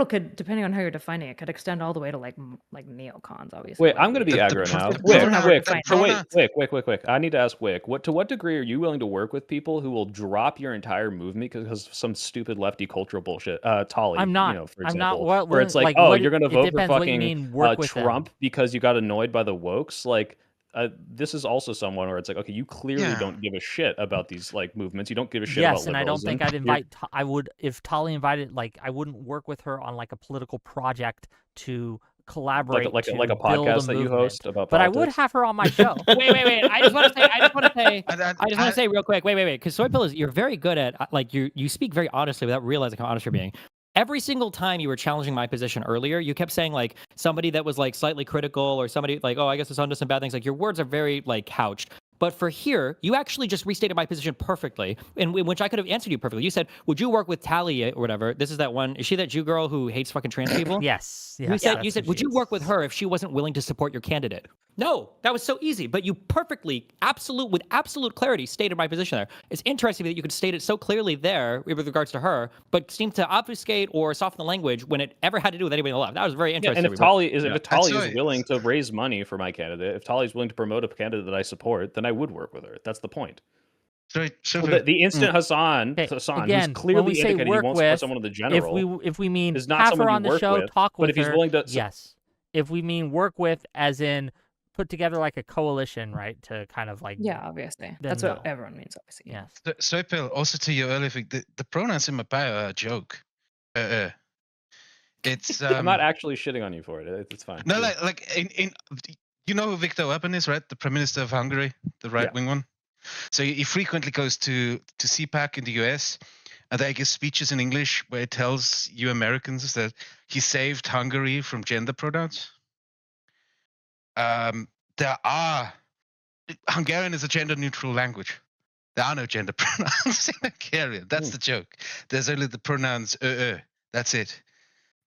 could, depending on how you're defining it, could extend all the way to like neocons. Obviously. Wait, I'm going to be The aggro now. the Wick, pronoun- Wick, the Wick. I need to ask Wick. To what degree are you willing to work with people who will drop your entire movement because of some stupid lefty cultural bullshit? Tolly, I'm not. for I'm example, not. where it's like, what, you're going to it vote for depends what you fucking mean, work with them. Trump because you got annoyed by the wokes. Like, this is also someone where it's like, okay, you clearly don't give a shit about these like movements. You don't give a shit about Yes, and I don't liberalism. think I'd invite. I would if Tali invited. Like, I wouldn't work with her on like a political project to collaborate, like a to build podcast that you movement. host about But I politics. would have her on my show. Wait. I just want to say. I just want I- to say real quick. Wait. Because Soypill is you're very good at like you speak very honestly without realizing how honest you're being. Every single time you were challenging my position earlier, you kept saying like somebody that was like slightly critical or somebody like, oh, I guess it's onto some bad things. Like your words are very like couched. But for here, you actually just restated my position perfectly, in which I could have answered you perfectly. You said, would you work with Tali or whatever? This is that one. Is she that Jew girl who hates fucking trans people? Yes. You said, would you work with her if she wasn't willing to support your candidate? No, that was so easy. But you perfectly, with absolute clarity, stated my position there. It's interesting that you could state it so clearly there with regards to her, but seemed to obfuscate or soften the language when it ever had to do with anybody on the left. That was very interesting. And if Tali is right. willing to raise money for my candidate, if Tali is willing to promote a candidate that I support, then I would work with her. That's the point. So The instant Hassan, again, who's when clearly we say indicating he work won't with, support someone in the general, if we mean is not have someone her you on the work show, with, talk with but if he's her, willing to, yes. If we mean work with, as in put together like a coalition, right, to kind of like Yeah, obviously. Then That's no. what everyone means, obviously. yes. So Bill, also to your earlier thing, the pronouns in my bio are a joke. It's I'm not actually shitting on you for it. It's fine. no, like in you know who Viktor Orban is, right? The Prime Minister of Hungary, the right wing one. So he frequently goes to CPAC in the US, and there he gives speeches in English where he tells you Americans that he saved Hungary from gender pronouns. Hungarian is a gender neutral language. There are no gender pronouns in Hungarian. That's the joke. There's only the pronouns That's it.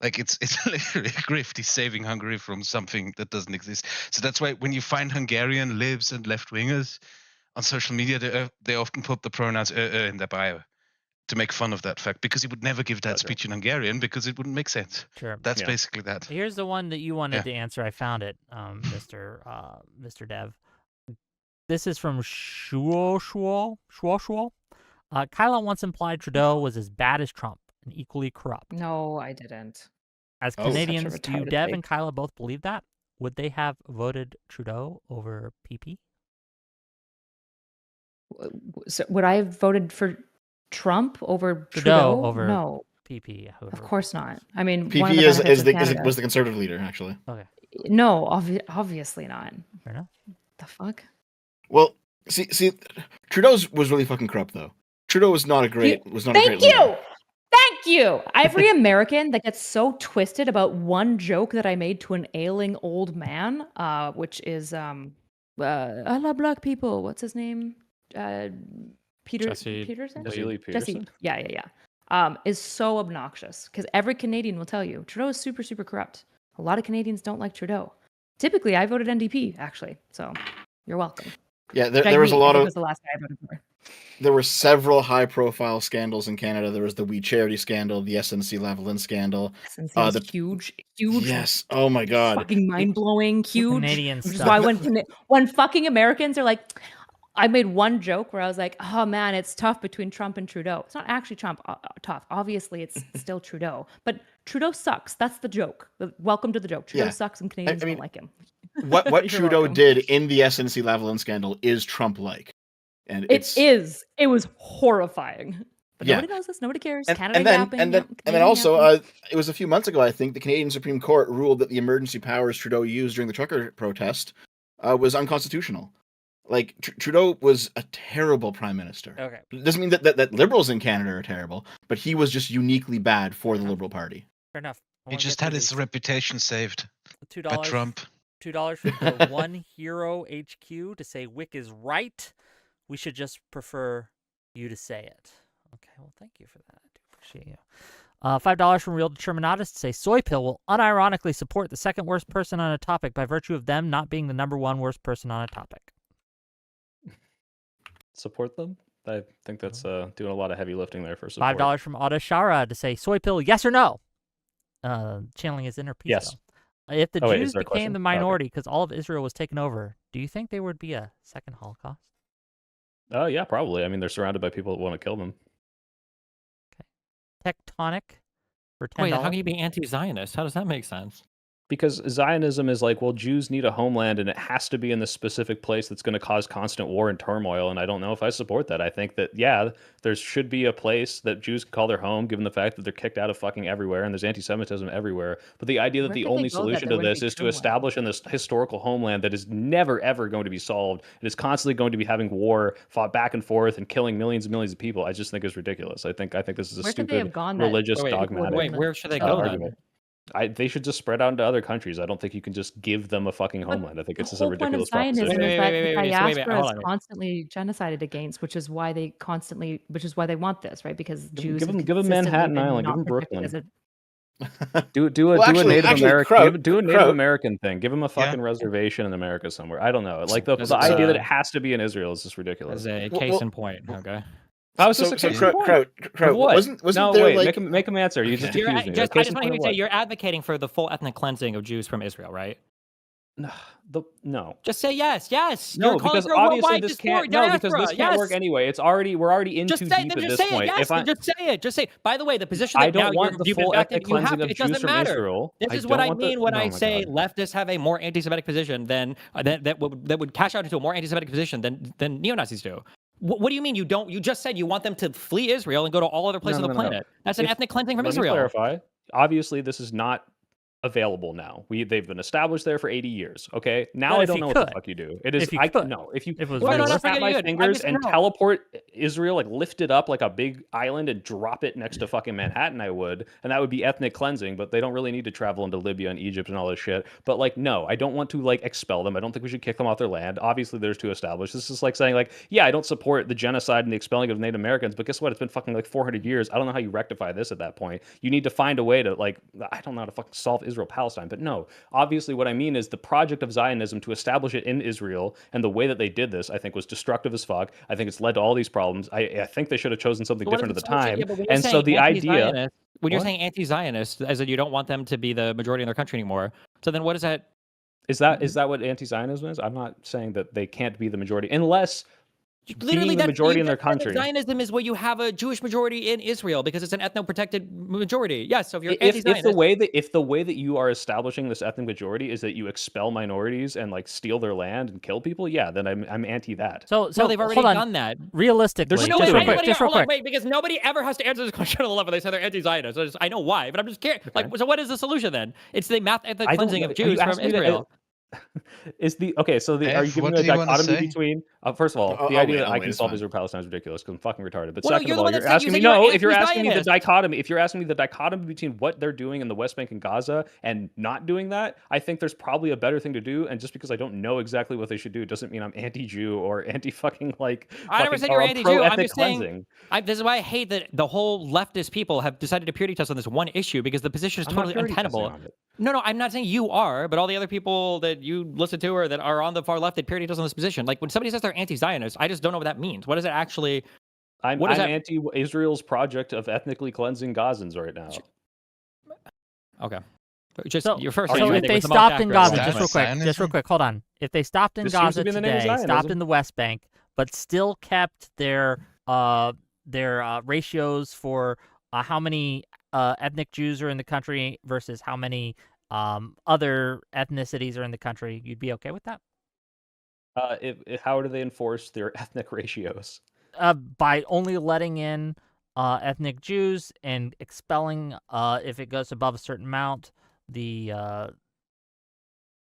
Like it's literally a grift. He's saving Hungary from something that doesn't exist. So that's why when you find Hungarian libs and left wingers on social media, they often put the pronouns in their bio to make fun of that fact, because he would never give that speech in Hungarian because it wouldn't make sense. Sure. That's basically that. Here's the one that you wanted to answer. I found it, Mr. Dev. This is from Shuo. Kyla once implied Trudeau was as bad as Trump and equally corrupt. No, I didn't. As Such a Canadians, do you, retarded Dev take. and Kyla both believe that? Would they have voted Trudeau over PP? So would I have voted for Trump over Trudeau Trudeau? over No, PP. of course not. I mean, one PP of the benefits of Canada. was the conservative leader, actually. Okay, No, obviously not. fair enough. The fuck? Well, see, Trudeau's was really fucking corrupt, though. Trudeau was not a great a great Thank leader. you. Thank you. Every American that gets so twisted about one joke that I made to an ailing old man, which is I love black people. What's his name? Peterson? Jesse Peterson? Yeah. Is so obnoxious because every Canadian will tell you Trudeau is super, super corrupt. A lot of Canadians don't like Trudeau. Typically, I voted NDP, actually. So you're welcome. Yeah, there was a lot of. Was the last guy I voted for. There were several high-profile scandals in Canada. There was the We Charity scandal, the SNC-Lavalin scandal. SNC is huge. Yes. Oh my God. Fucking mind-blowing, huge. Canadian Which is stuff. why when fucking Americans are like, I made one joke where I was like, oh man, it's tough between Trump and Trudeau. It's not actually Trump tough. Obviously, it's still Trudeau. But Trudeau sucks. That's the joke. Welcome to the joke. Trudeau sucks and Canadians don't like him. What Trudeau did in the SNC-Lavalin scandal is Trump-like. And it was horrifying. But nobody knows this. Nobody cares. Canada yapping. And then also, it was a few months ago, I think, the Canadian Supreme Court ruled that the emergency powers Trudeau used during the trucker protest was unconstitutional. Like, Trudeau was a terrible prime minister. Okay. It doesn't mean that liberals in Canada are terrible, but he was just uniquely bad for the Liberal Party. Fair enough. He just had his reputation saved by Trump. $2 for the One Hero HQ to say Wick is right. We should just prefer you to say it. Okay, well, thank you for that. I do appreciate you. $5 from Real Determinatus to say Soypill will unironically support the second worst person on a topic by virtue of them not being the number one worst person on a topic. Support them. I think that's doing a lot of heavy lifting there for support. $5 from Autoshara to say soy pill, yes or no? Channeling his inner peace. Yes. If the wait, Jews is there a became question? the Okay. minority because all of Israel was taken over, do you think there would be a second Holocaust? Oh yeah, probably. I mean, they're surrounded by people that want to kill them. Tectonic for $10. Wait, how can you be anti-Zionist? How does that make sense? Because Zionism is like, well, Jews need a homeland, and it has to be in this specific place that's going to cause constant war and turmoil. And I don't know if I support that. I think that, yeah, there should be a place that Jews can call their home, given the fact that they're kicked out of fucking everywhere, and there's anti-Semitism everywhere. But the idea that Where the could they only go that solution there to wouldn't this be is to turmoil? establish in this historical homeland that is never, ever going to be solved, it is constantly going to be having war fought back and forth and killing millions and millions of people, I just think is ridiculous. I think this is a Where could they have stupid gone that religious Wait, dogmatic wait, where should they go then? argument. They should just spread out into other countries. I don't think you can just give them a fucking homeland. I think it's just a ridiculous The whole point of proposition. Zionism is that the Wait, diaspora hold is on. constantly genocided against, which is why they want this, right? Because Jews Give have them consistently Manhattan been Island, give not them protected Brooklyn. as a- Do Well, a actually- Native actually, American Kraut- do a Native Kraut- American thing. Give them a fucking Yeah. reservation in America somewhere. I don't know. Like the This the is, idea that uh, it has to be in Israel is just ridiculous. As a Well, case well- in point, okay? How is this So a case in point? Kraut, Of what? wasn't no, there wait, like make him answer. You just Okay. accused me. I A case just in want to hear point you of say what? you're advocating for the full ethnic cleansing of Jews from Israel, right? No. Just say yes, yes. No, You're calling because for a obviously worldwide this can't. No, because diaspora. this can't work Yes. anyway. We're already in Just too say, deep then at just this say it. point. Yes, If I, then just say it. Just say. By the way, the position I that now don't want the you've been full backed ethnic in, you have cleansing to. of It Jews doesn't from matter. Israel. This I is what don't I want the- mean when oh I my say God. leftists have a more anti-Semitic position than that would cash out into a more anti-Semitic position than neo-Nazis do. What do you mean you don't? You just said you want them to flee Israel and go to all other places on the planet. That's an ethnic cleansing from Let me Israel. clarify. Obviously, this is not available now. They've been established there for 80 years. Okay, now But I if don't you know what could. the fuck you do. It is If you could. no. If you If it was if I realistic. snap No, my forget it. fingers I'm and just- no. teleport Israel, like lift it up like a big island and drop it next to fucking Manhattan, I would, and that would be ethnic cleansing. But they don't really need to travel into Libya and Egypt and all this shit. But like, no, I don't want to like expel them. I don't think we should kick them off their land. Obviously, there's too established. This is like saying like, yeah, I don't support the genocide and the expelling of Native Americans. But guess what? It's been fucking like 400 years. I don't know how you rectify this at that point. You need to find a way to like, I don't know how to fucking solve Israel-Palestine. But no, obviously what I mean is the project of Zionism to establish it in Israel and the way that they did this, I think, was destructive as fuck. I think it's led to all these problems. I think they should have chosen something What is different at the solution? time. Yeah, but when you're And so saying the idea, anti-Zionist- when you're What? saying anti-Zionist, as in you don't want them to be the majority in their country anymore. So then what is that? is that what anti-Zionism is? I'm not saying that they can't be the majority unless being the that's- majority you in their just said that country. Zionism is where you have a Jewish majority in Israel because it's an ethno-protected majority. Yes, so if you're If anti-Zionist, the way that you are establishing this ethnic majority is that you expel minorities and like steal their land and kill people, yeah, then I'm anti that. So no, they've already hold on. done that. Realistically, They're No, still just wait, real doing quick, it. just real hold on, quick. wait, because nobody ever has to answer this question on the left when they say they're anti-Zionist. I know why, but I'm just curious. Like, so what is the solution then? It's the ethnic I don't cleansing know. of Are you Jews from asking me to- Israel. Is the okay? So are you F, giving what me a do you wanna dichotomy say? between? First of all, Oh, the I'll idea wait, that I'll I wait, can it's solve fine. Israel-Palestine is ridiculous because I'm fucking retarded. But Well, no, second you're of the all, one you're that said- you asking me said you're if you're asking me the anti-Zionist. dichotomy, if you're asking me the dichotomy between what they're doing in the West Bank and Gaza and not doing that, I think there's probably a better thing to do. And just because I don't know exactly what they should do doesn't mean I'm anti-Jew or anti-fucking like. I never fucking- said you were or anti-Jew. I'm pro-ethnic just saying. cleansing. This is why I hate that the whole leftist people have decided to purity test on this one issue because the position is I'm not totally purity testing untenable. on it. No, I'm not saying you are, but all the other people that you listen to or that are on the far left that purity test on this position. Like when somebody says they're anti-Zionist, I just don't know what that means. What does it actually? I'm What is that- anti-Israel's project of ethnically cleansing Gazans right now. Okay. Just So, your first. so statement if was they the most stopped in accurate Gaza, one. just real quick, Zionism? hold on. If they stopped in This seems Gaza to be in the name of today, stopped Zionism. in the West Bank, but still kept their ratios for how many ethnic Jews are in the country versus how many other ethnicities are in the country, you'd be okay with that? How do they enforce their ethnic ratios? By only letting in ethnic Jews and expelling, if it goes above a certain amount, the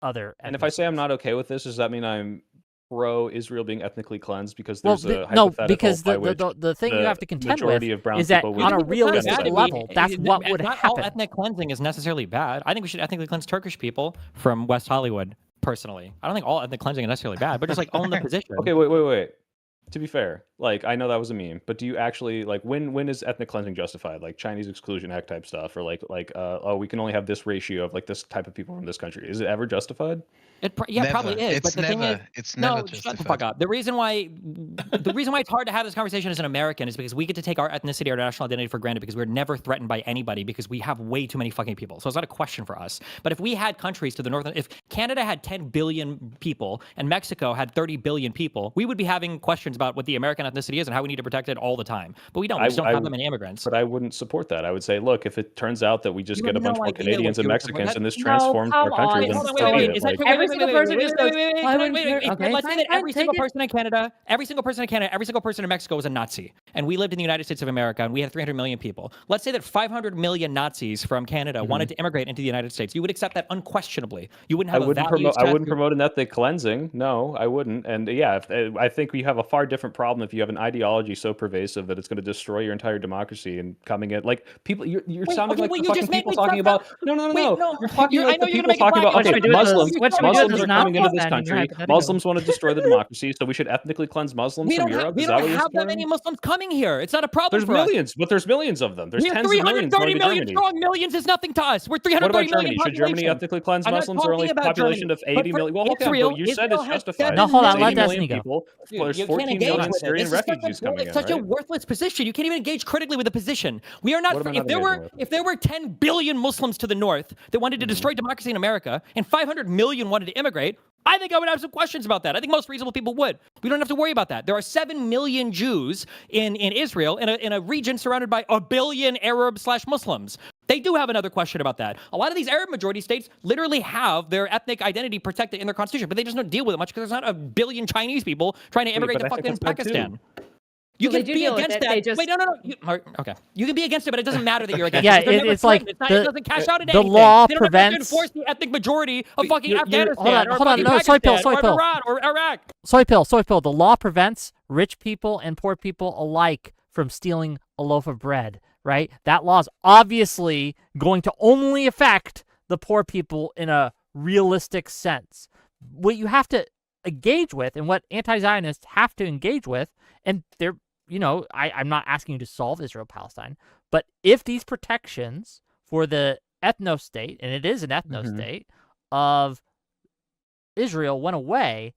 other. And if I say I'm not okay with this, does that mean I'm pro-Israel being ethnically cleansed? Because Well, there's a no, hypothetical because by the which thing you have to contend with majority of brown is that people on a would be realistic genocided. level, that's what would not happen. all ethnic cleansing is necessarily bad. I think we should ethnically cleanse Turkish people from West Hollywood. Personally, I don't think all ethnic cleansing is necessarily bad, but just like own the position. Okay, wait. To be fair, like I know that was a meme, but do you actually like when is ethnic cleansing justified? Like Chinese Exclusion Act type stuff, or oh, we can only have this ratio of like this type of people from this country. Is it ever justified? Yeah, probably is. But the thing is, it's never no, shut the justified. fuck up. The reason why it's hard to have this conversation as an American is because we get to take our ethnicity, our national identity for granted because we're never threatened by anybody because we have way too many fucking people. So it's not a question for us. But if we had countries to the north, if Canada had 10 billion people and Mexico had 30 billion people, we would be having questions about what the American ethnicity is and how we need to protect it all the time. But we don't. We just don't have that many immigrants. But I wouldn't support that. I would say, look, if it turns out that we just get a bunch more Canadians and Mexicans and this transforms our country, then so be it. Like, every single person just goes, "Well, I wouldn't care." Okay, let's say that fine, every single take it. person in Canada, every single person in Mexico was a Nazi, and we lived in the United States of America, and we had 300 million people. Let's say that 500 million Nazis from Canada wanted to immigrate into the United States. You would accept that unquestionably. You wouldn't have I wouldn't promote an ethnic cleansing. No, I wouldn't. And yeah, I think we have a far different problem if you have an ideology so pervasive that it's going to destroy your entire democracy and coming in like people. You're sounding like the fucking people talking about. No. You're talking like the people talking about. Okay, Muslims are coming into this country. Muslims want to destroy the democracy, so we should ethnically cleanse Muslims from Europe. We don't have that many Muslims coming here. It's not a problem. There's millions, but there's millions of them. There's tens of millions going to Germany. Strong. Millions is nothing to us. We're 330 million. Should Germany ethnically cleanse Muslims? Or only a population of 80 million? Well, Israel, you said it's justified. No, hold on. Let Destiny go. There's 14 million Syrian refugees coming in. It's such a worthless position. You can't even engage critically with the position. We are not. If there were 10 billion Muslims to the north that wanted to destroy democracy in America, and 500 million wanted to immigrate, I think I would have some questions about that. I think most reasonable people would. We don't have to worry about that. There are 7 million Jews in Israel, in a region surrounded by a billion Arab/Muslims. They do have another question about that. A lot of these Arab majority states literally have their ethnic identity protected in their constitution, but they just don't deal with it much because there's not a billion Chinese people trying to immigrate to fucking Pakistan. You can be against that. Wait, no. Okay. You can be against it, but it doesn't matter that you're against it. Yeah, it's like it doesn't cash out at the anything. law they don't prevents. Have to enforce the ethnic majority of fucking Afghanistan Hold on. No, soy pill. or Iran or Iraq. Soy pill. The law prevents rich people and poor people alike from stealing a loaf of bread, right? That law is obviously going to only affect the poor people in a realistic sense. What you have to engage with and what anti-Zionists have to engage with, and they're I'm not asking you to solve Israel-Palestine, but if these protections for the ethno-state, and it is an ethno-state, of Israel went away,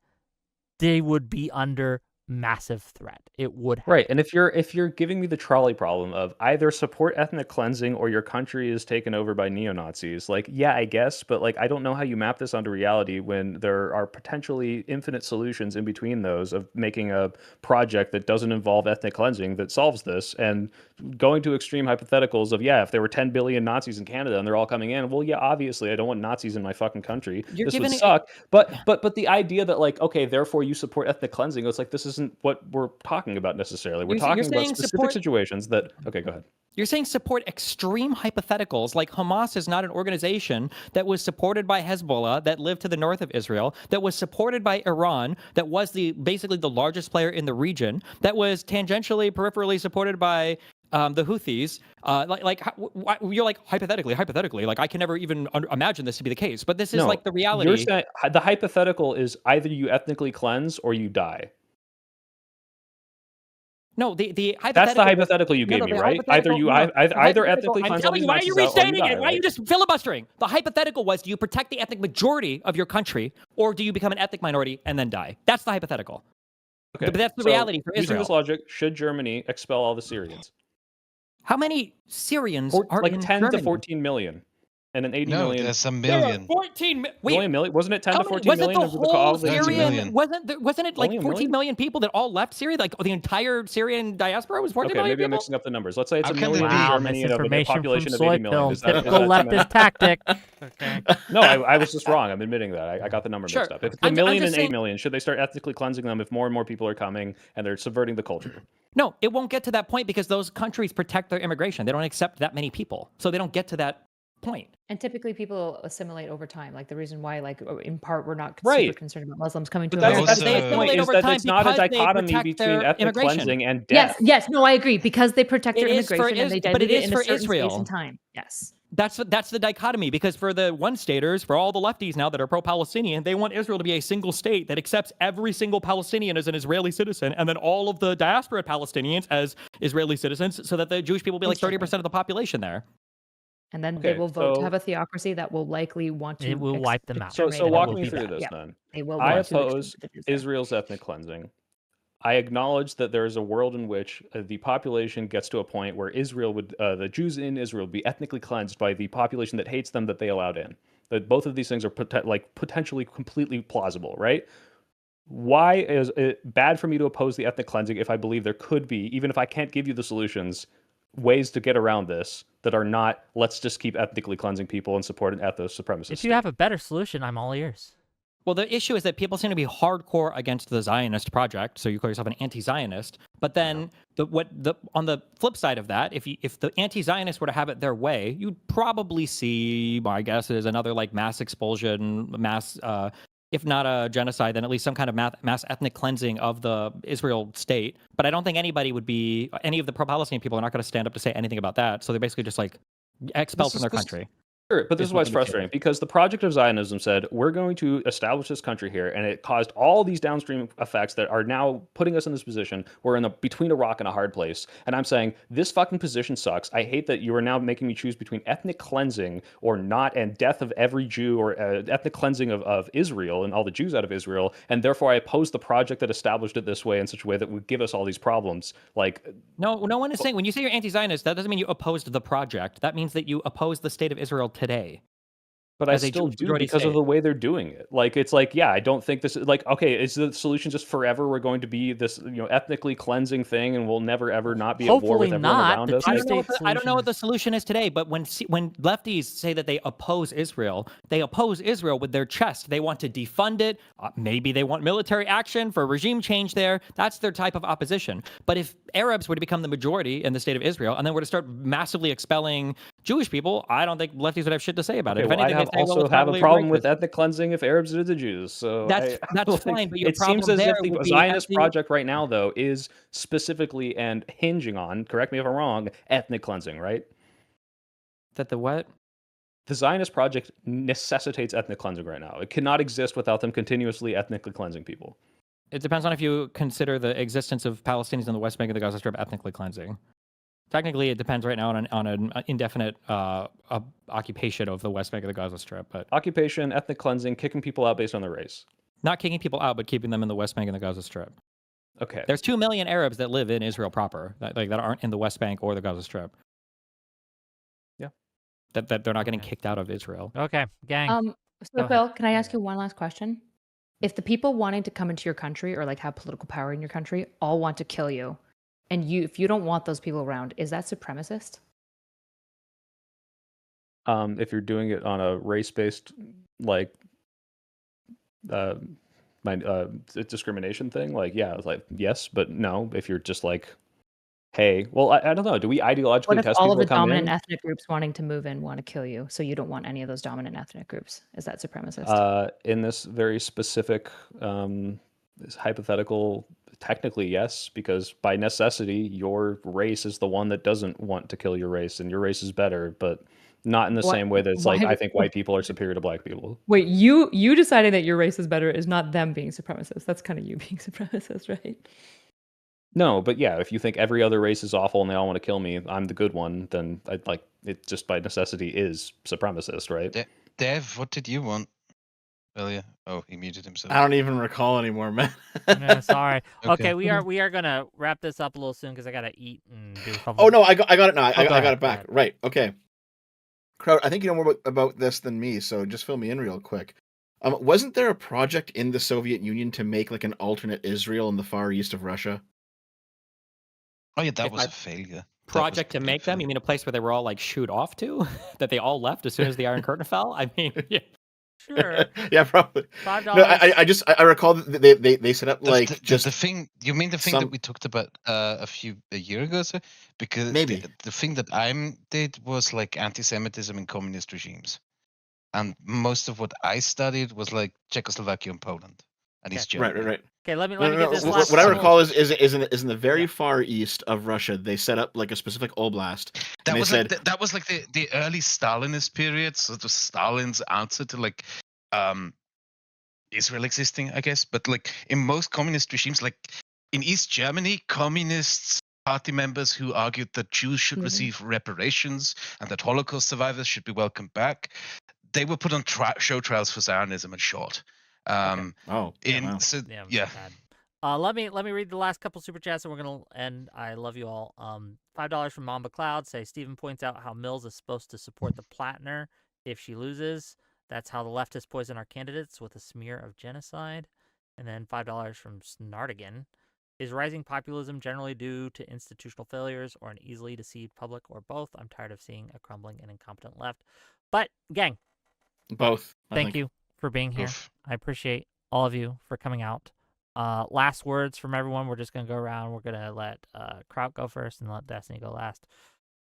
they would be under massive threat. It would happen. Right. And if you're giving me the trolley problem of either support ethnic cleansing or your country is taken over by neo-Nazis, like, yeah, I guess, but like I don't know how you map this onto reality when there are potentially infinite solutions in between those of making a project that doesn't involve ethnic cleansing that solves this, and going to extreme hypotheticals of, yeah, if there were 10 billion Nazis in Canada and they're all coming in, well, yeah, obviously I don't want Nazis in my fucking country. This would suck. But the idea that like, okay, therefore you support ethnic cleansing, it's like this isn't what we're talking about necessarily. We're talking about specific situations that. Okay, go ahead. You're saying support extreme hypotheticals like Hamas is not an organization that was supported by Hezbollah that lived to the north of Israel, that was supported by Iran, that was basically the largest player in the region, that was tangentially, peripherally supported by the Houthis. You're like hypothetically, like I can never even imagine this to be the case, but this is like the reality. You're saying the hypothetical is either you ethnically cleanse or you die. No, the hypothetical. That's the hypothetical you gave me, right? Either ethnically cleanse all these Why are you Nazis out or restating you die, it? Why are you just filibustering? The hypothetical was: do you protect the ethnic majority of your country, or do you become an ethnic minority and then die? That's the hypothetical. Okay, but that's the reality for Israel. Using this logic, should Germany expel all the Syrians? How many Syrians are like in 10 Germany? to 14 million? And an 80 no, million. there's a million. 14 Only a million? Wasn't it 10 to 14 wasn't million? the whole Syrian? million. Wasn't it like 14 million people that all left Syria? Like the entire Syrian diaspora was 14 million maybe people? I'm mixing up the numbers. Let's say it's How a can million they in be? Germany and a population of 80 million. Typical leftist tactic. Okay. No, I was just wrong. I'm admitting that. I got the number mixed up. If it's a million and 8 million, should they start ethnically cleansing them if more and more people are coming and they're subverting the culture? No, it won't get to that point because those countries protect their immigration. They don't accept that many people. So they don't get to that point. And typically people assimilate over time. Like the reason why, like in part, we're not Right. super concerned about Muslims coming to But America. that's They the assimilate point, is over that time it's not a because they dichotomy protect between their ethnic immigration. cleansing and death. Yes, no, I agree, because they protect their It is for immigration and they but it dilute is in a for certain Israel. space and time. Yes. That's the dichotomy, because for the one-staters, for all the lefties now that are pro-Palestinian, they want Israel to be a single state that accepts every single Palestinian as an Israeli citizen, and then all of the diaspora Palestinians as Israeli citizens, so that the Jewish people will be like 30% of the population there. And then they Okay, will vote to so have a theocracy that will likely want to It will wipe them out. so exterminate It walk will me be through bad. this Yeah. then. They will I want to oppose exterminate the Jews there. Israel's ethnic cleansing. I acknowledge that there is a world in which the population gets to a point where Israel would, the Jews in Israel would be ethnically cleansed by the population that hates them that they allowed in. That both of these things are potentially completely plausible, right? Why is it bad for me to oppose the ethnic cleansing if I believe there could be, even if I can't give you the solutions, ways to get around this that are not, let's just keep ethnically cleansing people and support an ethno-supremacist If you have a better solution, I'm all ears. Well, the issue is that people seem to be hardcore against the Zionist project, so you call yourself an anti-Zionist. But then, on the flip side of that, if the anti-Zionists were to have it their way, you'd probably see, my guess is, another like mass expulsion, mass, if not a genocide, then at least some kind of mass ethnic cleansing of the Israel state. But I don't think any of the pro-Palestinian people are not going to stand up to say anything about that. So they're basically just like expelled from their country. Sure, but this is why it's frustrating, because the project of Zionism said, we're going to establish this country here, and it caused all these downstream effects that are now putting us in this position. We're between a rock and a hard place. And I'm saying, this fucking position sucks. I hate that you are now making me choose between ethnic cleansing or not, and death of every Jew, or ethnic cleansing of Israel and all the Jews out of Israel, and therefore I oppose the project that established it this way in such a way that would give us all these problems. Like, no one is saying, when you say you're anti-Zionist, that doesn't mean you opposed the project. That means that you oppose the state of Israel today. But I still do, because of the way they're doing it. Like, it's like, yeah, I don't think this is like, okay, is the solution just forever we're going to be this, ethnically cleansing thing, and we'll never ever not be at war with everyone around us? I don't know what the solution is today, but when lefties say that they oppose Israel with their chest. They want to defund it. Maybe they want military action for regime change there. That's their type of opposition. But if Arabs were to become the majority in the state of Israel, and then were to start massively expelling Jewish people, I don't think lefties would have shit to say about it. If anything, I'd have a problem with ethnic cleansing if Arabs did the Jews. So that's fine. But your it seems problem as there if the would be Zionist project right now, though, is specifically and hinging on, correct me if I'm wrong, ethnic cleansing, right? That the what? The Zionist project necessitates ethnic cleansing right now. It cannot exist without them continuously ethnically cleansing people. It depends on if you consider the existence of Palestinians in the West Bank and the Gaza Strip ethnically cleansing. Technically, it depends right now on an indefinite occupation of the West Bank of the Gaza Strip. But occupation, ethnic cleansing, kicking people out based on their race. Not kicking people out, but keeping them in the West Bank and the Gaza Strip. Okay. There's 2 million Arabs that live in Israel proper, that aren't in the West Bank or the Gaza Strip. Yeah. That they're not getting kicked out of Israel. Okay, gang. So Phil, can I ask you one last question? If the people wanting to come into your country or like have political power in your country all want to kill you, and if you don't want those people around, is that supremacist? If you're doing it on a race-based, like, discrimination thing, like, yeah, like, yes, but no. If you're just like, hey, well, I don't know. Do we ideologically what if test all people of the to come dominant in? ethnic groups wanting to move in want to kill you, so you don't want any of those dominant ethnic groups? Is that supremacist? In this very specific, this hypothetical, technically yes, because by necessity, your race is the one that doesn't want to kill your race, and your race is better, but not in the same way that it's like, I think white people are superior to black people. Wait, you deciding that your race is better is not them being supremacists. That's kind of you being supremacist, right? No, but yeah, if you think every other race is awful and they all want to kill me, I'm the good one, then it just by necessity is supremacist, right? Dev, what did you want earlier? Oh, he muted himself. I don't even recall anymore, man. No, sorry. Okay, we are gonna wrap this up a little soon because I gotta eat and do a couple. Oh no, I got it now. I got ahead, it back. Right. Okay. Crowd, I think you know more about this than me, so just fill me in real quick. Wasn't there a project in the Soviet Union to make like an alternate Israel in the far east of Russia? Oh yeah, that was a failure. Project to make them? You mean a place where they were all like shoot off to? That they all left as soon as the Iron Curtain fell? I mean, yeah. Sure. Yeah, probably. $5. No, I recall that they set up like the thing. You mean the thing that we talked about a year ago, sir? Because maybe the thing that I did was like anti-Semitism in communist regimes, and most of what I studied was like Czechoslovakia and Poland. and East Right, Germany. right. Okay, let me No, get this no. last What I couple. recall is in the very Yeah. far east of Russia, they set up like a specific oblast. That and was they like said, that was like the early Stalinist period. So it was Stalin's answer to like Israel existing, I guess. But like in most communist regimes, like in East Germany, communists party members who argued that Jews should receive reparations and that Holocaust survivors should be welcomed back, they were put on show trials for Zionism and shot. oh, wow. So Yeah, it was yeah. bad. Let me read the last couple super chats, and we're gonna end. I love you all. $5 from Mamba Cloud. Say Stephen points out how Mills is supposed to support the Plattner if she loses. That's how the leftists poison our candidates with a smear of genocide. And then $5 from Snartigan. Is rising populism generally due to institutional failures or an easily deceived public, or both? I'm tired of seeing a crumbling and incompetent left. But gang, Both. thank you for being here. Oof. I appreciate all of you for coming out. Last words from everyone. We're just gonna go around. We're gonna let Kraut go first and let Destiny go last.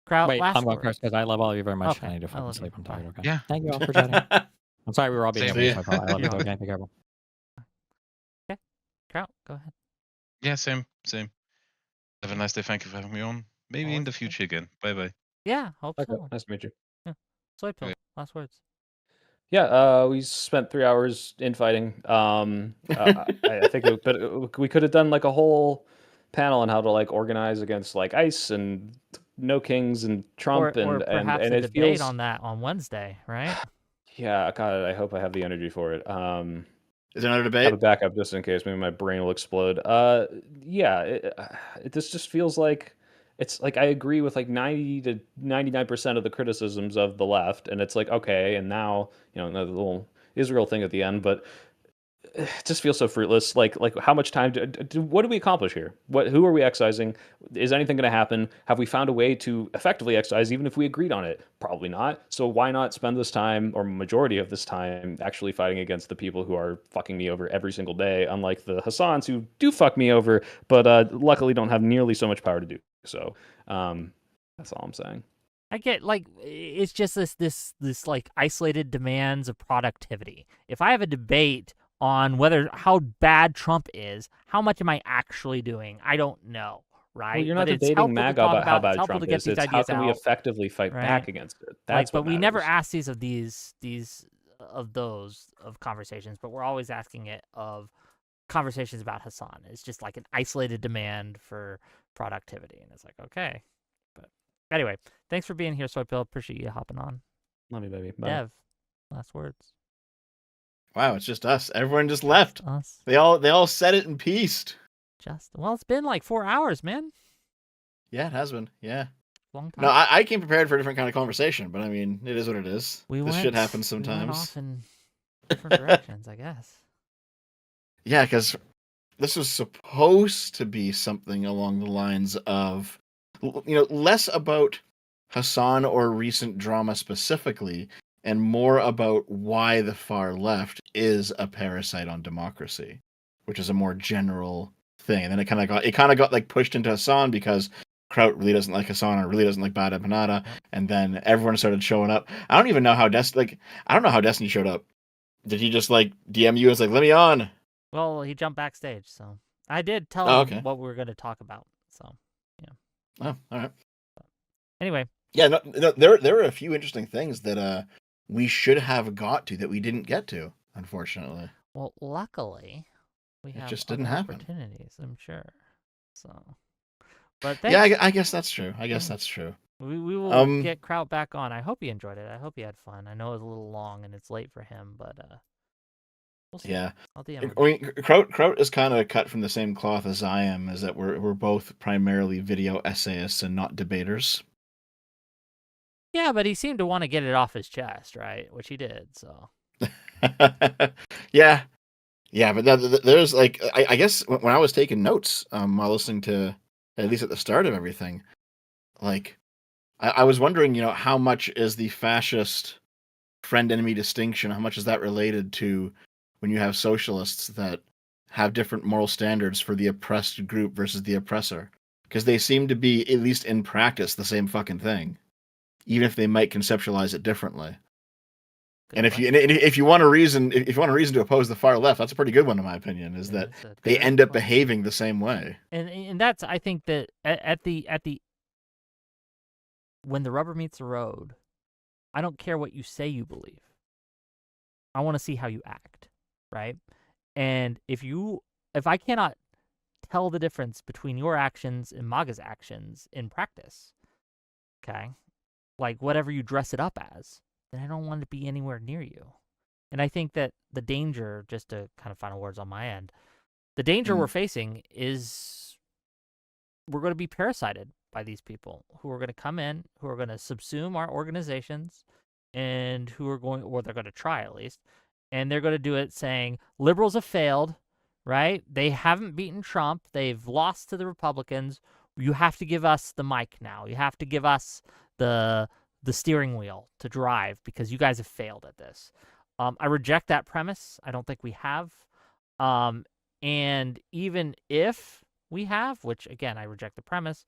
Kraut, Wait, last I'm going words. first because I love all of you very much. Okay, I need to I fucking love you. sleep. I'm tired. Bye. Okay. Yeah. Thank you all for chatting. I'm sorry we were all being Same. over so far. I love you. You're Go, welcome. gang. Be careful. Okay, Kraut, go ahead. Yeah, same. Have a nice day. Thank you for having me on. Maybe in Always the a pleasure. future again. Bye. Yeah, hope Okay, so. nice to meet you. Soy pill. Okay. Last words. Yeah, we spent 3 hours infighting. I think we could have done like a whole panel on how to like organize against like ICE and no kings and Trump or perhaps and a it debate feels on that on Wednesday, right? yeah, God, I hope I have the energy for it. Is there another Have a debate? backup just in case. Maybe my brain will explode. Yeah, this just feels like it's like I agree with like 90 to 99% of the criticisms of the left, and it's like okay, and now the little Israel thing at the end, but it just feels so fruitless. Like how much time? What do we accomplish here? Who are we excising? Is anything going to happen? Have we found a way to effectively excise, even if we agreed on it? Probably not. So why not spend this time, or majority of this time, actually fighting against the people who are fucking me over every single day? Unlike the Hassans who do fuck me over, but luckily don't have nearly so much power to do so. That's all I'm saying. I get like it's just this like isolated demands of productivity. If I have a debate on how bad Trump is, how much am I actually doing? I don't know, right? Well, you're not but it's debating helpful MAGA to talk about how It's bad helpful Trump to get is. these It's how ideas can we out, effectively fight right? back against it. Like, That's but what we never matters. ask these of conversations, but we're always asking it of conversations about Hasan. It's just like an isolated demand for productivity, and it's like okay. But anyway, thanks for being here, Soypill. Appreciate you hopping on. Love you, baby. Bye. Dev, last words. Wow, it's just us. Everyone just left. Us. They all said it in peace. Well, it's been like 4 hours, man. Yeah, it has been. Yeah. Long time. No, I came prepared for a different kind of conversation, but I mean, it is what it is. This shit happens We went sometimes. off in different directions, I guess. Yeah, because this was supposed to be something along the lines of, less about Hasan or recent drama specifically, and more about why the far left is a parasite on democracy, which is a more general thing. And then it kind of got like pushed into Hasan because Kraut really doesn't like Hasan and really doesn't like Bada Panada, and then everyone started showing up. I don't even know how I don't know how Destiny showed up. Did he just like DM you and was like, "Let me on"? Well, he jumped backstage, so I did tell him okay. what we were going to talk about. So, yeah. Oh, all right. Anyway. Yeah, no, there were a few interesting things that we should have got to that we didn't get to, unfortunately. Well, luckily, we have just didn't other happen. opportunities, I'm sure. So, but thanks. Yeah, I guess that's true. That's true. We will get Kraut back on. I hope he enjoyed it. I hope he had fun. I know it was a little long and it's late for him, but we'll see. Yeah. I'll DM him. I mean, Kraut is kind of cut from the same cloth as I am, is that we're both primarily video essayists and not debaters. Yeah, but he seemed to want to get it off his chest, right? Which he did, so. Yeah. Yeah, but there's like, I guess when I was taking notes while listening to, at least at the start of everything, like, I was wondering, how much is the fascist friend-enemy distinction, how much is that related to when you have socialists that have different moral standards for the oppressed group versus the oppressor? Because they seem to be, at least in practice, the same fucking thing, even if they might conceptualize it differently. Good And question. if you want a reason, if you want a reason to oppose the far left, that's a pretty good one in my opinion. Is that It's a they good end up question. behaving the same way. And that's, I think that at the when the rubber meets the road, I don't care what you say you believe. I want to see how you act, right? And if I cannot tell the difference between your actions and MAGA's actions in practice, okay, like whatever you dress it up as, then I don't want to be anywhere near you. And I think that the danger, just to kind of final words on my end, the danger we're facing is we're going to be parasited by these people who are going to come in, who are going to subsume our organizations, and who are going, or they're going to try at least, and they're going to do it saying liberals have failed, right? They haven't beaten Trump. They've lost to the Republicans. You have to give us the mic now. You have to give us the steering wheel to drive because you guys have failed at this. I reject that premise. I don't think we have. And even if we have, which again, I reject the premise,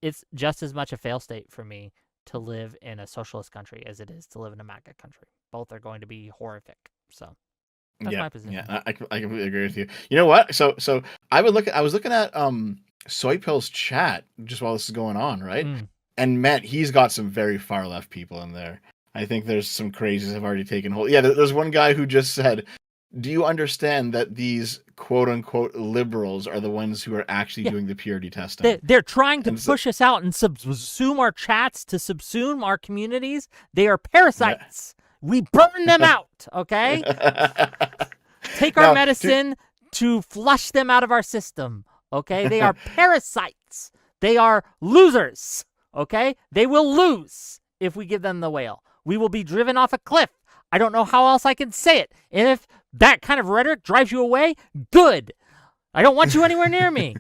it's just as much a fail state for me to live in a socialist country as it is to live in a MAGA country. Both are going to be horrific. So that's my position. Yeah, I completely agree with you. You know what? So I was looking at Soypill's chat just while this is going on, right? And man, he's got some very far left people in there. I think there's some crazies have already taken hold. Yeah, there's one guy who just said, "Do you understand that these quote unquote liberals are the ones who are actually doing the purity testing? They're trying to push us out and subsume our chats, to subsume our communities. They are parasites. We burn them out, okay? Take our medicine to flush them out of our system, okay? They are parasites. They are losers, okay? They will lose if we give them the whale. We will be driven off a cliff. I don't know how else I can say it. And if that kind of rhetoric drives you away, good. I don't want you anywhere near me.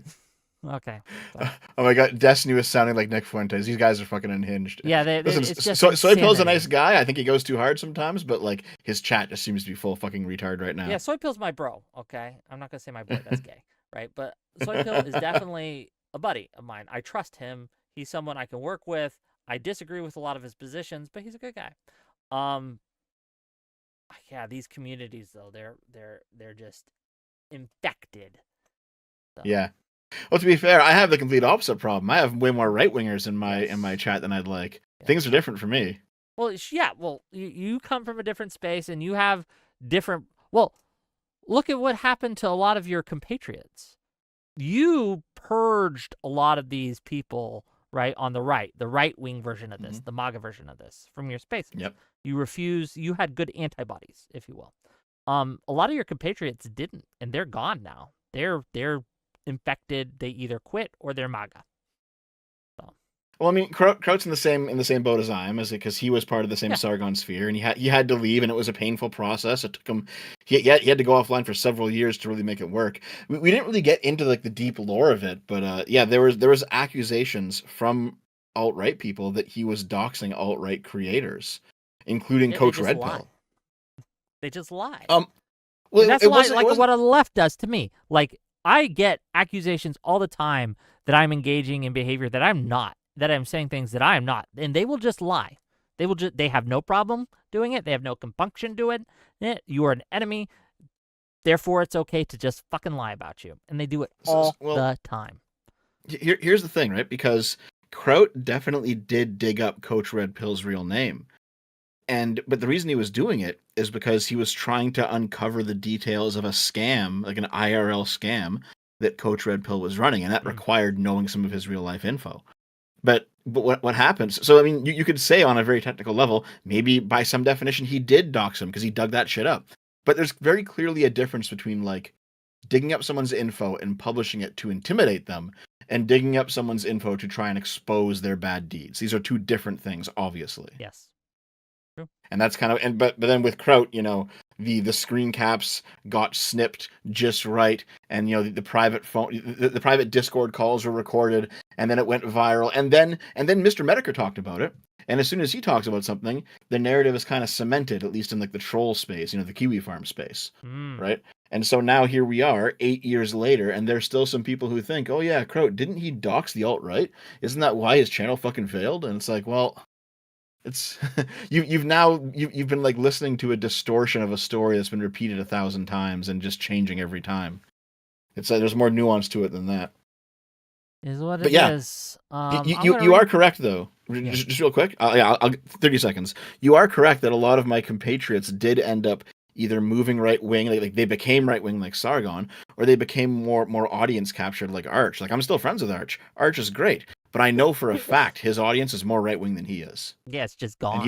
Okay. Sorry. Oh my god, Destiny was sounding like Nick Fuentes. These guys are fucking unhinged. Yeah, listen. it's just Soypill's a nice guy. I think he goes too hard sometimes, but like his chat just seems to be full of fucking retard right now. Yeah, Soypill's my bro. Okay, I'm not gonna say my boy. That's gay, right? But Soypill is definitely a buddy of mine. I trust him. He's someone I can work with. I disagree with a lot of his positions, but he's a good guy. Yeah, these communities though, they're just infected. So. Yeah. Well, to be fair, I have the complete opposite problem. I have way more right wingers in my chat than I'd like. Yeah. Things are different for me. Well, yeah. Well, you come from a different space, and you have different. Well, look at what happened to a lot of your compatriots. You purged a lot of these people, right, on the right wing version of this, the MAGA version of this, from your spaces. Yep. You had good antibodies, if you will. A lot of your compatriots didn't, and they're gone now. They're infected. They either quit or they're MAGA. So. Well, I mean, Kraut's in the same boat as I am, because he was part of the same Sargon sphere, and he had to leave, and it was a painful process. It took him. He had to go offline for several years to really make it work. We didn't really get into like the deep lore of it, but there was accusations from alt-right people that he was doxing alt-right creators, including Coach Red Pill. They just lie. Well, that's like what the left does to me. Like, I get accusations all the time that I'm engaging in behavior that I'm not, that I'm saying things that I am not, and they will just lie. They have no problem doing it. They have no compunction doing it. You are an enemy. Therefore, it's okay to just fucking lie about you. And they do it all the time. Here's the thing, right? Because Kraut definitely did dig up Coach Red Pill's real name. But the reason he was doing it is because he was trying to uncover the details of a scam, like an IRL scam, that Coach Red Pill was running, and that required knowing some of his real life info. But what happens? So I mean, you could say on a very technical level, maybe by some definition he did dox him because he dug that shit up. But there's very clearly a difference between like digging up someone's info and publishing it to intimidate them, and digging up someone's info to try and expose their bad deeds. These are two different things, obviously. Yes. And that's kind of, but then with Kraut, the screen caps got snipped just right, and the private phone, the private Discord calls were recorded, and then it went viral, and then Mr. Medicare talked about it, and as soon as he talks about something, the narrative is kind of cemented, at least in like the troll space, the Kiwi Farm space, right? And so now here we are, 8 years later, and there's still some people who think, oh yeah, Kraut, didn't he dox the alt-right? Isn't that why his channel fucking failed? And it's like, well, It's you've been like listening to a distortion of a story that's been repeated 1,000 times and just changing every time. It's there's more nuance to it than that. Is what But it yeah, is. you are correct though. Just real quick. I'll 30 seconds. You are correct that a lot of my compatriots did end up either moving right wing, like they became right wing like Sargon, or they became more audience captured like Arch. Like I'm still friends with Arch. Arch is great, but I know for a fact his audience is more right wing than he is. Yeah, it's just gone.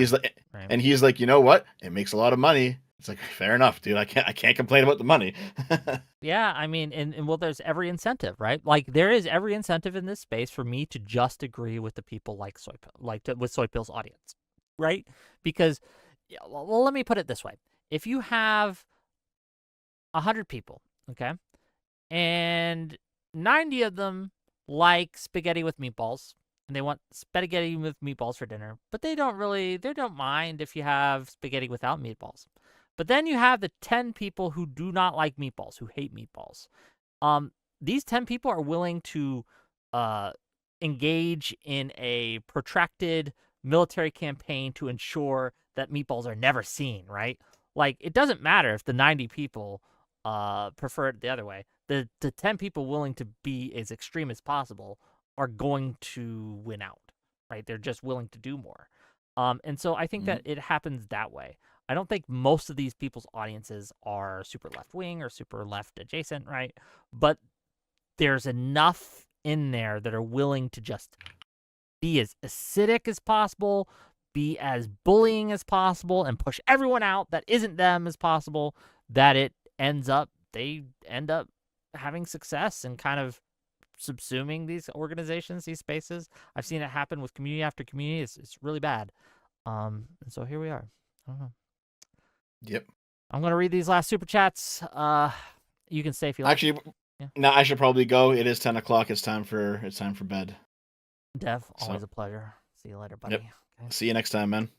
And he's like, you know what? It makes a lot of money. It's like, fair enough, dude. I can't complain about the money. Yeah, I mean, and well, there's every incentive, right? Like there is every incentive in this space for me to just agree with the people like with Soypill's audience, right? Because, well, let me put it this way: if you have 100 people, okay, and 90 of them like spaghetti with meatballs, and they want spaghetti with meatballs for dinner, but they don't mind if you have spaghetti without meatballs. But then you have the 10 people who do not like meatballs, who hate meatballs. These 10 people are willing to engage in a protracted military campaign to ensure that meatballs are never seen, right? Like, it doesn't matter if the 90 people prefer it the other way. The 10 people willing to be as extreme as possible are going to win out, right? They're just willing to do more. And so I think that it happens that way. I don't think most of these people's audiences are super left-wing or super left adjacent, right? But there's enough in there that are willing to just be as acidic as possible, be as bullying as possible, and push everyone out that isn't them as possible, that they end up having success and kind of subsuming these organizations, these spaces. I've seen it happen with community after community. It's really bad. And so here we are. I don't know. Yep. I'm going to read these last super chats. You can stay if you like. Actually, no, I should probably go. It is 10 o'clock. It's time for bed. Dev, always a pleasure. See you later, buddy. Yep. Okay. See you next time, man.